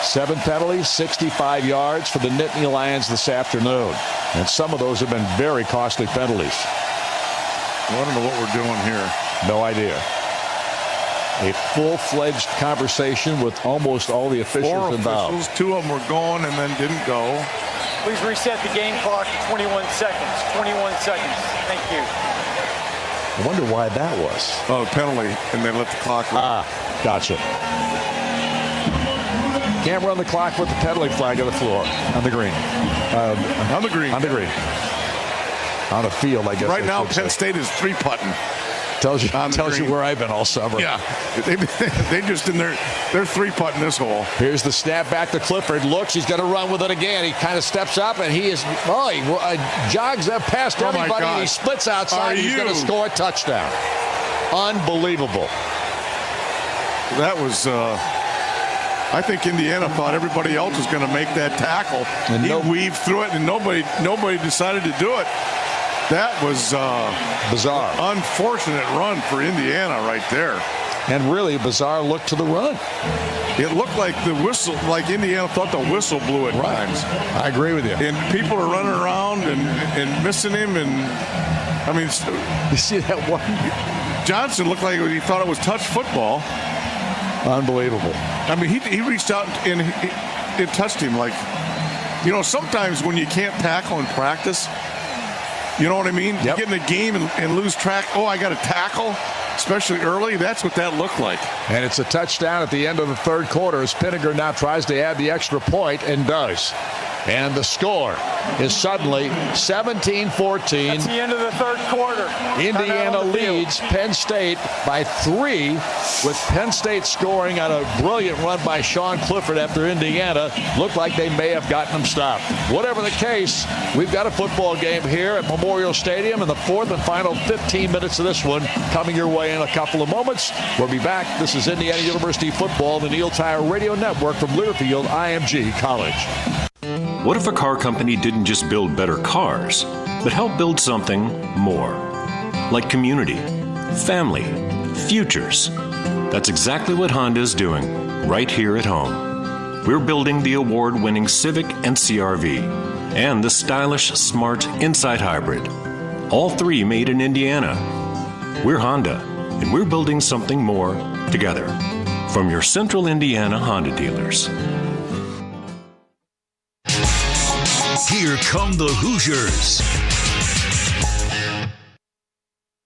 Seven penalties, 65 yards for the Nittany Lions this afternoon. And some of those have been very costly penalties. I don't know what we're doing here. No idea. A full-fledged conversation with almost all the officials involved. 4 officials, 2 of them were going and then didn't go. Please reset the game clock to 21 seconds. 21 seconds. Thank you. I wonder why that was. Oh, penalty, and they let the clock run. Gotcha. Can't run the clock with the penalty flag on the floor. On the green. On the green. On the green. On the field, I guess. Right now, Penn State is 3-putting. Tells you where I've been all summer. Yeah, they just they're 3-putting this hole. Here's the snap back to Clifford. Looks, he's going to run with it again. He kind of steps up and he jogs up past everybody and he splits outside. He's going to score a touchdown. Unbelievable. That was. I think Indiana thought everybody else was going to make that tackle. And he weaved through it, and nobody decided to do it. That was bizarre. Unfortunate run for Indiana right there. And really a bizarre look to the run. It looked like the whistle, like Indiana thought the whistle blew at times. I agree with you. And people are running around and missing him. And I mean, you see that one? Johnson looked like he thought it was touch football. Unbelievable. I mean, he reached out and it touched him. Like, sometimes when you can't tackle in practice, you know what I mean? Yep. You get in the game and lose track. Oh, I got to tackle, especially early. That's what that looked like. And it's a touchdown at the end of the third quarter as Pinniger now tries to add the extra point and does. And the score is suddenly 17-14. That's the end of the third quarter. Indiana leads Penn State by 3, with Penn State scoring on a brilliant run by Sean Clifford after Indiana looked like they may have gotten them stopped. Whatever the case, we've got a football game here at Memorial Stadium in the fourth and final 15 minutes of this one coming your way in a couple of moments. We'll be back. This is Indiana University football, the Neil Tire Radio Network from Learfield IMG College. What if a car company didn't just build better cars, but help build something more? Like community, family, futures. That's exactly what Honda is doing right here at home. We're building the award-winning Civic and CR-V and the stylish, smart Insight Hybrid. All 3 made in Indiana. We're Honda, and we're building something more together. From your Central Indiana Honda dealers. Here come the Hoosiers.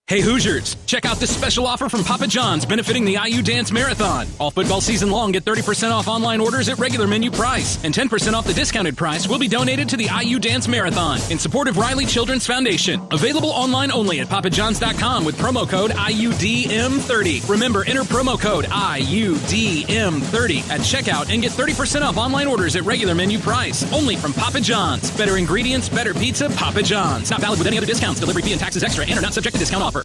Hey Hoosiers, check out this special offer from Papa John's benefiting the IU Dance Marathon. All football season long, get 30% off online orders at regular menu price. And 10% off the discounted price will be donated to the IU Dance Marathon in support of Riley Children's Foundation. Available online only at papajohns.com with promo code IUDM30. Remember, enter promo code IUDM30 at checkout and get 30% off online orders at regular menu price. Only from Papa John's. Better ingredients, better pizza, Papa John's. Not valid with any other discounts. Delivery fee and taxes extra and are not subject to discount offer.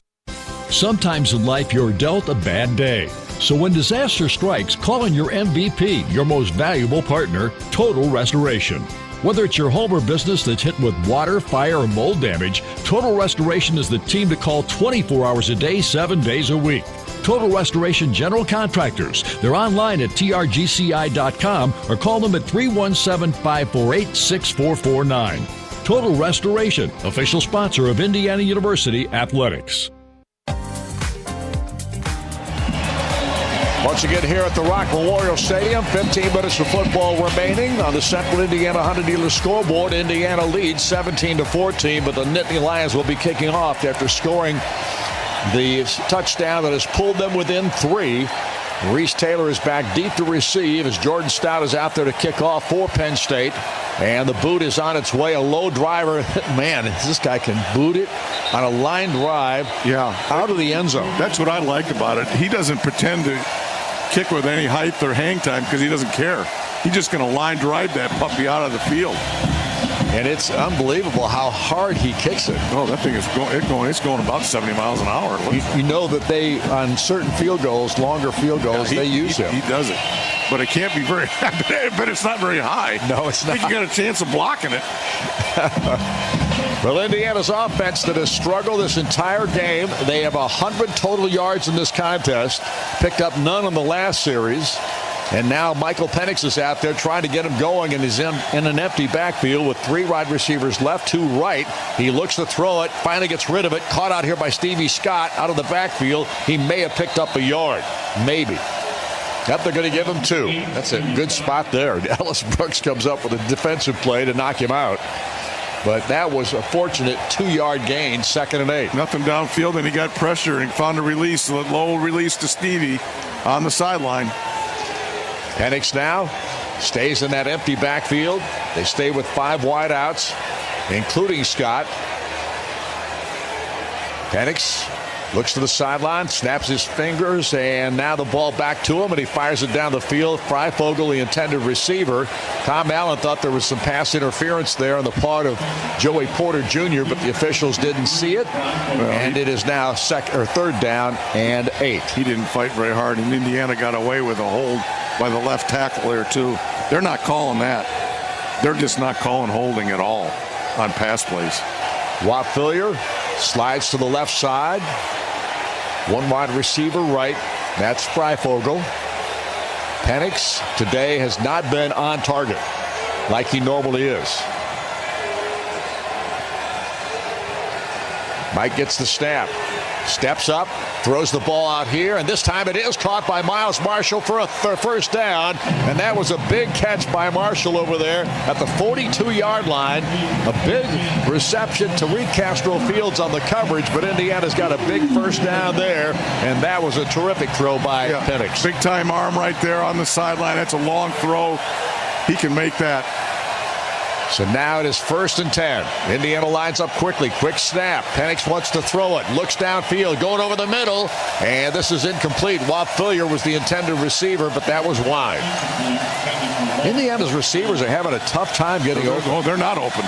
Sometimes in life you're dealt a bad day. So when disaster strikes, call on your MVP, your most valuable partner, Total Restoration. Whether it's your home or business that's hit with water, fire, or mold damage, Total Restoration is the team to call 24 hours a day, 7 days a week. Total Restoration General Contractors. They're online at trgci.com or call them at 317-548-6449. Total Restoration, official sponsor of Indiana University Athletics. Once again here at the Rock Memorial Stadium, 15 minutes of football remaining on the Central Indiana Honda Dealer scoreboard. Indiana leads 17-14, but the Nittany Lions will be kicking off after scoring the touchdown that has pulled them within 3. Reese Taylor is back deep to receive as Jordan Stout is out there to kick off for Penn State. And the boot is on its way. A low driver. Man, this guy can boot it on a line drive out of the end zone. That's what I like about it. He doesn't pretend to kick with any height or hang time because he doesn't care. He's just going to line drive that puppy out of the field. And it's unbelievable how hard he kicks it. Oh, that thing is going about 70 miles an hour. You know that they, on certain field goals, longer field goals, they use him. He does it. But it can't be very, but it's not very high. No, it's not. I think you got a chance of blocking it. Well, Indiana's offense that has struggled this entire game. They have 100 total yards in this contest. Picked up none in the last series. And now Michael Penix is out there trying to get him going, and he's in an empty backfield with 3 wide receivers left, 2 right. He looks to throw it, finally gets rid of it. Caught out here by Stevie Scott out of the backfield. He may have picked up a yard. Maybe. Yep, they're going to give him 2. That's a good spot there. Ellis Brooks comes up with a defensive play to knock him out. But that was a fortunate 2-yard gain, 2nd and 8. Nothing downfield, and he got pressure and found a release, a low release to Stevie on the sideline. Penix now stays in that empty backfield. They stay with 5 wideouts, including Scott. Penix looks to the sideline, snaps his fingers, and now the ball back to him, and he fires it down the field. Freifogel, the intended receiver. Tom Allen thought there was some pass interference there on the part of Joey Porter Jr., but the officials didn't see it. And it is now 3rd down and 8. He didn't fight very hard, and Indiana got away with a hold by the left tackle there, too. They're not calling that. They're just not calling holding at all on pass plays. Whop Phillier slides to the left side. 1 wide receiver right. That's Freifogel. Penix today has not been on target like he normally is. Mike gets the snap. Steps up, throws the ball out here, and this time it is caught by Miles Marshall for a first down. And that was a big catch by Marshall over there at the 42-yard line. A big reception. Tariq Castro Fields on the coverage, but Indiana's got a big first down there, and that was a terrific throw by Penix. Big-time arm right there on the sideline. That's a long throw. He can make that. So now it is 1st and 10. Indiana lines up quickly. Quick snap. Penix wants to throw it. Looks downfield. Going over the middle. And this is incomplete. Whop Phillier was the intended receiver, but that was wide. Indiana's receivers are having a tough time getting open. Oh, they're not open.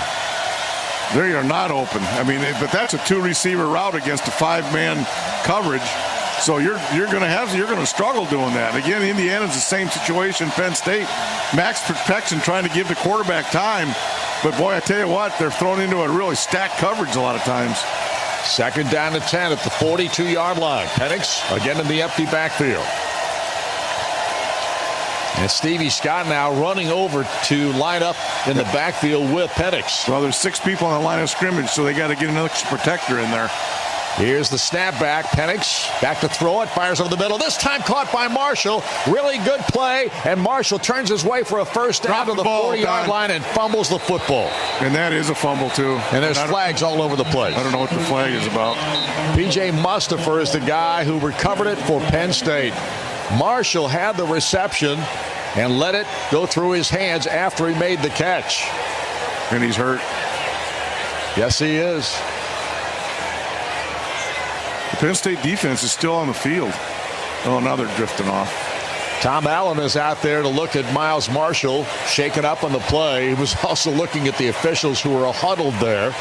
They are not open. I mean, but that's a 2-receiver route against a 5-man coverage. So you're going to struggle doing that. Again, Indiana's the same situation. Penn State, max protection, trying to give the quarterback time. But boy, I tell you what, they're thrown into a really stacked coverage a lot of times. 2nd down and 10 at the 42-yard line. Penix again in the empty backfield. And Stevie Scott now running over to line up in the backfield with Penix. Well, there's 6 people on the line of scrimmage, so they got to get another protector in there. Here's the snap back. Penix back to throw it. Fires over the middle. This time caught by Marshall. Really good play. And Marshall turns his way for a first down to the 40-yard line and fumbles the football. And that is a fumble, too. And there's flags all over the place. I don't know what the flag is about. P.J. Mustipher is the guy who recovered it for Penn State. Marshall had the reception and let it go through his hands after he made the catch. And he's hurt. Yes, he is. The Penn State defense is still on the field. Oh, now they're drifting off. Tom Allen is out there to look at Miles Marshall, shaken up on the play. He was also looking at the officials who were huddled there.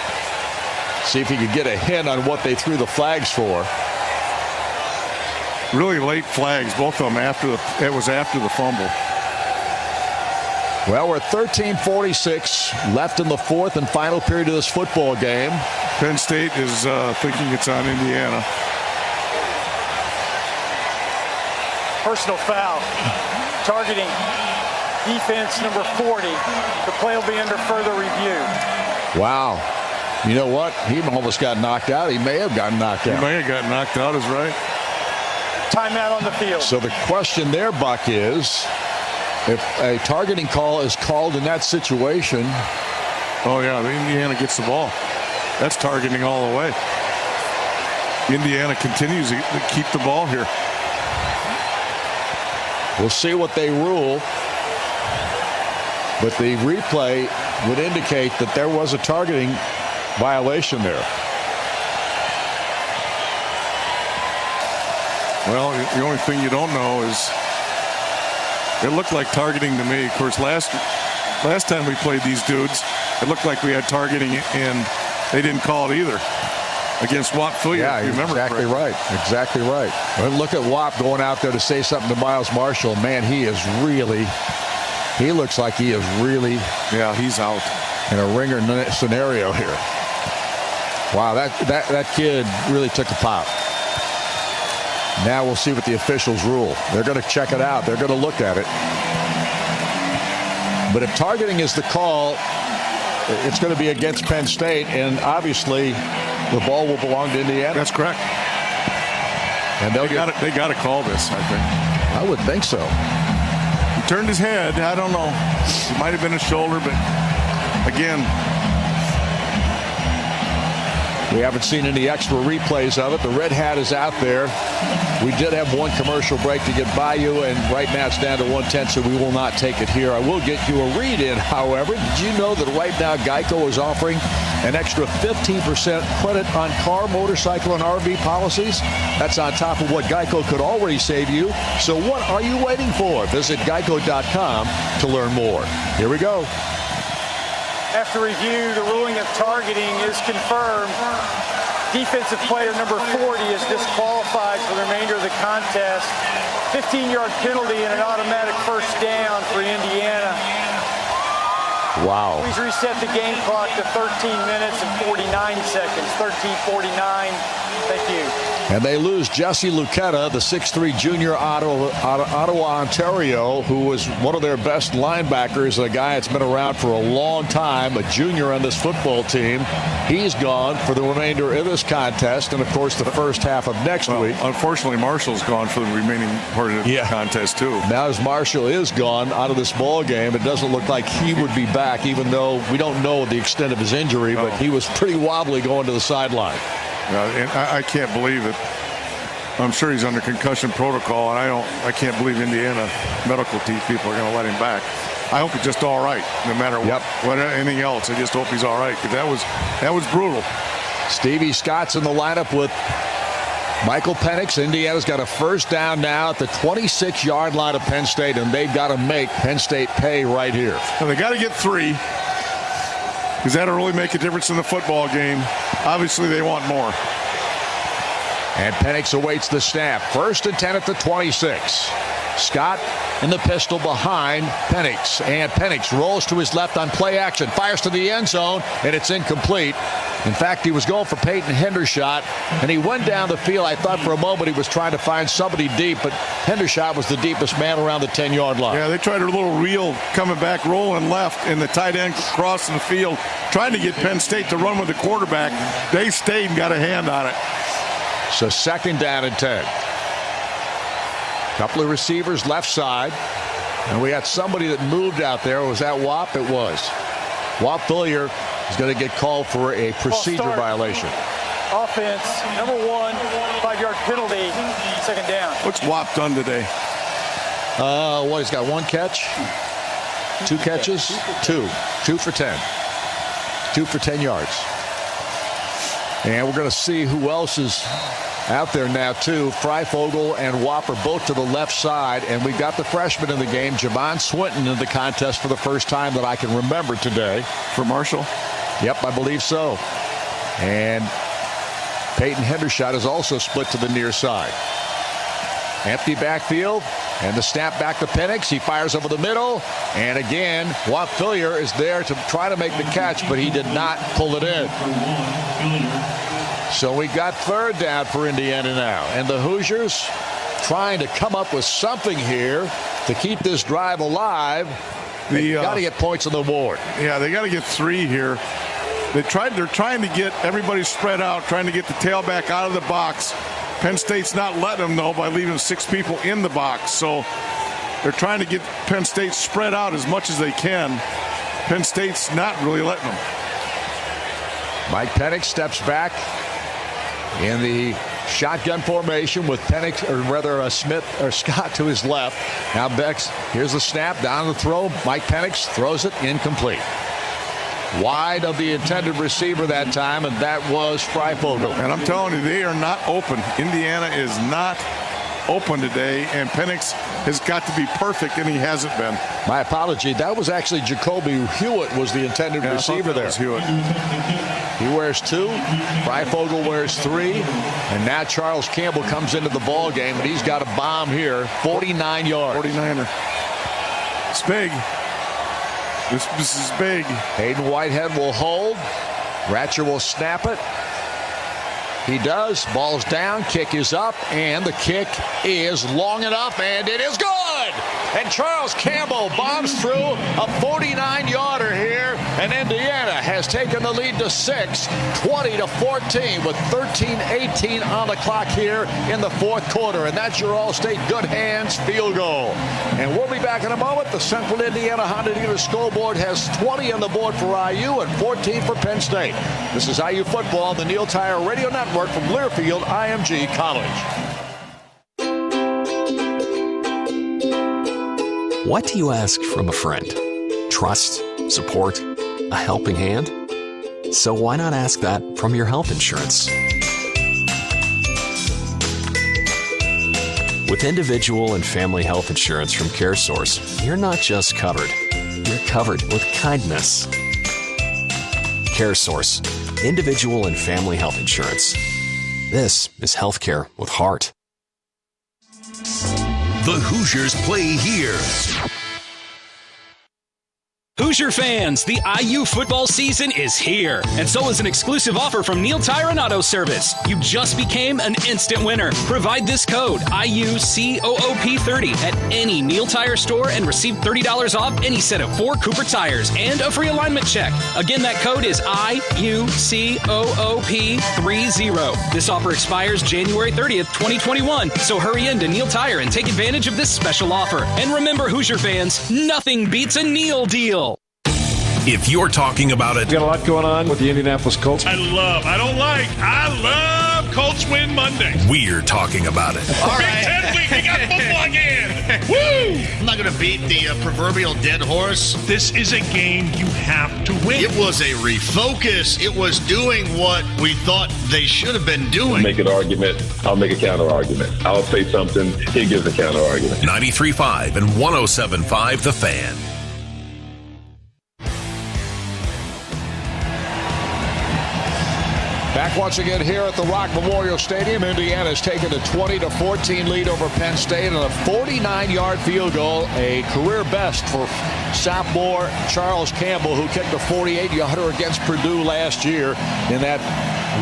See if he could get a hint on what they threw the flags for. Really late flags, both of them it was after the fumble. Well, we're at 13:46 left in the 4th and final period of this football game. Penn State is thinking it's on Indiana. Personal foul. Targeting defense number 40. The play will be under further review. Wow. You know what? He almost got knocked out. He may have gotten knocked out. He may have gotten knocked out, is right. Timeout on the field. So the question there, Buck, is if a targeting call is called in that situation. Oh, yeah, Indiana gets the ball. That's targeting all the way. Indiana continues to keep the ball here. We'll see what they rule. But the replay would indicate that there was a targeting violation there. Well, the only thing you don't know is it looked like targeting to me. Of course, last time we played these dudes, it looked like we had targeting, and they didn't call it either against Whop Phillips. Yeah, exactly right. Exactly right. Well, look at Whop going out there to say something to Miles Marshall. Man, he looks like he is really. Yeah, he's out in a ringer scenario here. Wow, that kid really took a pop. Now we'll see what the officials rule. They're going to check it out. They're going to look at it. But if targeting is the call, it's going to be against Penn State, and obviously the ball will belong to Indiana. That's correct. And they got to call this, I think. I would think so. He turned his head. I don't know. It might have been his shoulder, but again, we haven't seen any extra replays of it. The red hat is out there. We did have one commercial break to get by you, and right now it's down to 1:10, so we will not take it here. I will get you a read in, however. Did you know that right now Geico is offering an extra 15% credit on car, motorcycle, and RV policies? That's on top of what Geico could already save you. So what are you waiting for? Visit geico.com to learn more. Here we go. After review, the ruling of targeting is confirmed. Defensive player number 40 is disqualified for the remainder of the contest. 15-yard penalty and an automatic first down for Indiana. Wow. Please reset the game clock to 13 minutes and 49 seconds. 13:49. Thank you. And they lose Jesse Luketa, the 6'3 junior out of Ottawa, Ontario, who was one of their best linebackers, a guy that's been around for a long time, a junior on this football team. He's gone for the remainder of this contest and, of course, the first half of next week. Unfortunately, Marshall's gone for the remaining part of the contest, too. Now, as Marshall is gone out of this ball game, it doesn't look like he would be back, even though we don't know the extent of his injury, but he was pretty wobbly going to the sideline. And I can't believe it. I'm sure he's under concussion protocol, and I can't believe Indiana medical team people are going to let him back. I hope he's just all right, no matter what anything else. I just hope he's all right, because that was brutal. Stevie Scott's in the lineup with Michael Penix. Indiana's got a first down now at the 26-yard line of Penn State, and they've got to make Penn State pay right here. And they got to get 3. Because that'll really make a difference in the football game. Obviously, they want more. And Penix awaits the snap. 1st and 10 at the 26. Scott in the pistol behind Penix. And Penix rolls to his left on play action. Fires to the end zone, and it's incomplete. In fact, he was going for Peyton Hendershot, and he went down the field. I thought for a moment he was trying to find somebody deep, but Hendershot was the deepest man around the 10-yard line. Yeah, they tried a little reel coming back, rolling left, and the tight end crossing the field, trying to get Penn State to run with the quarterback. They stayed and got a hand on it. So 2nd down and 10. Couple of receivers left side. And we had somebody that moved out there. Was that Whop? It was. Whop Phillips is going to get called for a procedure violation. Offense, number 1, 5-yard penalty, 2nd down. What's Whop done today? He's got 1 catch, 2 catches, 2 for 10. 2 for 10 yards. And we're going to see who else is out there now, too. Freifogel and Whop are both to the left side, and we've got the freshman in the game, Javon Swinton, in the contest for the first time that I can remember today. For Marshall? Yep, I believe so. And Peyton Hendershot is also split to the near side. Empty backfield, and the snap back to Penix. He fires over the middle, and again, Whop Phillips is there to try to make the catch, but he did not pull it in. So we got 3rd down for Indiana now, and the Hoosiers trying to come up with something here to keep this drive alive. They got to get points on the board. Yeah, they got to get 3 here. They're trying to get everybody spread out, trying to get the tailback out of the box. Penn State's not letting them, though, by leaving 6 people in the box. So they're trying to get Penn State spread out as much as they can. Penn State's not really letting them. Mike Penix steps back in the Shotgun formation with Penix, or rather Smith or Scott to his left. Now Bex, here's the snap, down the throw. Mike Penix throws it incomplete. Wide of the intended receiver that time, and that was Freifogel. And I'm telling you, they are not open. Indiana is not open today, and Penix has got to be perfect, and he hasn't been. My apology. That was actually Jacoby Hewitt was the intended receiver there. Hewitt. He wears 2. Freifogel wears 3. And now Charles Campbell comes into the ball game, and he's got a bomb here. 49 yards. 49er. It's big. This is big. Hayden Whitehead will hold. Ratcher will snap it. He does. Ball's down. Kick is up. And the kick is long enough. And it is good. And Charles Campbell bombs through a 49-yarder here. And Indiana has taken the lead to 6, 20-14 with 13:18 on the clock here in the fourth quarter. And that's your All-State good hands field goal. And we'll be back in a moment. The Central Indiana Honda Dealer scoreboard has 20 on the board for IU and 14 for Penn State. This is IU football on the Neil Tire Radio Network from Learfield IMG College. What do you ask from a friend? Trust, support, a helping hand? So why not ask that from your health insurance? With individual and family health insurance from CareSource, you're not just covered, you're covered with kindness. CareSource, individual and family health insurance. This is healthcare with heart. The Hoosiers play here. Hoosier fans, the IU football season is here. And so is an exclusive offer from Neil Tire and Auto Service. You just became an instant winner. Provide this code, IUCOOP30, at any Neil Tire store and receive $30 off any set of 4 Cooper tires and a free alignment check. Again, that code is IUCOOP30. This offer expires January 30th, 2021. So hurry in to Neil Tire and take advantage of this special offer. And remember, Hoosier fans, nothing beats a Neil deal. If you're talking about it, We've got a lot going on with the Indianapolis Colts. I love Colts win Monday. We're talking about it. All right. Big 10 week, we got football again. Woo! I'm not going to beat the proverbial dead horse. This is a game you have to win. It was a refocus. It was doing what we thought they should have been doing. Make an argument. I'll make a counter argument. I'll say something. He gives a counter argument. 93.5 and 107.5 The Fan. Back once again here at the Rock Memorial Stadium. Indiana's taken a 20-14 lead over Penn State on a 49-yard field goal, a career best for sophomore Charles Campbell, who kicked a 48-yarder against Purdue last year in that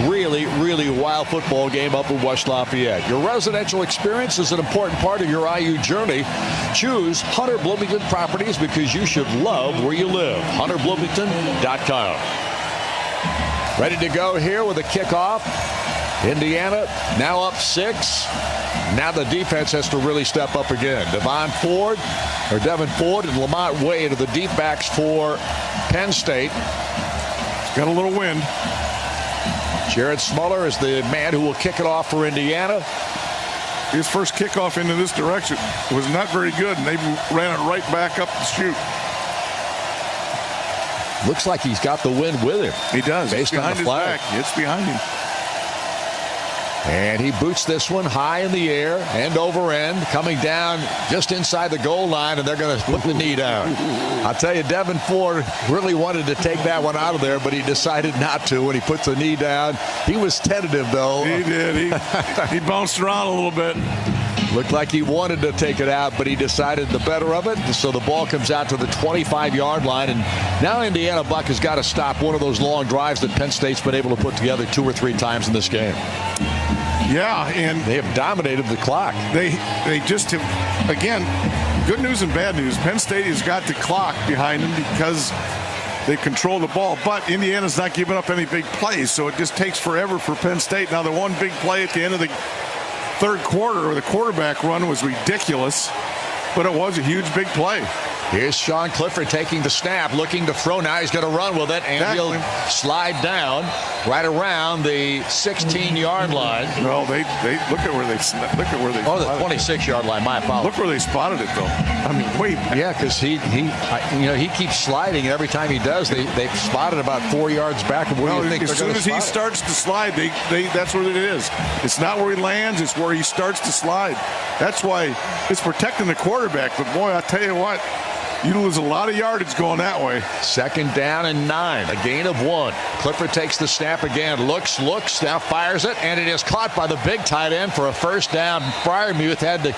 really, really wild football game up in West Lafayette. Your residential experience is an important part of your IU journey. Choose Hunter Bloomington Properties because you should love where you live. HunterBloomington.com. Ready to go here with a kickoff. Indiana now up 6. Now the defense has to really step up again. Devin Ford and Lamont Wade are the deep backs for Penn State. Got a little wind. Jared Smuller is the man who will kick it off for Indiana. His first kickoff into this direction was not very good, and they ran it right back up the chute. Looks like he's got the wind with him. He does. Based on the flag. It's behind him. And he boots this one high in the air, end over end, coming down just inside the goal line, and they're going to put the knee down. I'll tell you, Devin Ford really wanted to take that one out of there, but he decided not to when he puts the knee down. He was tentative, though. He did. He bounced around a little bit. Looked like he wanted to take it out, but he decided the better of it. So the ball comes out to the 25-yard line. And now Indiana Buck has got to stop one of those long drives that Penn State's been able to put together 2 or 3 times in this game. Yeah, and they have dominated the clock. They just have, again, good news and bad news. Penn State has got the clock behind them because they control the ball. But Indiana's not giving up any big plays, so it just takes forever for Penn State. Now, the one big play at the end of the third quarter, or the quarterback run, was ridiculous. but it was a huge, big play. Here's Sean Clifford taking the snap, looking to throw. Now he's going to run with it, and he'll slide down right around the 16-yard line. Well, they look at where they Oh, the 26-yard line. My apologies. Look where they spotted it, though. I mean, wait. Yeah, because he keeps sliding, and every time he does, they've spotted about 4 yards back of where you think they're going to slide. As soon as he starts to slide, that's where it is. It's not where he lands; it's where he starts to slide. That's why it's protecting the quarterback. But boy, I tell you what. You lose a lot of yardage going that way. 2nd down and 9, a gain of 1. Clifford takes the snap again, looks, now fires it, and it is caught by the big tight end for a first down. Freiermuth had to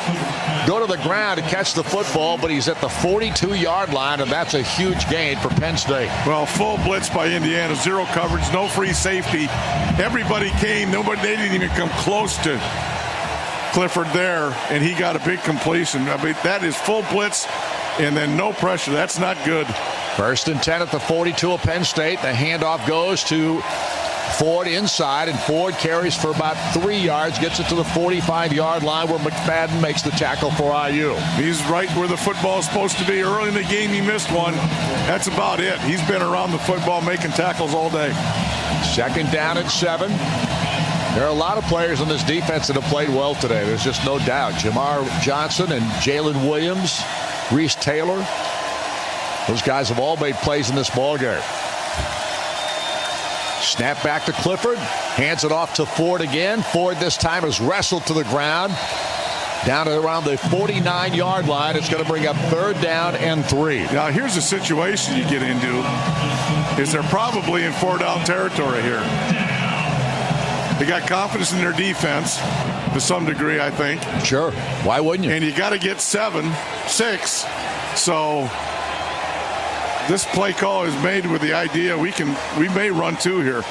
go to the ground to catch the football, but he's at the 42-yard line, and that's a huge gain for Penn State. Well, full blitz by Indiana, 0 coverage, no free safety. Everybody came. They didn't even come close to Clifford there, and he got a big completion. I mean, that is full blitz. And then no pressure. That's not good. 1st and 10 at the 42 of Penn State. The handoff goes to Ford inside, and Ford carries for about 3 yards, gets it to the 45-yard line where McFadden makes the tackle for IU. He's right where the football is supposed to be. Early in the game, he missed one. That's about it. He's been around the football making tackles all day. 2nd down and 7. There are a lot of players on this defense that have played well today. There's just no doubt. Jamar Johnson and Jalen Williams, Reese Taylor. Those guys have all made plays in this ballgame. Snap back to Clifford. Hands it off to Ford again. Ford this time is wrestled to the ground. Down at around the 49-yard line. It's going to bring up 3rd down and 3. Now, here's a situation you get into. Is they're probably in 4-down territory here. They got confidence in their defense to some degree, I think. Sure. Why wouldn't you? And you got to get 7-6. So this play call is made with the idea we may run 2 here.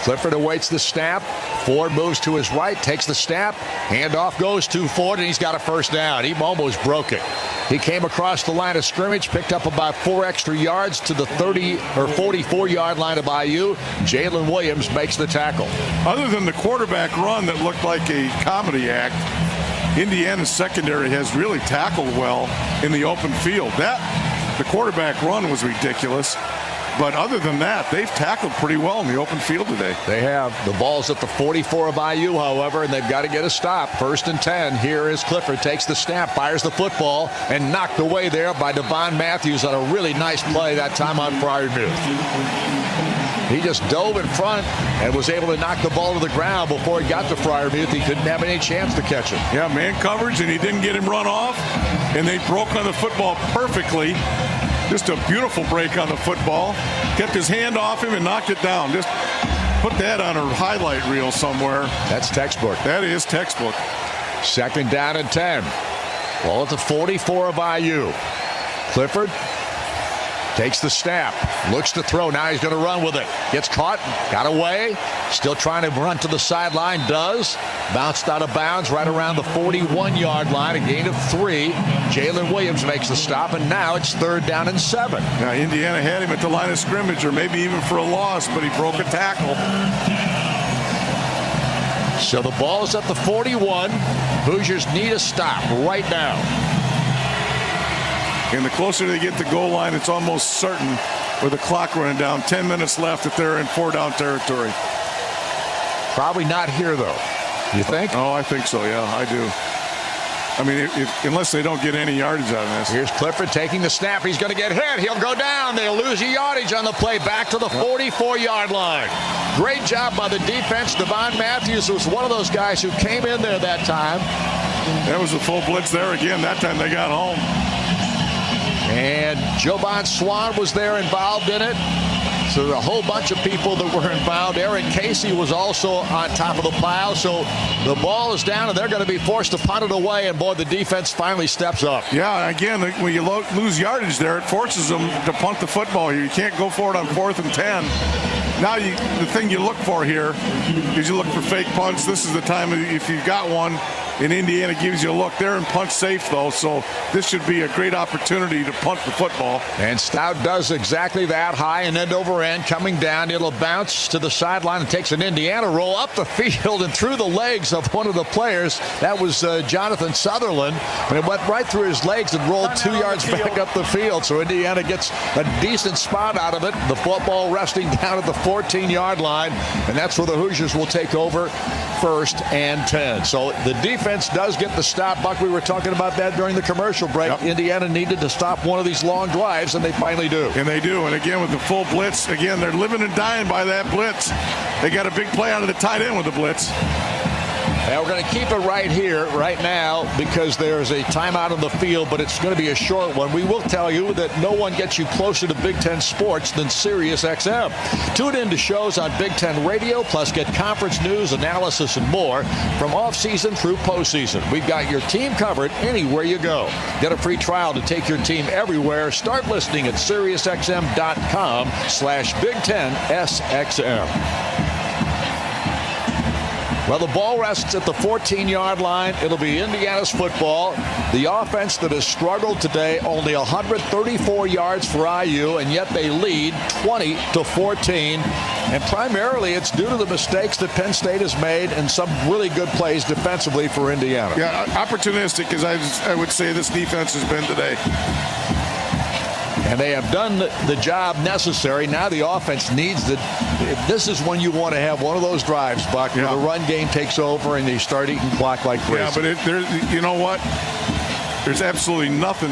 Clifford awaits the snap. Ford moves to his right, takes the snap. Handoff goes to Ford, and he's got a first down. He almost broke it. He came across the line of scrimmage, picked up about 4 extra yards to the 30 or 44-yard line of IU. Jalen Williams makes the tackle. Other than the quarterback run that looked like a comedy act, Indiana's secondary has really tackled well in the open field. The quarterback run was ridiculous. But other than that, they've tackled pretty well in the open field today. They have. The ball's at the 44 of IU, however, and they've got to get a stop. 1st and 10. Here is Clifford. Takes the snap, fires the football, and knocked away there by Devon Matthews on a really nice play that time on Freiermuth. He just dove in front and was able to knock the ball to the ground before he got to Freiermuth. He couldn't have any chance to catch it. Yeah, man coverage, and he didn't get him run off, and they broke on the football perfectly. Just a beautiful break on the football. Kept his hand off him and knocked it down. Just put that on a highlight reel somewhere. That's textbook. That is textbook. 2nd down and 10. Ball at the 44 of IU. Clifford takes the snap. Looks to throw. Now he's going to run with it. Gets caught. Got away. Still trying to run to the sideline. Does. Bounced out of bounds right around the 41-yard line. A gain of 3. Jalen Williams makes the stop, and now it's 3rd down and 7. Now, Indiana had him at the line of scrimmage, or maybe even for a loss, but he broke a tackle. So the ball is at the 41. Hoosiers need a stop right now. And the closer they get to goal line, it's almost certain with the clock running down, 10 minutes left, that they're in 4-down territory. Probably not here, though. You think? Oh, I think so, yeah, I do. I mean, unless they don't get any yardage out of this. Here's Clifford taking the snap. He's going to get hit. He'll go down. They'll lose a yardage on the play back to the 44-yard line. Great job by the defense. Devon Matthews was one of those guys who came in there that time. That was a full blitz there again. That time they got home. And Jovan Swan was there involved in it. So a whole bunch of people that were involved. Aaron Casey was also on top of the pile. So the ball is down, and they're going to be forced to punt it away. And, boy, the defense finally steps up. Yeah, again, when you lose yardage there, it forces them to punt the football here. You can't go for it on 4th and 10. Now, the thing you look for here is you look for fake punts. This is the time, if you've got one, and Indiana gives you a look. They're in punt safe, though, so this should be a great opportunity to punt the football. And Stout does exactly that, high and end over end, coming down. It'll bounce to the sideline and takes an Indiana roll up the field and through the legs of one of the players. That was Jonathan Sutherland, and it went right through his legs and rolled 2 yards back up the field. So Indiana gets a decent spot out of it. The football resting down at the 14-yard line, and that's where the Hoosiers will take over 1st and 10. So the defense does get the stop. Buck, we were talking about that during the commercial break. Yep. Indiana needed to stop one of these long drives, and they finally do. And they do. And again, with the full blitz, again, they're living and dying by that blitz. They got a big play out of the tight end with the blitz. Now we're going to keep it right here, right now, because there's a timeout on the field, but it's going to be a short one. We will tell you that no one gets you closer to Big Ten sports than SiriusXM. Tune in to shows on Big Ten Radio, plus get conference news, analysis, and more from off-season through postseason. We've got your team covered anywhere you go. Get a free trial to take your team everywhere. Start listening at SiriusXM.com/Big Ten SXM. Well, the ball rests at the 14-yard line. It'll be Indiana's football. The offense that has struggled today, only 134 yards for IU, and yet they lead 20-14. And primarily it's due to the mistakes that Penn State has made and some really good plays defensively for Indiana. Yeah, opportunistic, as I would say this defense has been today. And they have done the job necessary. Now the offense needs the. This is when you want to have one of those drives, Buck, where the run game takes over and they start eating clock like crazy. Yeah, but you know what? There's absolutely nothing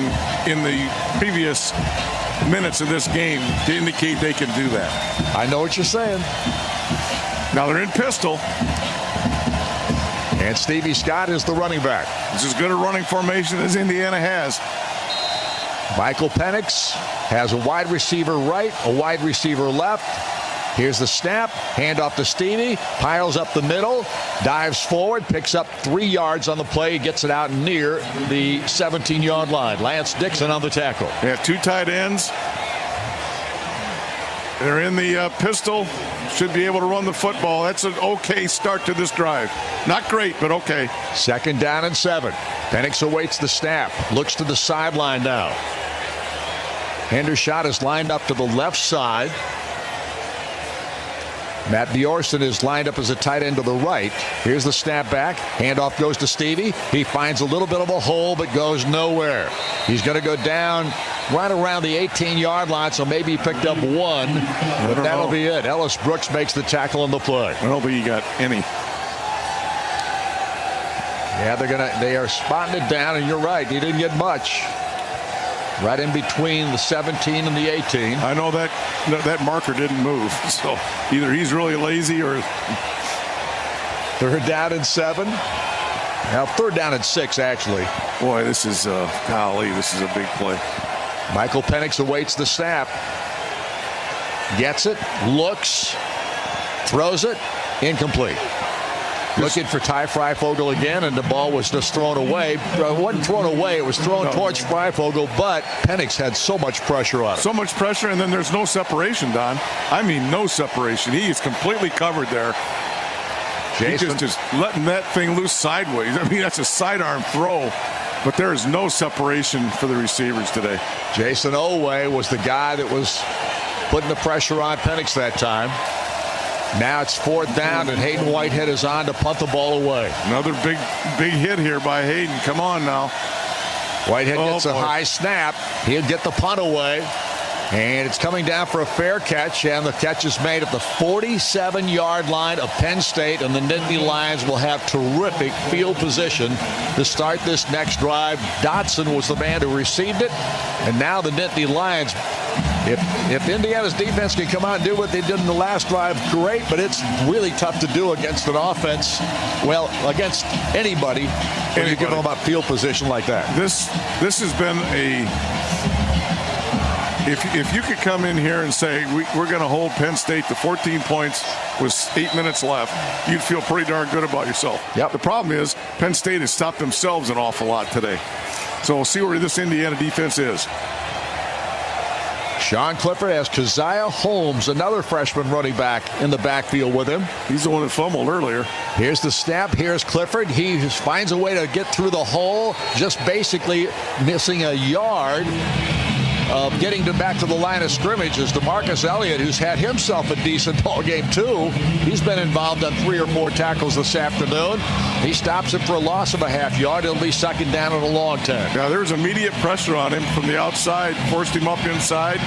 in the previous minutes of this game to indicate they can do that. I know what you're saying. Now they're in pistol. And Stevie Scott is the running back. It's as good a running formation as Indiana has. Michael Penix has a wide receiver right, a wide receiver left. Here's the snap, handoff to Stevie, piles up the middle, dives forward, picks up 3 yards on the play, gets it out near the 17-yard line. Lance Dixon on the tackle. They have 2 tight ends. They're in the pistol. Should be able to run the football. That's an okay start to this drive. Not great, but okay. 2nd down and 7. Penix awaits the snap. Looks to the sideline now. Hendershot is lined up to the left side. Matt Bjorson is lined up as a tight end to the right. Here's the snap back. Handoff goes to Stevie. He finds a little bit of a hole, but goes nowhere. He's going to go down right around the 18-yard line, so maybe he picked up 1, but that'll be it. Ellis Brooks makes the tackle on the play. I don't think he got any. Yeah, they are spotting it down, and you're right. He didn't get much. Right in between the 17 and the 18. I know that marker didn't move, so either he's really lazy or. 3rd down and 7. Now 3rd down and 6, actually. Boy, this is golly, this is a big play. Michael Penix awaits the snap. Gets it, looks, throws it, incomplete. Looking for Ty Freifogel again, and the ball was just thrown away. It wasn't thrown away. It was thrown towards Freifogel, but Penix had so much pressure on it. So much pressure, and then there's no separation, Don. I mean, no separation. He is completely covered there. Jason. He's just letting that thing loose sideways. I mean, that's a sidearm throw, but there is no separation for the receivers today. Jason Oweh was the guy that was putting the pressure on Penix that time. Now it's 4th down, and Hayden Whitehead is on to punt the ball away. Another big hit here by Hayden. Come on now. Whitehead gets a high snap. He'll get the punt away. And it's coming down for a fair catch, and the catch is made at the 47-yard line of Penn State, and the Nittany Lions will have terrific field position to start this next drive. Dotson was the man who received it, and now the Nittany Lions, if Indiana's defense can come out and do what they did in the last drive, great, but it's really tough to do against an offense, well, against anybody when you give them about field position like that. This has been a... If you could come in here and say we're going to hold Penn State to 14 points with 8 minutes left, you'd feel pretty darn good about yourself. Yep. The problem is Penn State has stopped themselves an awful lot today. So we'll see where this Indiana defense is. Sean Clifford has Keziah Holmes, another freshman running back, in the backfield with him. He's the one that fumbled earlier. Here's the snap. Here's Clifford. He finds a way to get through the hole, just basically missing a yard of getting back to the line of scrimmage is DeMarcus Elliott, who's had himself a decent ball game too. He's been involved on 3 or 4 tackles this afternoon. He stops it for a loss of a half yard. It'll be second down and a long 10. Now there's immediate pressure on him from the outside, forced him up inside.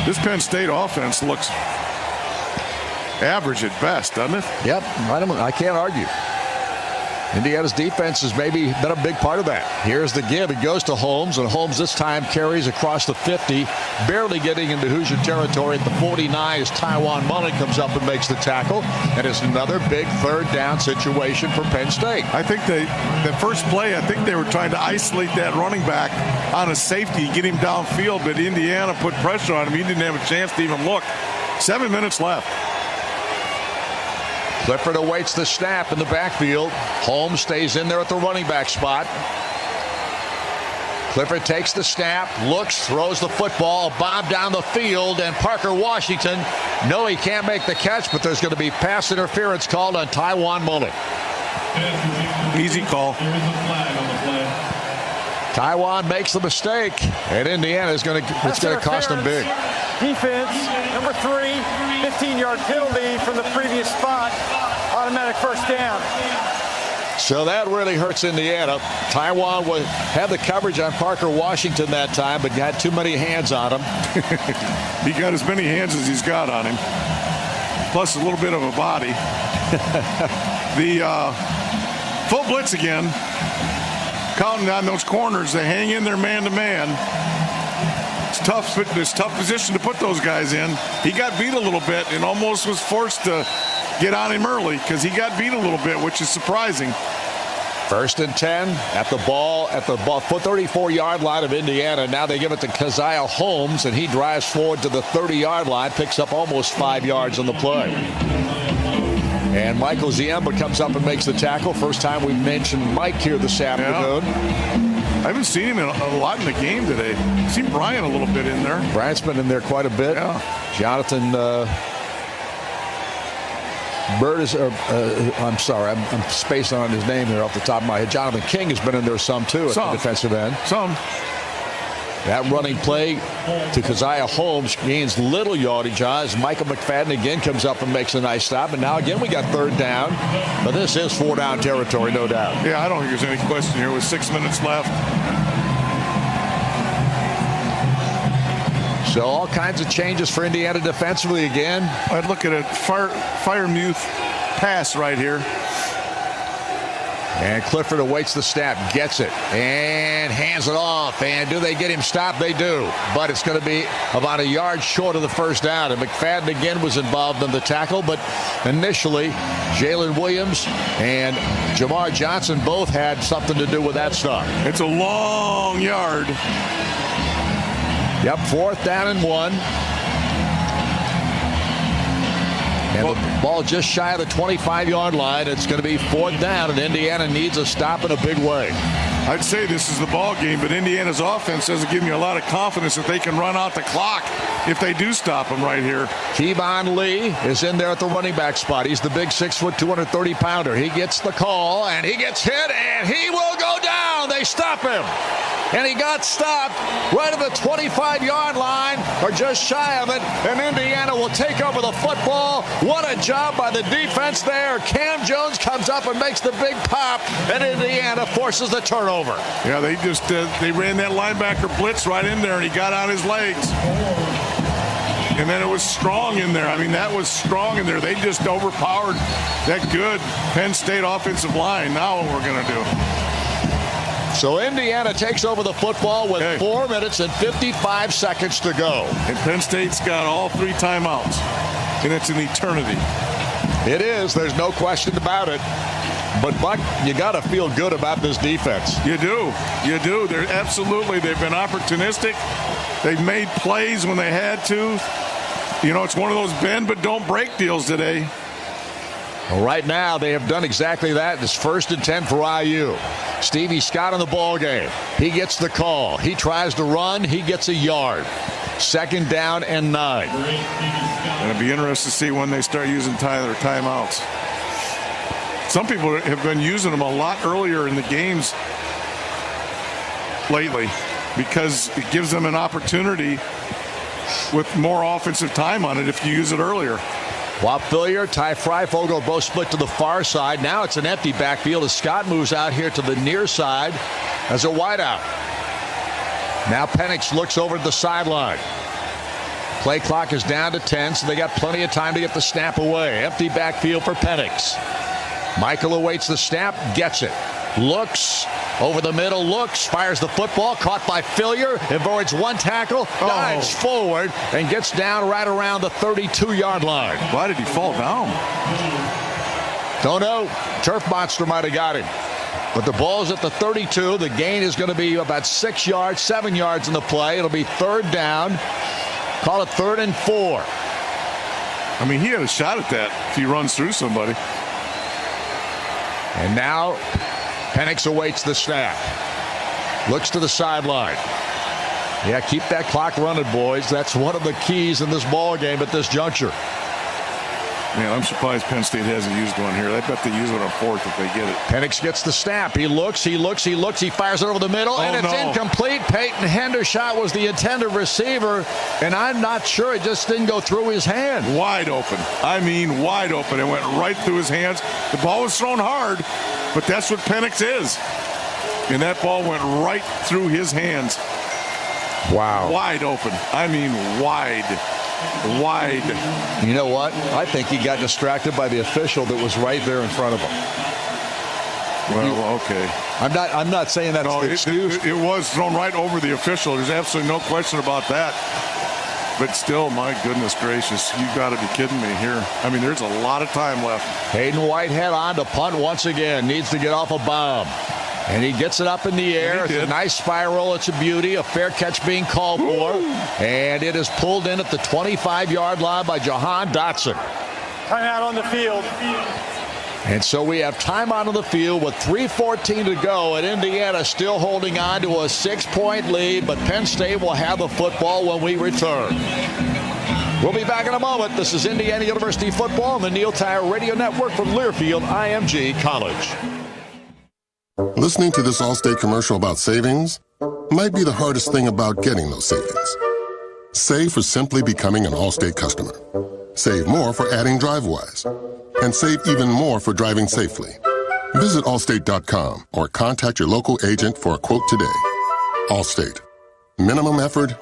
This Penn State offense looks average at best, doesn't it? Yep, I can't argue. Indiana's defense has maybe been a big part of that. Here's the give. It goes to Holmes, and Holmes this time carries across the 50, barely getting into Hoosier territory at the 49 as Tywan Mullen comes up and makes the tackle. And it's another big third down situation for Penn State. I think the first play, I think they were trying to isolate that running back on a safety, get him downfield, but Indiana put pressure on him. He didn't have a chance to even look. 7 minutes left. Clifford awaits the snap in the backfield. Holmes stays in there at the running back spot. Clifford takes the snap, looks, throws the football, a bomb down the field, and Parker Washington, no, he can't make the catch, but there's going to be pass interference called on Tywan Mullen. Easy call. Tywan makes the mistake, and Indiana is going to cost them big. Defense, number 3, 15-yard penalty from the previous spot. Automatic first down. So that really hurts Indiana. Tywan had the coverage on Parker Washington that time, but got too many hands on him. He got as many hands as he's got on him, plus a little bit of a body. The full blitz again. Counting on those corners, they hang in there man-to-man. It's tough position to put those guys in. He got beat a little bit and almost was forced to get on him early because he got beat a little bit, which is surprising. First and 10 at the 34-yard line of Indiana. Now they give it to Keziah Holmes, and he drives forward to the 30-yard line, picks up almost 5 yards on the play. And Michael Ziemba comes up and makes the tackle. First time we've mentioned Mike here this afternoon. I haven't seen him a lot in the game today. I've seen Brian a little bit in there. Bryant's been in there quite a bit. Yeah. Jonathan Bird is, I'm sorry, I'm spacing on his name here off the top of my head. Jonathan King has been in there some too at the defensive end. That running play to Keziah Holmes gains little yardage as Michael McFadden again comes up and makes a nice stop. And now again we got third down. But this is 4-down territory, no doubt. Yeah, I don't think there's any question here with 6 minutes left. So all kinds of changes for Indiana defensively again. I'd look at a Freiermuth pass right here. And Clifford awaits the snap, gets it, and hands it off. And do they get him stopped? They do. But it's going to be about a yard short of the first down. And McFadden again was involved in the tackle. But initially, Jalen Williams and Jamar Johnson both had something to do with that stuff. It's a long yard. Yep, 4th down and 1. And the ball just shy of the 25-yard line. It's going to be 4th down, and Indiana needs a stop in a big way. I'd say this is the ball game, but Indiana's offense doesn't give me a lot of confidence that they can run out the clock if they do stop them right here. Kevon Lee is in there at the running back spot. He's the big 6', 230-pounder. He gets the call, and he gets hit, and he will go down. They stop him. And he got stopped right at the 25-yard line, or just shy of it, and Indiana will take over the football. What a job by the defense there. Cam Jones comes up and makes the big pop, and Indiana forces the turnover. Yeah, they just they ran that linebacker blitz right in there, and he got on his legs. And then it was strong in there. I mean, that was strong in there. They just overpowered that good Penn State offensive line. Now what we're going to do. So Indiana takes over the football with 4 minutes and 55 seconds to go. And Penn State's got all 3 timeouts. And it's an eternity. It is. There's no question about it. But, Buck, you got to feel good about this defense. You do. You do. They've been opportunistic. They've made plays when they had to. You know, it's one of those bend but don't break deals today. Well, right now, they have done exactly that. It's 1st and 10 for IU. Stevie Scott in the ball game. He gets the call. He tries to run. He gets a yard. 2nd down and 9. It'll be interesting to see when they start using their timeouts. Some people have been using them a lot earlier in the games lately because it gives them an opportunity with more offensive time on it if you use it earlier. Whop Phillier, Ty Freifogel both split to the far side. Now it's an empty backfield as Scott moves out here to the near side as a wideout. Now Penix looks over to the sideline. Play clock is down to 10, so they got plenty of time to get the snap away. Empty backfield for Penix. Michael awaits the snap, gets it. Looks over the middle, looks, fires the football, caught by Phillier, avoids one tackle, dives forward, and gets down right around the 32-yard line. Why did he fall down? Don't know. Turf Monster might have got him. But the ball's at the 32. The gain is going to be about 6 yards, 7 yards in the play. It'll be 3rd down. Call it 3rd and 4. I mean, he had a shot at that if he runs through somebody. And now Penix awaits the snap. Looks to the sideline. Yeah, keep that clock running, boys. That's one of the keys in this ball game at this juncture. Man, I'm surprised Penn State hasn't used one here. I bet they use it on 4th if they get it. Penix gets the snap. He looks. He fires it over the middle, and it's incomplete. Peyton Hendershot was the intended receiver, and I'm not sure. It just didn't go through his hand. Wide open. I mean, wide open. It went right through his hands. The ball was thrown hard, but that's what Penix is. And that ball went right through his hands. Wow. Wide open. I mean, wide. You know what? I think he got distracted by the official that was right there in front of him. Well, okay. I'm not saying that's the excuse. It was thrown right over the official. There's absolutely no question about that. But still, my goodness gracious, you got to be kidding me here. I mean, there's a lot of time left. Hayden Whitehead on to punt once again. Needs to get off a bomb. And he gets it up in the air. It's a nice spiral. It's a beauty. A fair catch being called for. And it is pulled in at the 25-yard line by Jahan Dotson. Timeout on the field. And so we have time out on the field with 3:14 to go. And Indiana still holding on to a 6-point lead. But Penn State will have the football when we return. We'll be back in a moment. This is Indiana University football on the Neil Tire Radio Network from Learfield IMG College. Listening to this Allstate commercial about savings might be the hardest thing about getting those savings. Save for simply becoming an Allstate customer. Save more for adding DriveWise. And save even more for driving safely. Visit Allstate.com or contact your local agent for a quote today. Allstate. Minimum effort,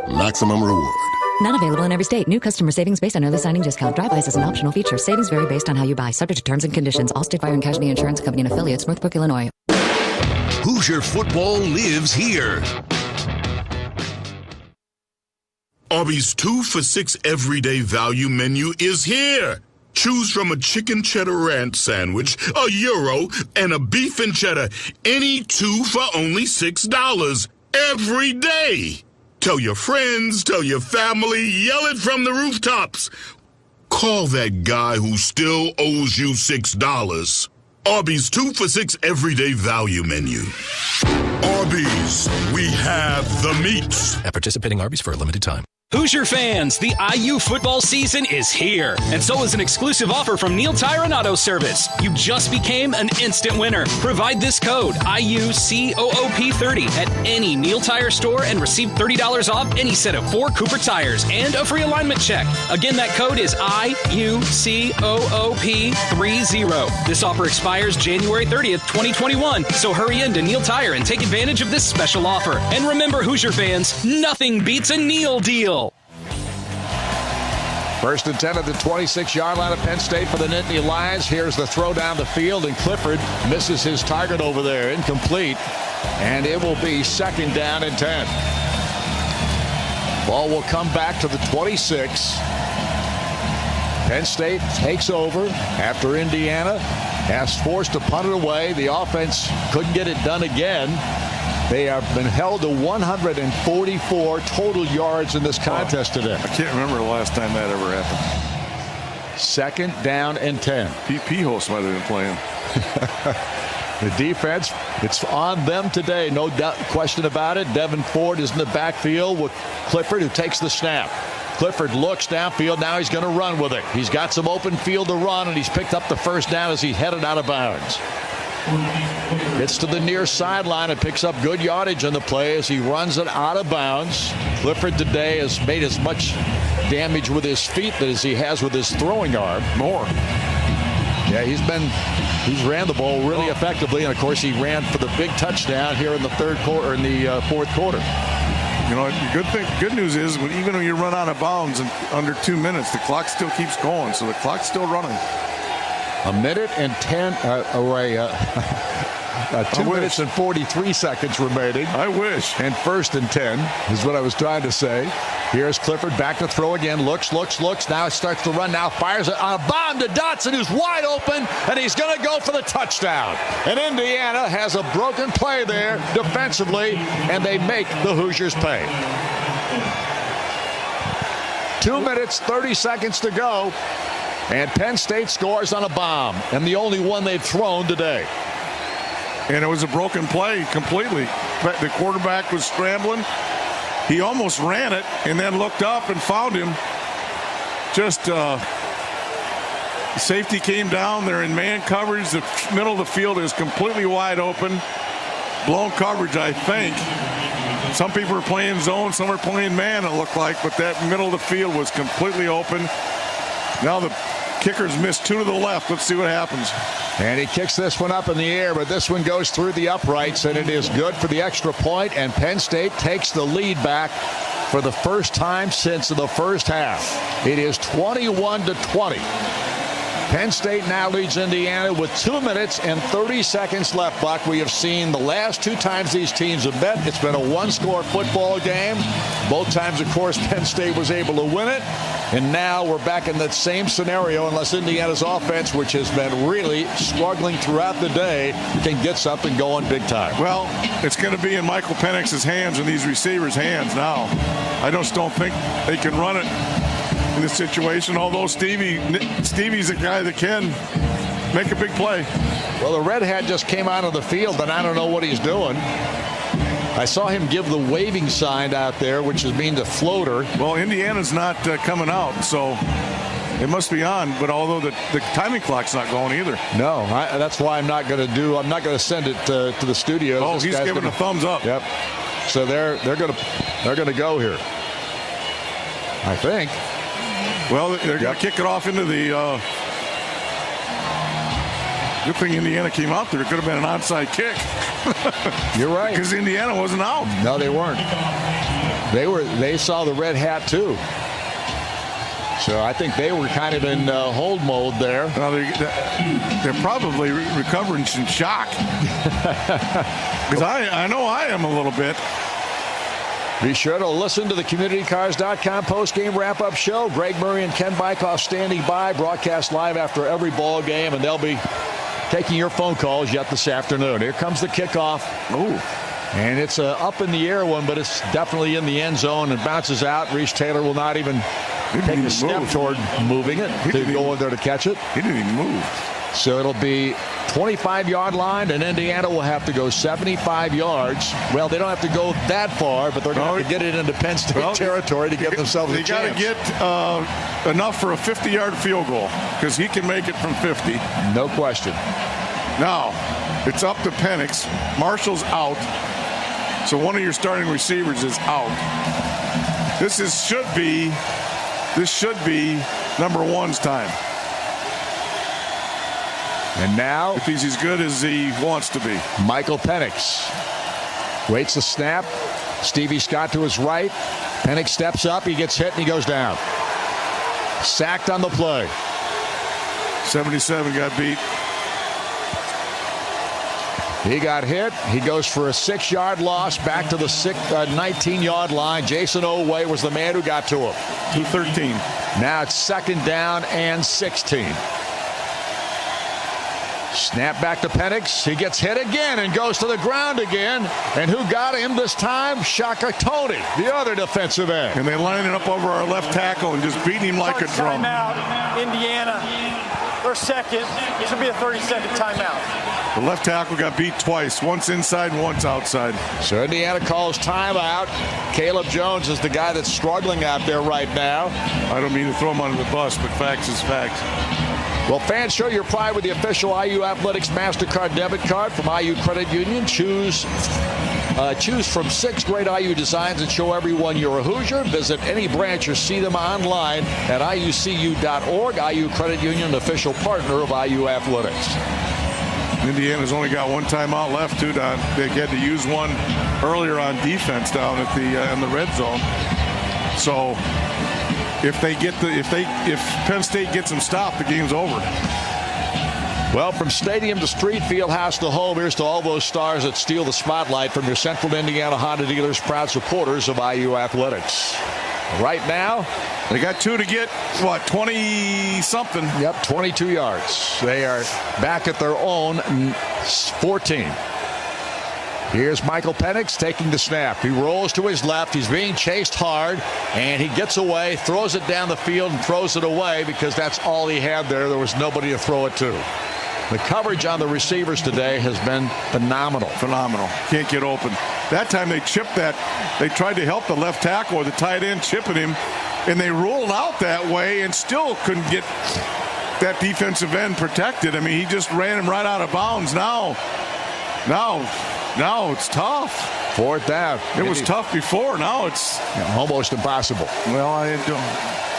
maximum reward. Not available in every state. New customer savings based on early signing discount. DriveWise is an optional feature. Savings vary based on how you buy. Subject to terms and conditions. Allstate Fire and Casualty Insurance Company and affiliates, Northbrook, Illinois. Hoosier football lives here. Arby's 2 for $6 everyday value menu is here. Choose from a chicken cheddar ranch sandwich, a gyro, and a beef and cheddar. Any 2 for only $6 every day. Tell your friends, tell your family, yell it from the rooftops. Call that guy who still owes you $6. Arby's 2 for $6 everyday value menu. Arby's, we have the meats. At participating Arby's for a limited time. Hoosier fans, the IU football season is here. And so is an exclusive offer from Neil Tire and Auto Service. You just became an instant winner. Provide this code, IUCOOP30, at any Neil Tire store and receive $30 off any set of 4 Cooper tires and a free alignment check. Again, that code is IUCOOP30. This offer expires January 30th, 2021. So hurry in to Neil Tire and take advantage of this special offer. And remember, Hoosier fans, nothing beats a Neil deal. 1st and 10 at the 26-yard line of Penn State for the Nittany Lions. Here's the throw down the field, and Clifford misses his target over there. Incomplete. And it will be 2nd down and 10. Ball will come back to the 26. Penn State takes over after Indiana has forced to punt it away. The offense couldn't get it done again. They have been held to 144 total yards in this contest today. I can't remember the last time that ever happened. 2nd down and 10. Pete Pihos might have been playing. The defense, it's on them today. No doubt, question about it. Devin Ford is in the backfield with Clifford, who takes the snap. Clifford looks downfield. Now he's going to run with it. He's got some open field to run, and he's picked up the first down as he headed out of bounds. Gets to the near sideline and picks up good yardage on the play as he runs it out of bounds. Clifford today has made as much damage with his feet as he has with his throwing arm. More. Yeah, he's ran the ball really effectively, and of course he ran for the big touchdown here in the fourth quarter. You know, good news is even when you run out of bounds in under 2 minutes, the clock still keeps going, so the clock's still running. 2 minutes and 43 seconds remaining. I wish. And 1st and 10 is what I was trying to say. Here's Clifford back to throw again. Looks. Now it starts to run. Now fires it on a bomb to Dotson, who's wide open, and he's going to go for the touchdown. And Indiana has a broken play there defensively, and they make the Hoosiers pay. 2 minutes, 30 seconds to go, and Penn State scores on a bomb, and the only one they've thrown today. And it was a broken play completely. The quarterback was scrambling. He almost ran it and then looked up and found him. Safety came down. They're in man coverage. The middle of the field is completely wide open. Blown coverage, I think. Some people are playing zone. Some are playing man, it looked like. But that middle of the field was completely open. Now the kickers missed 2 to the left. Let's see what happens. And he kicks this one up in the air, but this one goes through the uprights, and it is good for the extra point, and Penn State takes the lead back for the first time since the first half. It is 21-20. Penn State now leads Indiana with 2 minutes and 30 seconds left, Buck. We have seen the last 2 times these teams have met. It's been a one-score football game. Both times, of course, Penn State was able to win it. And now we're back in that same scenario unless Indiana's offense, which has been really struggling throughout the day, can get something going big time. Well, it's going to be in Michael Penix's hands and these receivers' hands now. I just don't think they can run it in this situation, although Stevie's a guy that can make a big play. Well, the Red Hat just came out of the field, and I don't know what he's doing. I saw him give the waving sign out there, which is mean the floater. Well, Indiana's not coming out, so it must be on. But although the timing clock's not going either. No, that's why I'm not going to send it to the studio. Oh, he's giving a thumbs up. Yep. So they're going to go here, I think. Well, they're going to kick it off into the. Good thing Indiana came out there. It could have been an onside kick. You're right. Because Indiana wasn't out. No, they weren't. They saw the Red Hat too. So I think they were kind of in hold mode there. Well, they're probably recovering some shock. Because I know I am a little bit. Be sure to listen to the CommunityCars.com post-game wrap-up show. Greg Murray and Ken Bykoff standing by, broadcast live after every ball game, and they'll be taking your phone calls yet this afternoon. Here comes the kickoff. Ooh. And it's an up-in-the-air one, but it's definitely in the end zone and bounces out. Reese Taylor will not even take a step toward moving it to go in there to catch it. He didn't even move. So it'll be 25-yard line, and Indiana will have to go 75 yards. Well, they don't have to go that far, but they're going to get it into Penn State territory to give themselves a chance. They got to get enough for a 50-yard field goal, because he can make it from 50. No question. Now, it's up to Penix. Marshall's out, so one of your starting receivers is out. This should be number one's time. And now, if he's as good as he wants to be. Michael Penix waits the snap. Stevie Scott to his right. Penix steps up. He gets hit and he goes down. Sacked on the play. 77 got beat. He got hit. He goes for a 6-yard loss back to the 19-yard line. Jason Oway was the man who got to him. 213. Now it's 2nd down and 16. Snap back to Penix. He gets hit again and goes to the ground again. And who got him this time? Shaka Toney, the other defensive end. And they line it up over our left tackle and just beat him like a drum. Timeout, Indiana. Their second. This will be a 30-second timeout. The left tackle got beat twice, once inside and once outside. So Indiana calls timeout. Caleb Jones is the guy that's struggling out there right now. I don't mean to throw him under the bus, but facts is facts. Well, fans, show your pride with the official IU Athletics MasterCard debit card from IU Credit Union. Choose from 6 great IU designs and show everyone you're a Hoosier. Visit any branch or see them online at IUCU.org. IU Credit Union, an official partner of IU Athletics. Indiana's only got one timeout left, too, Don. They had to use one earlier on defense down at in the red zone. So if Penn State gets them stopped, the game's over. Well, from stadium to street, field house to home, here's to all those stars that steal the spotlight from your Central Indiana Honda dealers, proud supporters of IU Athletics. Right now, they got 2 to get, 20-something? Yep, 22 yards. They are back at their own 14. Here's Michael Penix taking the snap. He rolls to his left. He's being chased hard, and he gets away, throws it down the field, and throws it away because that's all he had there. There was nobody to throw it to. The coverage on the receivers today has been phenomenal. Phenomenal. Can't get open. That time they chipped that. They tried to help the left tackle or the tight end chipping him, and they rolled out that way and still couldn't get that defensive end protected. I mean, he just ran him right out of bounds. Now it's tough. 4th down. It was tough before. Now it's almost impossible. Well, I don't.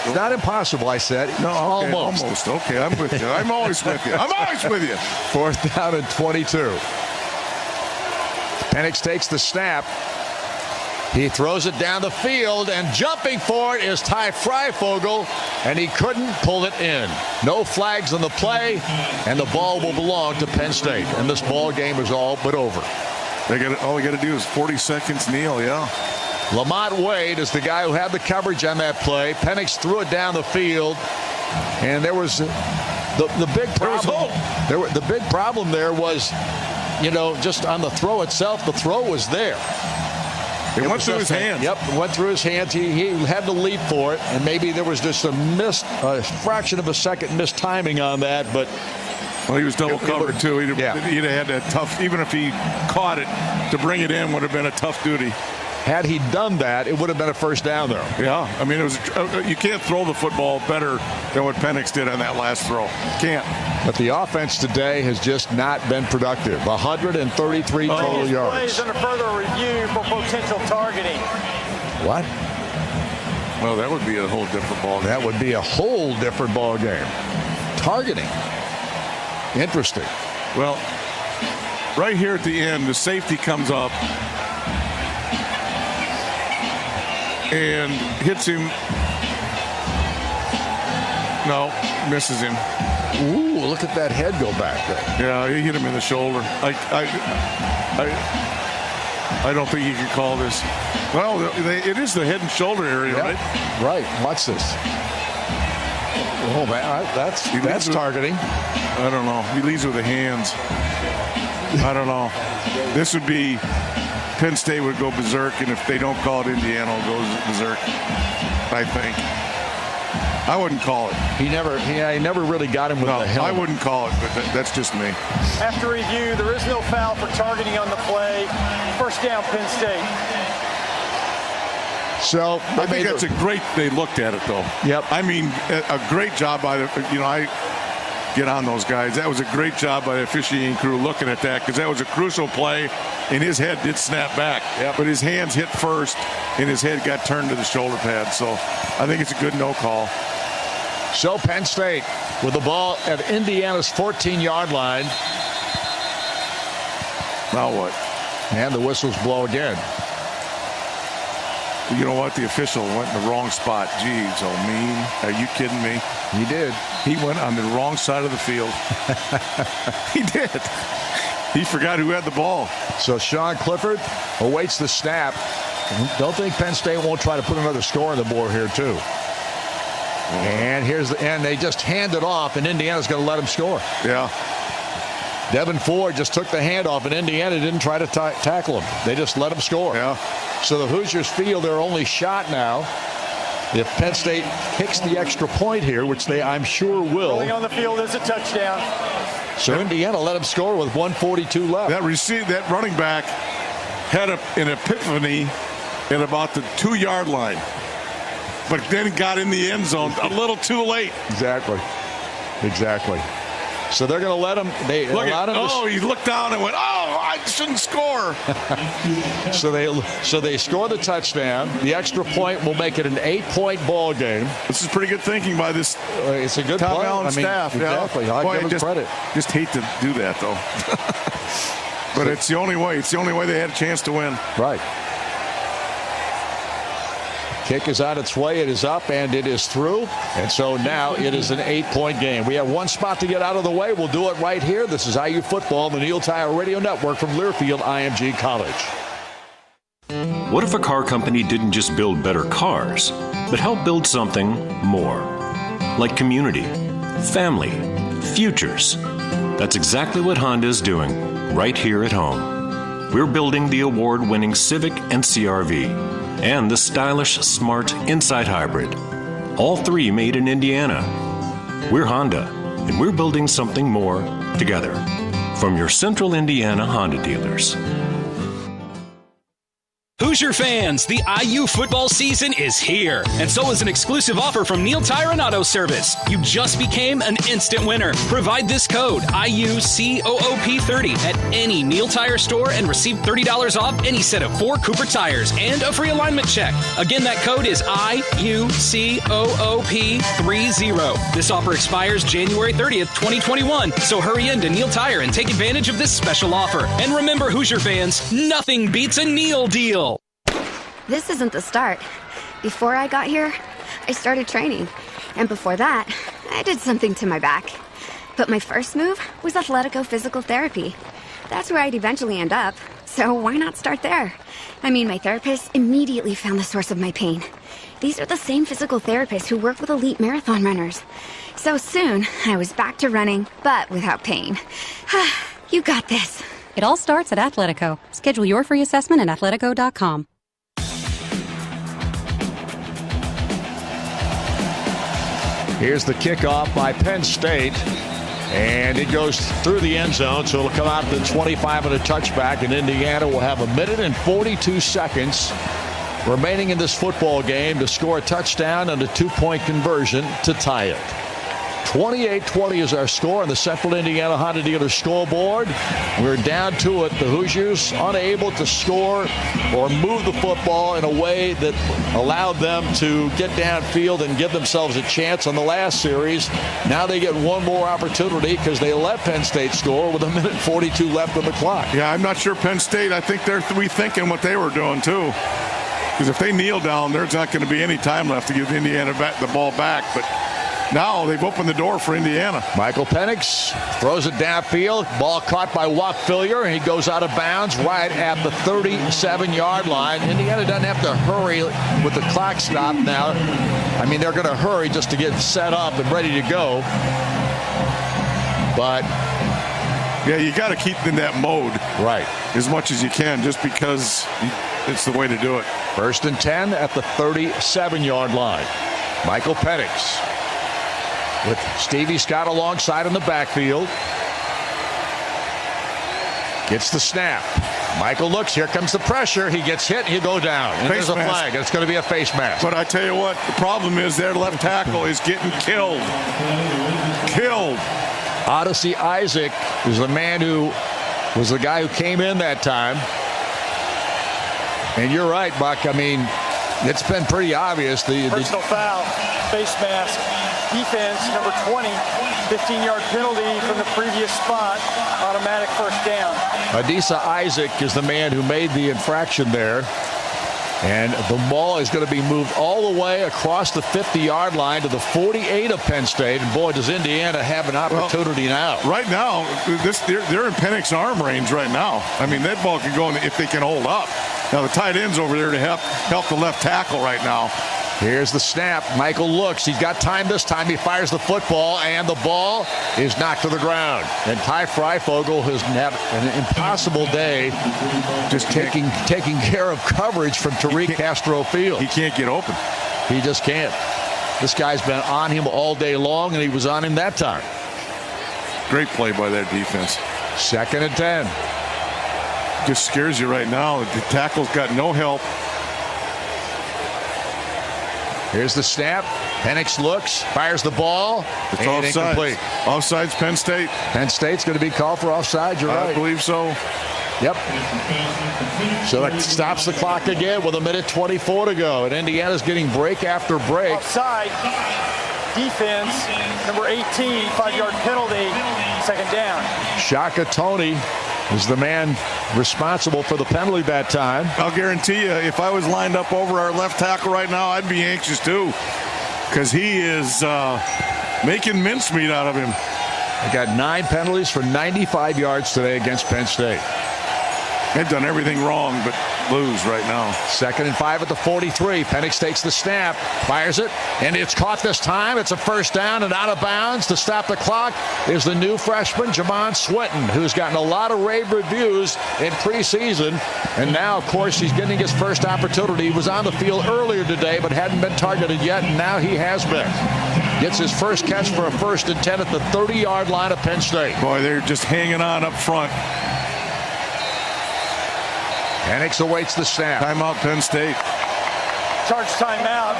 It's not impossible, I said. No, okay, almost. Okay, I'm with you. I'm always with you. 4th down and 22. Penix takes the snap. He throws it down the field, and jumping for it is Ty Freifogel, and he couldn't pull it in. No flags on the play, and the ball will belong to Penn State. And this ball game is all but over. All they got to do is 40 seconds kneel, yeah. Lamont Wade is the guy who had the coverage on that play. Penix threw it down the field, and there was the big problem. The big problem there was, just on the throw itself, the throw was there. It went through his hands. Yep, it went through his hands. He had to leap for it, and maybe there was just a fraction of a second missed timing on that, but. Well, he was double covered, too. He'd have had that tough, even if he caught it, to bring it in would have been a tough duty. Had he done that, it would have been a first down, though. Yeah, I mean, you can't throw the football better than what Penix did on that last throw. Can't. But the offense today has just not been productive. 133 total yards. Plays under further review for potential targeting. What? Well, that would be a whole different ball game. That would be a whole different ball game. Targeting. Interesting. Well, right here at the end, the safety comes up and hits him. No, misses him. Ooh, look at that head go back there. Yeah, he hit him in the shoulder. I don't think you can call this. Well, it is the head and shoulder area, right? Right. Watch this. Oh, man, that's targeting. I don't know. He leads with the hands. I don't know. This would be Penn State would go berserk, and if they don't call it, Indiana will go berserk, I think. I wouldn't call it. He never really got him with the helmet. I wouldn't call it, but that's just me. After review, there is no foul for targeting on the play. First down, Penn State. So I think that's a great. They looked at it though. Yep. I mean, a great job by the. I get on those guys. That was a great job by the officiating crew looking at that because that was a crucial play, and his head did snap back. Yep. But his hands hit first, and his head got turned to the shoulder pad. So I think it's a good no call. So Penn State with the ball at Indiana's 14-yard line. Now what? And the whistles blow again. You know what? The official went in the wrong spot. Geez, oh mean. Are you kidding me? He did. He went on the wrong side of the field. He did. He forgot who had the ball. So Sean Clifford awaits the snap. Don't think Penn State won't try to put another score on the board here, too. And they just hand it off, and Indiana's going to let him score. Yeah. Devin Ford just took the handoff, and Indiana didn't try to tackle him. They just let him score. Yeah. So the Hoosiers feel their only shot now, if Penn State kicks the extra point here, which they, I'm sure, will. Rolling on the field is a touchdown. So Indiana let him score with 1:42 left. That running back had an epiphany at about the 2-yard line, but then got in the end zone a little too late. Exactly. So they're going to let him. He looked down and went, "Oh, I shouldn't score." So they score the touchdown. The extra point will make it an 8-point ball game. This is pretty good thinking by this. It's a good Tom play. Allen staff. Exactly. Yeah. I give him credit. Just hate to do that though. But it's the only way. It's the only way they had a chance to win. Right. Kick is on its way. It is up, and it is through. And so now it is an 8-point game. We have one spot to get out of the way. We'll do it right here. This is IU Football, the Neil Tire Radio Network from Learfield IMG College. What if a car company didn't just build better cars, but help build something more? Like community, family, futures. That's exactly what Honda is doing right here at home. We're building the award-winning Civic and CR-V. And the stylish, smart Insight Hybrid. All three made in Indiana. We're Honda, and we're building something more together. From your Central Indiana Honda dealers. Hoosier fans, the IU football season is here, and so is an exclusive offer from Neil Tire and Auto Service. You just became an instant winner. Provide this code, IUCOOP30, at any Neil Tire store and receive $30 off any set of 4 Cooper tires and a free alignment check. Again, that code is IUCOOP30. This offer expires January 30th, 2021, so hurry in to Neil Tire and take advantage of this special offer. And remember, Hoosier fans, nothing beats a Neil deal. This isn't the start. Before I got here, I started training. And before that, I did something to my back. But my first move was Athletico Physical Therapy. That's where I'd eventually end up. So why not start there? I mean, my therapist immediately found the source of my pain. These are the same physical therapists who work with elite marathon runners. So soon, I was back to running, but without pain. You got this. It all starts at Athletico. Schedule your free assessment at athletico.com. Here's the kickoff by Penn State, and it goes through the end zone, so it'll come out to the 25 and a touchback, and Indiana will have 1 minute and 42 seconds remaining in this football game to score a touchdown and a 2-point conversion to tie it. 28-20 is our score on the Central Indiana Honda Dealer scoreboard. We're down to it. The Hoosiers unable to score or move the football in a way that allowed them to get downfield and give themselves a chance on the last series. Now they get one more opportunity because they let Penn State score with 1 minute and 42 left on the clock. Yeah, I'm not sure Penn State, I think they're rethinking what they were doing too. Because if they kneel down, there's not going to be any time left to give Indiana the ball back. But now they've opened the door for Indiana. Michael Penix throws it downfield. Ball caught by Walt Fillier, and he goes out of bounds right at the 37-yard line. Indiana doesn't have to hurry with the clock stop now. I mean, they're going to hurry just to get set up and ready to go. But yeah, you got to keep in that mode, right, as much as you can, just because it's the way to do it. 1st and 10 at the 37-yard line. Michael Penix with Stevie Scott alongside in the backfield. Gets the snap. Michael looks. Here comes the pressure. He gets hit. He'll go down. And there's a flag. It's going to be a face mask. But I tell you what, the problem is their left tackle is getting killed. Killed. Odyssey Isaac is the man who was the guy who came in that time. And you're right, Buck. I mean, it's been pretty obvious. Personal foul, face mask, defense, number 20, 15-yard penalty from the previous spot, automatic first down. Adisa Isaac is the man who made the infraction there. And the ball is going to be moved all the way across the 50-yard line to the 48 of Penn State. And boy, does Indiana have an opportunity now. Right now, they're in Penix's arm range right now. I mean, that ball could go in if they can hold up. Now, the tight end's over there to help the left tackle right now. Here's the snap. Michael looks. He's got time this time. He fires the football, and the ball is knocked to the ground. And Ty Freifogel has had an impossible day just taking care of coverage from Tariq Castro Field. He can't get open. He just can't. This guy's been on him all day long, and he was on him that time. Great play by their defense. 2nd and 10. Just scares you right now. The tackle's got no help. Here's the snap. Penix looks, fires the ball. It's and offside. Incomplete. Offsides, Penn State. Penn State's going to be called for offside. You're right. I believe so. Yep. So that stops the clock again with 1:24 to go. And Indiana's getting break after break. Offside. Defense, number 18, 5-yard penalty, 2nd down. Shaka Toney is the man responsible for the penalty that time. I'll guarantee you, if I was lined up over our left tackle right now, I'd be anxious too, because he is making mincemeat out of him. I got 9 penalties for 95 yards today against Penn State. They've done everything wrong but lose right now. 2nd and 5 at the 43. Penix takes the snap, fires it, and it's caught this time. It's a 1st down and out of bounds. To stop the clock is the new freshman, Jamon Swinton, who's gotten a lot of rave reviews in preseason. And now, of course, he's getting his first opportunity. He was on the field earlier today, but hadn't been targeted yet, and now he has been. Gets his first catch for a 1st and 10 at the 30-yard line of Penn State. Boy, they're just hanging on up front. Penix awaits the snap. Timeout, Penn State. Charge timeout.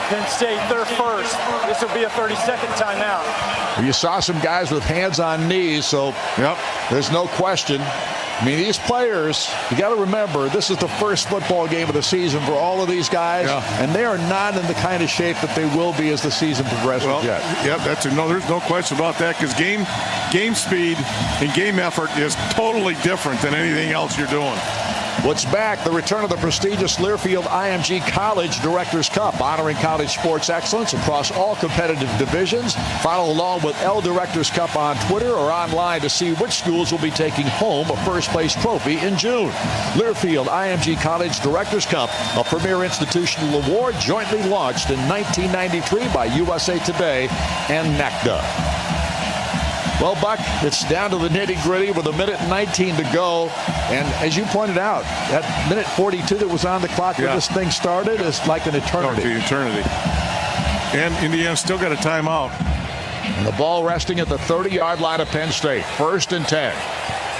Penn State, their first. This will be a 30-second timeout. You saw some guys with hands on knees, so there's no question. I mean, these players, you got to remember, this is the first football game of the season for all of these guys, and they are not in the kind of shape that they will be as the season progresses yet. Yep, there's no question about that, because game speed and game effort is totally different than anything else you're doing. What's back? The return of the prestigious Learfield IMG College Directors Cup, honoring college sports excellence across all competitive divisions. Follow along with L Directors Cup on Twitter or online to see which schools will be taking home a first-place trophy in June. Learfield IMG College Directors Cup, a premier institutional award jointly launched in 1993 by USA Today and NACDA. Well, Buck, it's down to the nitty-gritty with 1:19 to go. And as you pointed out, that 1:42 that was on the clock when this thing started is like an eternity. Oh, the eternity. And Indiana still got a timeout. And the ball resting at the 30-yard line of Penn State. 1st and 10.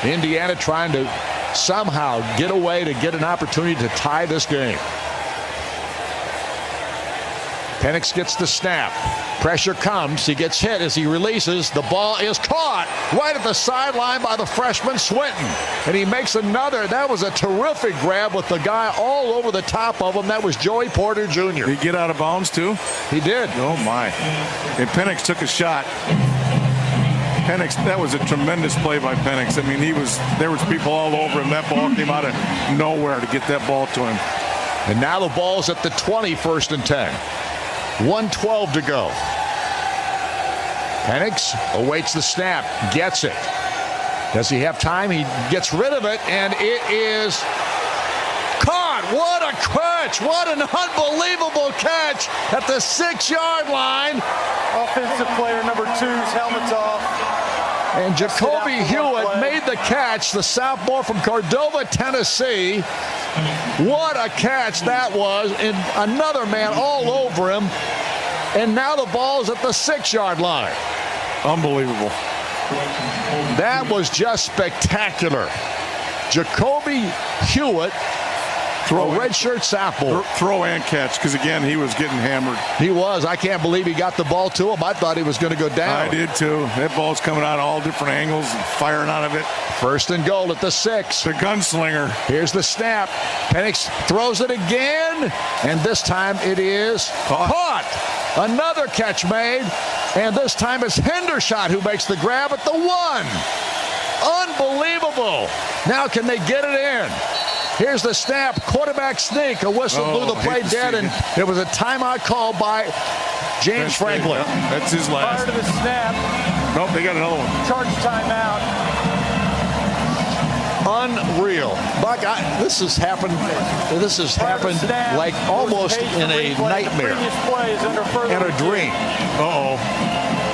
Indiana trying to somehow get away to get an opportunity to tie this game. Penix gets the snap. Pressure comes. He gets hit as he releases. The ball is caught right at the sideline by the freshman Swinton. And he makes another. That was a terrific grab with the guy all over the top of him. That was Joey Porter Jr. Did he get out of bounds too? He did. Oh, my. And Penix took a shot. Penix, that was a tremendous play by Penix. I mean, there was people all over him. That ball came out of nowhere to get that ball to him. And now the ball's at the 20, 1st and 10. 1:12 to go. Penix awaits the snap, gets it. Does he have time? He gets rid of it, and it is caught. What a catch! What an unbelievable catch at the 6-yard line. Offensive player number 2's helmet's off. And Jacoby Hewitt made the catch, the sophomore from Cordova, Tennessee. What a catch that was, and another man all over him. And now the ball's at the 6-yard line. Unbelievable. That was just spectacular. Jacoby Hewitt, a redshirt sophomore. Throw and catch, because, again, he was getting hammered. He was. I can't believe he got the ball to him. I thought he was going to go down. I did, too. That ball's coming out of all different angles and firing out of it. 1st and goal at the 6. The gunslinger. Here's the snap. Penix throws it again, and this time it is caught. Another catch made, and this time it's Hendershot who makes the grab at the 1. Unbelievable. Now can they get it in? Here's the snap. Quarterback sneak. A whistle blew the play dead, and it was a timeout called by James Franklin. That's his last. Prior to the snap. Nope, they got another one. Charge timeout. Unreal. Buck, this has happened like almost in a nightmare and a dream. Uh-oh.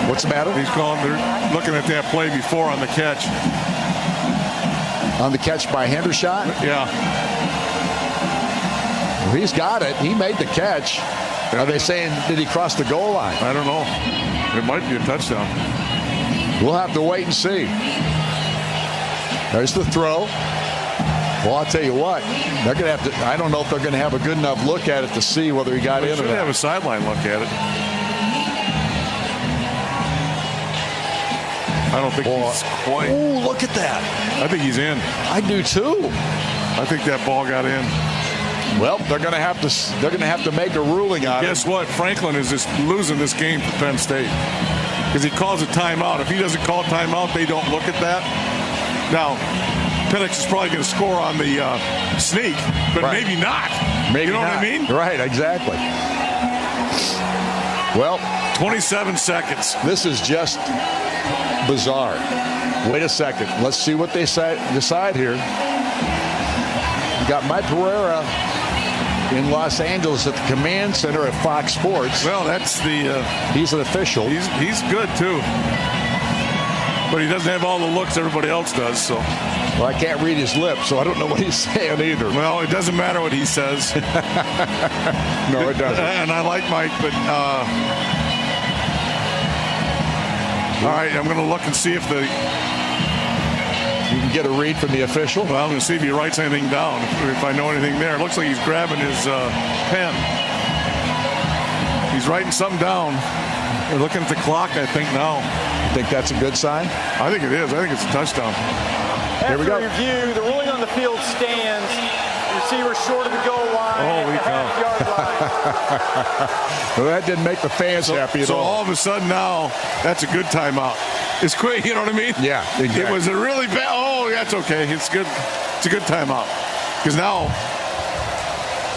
What's the matter? They're looking at that play before on the catch. On the catch by Hendershot? Yeah. Well, he's got it. He made the catch. Are they saying, did he cross the goal line? I don't know. It might be a touchdown. We'll have to wait and see. There's the throw. Well, I'll tell you what, they're going to have to. I don't know if they're going to have a good enough look at it to see whether he got in or not. Should have a sideline look at it. I don't think he's quite. Ooh, look at that. I think he's in. I do too. I think that ball got in. Well, they're going to have to make a ruling on it. Guess what? Franklin is just losing this game for Penn State because he calls a timeout. If he doesn't call timeout, they don't look at that. Now, Penix is probably going to score on the sneak, but maybe not. Maybe you know not. what I mean? Right, exactly. Well, 27 seconds. This is just bizarre. Wait a second. Let's see what they decide here. You got Mike Pereira in Los Angeles at the command center at Fox Sports. Well, that's the. He's an official. He's good too, but he doesn't have all the looks everybody else does. So. Well, I can't read his lips, so I don't know what he's saying either. Well, it doesn't matter what he says. No, it doesn't. And I like Mike, but all right, I'm going to look and see if you can get a read from the official. Well, I'm going to see if he writes anything down, if I know anything there. It looks like he's grabbing his pen. He's writing something down. We're looking at the clock, I think, now. You think that's a good sign? I think it is. I think it's a touchdown. Here we go. After review, the ruling on the field stands. Receiver short of the goal line. Holy cow. Well, that didn't make the fans happy at all. So all of a sudden now, that's a good timeout. It's quick, you know what I mean? Yeah, exactly. It was a really bad. Oh, that's okay. It's good. It's a good timeout because now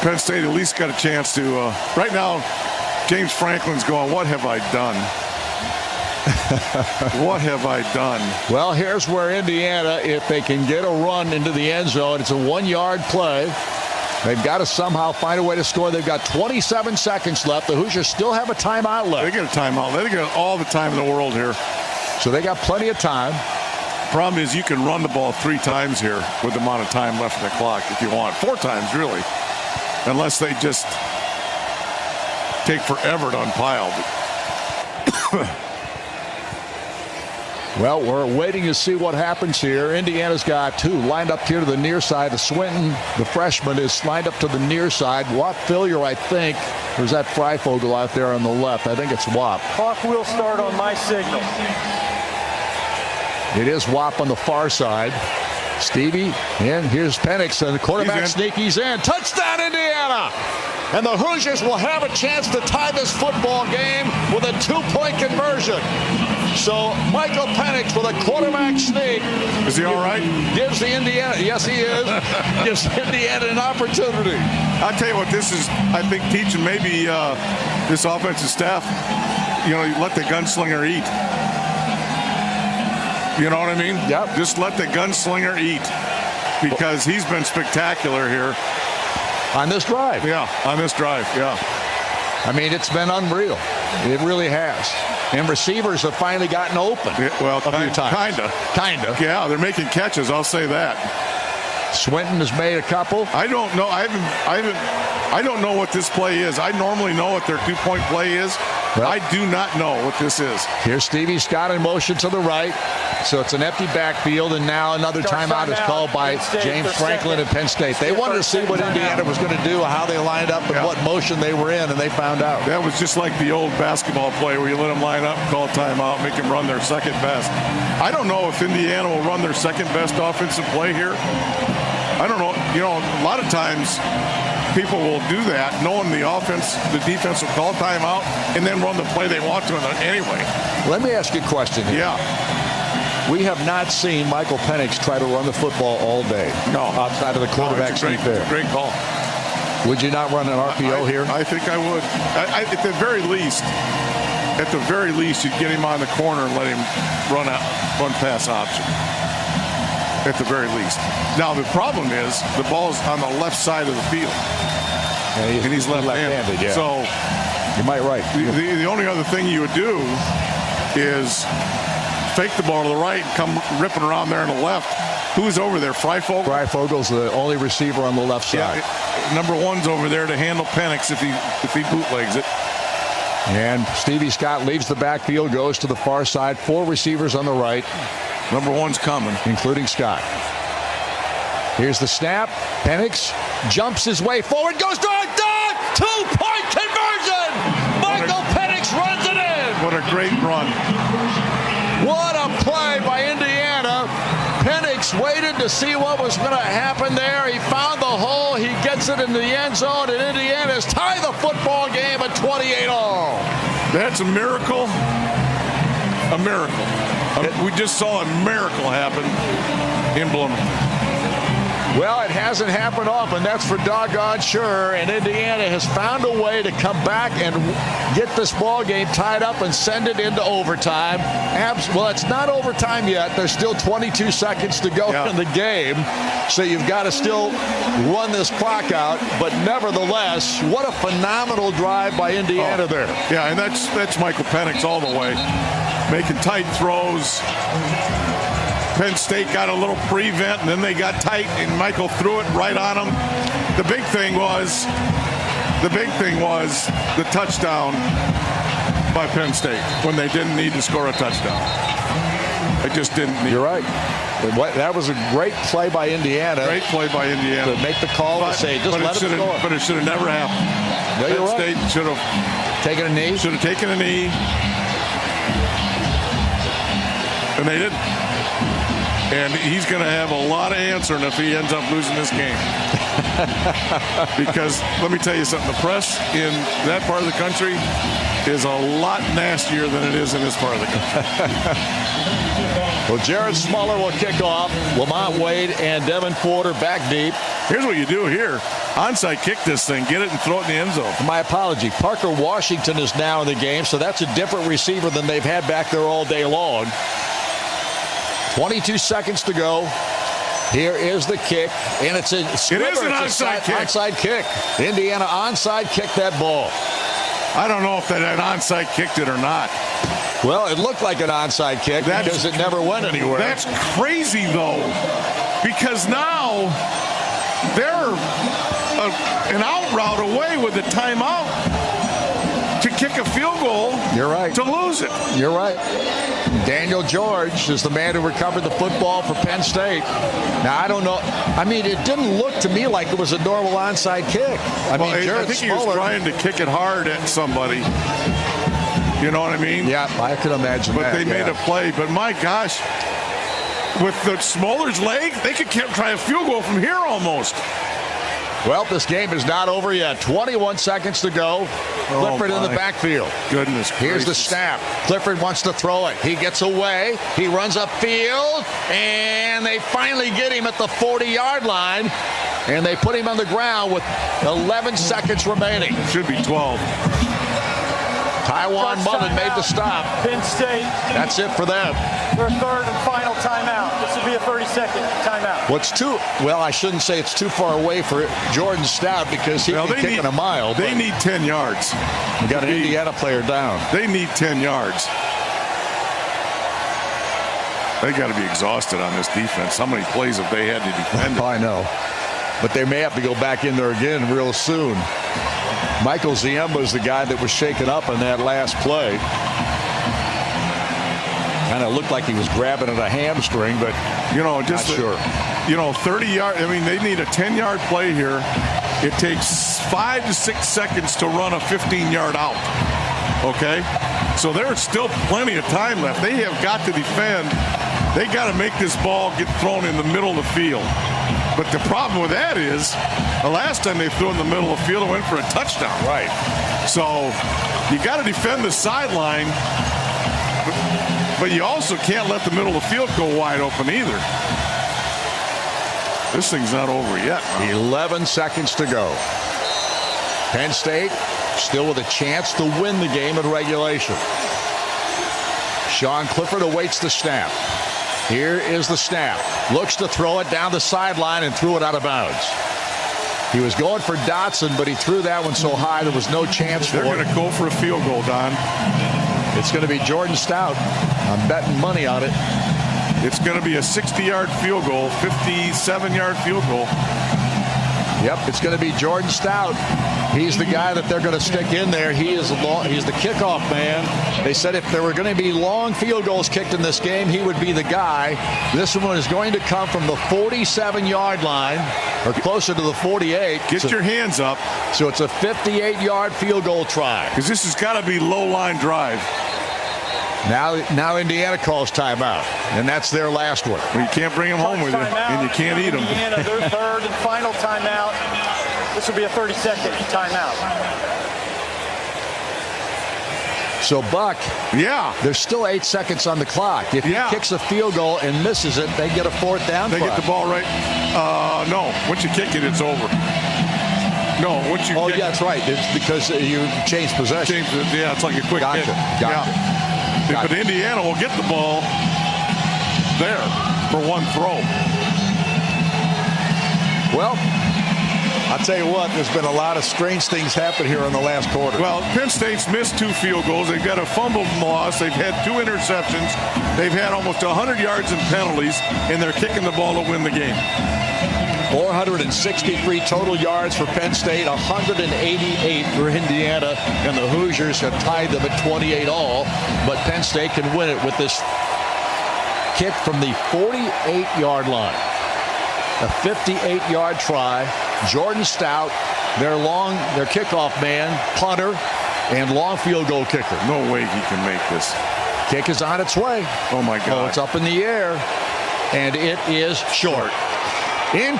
Penn State at least got a chance to. Right now, James Franklin's going, "What have I done? What have I done?" Well, here's where Indiana, if they can get a run into the end zone, it's a 1-yard play. They've got to somehow find a way to score. They've got 27 seconds left. The Hoosiers still have a timeout left. They get a timeout. They get all the time in the world here. So they got plenty of time. Problem is you can run the ball 3 times here with the amount of time left in the clock if you want. 4 times, really. Unless they just take forever to unpile. Well, we're waiting to see what happens here. Indiana's got 2 lined up here to the near side. The Swinton, the freshman, is lined up to the near side. Wap Fillier, I think. There's that Freifogel out there on the left. I think it's Wap. Clock will start on my signal. It is Wap on the far side. Stevie, and here's Penix, and the quarterback sneak. He's in. Touchdown, Indiana! And the Hoosiers will have a chance to tie this football game with a 2-point conversion. So Michael Penix with a quarterback sneak. Is he all right? Gives the Indiana, yes he is, gives Indiana an opportunity. I'll tell you what, this is, I think, teaching maybe this offensive staff, you let the gunslinger eat. You know what I mean? Yep. Just let the gunslinger eat because he's been spectacular here. On this drive. Yeah, on this drive, yeah. I mean, it's been unreal. It really has. And receivers have finally gotten open. Well, a few times. Kinda. Yeah, they're making catches. I'll say that. Swinton has made a couple. I don't know. I don't know what this play is. I normally know what their 2-point play is. Well, I do not know what this is. Here's Stevie Scott in motion to the right. So it's an empty backfield, and now another timeout is called by James Franklin at Penn State. They wanted to see what Indiana was going to do, how they lined up, and what motion they were in, and they found out. That was just like the old basketball play where you let them line up, call timeout, make them run their second best. I don't know if Indiana will run their second best offensive play here. I don't know. A lot of times people will do that, knowing the defense will call timeout and then run the play they want to anyway. Let me ask you a question here. Yeah. We have not seen Michael Penix try to run the football all day. No. Outside of the quarterback sneak there. Great call. Would you not run an RPO here? I think I would. At the very least, you'd get him on the corner and let him run pass option. at the very least. Now, the problem is the ball's on the left side of the field. Yeah, he's left-handed. Yeah. So you might right. The only other thing you would do is fake the ball to the right and come ripping around there on the left. Who's over there? Freifogel? Freifogel's the only receiver on the left side. Yeah, number 1's over there to handle Penix if he bootlegs it. And Stevie Scott leaves the backfield, goes to the far side. 4 receivers on the right. Number 1's coming. Including Scott. Here's the snap. Penix jumps his way forward, goes to a dog! 2-point conversion! Michael Penix runs it in! What a great run. What a play by Indiana. Penix waited to see what was going to happen there. He found the hole. He gets it in the end zone, and Indiana's tie the football game at 28-all. That's a miracle. A miracle. We just saw a miracle happen in Bloomington. Well, it hasn't happened often, that's for doggone sure, and Indiana has found a way to come back and get this ball game tied up and send it into overtime. Well, it's not overtime yet. There's still 22 seconds to go in the game, so you've got to still run this clock out, but nevertheless, what a phenomenal drive by Indiana there. Yeah, and that's Michael Penix all the way, making tight throws. Penn State got a little prevent, and then they got tight, and Michael threw it right on them. The big thing was the touchdown by Penn State when they didn't need to score a touchdown. They just didn't need. You're right. That was a great play by Indiana. Great play by Indiana. To make the call to say, just let it score. But it should have never happened. No, Penn State should have taken a knee. Should have taken a knee. And they didn't. And he's going to have a lot of answering if he ends up losing this game. Because let me tell you something, the press in that part of the country is a lot nastier than it is in this part of the country. Well, Jared Smuller will kick off. Lamont Wade and Devin Porter back deep. Here's what you do here. Onside kick this thing, get it and throw it in the end zone. My apology. Parker Washington is now in the game, so that's a different receiver than they've had back there all day long. 22 seconds to go. Here is the kick, and it is an onside kick. Indiana onside kicked that ball. I don't know if that onside kicked it or not. Well, it looked like an onside kick because it never went anywhere. That's crazy, though, because now they're an out route away with a timeout to kick a field goal. You're right. To lose it. You're right. Daniel George is the man who recovered the football for Penn State. Now, I don't know. I mean, it didn't look to me like it was a normal onside kick. I think he was trying to kick it hard at somebody. You know what I mean? Yeah, I could imagine that. But they made a play. But my gosh, with the Smoller's leg, they could try a field goal from here almost. Well, this game is not over yet. 21 seconds to go. Clifford in the backfield. Goodness gracious. Here's the snap. Clifford wants to throw it. He gets away. He runs upfield. And they finally get him at the 40-yard line. And they put him on the ground with 11 seconds remaining. Should be 12. Taiwan Mullen made the stop. Penn State. That's it for them. Their third and final timeout. This will be a 30-second timeout. Well, I shouldn't say it's too far away for Jordan Stout because he's kicking a mile. They need 10 yards. We got an Indiana player down. They need 10 yards. They got to be exhausted on this defense. How many plays have they had to defend? I know. But they may have to go back in there again real soon. Michael Ziemba is the guy that was shaken up in that last play. Kind of looked like he was grabbing at a hamstring, but just not sure. 30 yards. I mean, they need a 10-yard play here. It takes 5 to 6 seconds to run a 15-yard out. Okay? So there's still plenty of time left. They have got to defend. They got to make this ball get thrown in the middle of the field. But the problem with that is the last time they threw in the middle of the field, it went for a touchdown. Right. So you got to defend the sideline, but you also can't let the middle of the field go wide open either. This thing's not over yet. 11 seconds to go. Penn State still with a chance to win the game in regulation. Sean Clifford awaits the snap. Here is the snap. Looks to throw it down the sideline and threw it out of bounds. He was going for Dotson, but he threw that one so high there was no chance for it. They're going to go for a field goal, Don. It's going to be Jordan Stout. I'm betting money on it. It's going to be a 60-yard field goal, 57-yard field goal. Yep, it's going to be Jordan Stout. He's the guy that they're going to stick in there. He's the kickoff man. They said if there were going to be long field goals kicked in this game, he would be the guy. This one is going to come from the 47-yard line, or closer to the 48. Get your hands up. So it's a 58-yard field goal try. Because this has got to be low-line drive. Now Indiana calls timeout, and that's their last one. Well, you can't bring them home with you, and you can't eat them. Indiana, their third and final timeout. This will be a 30-second timeout. So, Buck, yeah, there's still 8 seconds on the clock. If he kicks a field goal and misses it, they get a fourth down. They get the ball right. No, once you kick it, it's over. No, once you. Oh, yeah, that's right. It's because you change possession. Yeah, it's like a quick hit. Gotcha. But Indiana will get the ball there for one throw. Well, I'll tell you what, there's been a lot of strange things happen here in the last quarter. Well, Penn State's missed 2 field goals. They've got a fumbled loss. They've had 2 interceptions. They've had almost 100 yards in penalties, and they're kicking the ball to win the game. 463 total yards for Penn State, 188 for Indiana, and the Hoosiers have tied them at 28 all. But Penn State can win it with this kick from the 48-yard line. A 58-yard try. Jordan Stout, their kickoff man, punter, and long field goal kicker. No way he can make this. Kick is on its way. Oh, my God. Oh, it's up in the air, and it is short. And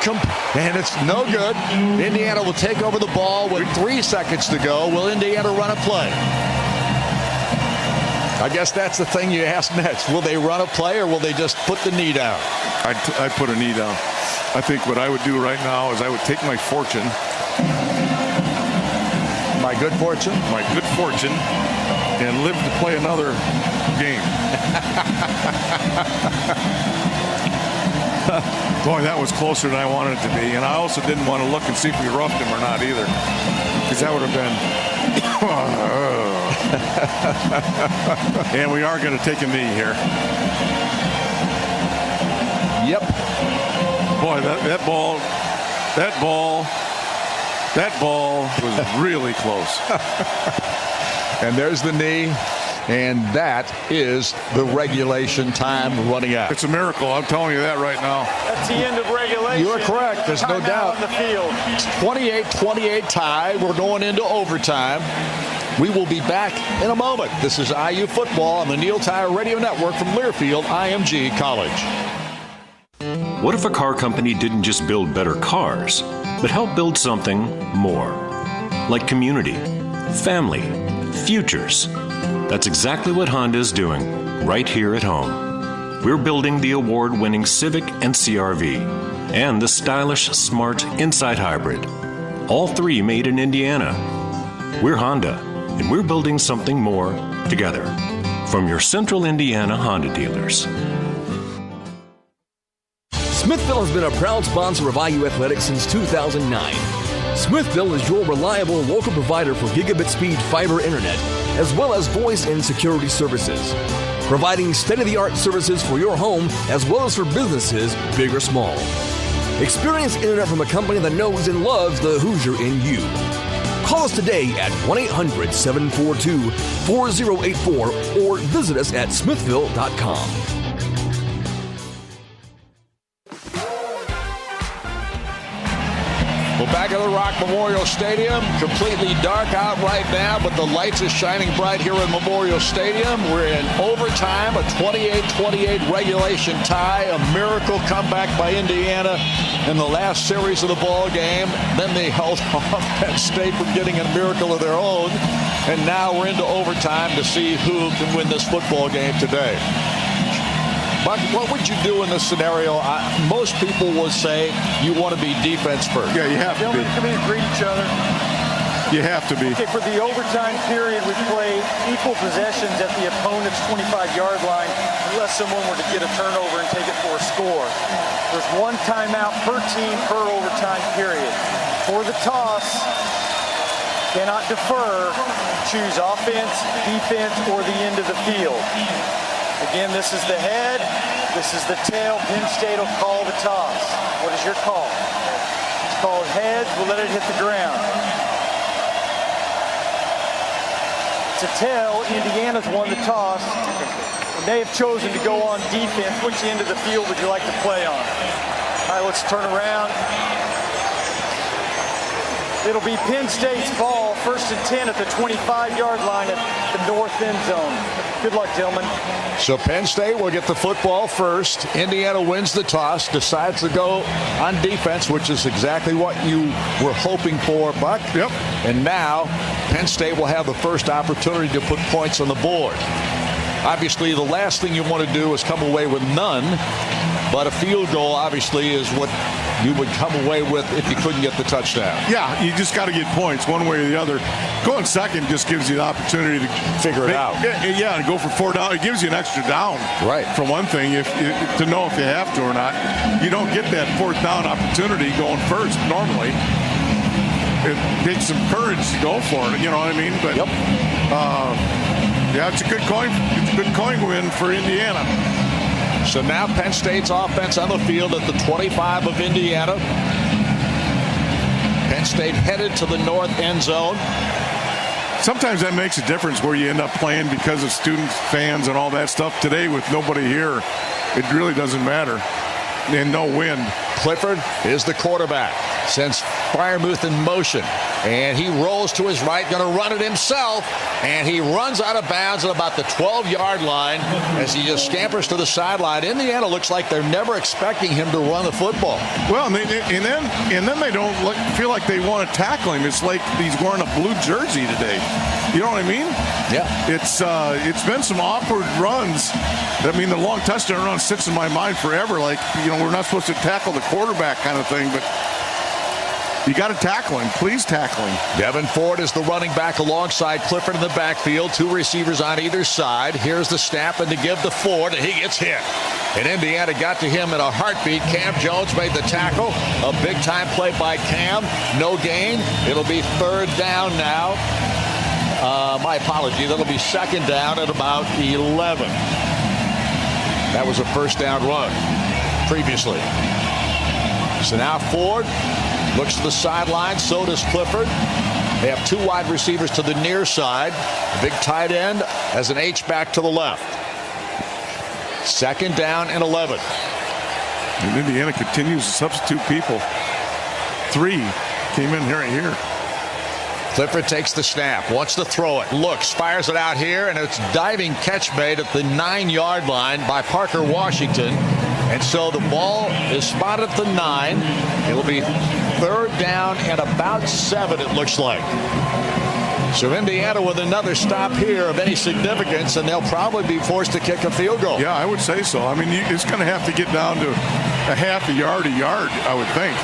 it's no good. Indiana will take over the ball with 3 seconds to go. Will Indiana run a play? I guess that's the thing you ask next. Will they run a play, or will they just put the knee down? I'd put a knee down. I think what I would do right now is I would take my fortune. My good fortune? My good fortune, and live to play another game. Boy, that was closer than I wanted it to be. And I also didn't want to look and see if we roughed him or not either. Because that would have been... And we are going to take a knee here. Yep. Boy, that ball was really close. And there's the knee. And that is the regulation time running out. It's a miracle. I'm telling you that right now. That's the end of regulation. You are correct. There's no doubt. On the field. 28-28 tie. We're going into overtime. We will be back in a moment. This is IU football on the Neil Tire Radio Network from Learfield IMG College. What if a car company didn't just build better cars, but help build something more? Like community, family, futures. That's exactly what Honda is doing right here at home. We're building the award-winning Civic and CR-V and the stylish, smart Insight Hybrid. All 3 made in Indiana. We're Honda, and we're building something more together. From your Central Indiana Honda dealers. Smithville has been a proud sponsor of IU Athletics since 2009. Smithville is your reliable local provider for gigabit speed fiber internet, as well as voice and security services, providing state-of-the-art services for your home as well as for businesses, big or small. Experience internet from a company that knows and loves the Hoosier in you. Call us today at 1-800-742-4084 or visit us at smithville.com. Well, back at the Rock Memorial Stadium, completely dark out right now, but the lights are shining bright here in Memorial Stadium. We're in overtime, a 28-28 regulation tie, a miracle comeback by Indiana in the last series of the ball game. Then they held off Penn State from getting a miracle of their own, and now we're into overtime to see who can win this football game today. Buck, what would you do in this scenario? Most people would say you want to be defense first. Yeah, you have to be. Come in and greet each other. You have to be. Okay, for the overtime period, we play equal possessions at the opponent's 25-yard line unless someone were to get a turnover and take it for a score. There's one timeout per team per overtime period. For the toss, cannot defer, choose offense, defense, or the end of the field. Again, this is the head, this is the tail. Penn State will call the toss. What is your call? It's called heads, we'll let it hit the ground. To tail, Indiana's won the toss, and they have chosen to go on defense. Which end of the field would you like to play on? All right, let's turn around. It'll be Penn State's ball, 1st and 10 at the 25-yard line at the north end zone. Good luck, gentlemen. So Penn State will get the football first. Indiana wins the toss, decides to go on defense, which is exactly what you were hoping for, Buck. Yep. And now Penn State will have the first opportunity to put points on the board. Obviously, the last thing you want to do is come away with none, but a field goal obviously is what you would come away with if you couldn't get the touchdown. Yeah, you just got to get points one way or the other. Going second just gives you the opportunity to figure it out. Yeah, and go for 4 down. It gives you an extra down. Right. For one thing, to know if you have to or not. You don't get that 4th down opportunity going first normally. It takes some courage to go for it. You know what I mean? But yep. Yeah, it's a good coin win for Indiana. So now Penn State's offense on the field at the 25 of Indiana. Penn State headed to the north end zone. Sometimes that makes a difference where you end up playing because of students, fans, and all that stuff. Today, with nobody here, it really doesn't matter. And no wind. Clifford is the quarterback. Sends Freiermuth in motion. And he rolls to his right, going to run it himself. And he runs out of bounds at about the 12-yard line as he just scampers to the sideline. Indiana looks like they're never expecting him to run the football. Well, and then they don't feel like they want to tackle him. It's like he's wearing a blue jersey today. You know what I mean? Yeah. It's been some awkward runs. I mean, the long touchdown run sits in my mind forever. Like, we're not supposed to tackle the quarterback kind of thing, but you got to tackle him. Please tackle him. Devin Ford is the running back alongside Clifford in the backfield. 2 receivers on either side. Here's the snap and to give to Ford, and he gets hit. And Indiana got to him in a heartbeat. Cam Jones made the tackle. A big-time play by Cam. No gain. It'll be 3rd down now. My apology. That'll be 2nd down at about 11. That was a 1st down run previously. So now Ford looks to the sideline. So does Clifford. They have 2 wide receivers to the near side. Big tight end as an H-back to the left. 2nd down and 11. And Indiana continues to substitute people. 3 came in here. Clifford takes the snap, wants to throw it, looks, fires it out here, and it's diving catch made at the 9-yard line by Parker Washington. And so the ball is spotted at the 9. It will be 3rd down and about 7, it looks like. So Indiana with another stop here of any significance, and they'll probably be forced to kick a field goal. Yeah, I would say so. I mean, it's going to have to get down to a half a yard, I would think,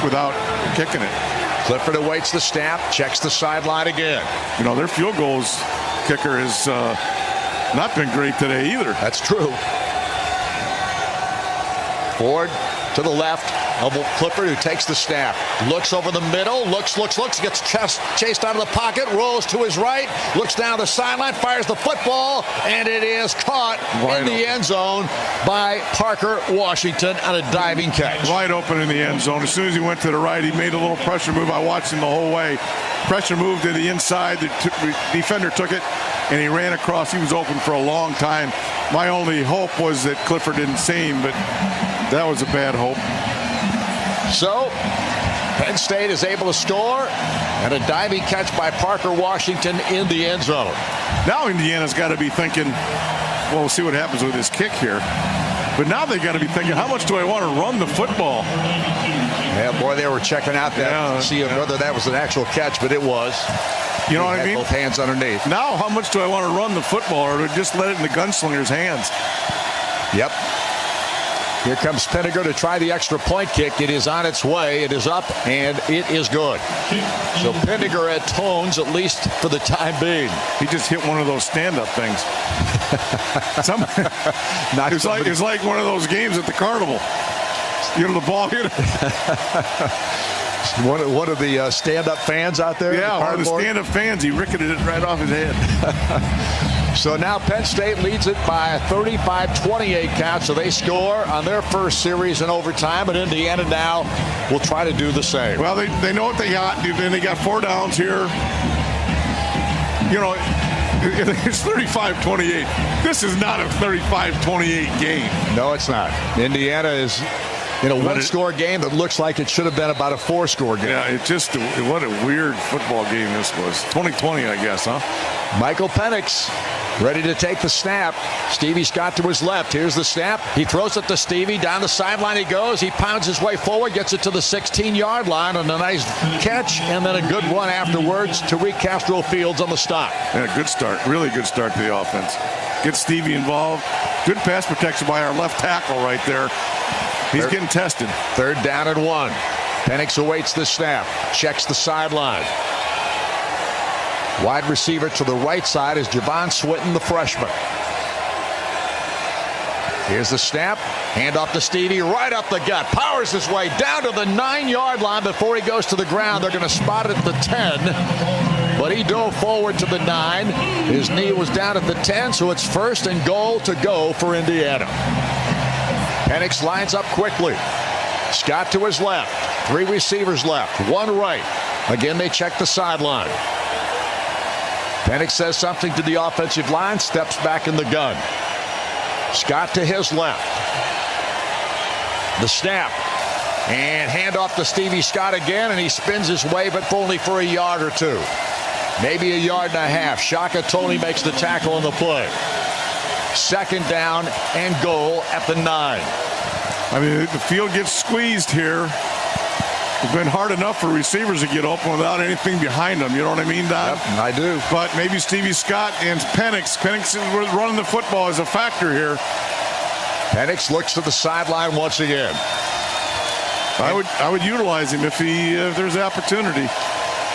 without kicking it. Clifford awaits the snap, checks the sideline again. Their field goals kicker has not been great today either. That's true. Ford to the left of Clifford, who takes the snap. Looks over the middle, looks, gets chased out of the pocket, rolls to his right, looks down the sideline, fires the football, and it is caught in the end zone by Parker Washington on a diving catch. Wide open in the end zone. As soon as he went to the right, he made a little pressure move. I watched him the whole way. Pressure move to the inside. The defender took it, and he ran across. He was open for a long time. My only hope was that Clifford didn't see him, but that was a bad hope. So, Penn State is able to score, and a diving catch by Parker Washington in the end zone. Now Indiana's got to be thinking, well, we'll see what happens with this kick here. But now they've got to be thinking, how much do I want to run the football? Yeah, boy, they were checking out that to see whether that was an actual catch, but it was. You know what I mean? Both hands underneath. Now, how much do I want to run the football, or to just let it in the gunslinger's hands? Yep. Here comes Pinniger to try the extra point kick. It is on its way. It is up, and it is good. So Pinniger atones, at least for the time being. He just hit one of those stand-up things. It's like one of those games at the carnival. You know, the ball hit. One of the stand-up fans out there? Yeah, one of the stand-up fans. He ricketed it right off his head. So now Penn State leads it by a 35-28 count, so they score on their first series in overtime, and Indiana now will try to do the same. Well, they know what they got, and they got 4 downs here. You know, it's 35-28. This is not a 35-28 game. No, it's not. Indiana is in a one-score game that looks like it should have been about a 4-score game. Yeah, what a weird football game this was. 2020, I guess, huh? Michael Penix ready to take the snap. Stevie Scott to his left. Here's the snap. He throws it to Stevie. Down the sideline he goes. He pounds his way forward, gets it to the 16-yard line, and a nice catch, and then a good run afterwards to Tariq Castro Fields on the stop. Yeah, good start. Really good start to the offense. Get Stevie involved. Good pass protection by our left tackle right there. He's getting tested. 3rd down and 1. Penix awaits the snap. Checks the sideline. Wide receiver to the right side is Javon Swinton, the freshman. Here's the snap. Handoff to Stevie, right up the gut. Powers his way down to the 9-yard line before he goes to the ground. They're going to spot it at the 10. But he dove forward to the 9. His knee was down at the 10, so it's 1st and goal to go for Indiana. Penix lines up quickly. Scott to his left. 3 receivers left. 1 right. Again, they check the sideline. Penix says something to the offensive line, steps back in the gun. Scott to his left. The snap. And handoff to Stevie Scott again, and he spins his way, but only for a yard or 2. Maybe a yard and a half. Shaka Toney makes the tackle on the play. 2nd down and goal at the 9. I mean, the field gets squeezed here. It's been hard enough for receivers to get open without anything behind them. You know what I mean, Don? Yep, I do. But maybe Stevie Scott and Penix is running the football as a factor here. Penix looks to the sideline once again. I would utilize him if there's the opportunity.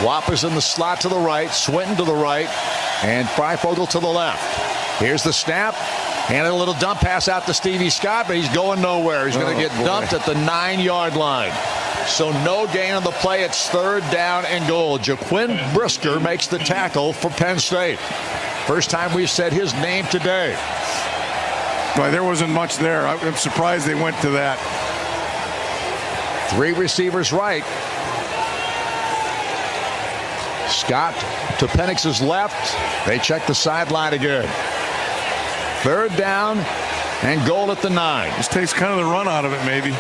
Wap is in the slot to the right, Swinton to the right, and Freifogel to the left. Here's the snap. And a little dump pass out to Stevie Scott, but he's going nowhere. He's going to get dumped at the 9-yard line. So no gain on the play. It's 3rd down and goal. Jaquin Brisker makes the tackle for Penn State. First time we've said his name today. Well, there wasn't much there. I'm surprised they went to that. 3 receivers right. Scott to Penix's left. They check the sideline again. 3rd down and goal at the 9. This takes kind of the run out of it, maybe.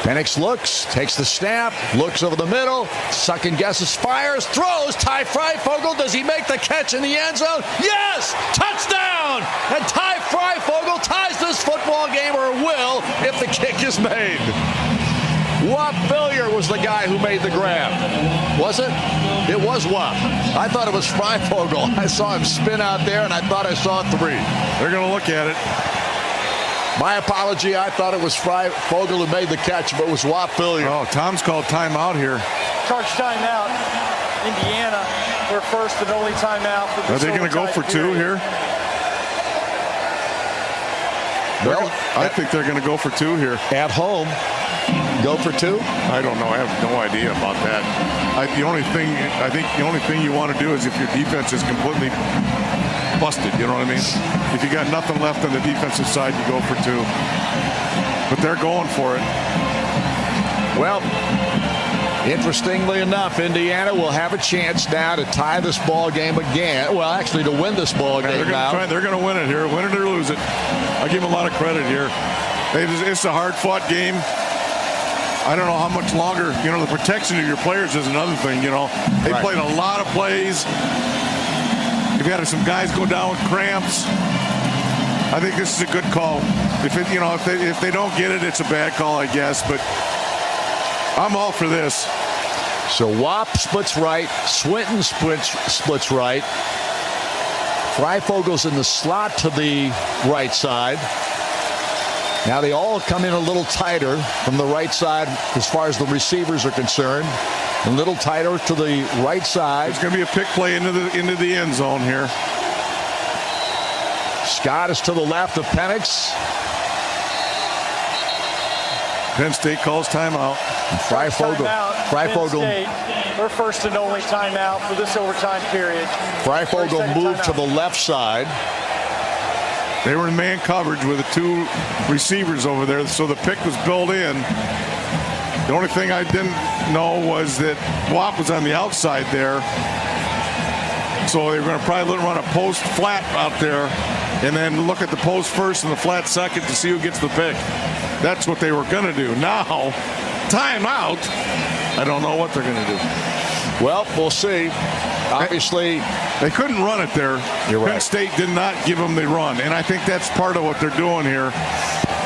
Penix looks, takes the snap, looks over the middle, second guesses, fires, throws. Ty Freifogel, does he make the catch in the end zone? Yes! Touchdown! And Ty Freifogel ties this football game, or will, if the kick is made. Wap Billier was the guy who made the grab. Was it? It was Wap. I thought it was Freifogel. I saw him spin out there, and I thought I saw 3. They're going to look at it. My apology. I thought it was Freifogel who made the catch, but it was Wap Billier. Oh, Tom's called timeout here. Charge timeout. Indiana, their first and only timeout. Are they going to go for 2 here? Well, I think they're going to go for 2 here. At home. Go for 2? I don't know. I have no idea about that. I think the only thing you want to do is if your defense is completely busted, you know what I mean? If you got nothing left on the defensive side, you go for 2. But they're going for it. Well, interestingly enough, Indiana will have a chance now to tie this ball game again. Well, actually, to win this ball game now. They're going to win it here. Win it or lose it. I give them a lot of credit here. It's a hard-fought game. I don't know how much longer. You know, the protection of your players is another thing. You know, they played a lot of plays. You've had some guys go down with cramps. I think this is a good call. If they don't get it, it's a bad call, I guess. But I'm all for this. So Wap splits right. Swinton splits right. Freifogel's in the slot to the right side. Now they all come in a little tighter from the right side as far as the receivers are concerned. A little tighter to the right side. It's going to be a pick play into the end zone here. Scott is to the left of Penix. Penn State calls timeout. Freifogel. Their first and only timeout for this overtime period. Freifogel moved to the left side. They were in man coverage with the two receivers over there, so the pick was built in. The only thing I didn't know was that Wap was on the outside there. So they were going to probably run a post flat out there and then look at the post first and the flat second to see who gets the pick. That's what they were going to do. Now, timeout. I don't know what they're going to do. Well, we'll see. Obviously, they couldn't run it there. You're right. Penn State did not give them the run, and I think that's part of what they're doing here.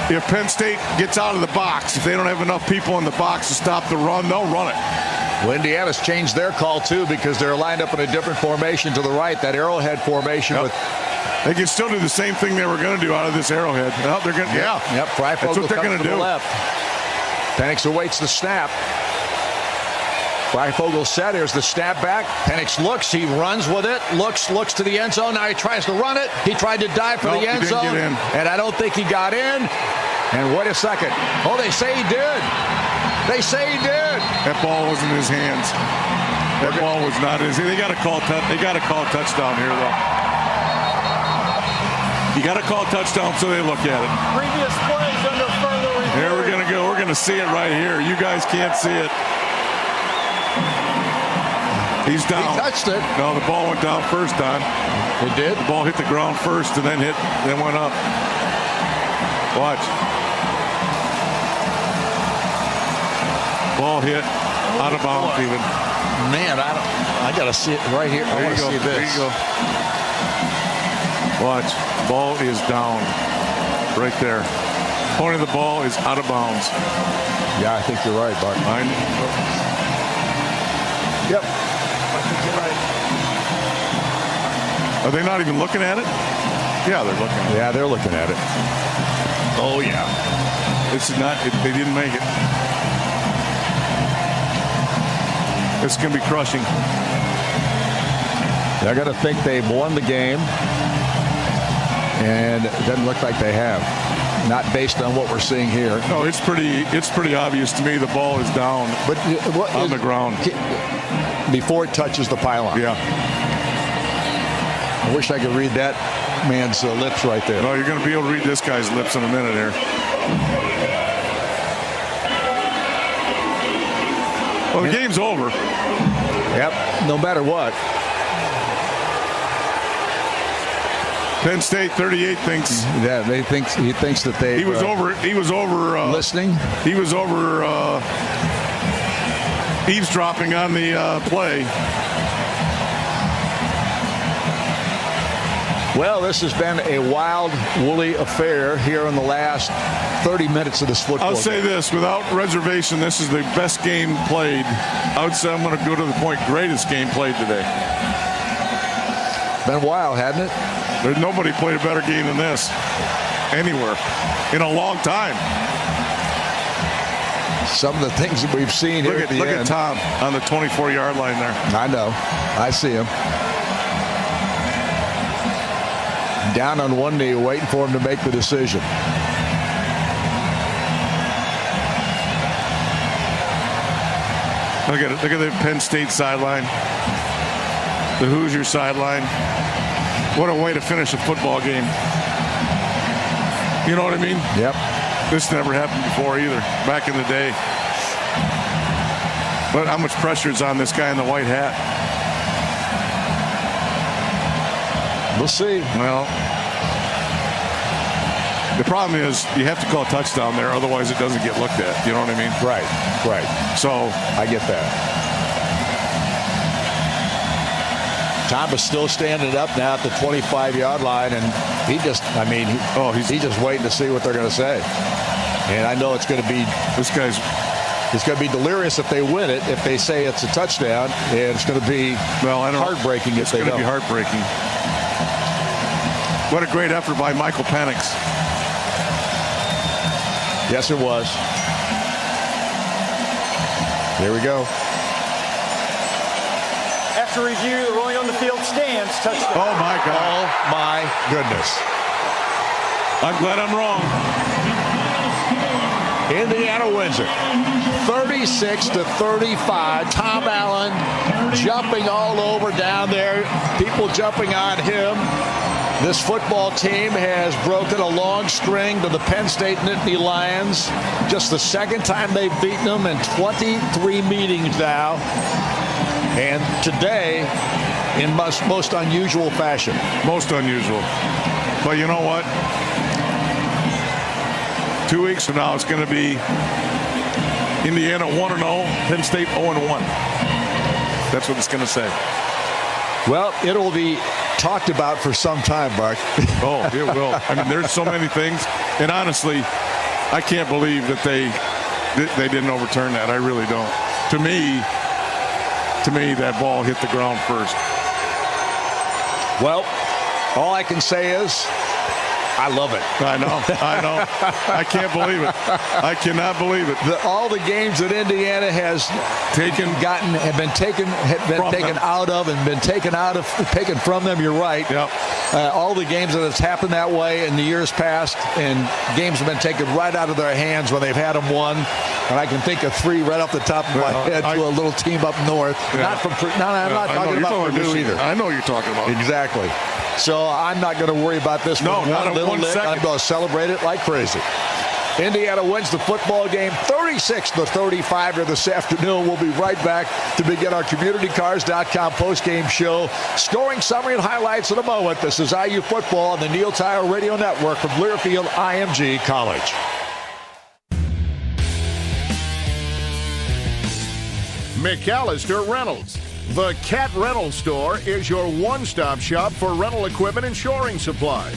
If Penn State gets out of the box, if they don't have enough people in the box to stop the run, they'll run it. Well, Indiana's changed their call, too, because they're lined up in a different formation to the right, that arrowhead formation. Yep. With They can still do the same thing they were going to do out of this arrowhead. Well, they're going to, Yep. That's what they're going to do. Left. Penix awaits the snap. Freifogel set. Here's the snap back. Penix looks. He runs with it. Looks to the end zone. Now he tries to run it. He tried to dive for the end zone. And I don't think he got in. And wait a second. Oh, they say he did. They say he did. That ball was in his hands. That ball was not in his hands. They got to call touchdown here, though. You got to call touchdown so they look at it. Previous plays under further review. Here we're going to go. We're going to see it right here. You guys can't see it. He's down. He touched it. No, the ball went down first, Don. It did? The ball hit the ground first and then went up. Watch. Ball hit out of bounds even. Man, I got to see it right here. I want to see this. There you go. Watch. Ball is down. Right there. Point of the ball is out of bounds. Yeah, I think you're right, Bart. Yep. I think you're right. Are they not even looking at it? Yeah, they're looking at it. Yeah, they're looking at it. Oh, yeah. This is not, they didn't make it. It's going to be crushing. They're going to think they've won the game. And it doesn't look like they have. Not based on what we're seeing here. No, it's pretty obvious to me the ball is down on the ground. Before it touches the pylon. Yeah. I wish I could read that man's lips right there. No, you're going to be able to read this guy's lips in a minute here. Well, the game's over. Yep, no matter what. Penn State 38 thinks. Yeah, he thinks that they. He was over listening. He was over eavesdropping on the play. Well, this has been a wild, woolly affair here in the last 30 minutes of this football I'll say game. this, without reservation, this is the best game played. I would say I'm going to go to the point, greatest game played today. Been wild, hasn't it? There's nobody played a better game than this anywhere in a long time. Some of the things that we've seen here at the end. Look at Tom on the 24-yard line there. I know. I see him. Down on one knee, waiting for him to make the decision. Look at the Penn State sideline. The Hoosier sideline. What a way to finish a football game. You know what I mean? Yep. This never happened before either, back in the day. But how much pressure is on this guy in the white hat? We'll see. Well, the problem is you have to call a touchdown there, otherwise it doesn't get looked at. You know what I mean? Right. So I get that. Thomas still standing up now at the 25-yard line, and he's just waiting to see what they're going to say. And I know it's going to be it's going to be delirious if they win it. If they say it's a touchdown, and it's going to be heartbreaking if they don't. It's going to be heartbreaking. What a great effort by Michael Penix. Yes, it was. Here we go. After review, the ruling on the field stands. Touchdown. Oh, my God. Oh, my goodness. I'm glad I'm wrong. Indiana wins it. 36-35. Tom Allen jumping all over down there. People jumping on him. This football team has broken a long string to the Penn State Nittany Lions. Just the second time they've beaten them in 23 meetings now. And today, in most unusual fashion. Most unusual. But you know what? 2 weeks from now, it's going to be Indiana 1-0, Penn State 0-1. That's what it's going to say. Well, it'll be talked about for some time, Mark. Oh, it will. I mean, there's so many things. And honestly, I can't believe that they didn't overturn that. I really don't. To me, that ball hit the ground first. Well, all I can say is I love it. I know. I can't believe it. I cannot believe it. All the games that Indiana has taken from them. You're right. Yep. All the games that has happened that way in the years past, and games have been taken right out of their hands when they've had them won. And I can think of 3 right off the top of my head to a little team up north. Yeah. I'm not talking about Purdue either. I know you're talking about. Exactly. So I'm not going to worry about this. No, not a 1 second. I'm going to celebrate it like crazy. Indiana wins the football game 36-35 here this afternoon. We'll be right back to begin our CommunityCars.com postgame show. Scoring summary and highlights in a moment. This is IU football on the Neil Tire Radio Network from Learfield IMG College. McAllister Rentals. The Cat Rental Store is your one-stop shop for rental equipment and shoring supplies.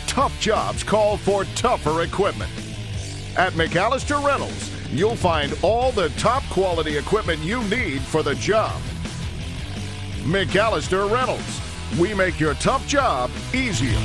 Tough jobs call for tougher equipment. At McAllister Rentals, you'll find all the top quality equipment you need for the job. McAllister Rentals. We make your tough job easier.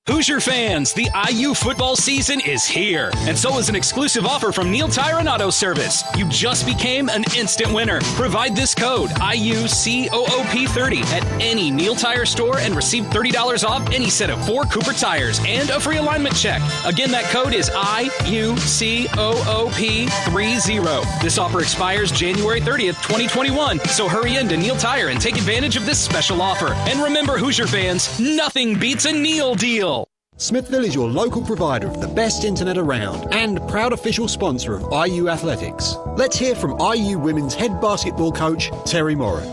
Hoosier fans, the IU football season is here, and so is an exclusive offer from Neil Tire and Auto Service. You just became an instant winner. Provide this code, IUCOOP30, at any Neil Tire store and receive $30 off any set of 4 Cooper tires and a free alignment check. Again, that code is IUCOOP30. This offer expires January 30th, 2021, so hurry in to Neil Tire and take advantage of this special offer. And remember, Hoosier fans, nothing beats a Neil deal. Smithville is your local provider of the best internet around and proud official sponsor of IU Athletics. Let's hear from IU Women's head basketball coach, Terry Moran.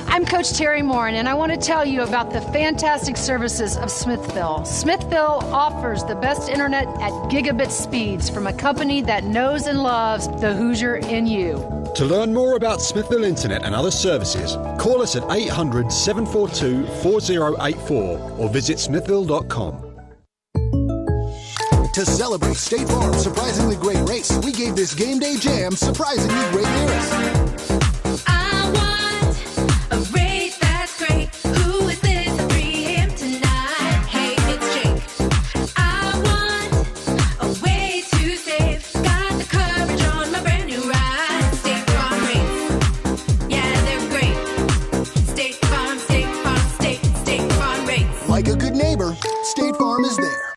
I'm Coach Terry Moran, and I want to tell you about the fantastic services of Smithville. Smithville offers the best internet at gigabit speeds from a company that knows and loves the Hoosier in you. To learn more about Smithville Internet and other services, call us at 800-742-4084 or visit smithville.com. To celebrate State Farm's surprisingly great race, we gave this game day jam surprisingly great lyrics. I want a race that's great. Who is this? Free him tonight. Hey, it's Jake. I want a way to save. Got the coverage on my brand new ride. State Farm race. Yeah, they're great. State Farm, State Farm, State Farm race. Like a good neighbor, State Farm is there.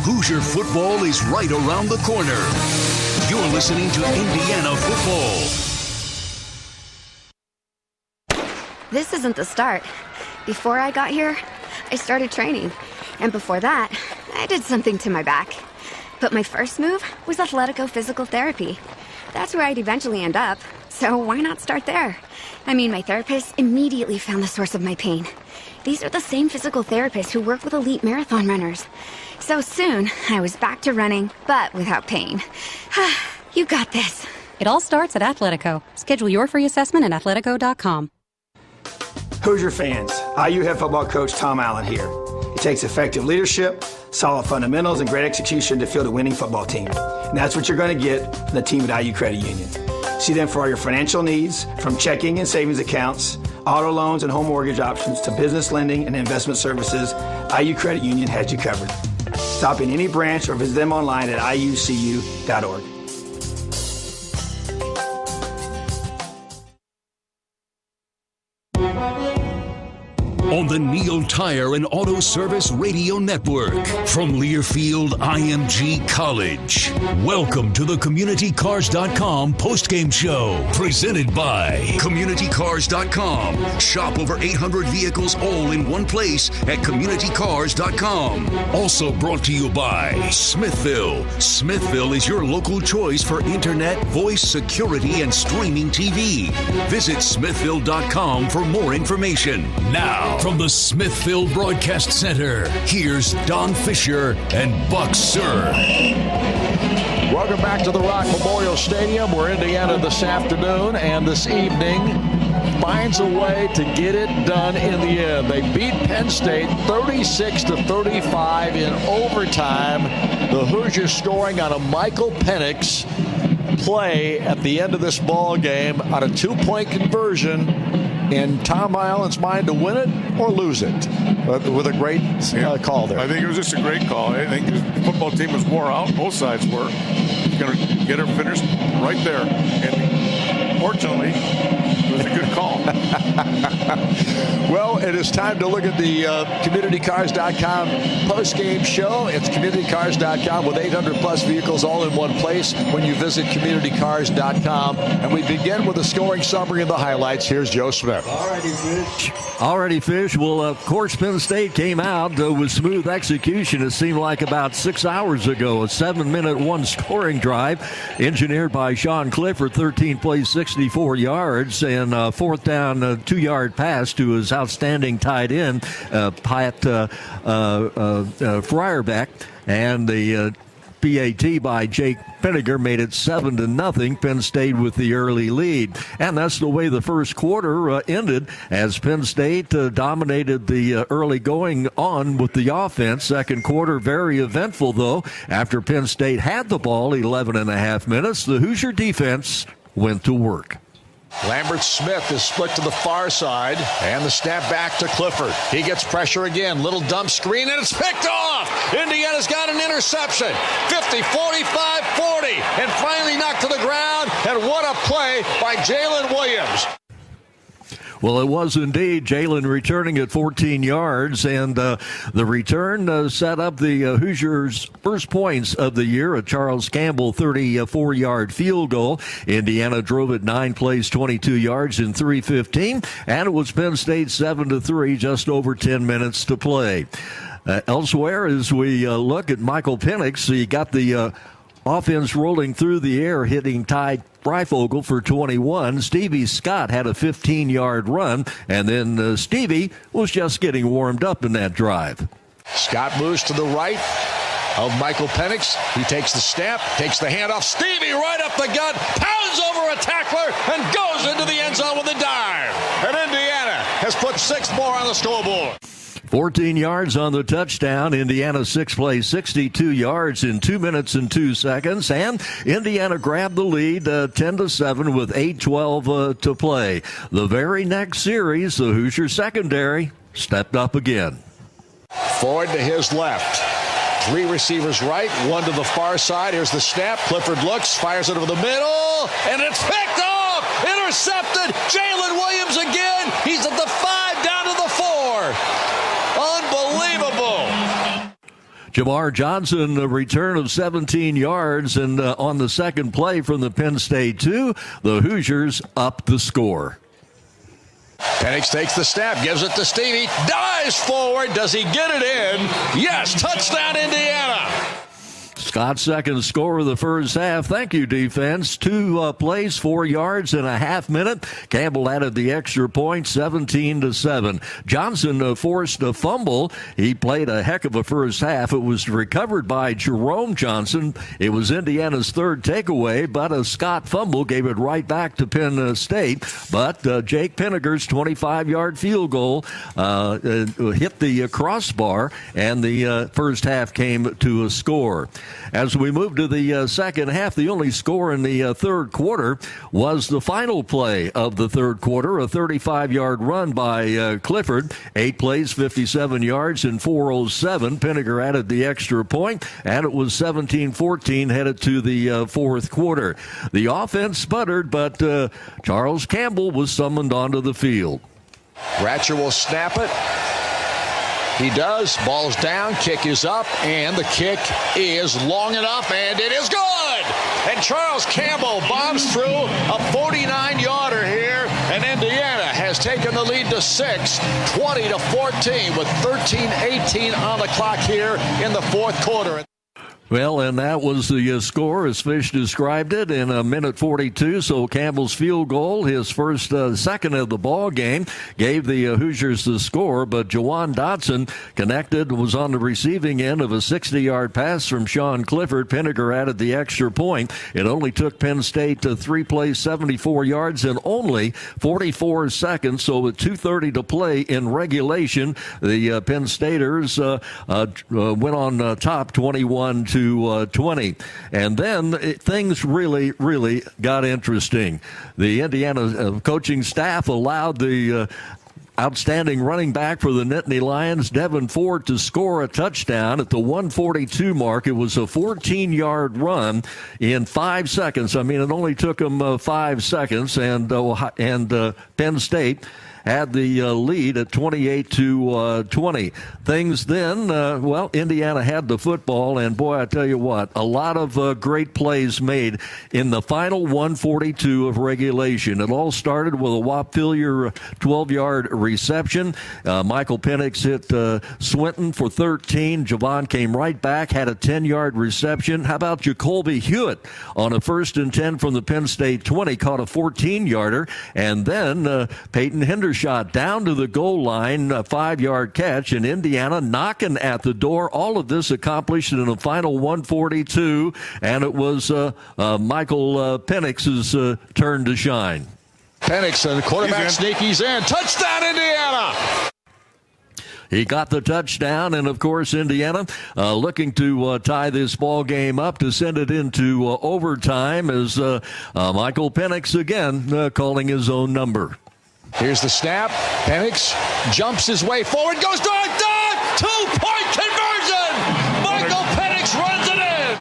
Hoosier football is right around the corner. You're listening to Indiana football. This isn't the start. Before I got here, I started training. And before that, I did something to my back. But my first move was Athletico Physical Therapy. That's where I'd eventually end up. So why not start there? I mean, my therapist immediately found the source of my pain. These are the same physical therapists who work with elite marathon runners. So soon, I was back to running, but without pain. You got this. It all starts at Athletico. Schedule your free assessment at athletico.com. Hoosier fans, IU head football coach Tom Allen here. It takes effective leadership, solid fundamentals, and great execution to field a winning football team. And that's what you're going to get from the team at IU Credit Union. See them for all your financial needs, from checking and savings accounts, auto loans, and home mortgage options to business lending and investment services, IU Credit Union has you covered. Stop in any branch or visit them online at iucu.org. On the Neil Tire and Auto Service Radio Network from Learfield IMG College. Welcome to the CommunityCars.com postgame show, presented by CommunityCars.com. Shop over 800 vehicles all in one place at CommunityCars.com. Also brought to you by Smithville. Smithville is your local choice for internet, voice, security, and streaming TV. Visit Smithville.com for more information. Now, from the Smithville Broadcast Center, here's Don Fisher and Buck Sir. Welcome back to the Rock Memorial Stadium. We're Indiana this afternoon, and this evening finds a way to get it done in the end. They beat Penn State 36-35 in overtime. The Hoosiers scoring on a Michael Penix play at the end of this ball game on a 2-point conversion in Tom Allen's mind to win it or lose it, with a great call there. I think it was just a great call. I think the football team was wore out. Both sides were. Going to get her finished right there. And fortunately, it was a good call. Well, it is time to look at the CommunityCars.com postgame show. It's CommunityCars.com with 800-plus vehicles all in one place when you visit CommunityCars.com. And we begin with a scoring summary and the highlights. Here's Joe Smith. All righty, Fish. Well, of course, Penn State came out with smooth execution. It seemed like about 6 hours ago. A 7-minute one-scoring drive engineered by Sean Clifford, 13 plays, 64 yards, and fourth down, 2-yard pass to his outstanding tight end, Pat Freierbeck, and the PAT by Jake Penninger made it 7-0. Penn State with the early lead. And that's the way the first quarter ended, as Penn State dominated the early going on with the offense. Second quarter, very eventful, though. After Penn State had the ball 11 and a half minutes, the Hoosier defense went to work. Lambert Smith is split to the far side, and the snap back to Clifford. He gets pressure again. Little dump screen, and it's picked off. Indiana's got an interception. 50, 45, 40, and finally knocked to the ground. And what a play by Jalen Williams. Well, it was indeed Jalen returning at 14 yards, and the return set up the Hoosiers' first points of the year. A Charles Campbell 34-yard field goal. Indiana drove it 9 plays, 22 yards in 3:15, and it was Penn State 7-3, just over 10 minutes to play. Elsewhere, as we look at Michael Penix, he got the offense rolling through the air, hitting Ty Freifogel for 21. Stevie Scott had a 15-yard run, and then Stevie was just getting warmed up in that drive. Scott moves to the right of Michael Penix. He takes the snap, takes the handoff. Stevie right up the gut, pounds over a tackler, and goes into the end zone with a dive. And Indiana has put 6 more on the scoreboard. 14 yards on the touchdown. Indiana 6 plays, 62 yards in 2 minutes and 2 seconds. And Indiana grabbed the lead 10-7 with 8:12 to play. The very next series, the Hoosier secondary stepped up again. Ford to his left. 3 receivers right, 1 to the far side. Here's the snap. Clifford looks, fires it over the middle, and it's picked off! Intercepted! Jalen Williams again! He's at the 5, down to the 4. Unbelievable! Jamar Johnson, a return of 17 yards, and on the second play from the Penn State 2, the Hoosiers up the score. Penix takes the snap, gives it to Stevie, dives forward. Does he get it in? Yes, touchdown Indiana. Scott's second score of the first half. Thank you, defense. 2 plays, 4 yards in a half minute. Campbell added the extra point, 17-7. Johnson forced a fumble. He played a heck of a first half. It was recovered by Jerome Johnson. It was Indiana's third takeaway, but a Scott fumble gave it right back to Penn State. But Jake Penninger's 25-yard field goal hit the crossbar, and the first half came to a score. as we move to the second half, the only score in the third quarter was the final play of the third quarter, a 35-yard run by Clifford. 8 plays, 57 yards, and 4:07. Pinniger added the extra point, and it was 17-14 headed to the fourth quarter. The offense sputtered, but Charles Campbell was summoned onto the field. Ratcher will snap it. He does. Ball's down. Kick is up. And the kick is long enough. And it is good. And Charles Campbell bombs through a 49-yarder here. And Indiana has taken the lead to 6, 20-14 with 13:18 on the clock here in the fourth quarter. Well, and that was the score as Fish described it in a minute 42. So Campbell's field goal, his first, second of the ball game, gave the Hoosiers the score. But Jawan Dotson connected, was on the receiving end of a 60-yard pass from Sean Clifford. Pinniger added the extra point. It only took Penn State to 3 plays, 74 yards in only 44 seconds. So with 2:30 to play in regulation, the Penn Staters went on top 21-20. And then things really got interesting. The Indiana coaching staff allowed the outstanding running back for the Nittany Lions, Devin Ford, to score a touchdown at the 1:42 mark. It was a 14-yard run in 5 seconds. I mean, it only took him 5 seconds, and Penn State had the lead at 28-20. Things then, Indiana had the football, and boy, I tell you what, a lot of great plays made in the final 1:42 of regulation. It all started with a Whop Phillier 12-yard reception. Michael Penix hit Swinton for 13. Javon came right back, had a 10-yard reception. How about Jacoby Hewitt on a 1st and 10 from the Penn State 20, caught a 14-yarder, and then Peyton Hendershot down to the goal line, a 5-yard catch, and Indiana knocking at the door. All of this accomplished in the final 1:42, and it was Michael Penix's turn to shine. Penix, the quarterback sneakies in. Touchdown, Indiana! He got the touchdown, and of course, Indiana looking to tie this ball game up to send it into overtime as Michael Penix again calling his own number. Here's the snap. Penix jumps his way forward, goes down, 2-point conversion! Michael Penix runs it in!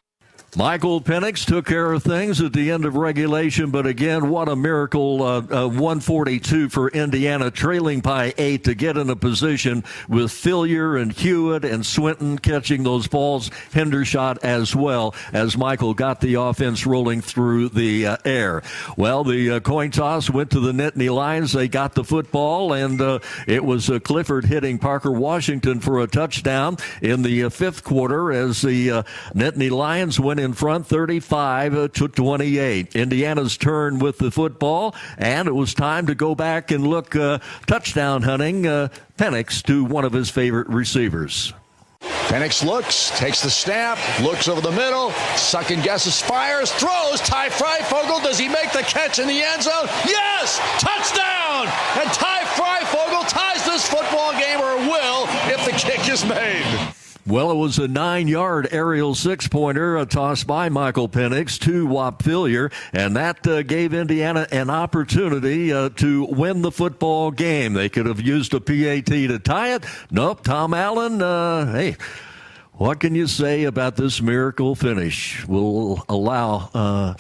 Michael Penix took care of things at the end of regulation, but again, what a miracle, 1:42 for Indiana, trailing by 8 to get in a position with Phillier and Hewitt and Swinton catching those balls, Hendershot as well, as Michael got the offense rolling through the air. Well, the coin toss went to the Nittany Lions. They got the football, and it was Clifford hitting Parker Washington for a touchdown in the fifth quarter as the Nittany Lions went in front 35-28. Indiana's turn with the football, and it was time to go back and look touchdown hunting Penix to one of his favorite receivers. Penix looks, takes the snap, looks over the middle, second guesses, fires, throws. Ty Freifogel, does he make the catch in the end zone? Yes! Touchdown! And Ty Freifogel ties this football game, or will, if the kick is made. Well, it was a 9-yard aerial six-pointer, tossed by Michael Penix to Whop Phillier, and that gave Indiana an opportunity to win the football game. They could have used a PAT to tie it. Nope, Tom Allen, hey, what can you say about this miracle finish? We'll allow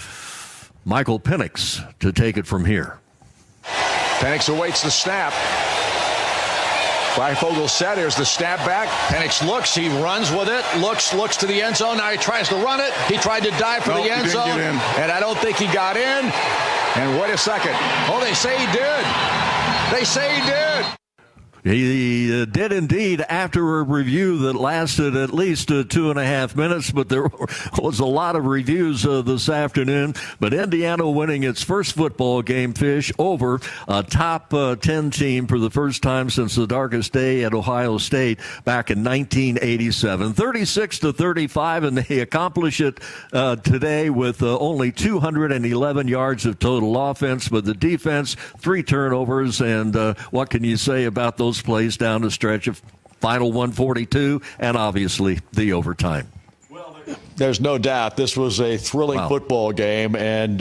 Michael Penix to take it from here. Penix awaits the snap. Freifogel set. Here's the snap back. Penix looks. He runs with it. Looks to the end zone. Now he tries to run it. He tried to dive for the end zone. And I don't think he got in. And wait a second. Oh, they say he did. They say he did. He did indeed after a review that lasted at least 2.5 minutes, but there was a lot of reviews this afternoon. But Indiana winning its first football game, Fish, over a top 10 team for the first time since the darkest day at Ohio State back in 1987. 36-35, and they accomplish it today with only 211 yards of total offense, but the defense, 3 turnovers, and what can you say about those plays down the stretch of final 1:42 and obviously the overtime? There's no doubt this was a thrilling football game, and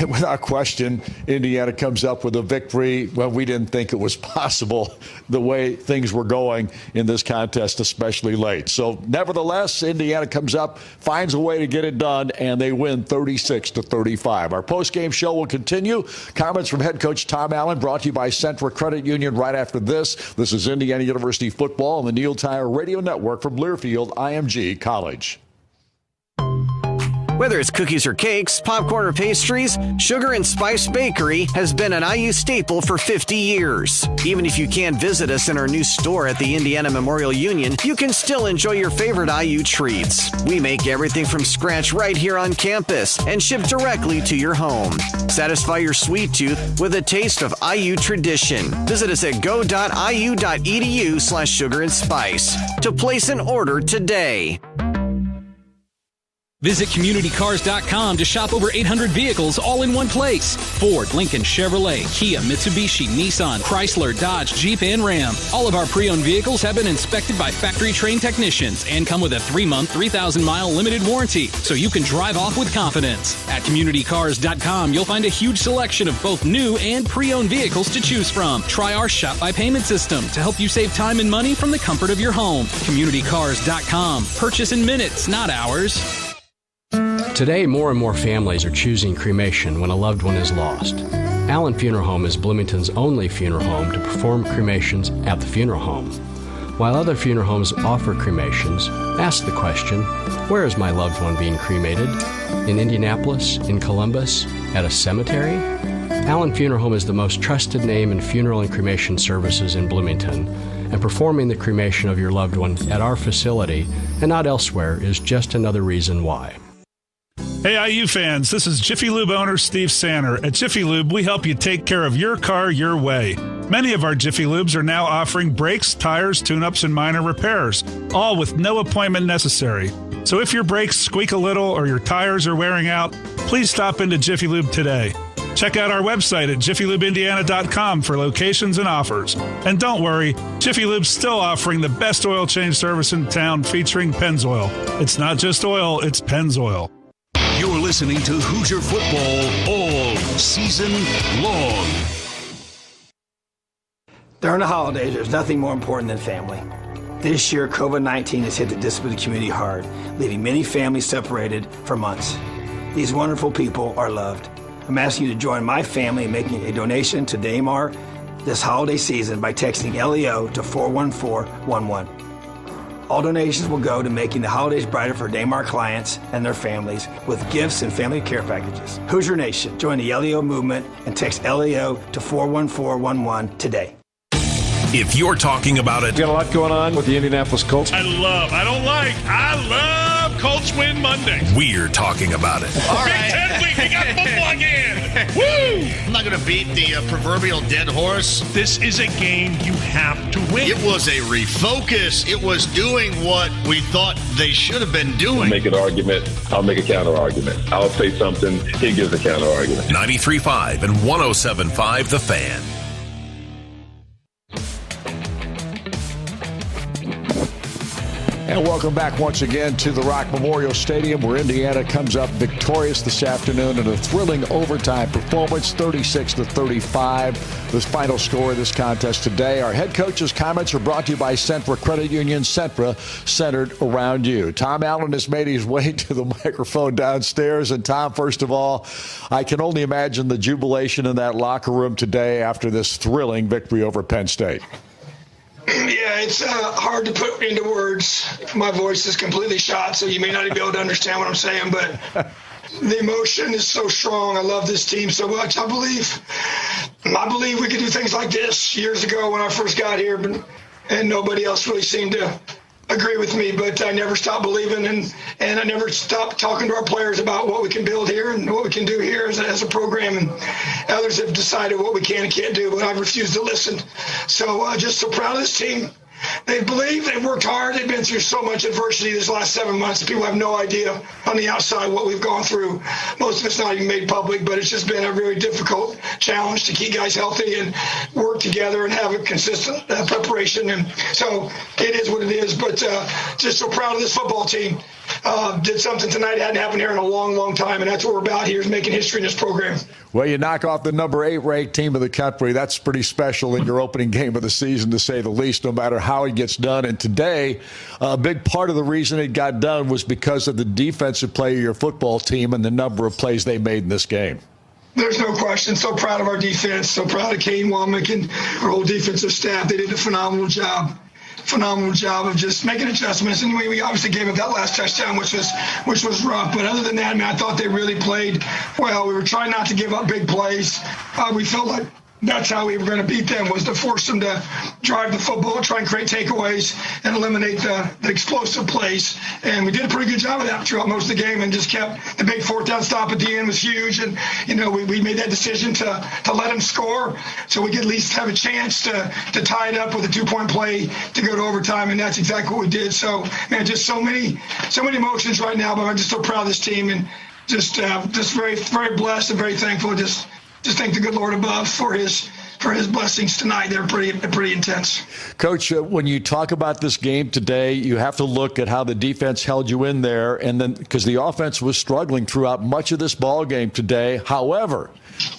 without question, Indiana comes up with a victory. Well, we didn't think it was possible the way things were going in this contest, especially late. So, nevertheless, Indiana comes up, finds a way to get it done, and they win 36-35. Our post-game show will continue. Comments from head coach Tom Allen, brought to you by Centra Credit Union right after this. This is Indiana University football on the Neil Tire Radio Network from Learfield IMG College. Whether it's cookies or cakes, popcorn or pastries, Sugar and Spice Bakery has been an IU staple for 50 years. Even if you can't visit us in our new store at the Indiana Memorial Union, you can still enjoy your favorite IU treats. We make everything from scratch right here on campus and ship directly to your home. Satisfy your sweet tooth with a taste of IU tradition. Visit us at go.iu.edu/sugar and spice to place an order today. Visit CommunityCars.com to shop over 800 vehicles all in one place. Ford, Lincoln, Chevrolet, Kia, Mitsubishi, Nissan, Chrysler, Dodge, Jeep, and Ram. All of our pre-owned vehicles have been inspected by factory-trained technicians and come with a 3-month, 3,000-mile limited warranty, so you can drive off with confidence. At CommunityCars.com, you'll find a huge selection of both new and pre-owned vehicles to choose from. Try our Shop by Payment system to help you save time and money from the comfort of your home. CommunityCars.com. Purchase in minutes, not hours. Today, more and more families are choosing cremation when a loved one is lost. Allen Funeral Home is Bloomington's only funeral home to perform cremations at the funeral home. While other funeral homes offer cremations, ask the question, where is my loved one being cremated? In Indianapolis? In Columbus? At a cemetery? Allen Funeral Home is the most trusted name in funeral and cremation services in Bloomington, and performing the cremation of your loved one at our facility and not elsewhere is just another reason why. Hey, IU fans, this is Jiffy Lube owner Steve Sanner. At Jiffy Lube, we help you take care of your car your way. Many of our Jiffy Lubes are now offering brakes, tires, tune-ups, and minor repairs, all with no appointment necessary. So if your brakes squeak a little or your tires are wearing out, please stop into Jiffy Lube today. Check out our website at jiffylubeindiana.com for locations and offers. And don't worry, Jiffy Lube's still offering the best oil change service in town featuring Pennzoil. It's not just oil, it's Pennzoil. You're listening to Hoosier football all season long. During the holidays, there's nothing more important than family. This year, COVID-19 has hit the disability community hard, leaving many families separated for months. These wonderful people are loved. I'm asking you to join my family in making a donation to Damar this holiday season by texting LEO to 41411. All donations will go to making the holidays brighter for Damar clients and their families with gifts and family care packages. Hoosier Nation, join the LEO movement and text LEO to 41411 today. If you're talking about it, got a lot going on with the Indianapolis Colts. I love Colts win Monday. We're talking about it. All right. Big 10 week, we got football again. Woo! I'm not going to beat the proverbial dead horse. This is a game you have to win. It was a refocus. It was doing what we thought they should have been doing. I'll make an argument. I'll make a counter argument. I'll say something. He gives a counter argument. 93.5 and 107.5 The Fan. And welcome back once again to the Rock Memorial Stadium, where Indiana comes up victorious this afternoon in a thrilling overtime performance, 36-35. This final score of this contest today. Our head coach's comments are brought to you by Centra Credit Union. Centra, centered around you. Tom Allen has made his way to the microphone downstairs. And Tom, first of all, I can only imagine the jubilation in that locker room today after this thrilling victory over Penn State. Yeah, it's hard to put into words. My voice is completely shot, so you may not even be able to understand what I'm saying, but the emotion is so strong. I love this team so much. I believe we could do things like this years ago when I first got here, and nobody else really seemed to agree with me, but I never stopped believing, and I never stopped talking to our players about what we can build here and what we can do here as a program, and others have decided what we can and can't do, but I've refused to listen. So just so proud of this team. They believe, they've worked hard, they've been through so much adversity this last 7 months. People have no idea on the outside what we've gone through. Most of it's not even made public, but it's just been a very difficult challenge to keep guys healthy and work together and have a consistent preparation. And so it is what it is, but just so proud of this football team. did something tonight that hadn't happened here in a long, long time, and that's what we're about here, is making history in this program. Well, you knock off the number 8 ranked team of the country. That's pretty special in your opening game of the season, to say the least, no matter how it gets done. And today, a big part of the reason it got done was because of the defensive play of your football team and the number of plays they made in this game. There's no question. So proud of our defense. So proud of Kane Womack and our whole defensive staff. They did a phenomenal job of just making adjustments. And we obviously gave up that last touchdown, which was rough. But other than that, I mean, I thought they really played well. We were trying not to give up big plays. We felt like that's how we were going to beat them, was to force them to drive the football, try and create takeaways, and eliminate the explosive plays. And we did a pretty good job of that throughout most of the game, and just kept the big 4th down stop at the end was huge. And, we made that decision to let them score so we could at least have a chance to tie it up with a 2-point play to go to overtime, and that's exactly what we did. So, man, just so many emotions right now, but I'm just so proud of this team, and just very, very blessed and very thankful. Just thank the good Lord above for his blessings tonight. They're pretty intense. Coach, when you talk about this game today, you have to look at how the defense held you in there, and then because the offense was struggling throughout much of this ball game today. However,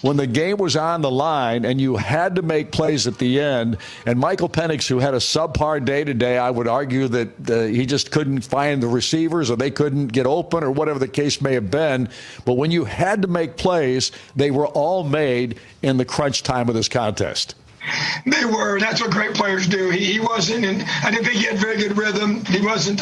when the game was on the line and you had to make plays at the end, and Michael Penix, who had a subpar day today, I would argue that he just couldn't find the receivers, or they couldn't get open, or whatever the case may have been. But when you had to make plays, they were all made in the crunch time of this contest. They were. That's what great players do. He wasn't, and I didn't think he had very good rhythm. He wasn't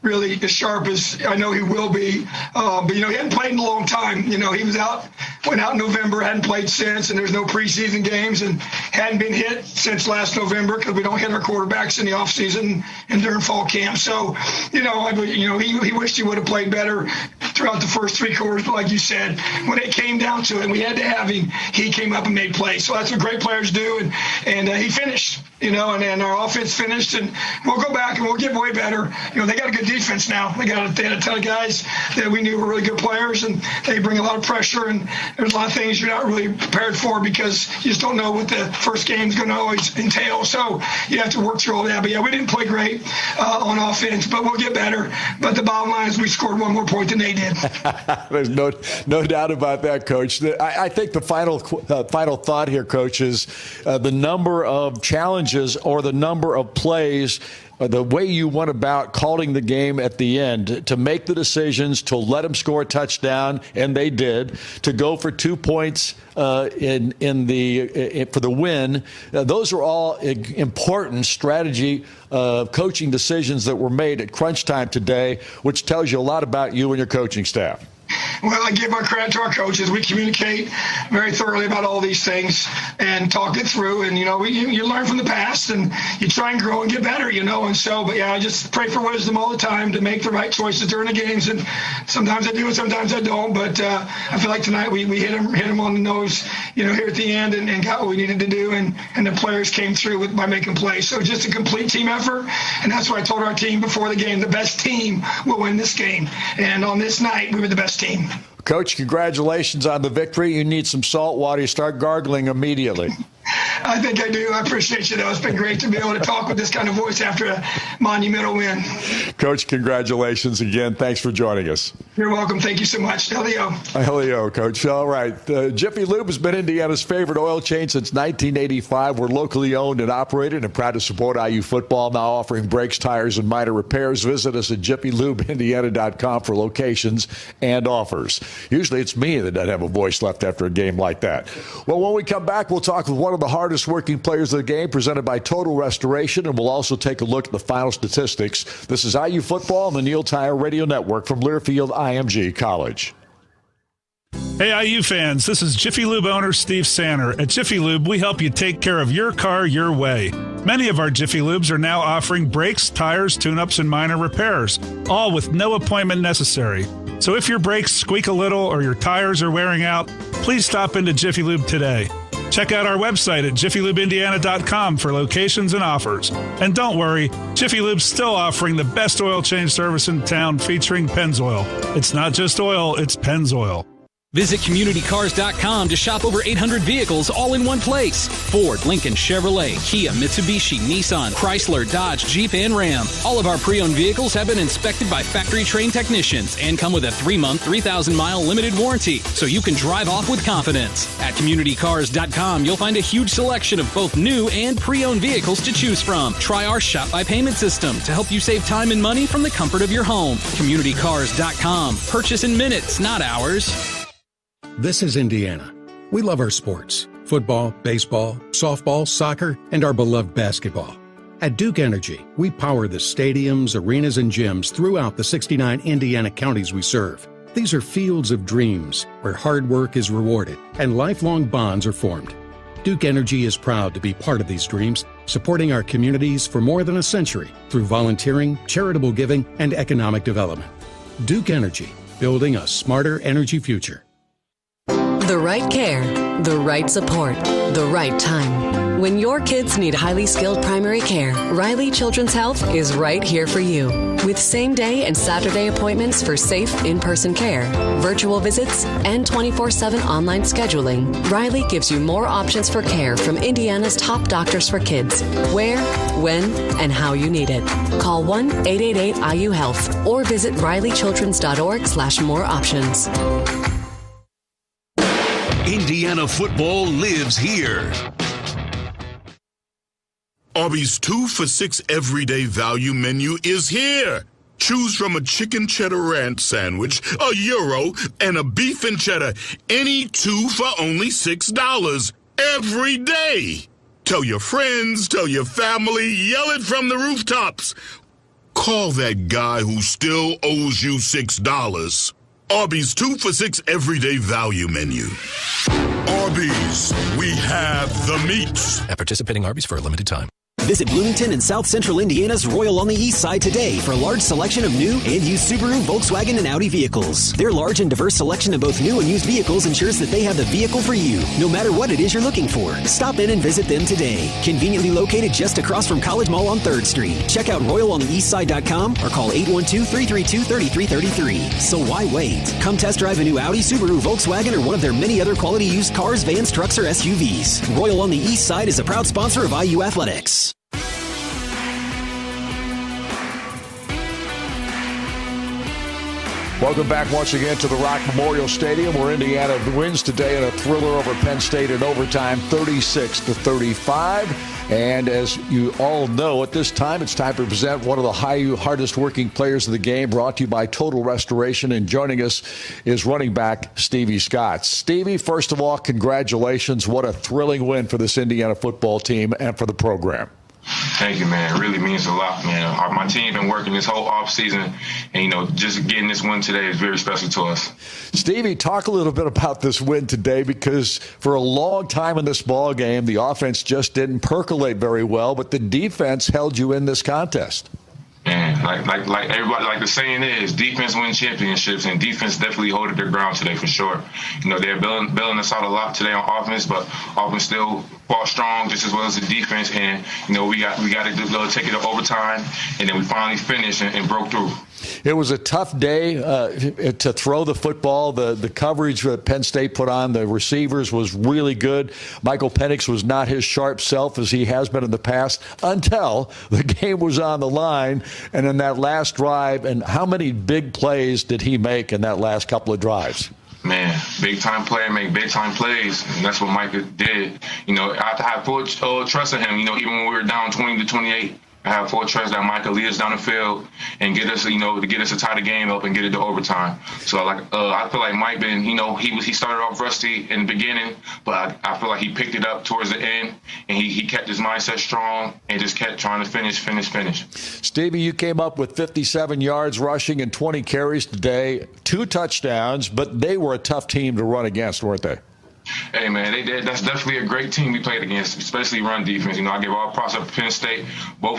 really as sharp as I know he will be. But, he hadn't played in a long time. He went out in November, hadn't played since, and there's no preseason games, and hadn't been hit since last November, because we don't hit our quarterbacks in the offseason and during fall camp. So, he wished he would have played better throughout the first 3 quarters. But like you said, when it came down to it, and we had to have him, he came up and made plays. So that's what great players do, and he finished, and our offense finished, and we'll go back and we'll get way better. They got a good defense now. They had a ton of guys that we knew were really good players, and they bring a lot of pressure, and there's a lot of things you're not really prepared for, because you just don't know what the first game is going to always entail. So you have to work through all that. But yeah, we didn't play great on offense, but we'll get better. But the bottom line is we scored 1 more point than they did. There's no doubt about that, Coach. I think the final thought here, Coach, is the number of challenges or the number of plays, the way you went about calling the game at the end, to make the decisions, to let them score a touchdown, and they did, to go for 2 points for the win. Those are all important strategy coaching decisions that were made at crunch time today, which tells you a lot about you and your coaching staff. Well, I give our credit to our coaches. We communicate very thoroughly about all these things and talk it through. And, you learn from the past, and you try and grow and get better, And so, but yeah, I just pray for wisdom all the time to make the right choices during the games. And sometimes I do and sometimes I don't. But I feel like tonight we hit him on the nose, here at the end, and got what we needed to do. And the players came through by making plays. So just a complete team effort. And that's what I told our team before the game. The best team will win this game. And on this night, we were the best team. Coach, congratulations on the victory. You need some salt water. You start gargling immediately. I think I do. I appreciate you, though. It's been great to be able to talk with this kind of voice after a monumental win. Coach, congratulations again. Thanks for joining us. You're welcome. Thank you so much. Hello, Coach. All right. Jiffy Lube has been Indiana's favorite oil change since 1985. We're locally owned and operated and proud to support IU football, now offering brakes, tires, and minor repairs. Visit us at JiffyLubeIndiana.com for locations and offers. Usually it's me that doesn't have a voice left after a game like that. Well, when we come back, we'll talk with one of the hardest working players of the game, presented by Total Restoration, and we'll also take a look at the final statistics. This is IU football on the Neil Tire Radio Network from Learfield IMG College. Hey, IU fans, this is Jiffy Lube owner Steve Sanner. At Jiffy Lube, we help you take care of your car your way. Many of our Jiffy Lubes are now offering brakes, tires, tune-ups, and minor repairs, all with no appointment necessary. So if your brakes squeak a little or your tires are wearing out, please stop into Jiffy Lube today. Check out our website at JiffyLubeIndiana.com for locations and offers. And don't worry, Jiffy Lube's still offering the best oil change service in town, featuring Pennzoil. It's not just oil, it's Pennzoil. Visit CommunityCars.com to shop over 800 vehicles all in one place. Ford, Lincoln, Chevrolet, Kia, Mitsubishi, Nissan, Chrysler, Dodge, Jeep, and Ram. All of our pre-owned vehicles have been inspected by factory-trained technicians and come with a 3-month, 3,000-mile limited warranty, so you can drive off with confidence. At CommunityCars.com, you'll find a huge selection of both new and pre-owned vehicles to choose from. Try our Shop by Payment system to help you save time and money from the comfort of your home. CommunityCars.com. Purchase in minutes, not hours. This is Indiana. We love our sports: football, baseball, softball, soccer, and our beloved basketball. At Duke Energy, we power the stadiums, arenas, and gyms throughout the 69 Indiana counties we serve. These are fields of dreams where hard work is rewarded and lifelong bonds are formed. Duke Energy is proud to be part of these dreams, supporting our communities for more than a century through volunteering, charitable giving, and economic development. Duke Energy, building a smarter energy future. The right care, the right support, the right time. When your kids need highly skilled primary care, Riley Children's Health is right here for you. With same-day and Saturday appointments for safe in-person care, virtual visits, and 24/7 online scheduling, Riley gives you more options for care from Indiana's top doctors for kids. Where, when, and how you need it. Call 1-888-IU-HEALTH or visit rileychildrens.org/more options. Indiana football lives here. Arby's 2 for $6 everyday value menu is here. Choose from a chicken cheddar ranch sandwich, a gyro, and a beef and cheddar. Any 2 for only $6 every day. Tell your friends, tell your family, yell it from the rooftops. Call that guy who still owes you $6. Arby's 2 for $6 everyday value menu. Arby's, we have the meats. At participating Arby's for a limited time. Visit Bloomington and South Central Indiana's Royal on the East Side today for a large selection of new and used Subaru, Volkswagen, and Audi vehicles. Their large and diverse selection of both new and used vehicles ensures that they have the vehicle for you, no matter what it is you're looking for. Stop in and visit them today. Conveniently located just across from College Mall on 3rd Street. Check out RoyalOnTheEastSide.com or call 812-332-3333. So why wait? Come test drive a new Audi, Subaru, Volkswagen, or one of their many other quality used cars, vans, trucks, or SUVs. Royal on the East Side is a proud sponsor of IU Athletics. Welcome back once again to the Rock Memorial Stadium, where Indiana wins today in a thriller over Penn State in overtime, 36-35. And as you all know, at this time, it's time to present one of the hardest working players of the game, brought to you by Total Restoration. And joining us is running back Stevie Scott. Stevie, first of all, congratulations. What a thrilling win for this Indiana football team and for the program. Thank you, man. It really means a lot, man. My team been working this whole offseason, and, just getting this win today is very special to us. Stevie, talk a little bit about this win today, because for a long time in this ball game, the offense just didn't percolate very well, but the defense held you in this contest. Man, like everybody, like the saying is, defense wins championships, and defense definitely holding their ground today for sure. They're bailing us out a lot today on offense, but offense still fought strong just as well as the defense. And we got to take it to overtime, and then we finally finished and broke through. It was a tough day to throw the football. The coverage that Penn State put on the receivers was really good. Michael Penix was not his sharp self as he has been in the past until the game was on the line. And in that last drive, and how many big plays did he make in that last couple of drives? Man, big-time player make big-time plays, and that's what Mike did. I have full trust in him, even when we were down 20-28. I have full trust that Mike will lead us down the field and get us, to tie the game up and get it to overtime. So, I feel like Mike been, he started off rusty in the beginning, but I feel like he picked it up towards the end, and he kept his mindset strong and just kept trying to finish. Stevie, you came up with 57 yards rushing and 20 carries today, 2 touchdowns, but they were a tough team to run against, weren't they? Hey, man, they did. That's definitely a great team we played against, especially run defense. I give all props up to Penn State. Both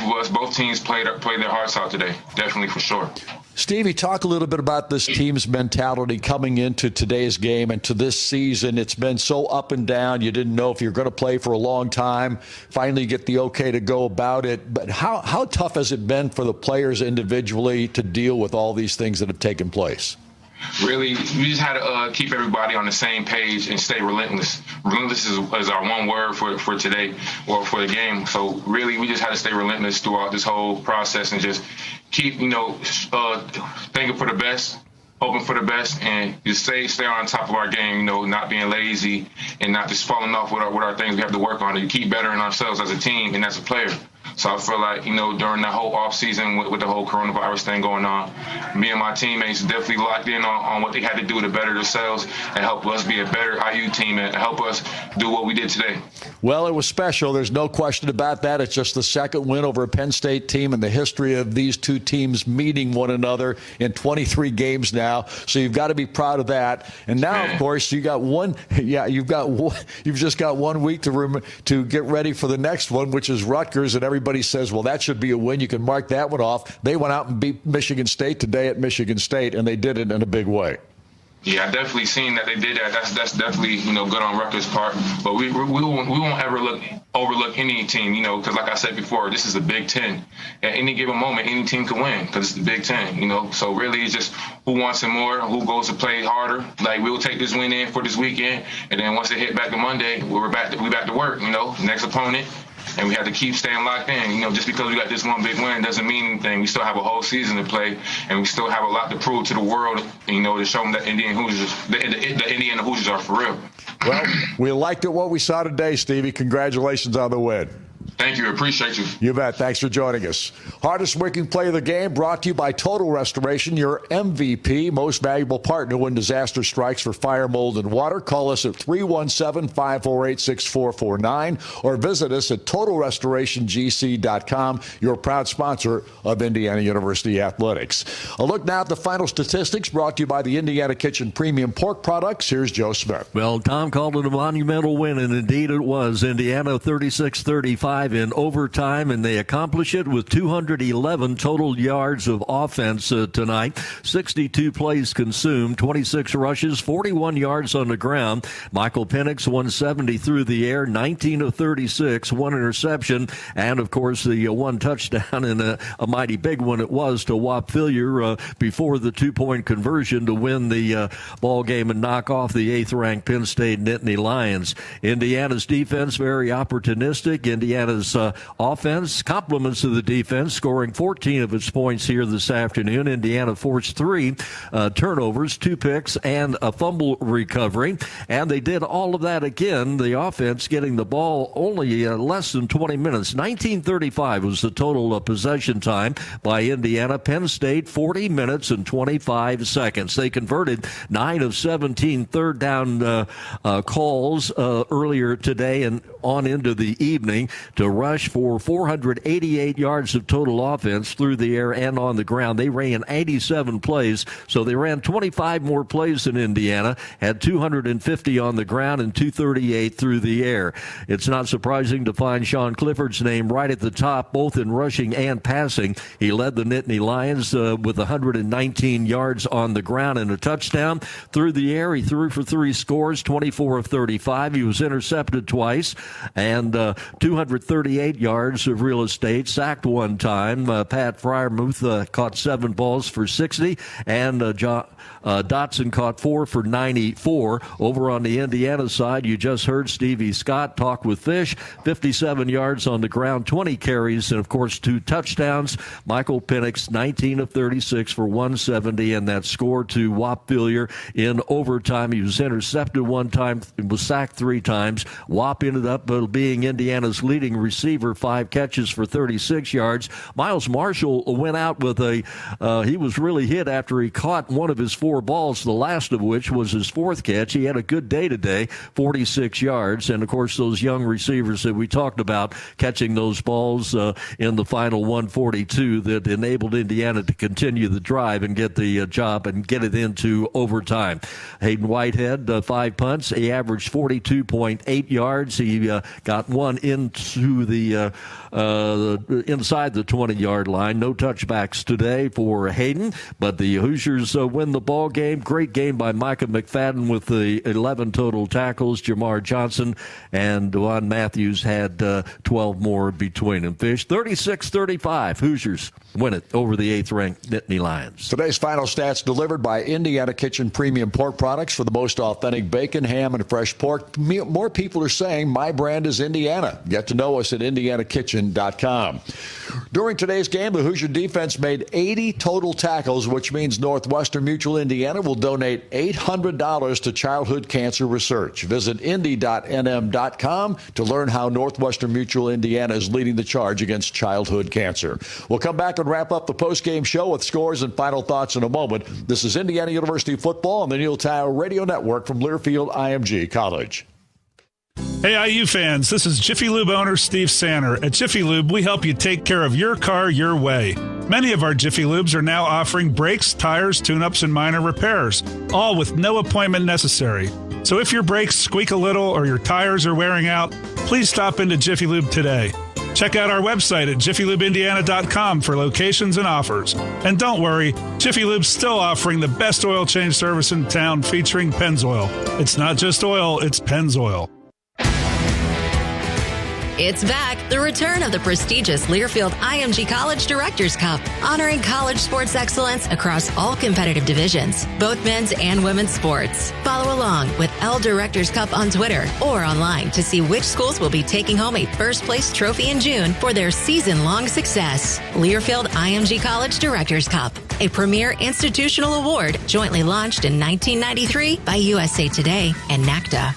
teams played their hearts out today, definitely for sure. Stevie, talk a little bit about this team's mentality coming into today's game and to this season. It's been so up and down. You didn't know if you're going to play for a long time. Finally get the okay to go about it. But how tough has it been for the players individually to deal with all these things that have taken place? really, we just had to keep everybody on the same page and stay relentless. Relentless is our one word for today or for the game. So really, we just had to stay relentless throughout this whole process and just keep, thinking for the best, hoping for the best, and just stay on top of our game, not being lazy and not just falling off with our things we have to work on to keep bettering ourselves as a team and as a player. So I feel like, during the whole offseason with the whole coronavirus thing going on, me and my teammates definitely locked in on what they had to do to better themselves and help us be a better IU team and help us do what we did today. Well, it was special. There's no question about that. It's just the second win over a Penn State team in the history of these two teams meeting one another in 23 games now. So you've got to be proud of that. And now, of course, you've just got 1 week to get ready for the next one, which is Rutgers. And everybody says, well, that should be a win. You can mark that one off. They went out and beat Michigan State today at Michigan State, and they did it in a big way. Yeah, I definitely seen that they did that. That's definitely, good on Rutgers' part. But we won't ever overlook any team, because like I said before, this is the Big Ten. At any given moment, any team can win because it's the Big Ten, So really it's just who wants it more, who goes to play harder. Like, we'll take this win in for this weekend, and then once they hit back to Monday, we back to work, next opponent. And we have to keep staying locked in. Just because we got this one big win doesn't mean anything. We still have a whole season to play, and we still have a lot to prove to the world, to show them that the Indiana Hoosiers are for real. Well, we liked it what we saw today, Stevie. Congratulations on the win. Thank you. Appreciate you. You bet. Thanks for joining us. Hardest working play of the game brought to you by Total Restoration, your MVP, most valuable partner when disaster strikes for fire, mold, and water. Call us at 317-548-6449 or visit us at TotalRestorationGC.com, your proud sponsor of Indiana University Athletics. A look now at the final statistics brought to you by the Indiana Kitchen Premium Pork Products. Here's Joe Smith. Well, Tom called it a monumental win, and indeed it was. Indiana 36-35 in overtime, and they accomplish it with 211 total yards of offense tonight. 62 plays consumed, 26 rushes, 41 yards on the ground. Michael Penix 170 through the air, 19 of 36, one interception, and of course the one touchdown, and a mighty big one it was to Whop Philyor before the 2-point conversion to win the ball game and knock off the 8th-ranked Penn State Nittany Lions. Indiana's defense very opportunistic. Indiana's offense compliments to the defense, scoring 14 of its points here this afternoon. Indiana forced 3 turnovers, 2 picks, and a fumble recovery. And they did all of that again, the offense getting the ball only less than 20 minutes. 19:35 was the total possession time by Indiana. Penn State, 40 minutes and 25 seconds. They converted 9 of 17 third down calls earlier today and on into the evening to rush for 488 yards of total offense through the air and on the ground. They ran 87 plays, so they ran 25 more plays than Indiana, had 250 on the ground and 238 through the air. It's not surprising to find Sean Clifford's name right at the top, both in rushing and passing. He led the Nittany Lions with 119 yards on the ground and a touchdown. Through the air, he threw for 3 scores, 24 of 35. He was intercepted twice, and 238 yards of real estate, sacked 1 time. Pat Freiermuth caught 7 balls for 60, and Dotson caught 4 for 94. Over on the Indiana side, you just heard Stevie Scott talk with Fish. 57 yards on the ground, 20 carries, and of course 2 touchdowns. Michael Penix, 19 of 36 for 170, and that score to Whop Philyor in overtime. He was intercepted 1 time, was sacked 3 times. Whop ended up being Indiana's leading receiver, 5 catches for 36 yards. Miles Marshall went out with he was really hit after he caught one of his 4 balls, the last of which was his 4th catch. He had a good day today, 46 yards. And, of course, those young receivers that we talked about catching those balls in the final 142 that enabled Indiana to continue the drive and get the job and get it into overtime. Hayden Whitehead, 5 punts. He averaged 42.8 yards. He got 1 into to the inside the 20-yard line. No touchbacks today for Hayden, but the Hoosiers win the ball game. Great game by Micah McFadden with the 11 total tackles. Jamar Johnson and Dwan Matthews had 12 more between them. Fish 36-35. Hoosiers win it over the 8th-ranked Nittany Lions. Today's final stats delivered by Indiana Kitchen Premium Pork Products for the most authentic bacon, ham, and fresh pork. More people are saying my brand is Indiana. Get to know us at IndianaKitchen.com. During today's game, the Hoosier defense made 80 total tackles, which means Northwestern Mutual Indiana will donate $800 to childhood cancer research. Visit Indy.nm.com to learn how Northwestern Mutual Indiana is leading the charge against childhood cancer. We'll come back and wrap up the post-game show with scores and final thoughts in a moment. This is Indiana University football on the Neil Tile Radio Network from Learfield IMG College. Hey, IU fans, this is Jiffy Lube owner Steve Sanner. At Jiffy Lube, we help you take care of your car your way. Many of our Jiffy Lubes are now offering brakes, tires, tune-ups, and minor repairs, all with no appointment necessary. So if your brakes squeak a little or your tires are wearing out, please stop into Jiffy Lube today. Check out our website at JiffyLubeIndiana.com for locations and offers. And don't worry, Jiffy Lube's still offering the best oil change service in town featuring Pennzoil. It's not just oil, it's Pennzoil. It's back, the return of the prestigious Learfield IMG College Directors Cup, honoring college sports excellence across all competitive divisions, both men's and women's sports. Follow along with L Directors Cup on Twitter or online to see which schools will be taking home a first-place trophy in June for their season-long success. Learfield IMG College Directors Cup, a premier institutional award jointly launched in 1993 by USA Today and NACDA.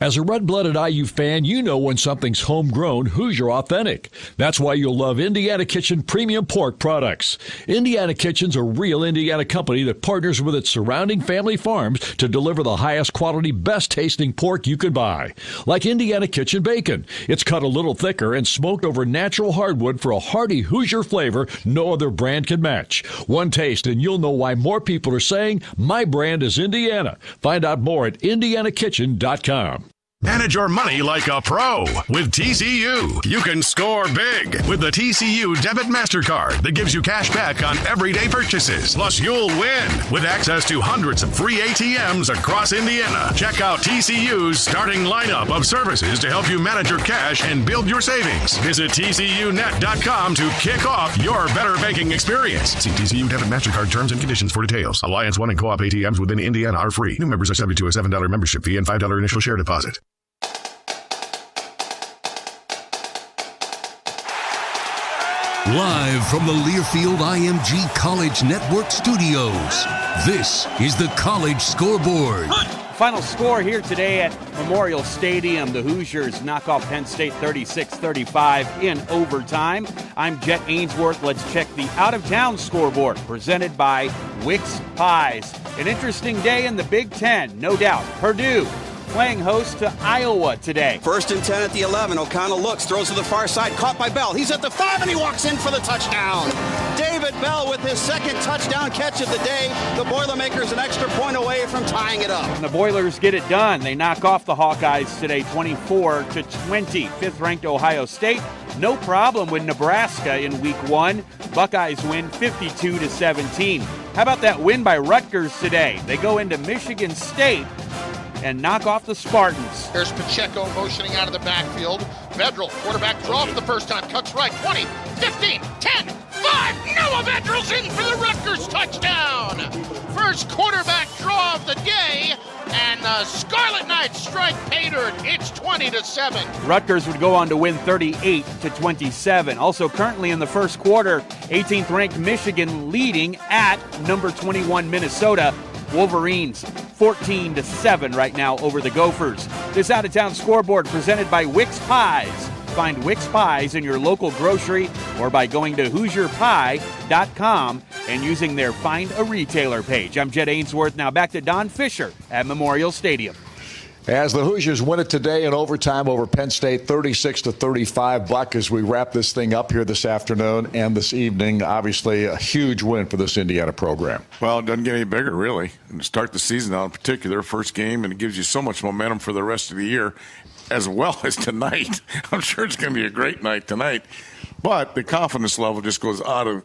As a red-blooded IU fan, you know when something's homegrown, Hoosier authentic. That's why you'll love Indiana Kitchen Premium Pork Products. Indiana Kitchen's a real Indiana company that partners with its surrounding family farms to deliver the highest quality, best-tasting pork you can buy. Like Indiana Kitchen Bacon. It's cut a little thicker and smoked over natural hardwood for a hearty Hoosier flavor no other brand can match. One taste and you'll know why more people are saying, my brand is Indiana. Find out more at IndianaKitchen.com. Manage your money like a pro with TCU. You can score big with the TCU Debit MasterCard that gives you cash back on everyday purchases. Plus, you'll win with access to hundreds of free ATMs across Indiana. Check out TCU's starting lineup of services to help you manage your cash and build your savings. Visit TCUnet.com to kick off your better banking experience. See TCU Debit MasterCard terms and conditions for details. Alliance One and Co-op ATMs within Indiana are free. New members are subject to a $7 membership fee and $5 initial share deposit. Live from the Learfield IMG College Network studios, this is the College Scoreboard. Final score here today at Memorial Stadium. The Hoosiers knock off Penn State 36-35 in overtime. I'm Jet Ainsworth. Let's check the out-of-town scoreboard presented by Wix Pies. An interesting day in the Big Ten, no doubt. Purdue playing host to Iowa today. 1st and 10 at the 11. O'Connell looks, throws to the far side, caught by Bell. He's at the 5 and he walks in for the touchdown. David Bell with his second touchdown catch of the day. The Boilermakers an extra point away from tying it up. And the Boilers get it done. They knock off the Hawkeyes today 24-20. 5th-ranked Ohio State, no problem with Nebraska in week 1. Buckeyes win 52-17. How about that win by Rutgers today? They go into Michigan State and knock off the Spartans. Here's Pacheco motioning out of the backfield. Vedral, quarterback draw for the first time, cuts right, 20, 15, 10, 5. Noah Vedral's in for the Rutgers touchdown. First quarterback draw of the day, and the Scarlet Knights strike pay dirt. It's 20-7. Rutgers would go on to win 38-27. Also currently in the first quarter, 18th ranked Michigan leading at number 21 Minnesota. Wolverines 14-7 right now over the Gophers. This out-of-town scoreboard presented by Wix Pies. Find Wix Pies in your local grocery or by going to HoosierPie.com and using their Find a Retailer page. I'm Jet Ainsworth. Now back to Don Fisher at Memorial Stadium. As the Hoosiers win it today in overtime over Penn State, 36-35. Buck, as we wrap this thing up here this afternoon and this evening, obviously a huge win for this Indiana program. Well, it doesn't get any bigger, really. And to start the season out in particular, first game, and it gives you so much momentum for the rest of the year, as well as tonight. I'm sure it's going to be a great night tonight. But the confidence level just goes out of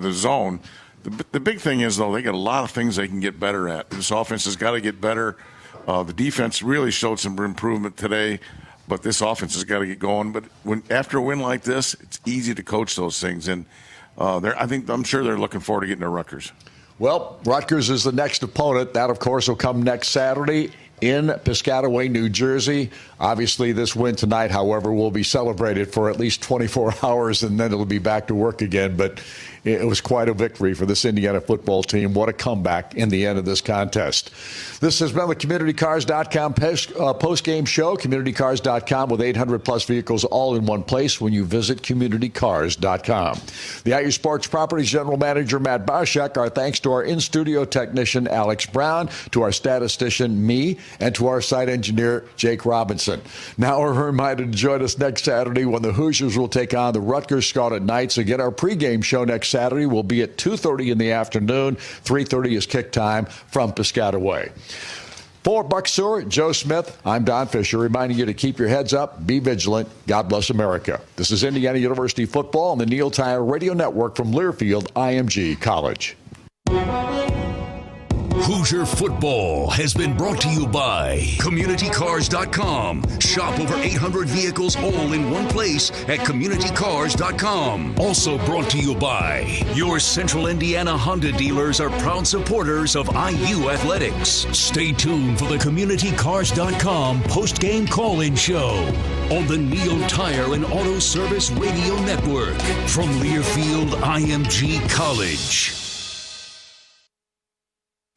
the zone. The big thing is, though, they got a lot of things they can get better at. This offense has got to get better. The defense really showed some improvement today, but this offense has got to get going. But after a win like this, it's easy to coach those things, and I'm sure they're looking forward to getting to Rutgers. Well, Rutgers is the next opponent. That, of course, will come next Saturday in Piscataway, New Jersey. Obviously, this win tonight, however, will be celebrated for at least 24 hours, and then it'll be back to work again. But it was quite a victory for this Indiana football team. What a comeback in the end of this contest. This has been the CommunityCars.com post-game show. CommunityCars.com with 800-plus vehicles all in one place when you visit CommunityCars.com. The IU Sports Properties General Manager, Matt Barshak. Our thanks to our in-studio technician, Alex Brown, to our statistician, me, and to our site engineer, Jake Robinson. Now we're reminded to join us next Saturday when the Hoosiers will take on the Rutgers Scarlet Knights. Again, our pregame show next Saturday will be at 2:30 in the afternoon. 3:30 is kick time from Piscataway. For Buck Seward, Joe Smith, I'm Don Fisher, reminding you to keep your heads up, be vigilant. God bless America. This is Indiana University football on the Neil Tire Radio Network from Learfield IMG College. Hoosier football has been brought to you by CommunityCars.com. Shop over 800 vehicles all in one place at CommunityCars.com. Also brought to you by your Central Indiana Honda dealers are proud supporters of IU Athletics. Stay tuned for the CommunityCars.com post-game call-in show on the Neil Tire and Auto Service Radio Network from Learfield IMG College.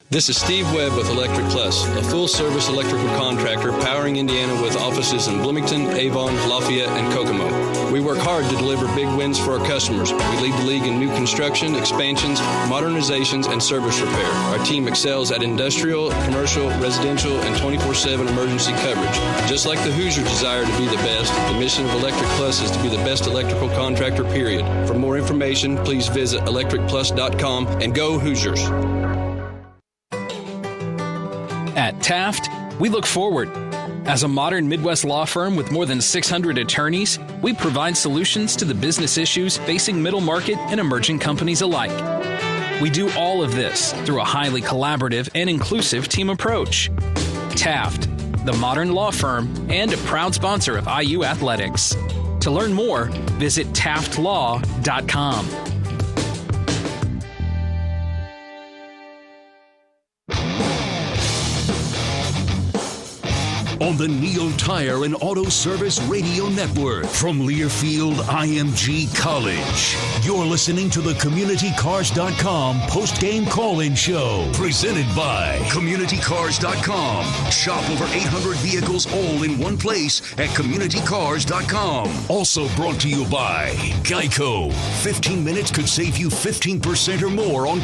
This is Steve Webb with Electric Plus, a full-service electrical contractor powering Indiana with offices in Bloomington, Avon, Lafayette, and Kokomo. We work hard to deliver big wins for our customers. We lead the league in new construction, expansions, modernizations, and service repair. Our team excels at industrial, commercial, residential, and 24/7 emergency coverage. Just like the Hoosiers desire to be the best, the mission of Electric Plus is to be the best electrical contractor, period. For more information, please visit electricplus.com and go Hoosiers. At Taft, we look forward. As a modern Midwest law firm with more than 600 attorneys, we provide solutions to the business issues facing middle market and emerging companies alike. We do all of this through a highly collaborative and inclusive team approach. Taft, the modern law firm and a proud sponsor of IU Athletics. To learn more, visit taftlaw.com. On the Neil Tire and Auto Service Radio Network from Learfield IMG College. You're listening to the CommunityCars.com post-game call-in show. Presented by CommunityCars.com. Shop over 800 vehicles all in one place at CommunityCars.com. Also brought to you by Geico. 15 minutes could save you 15% or more on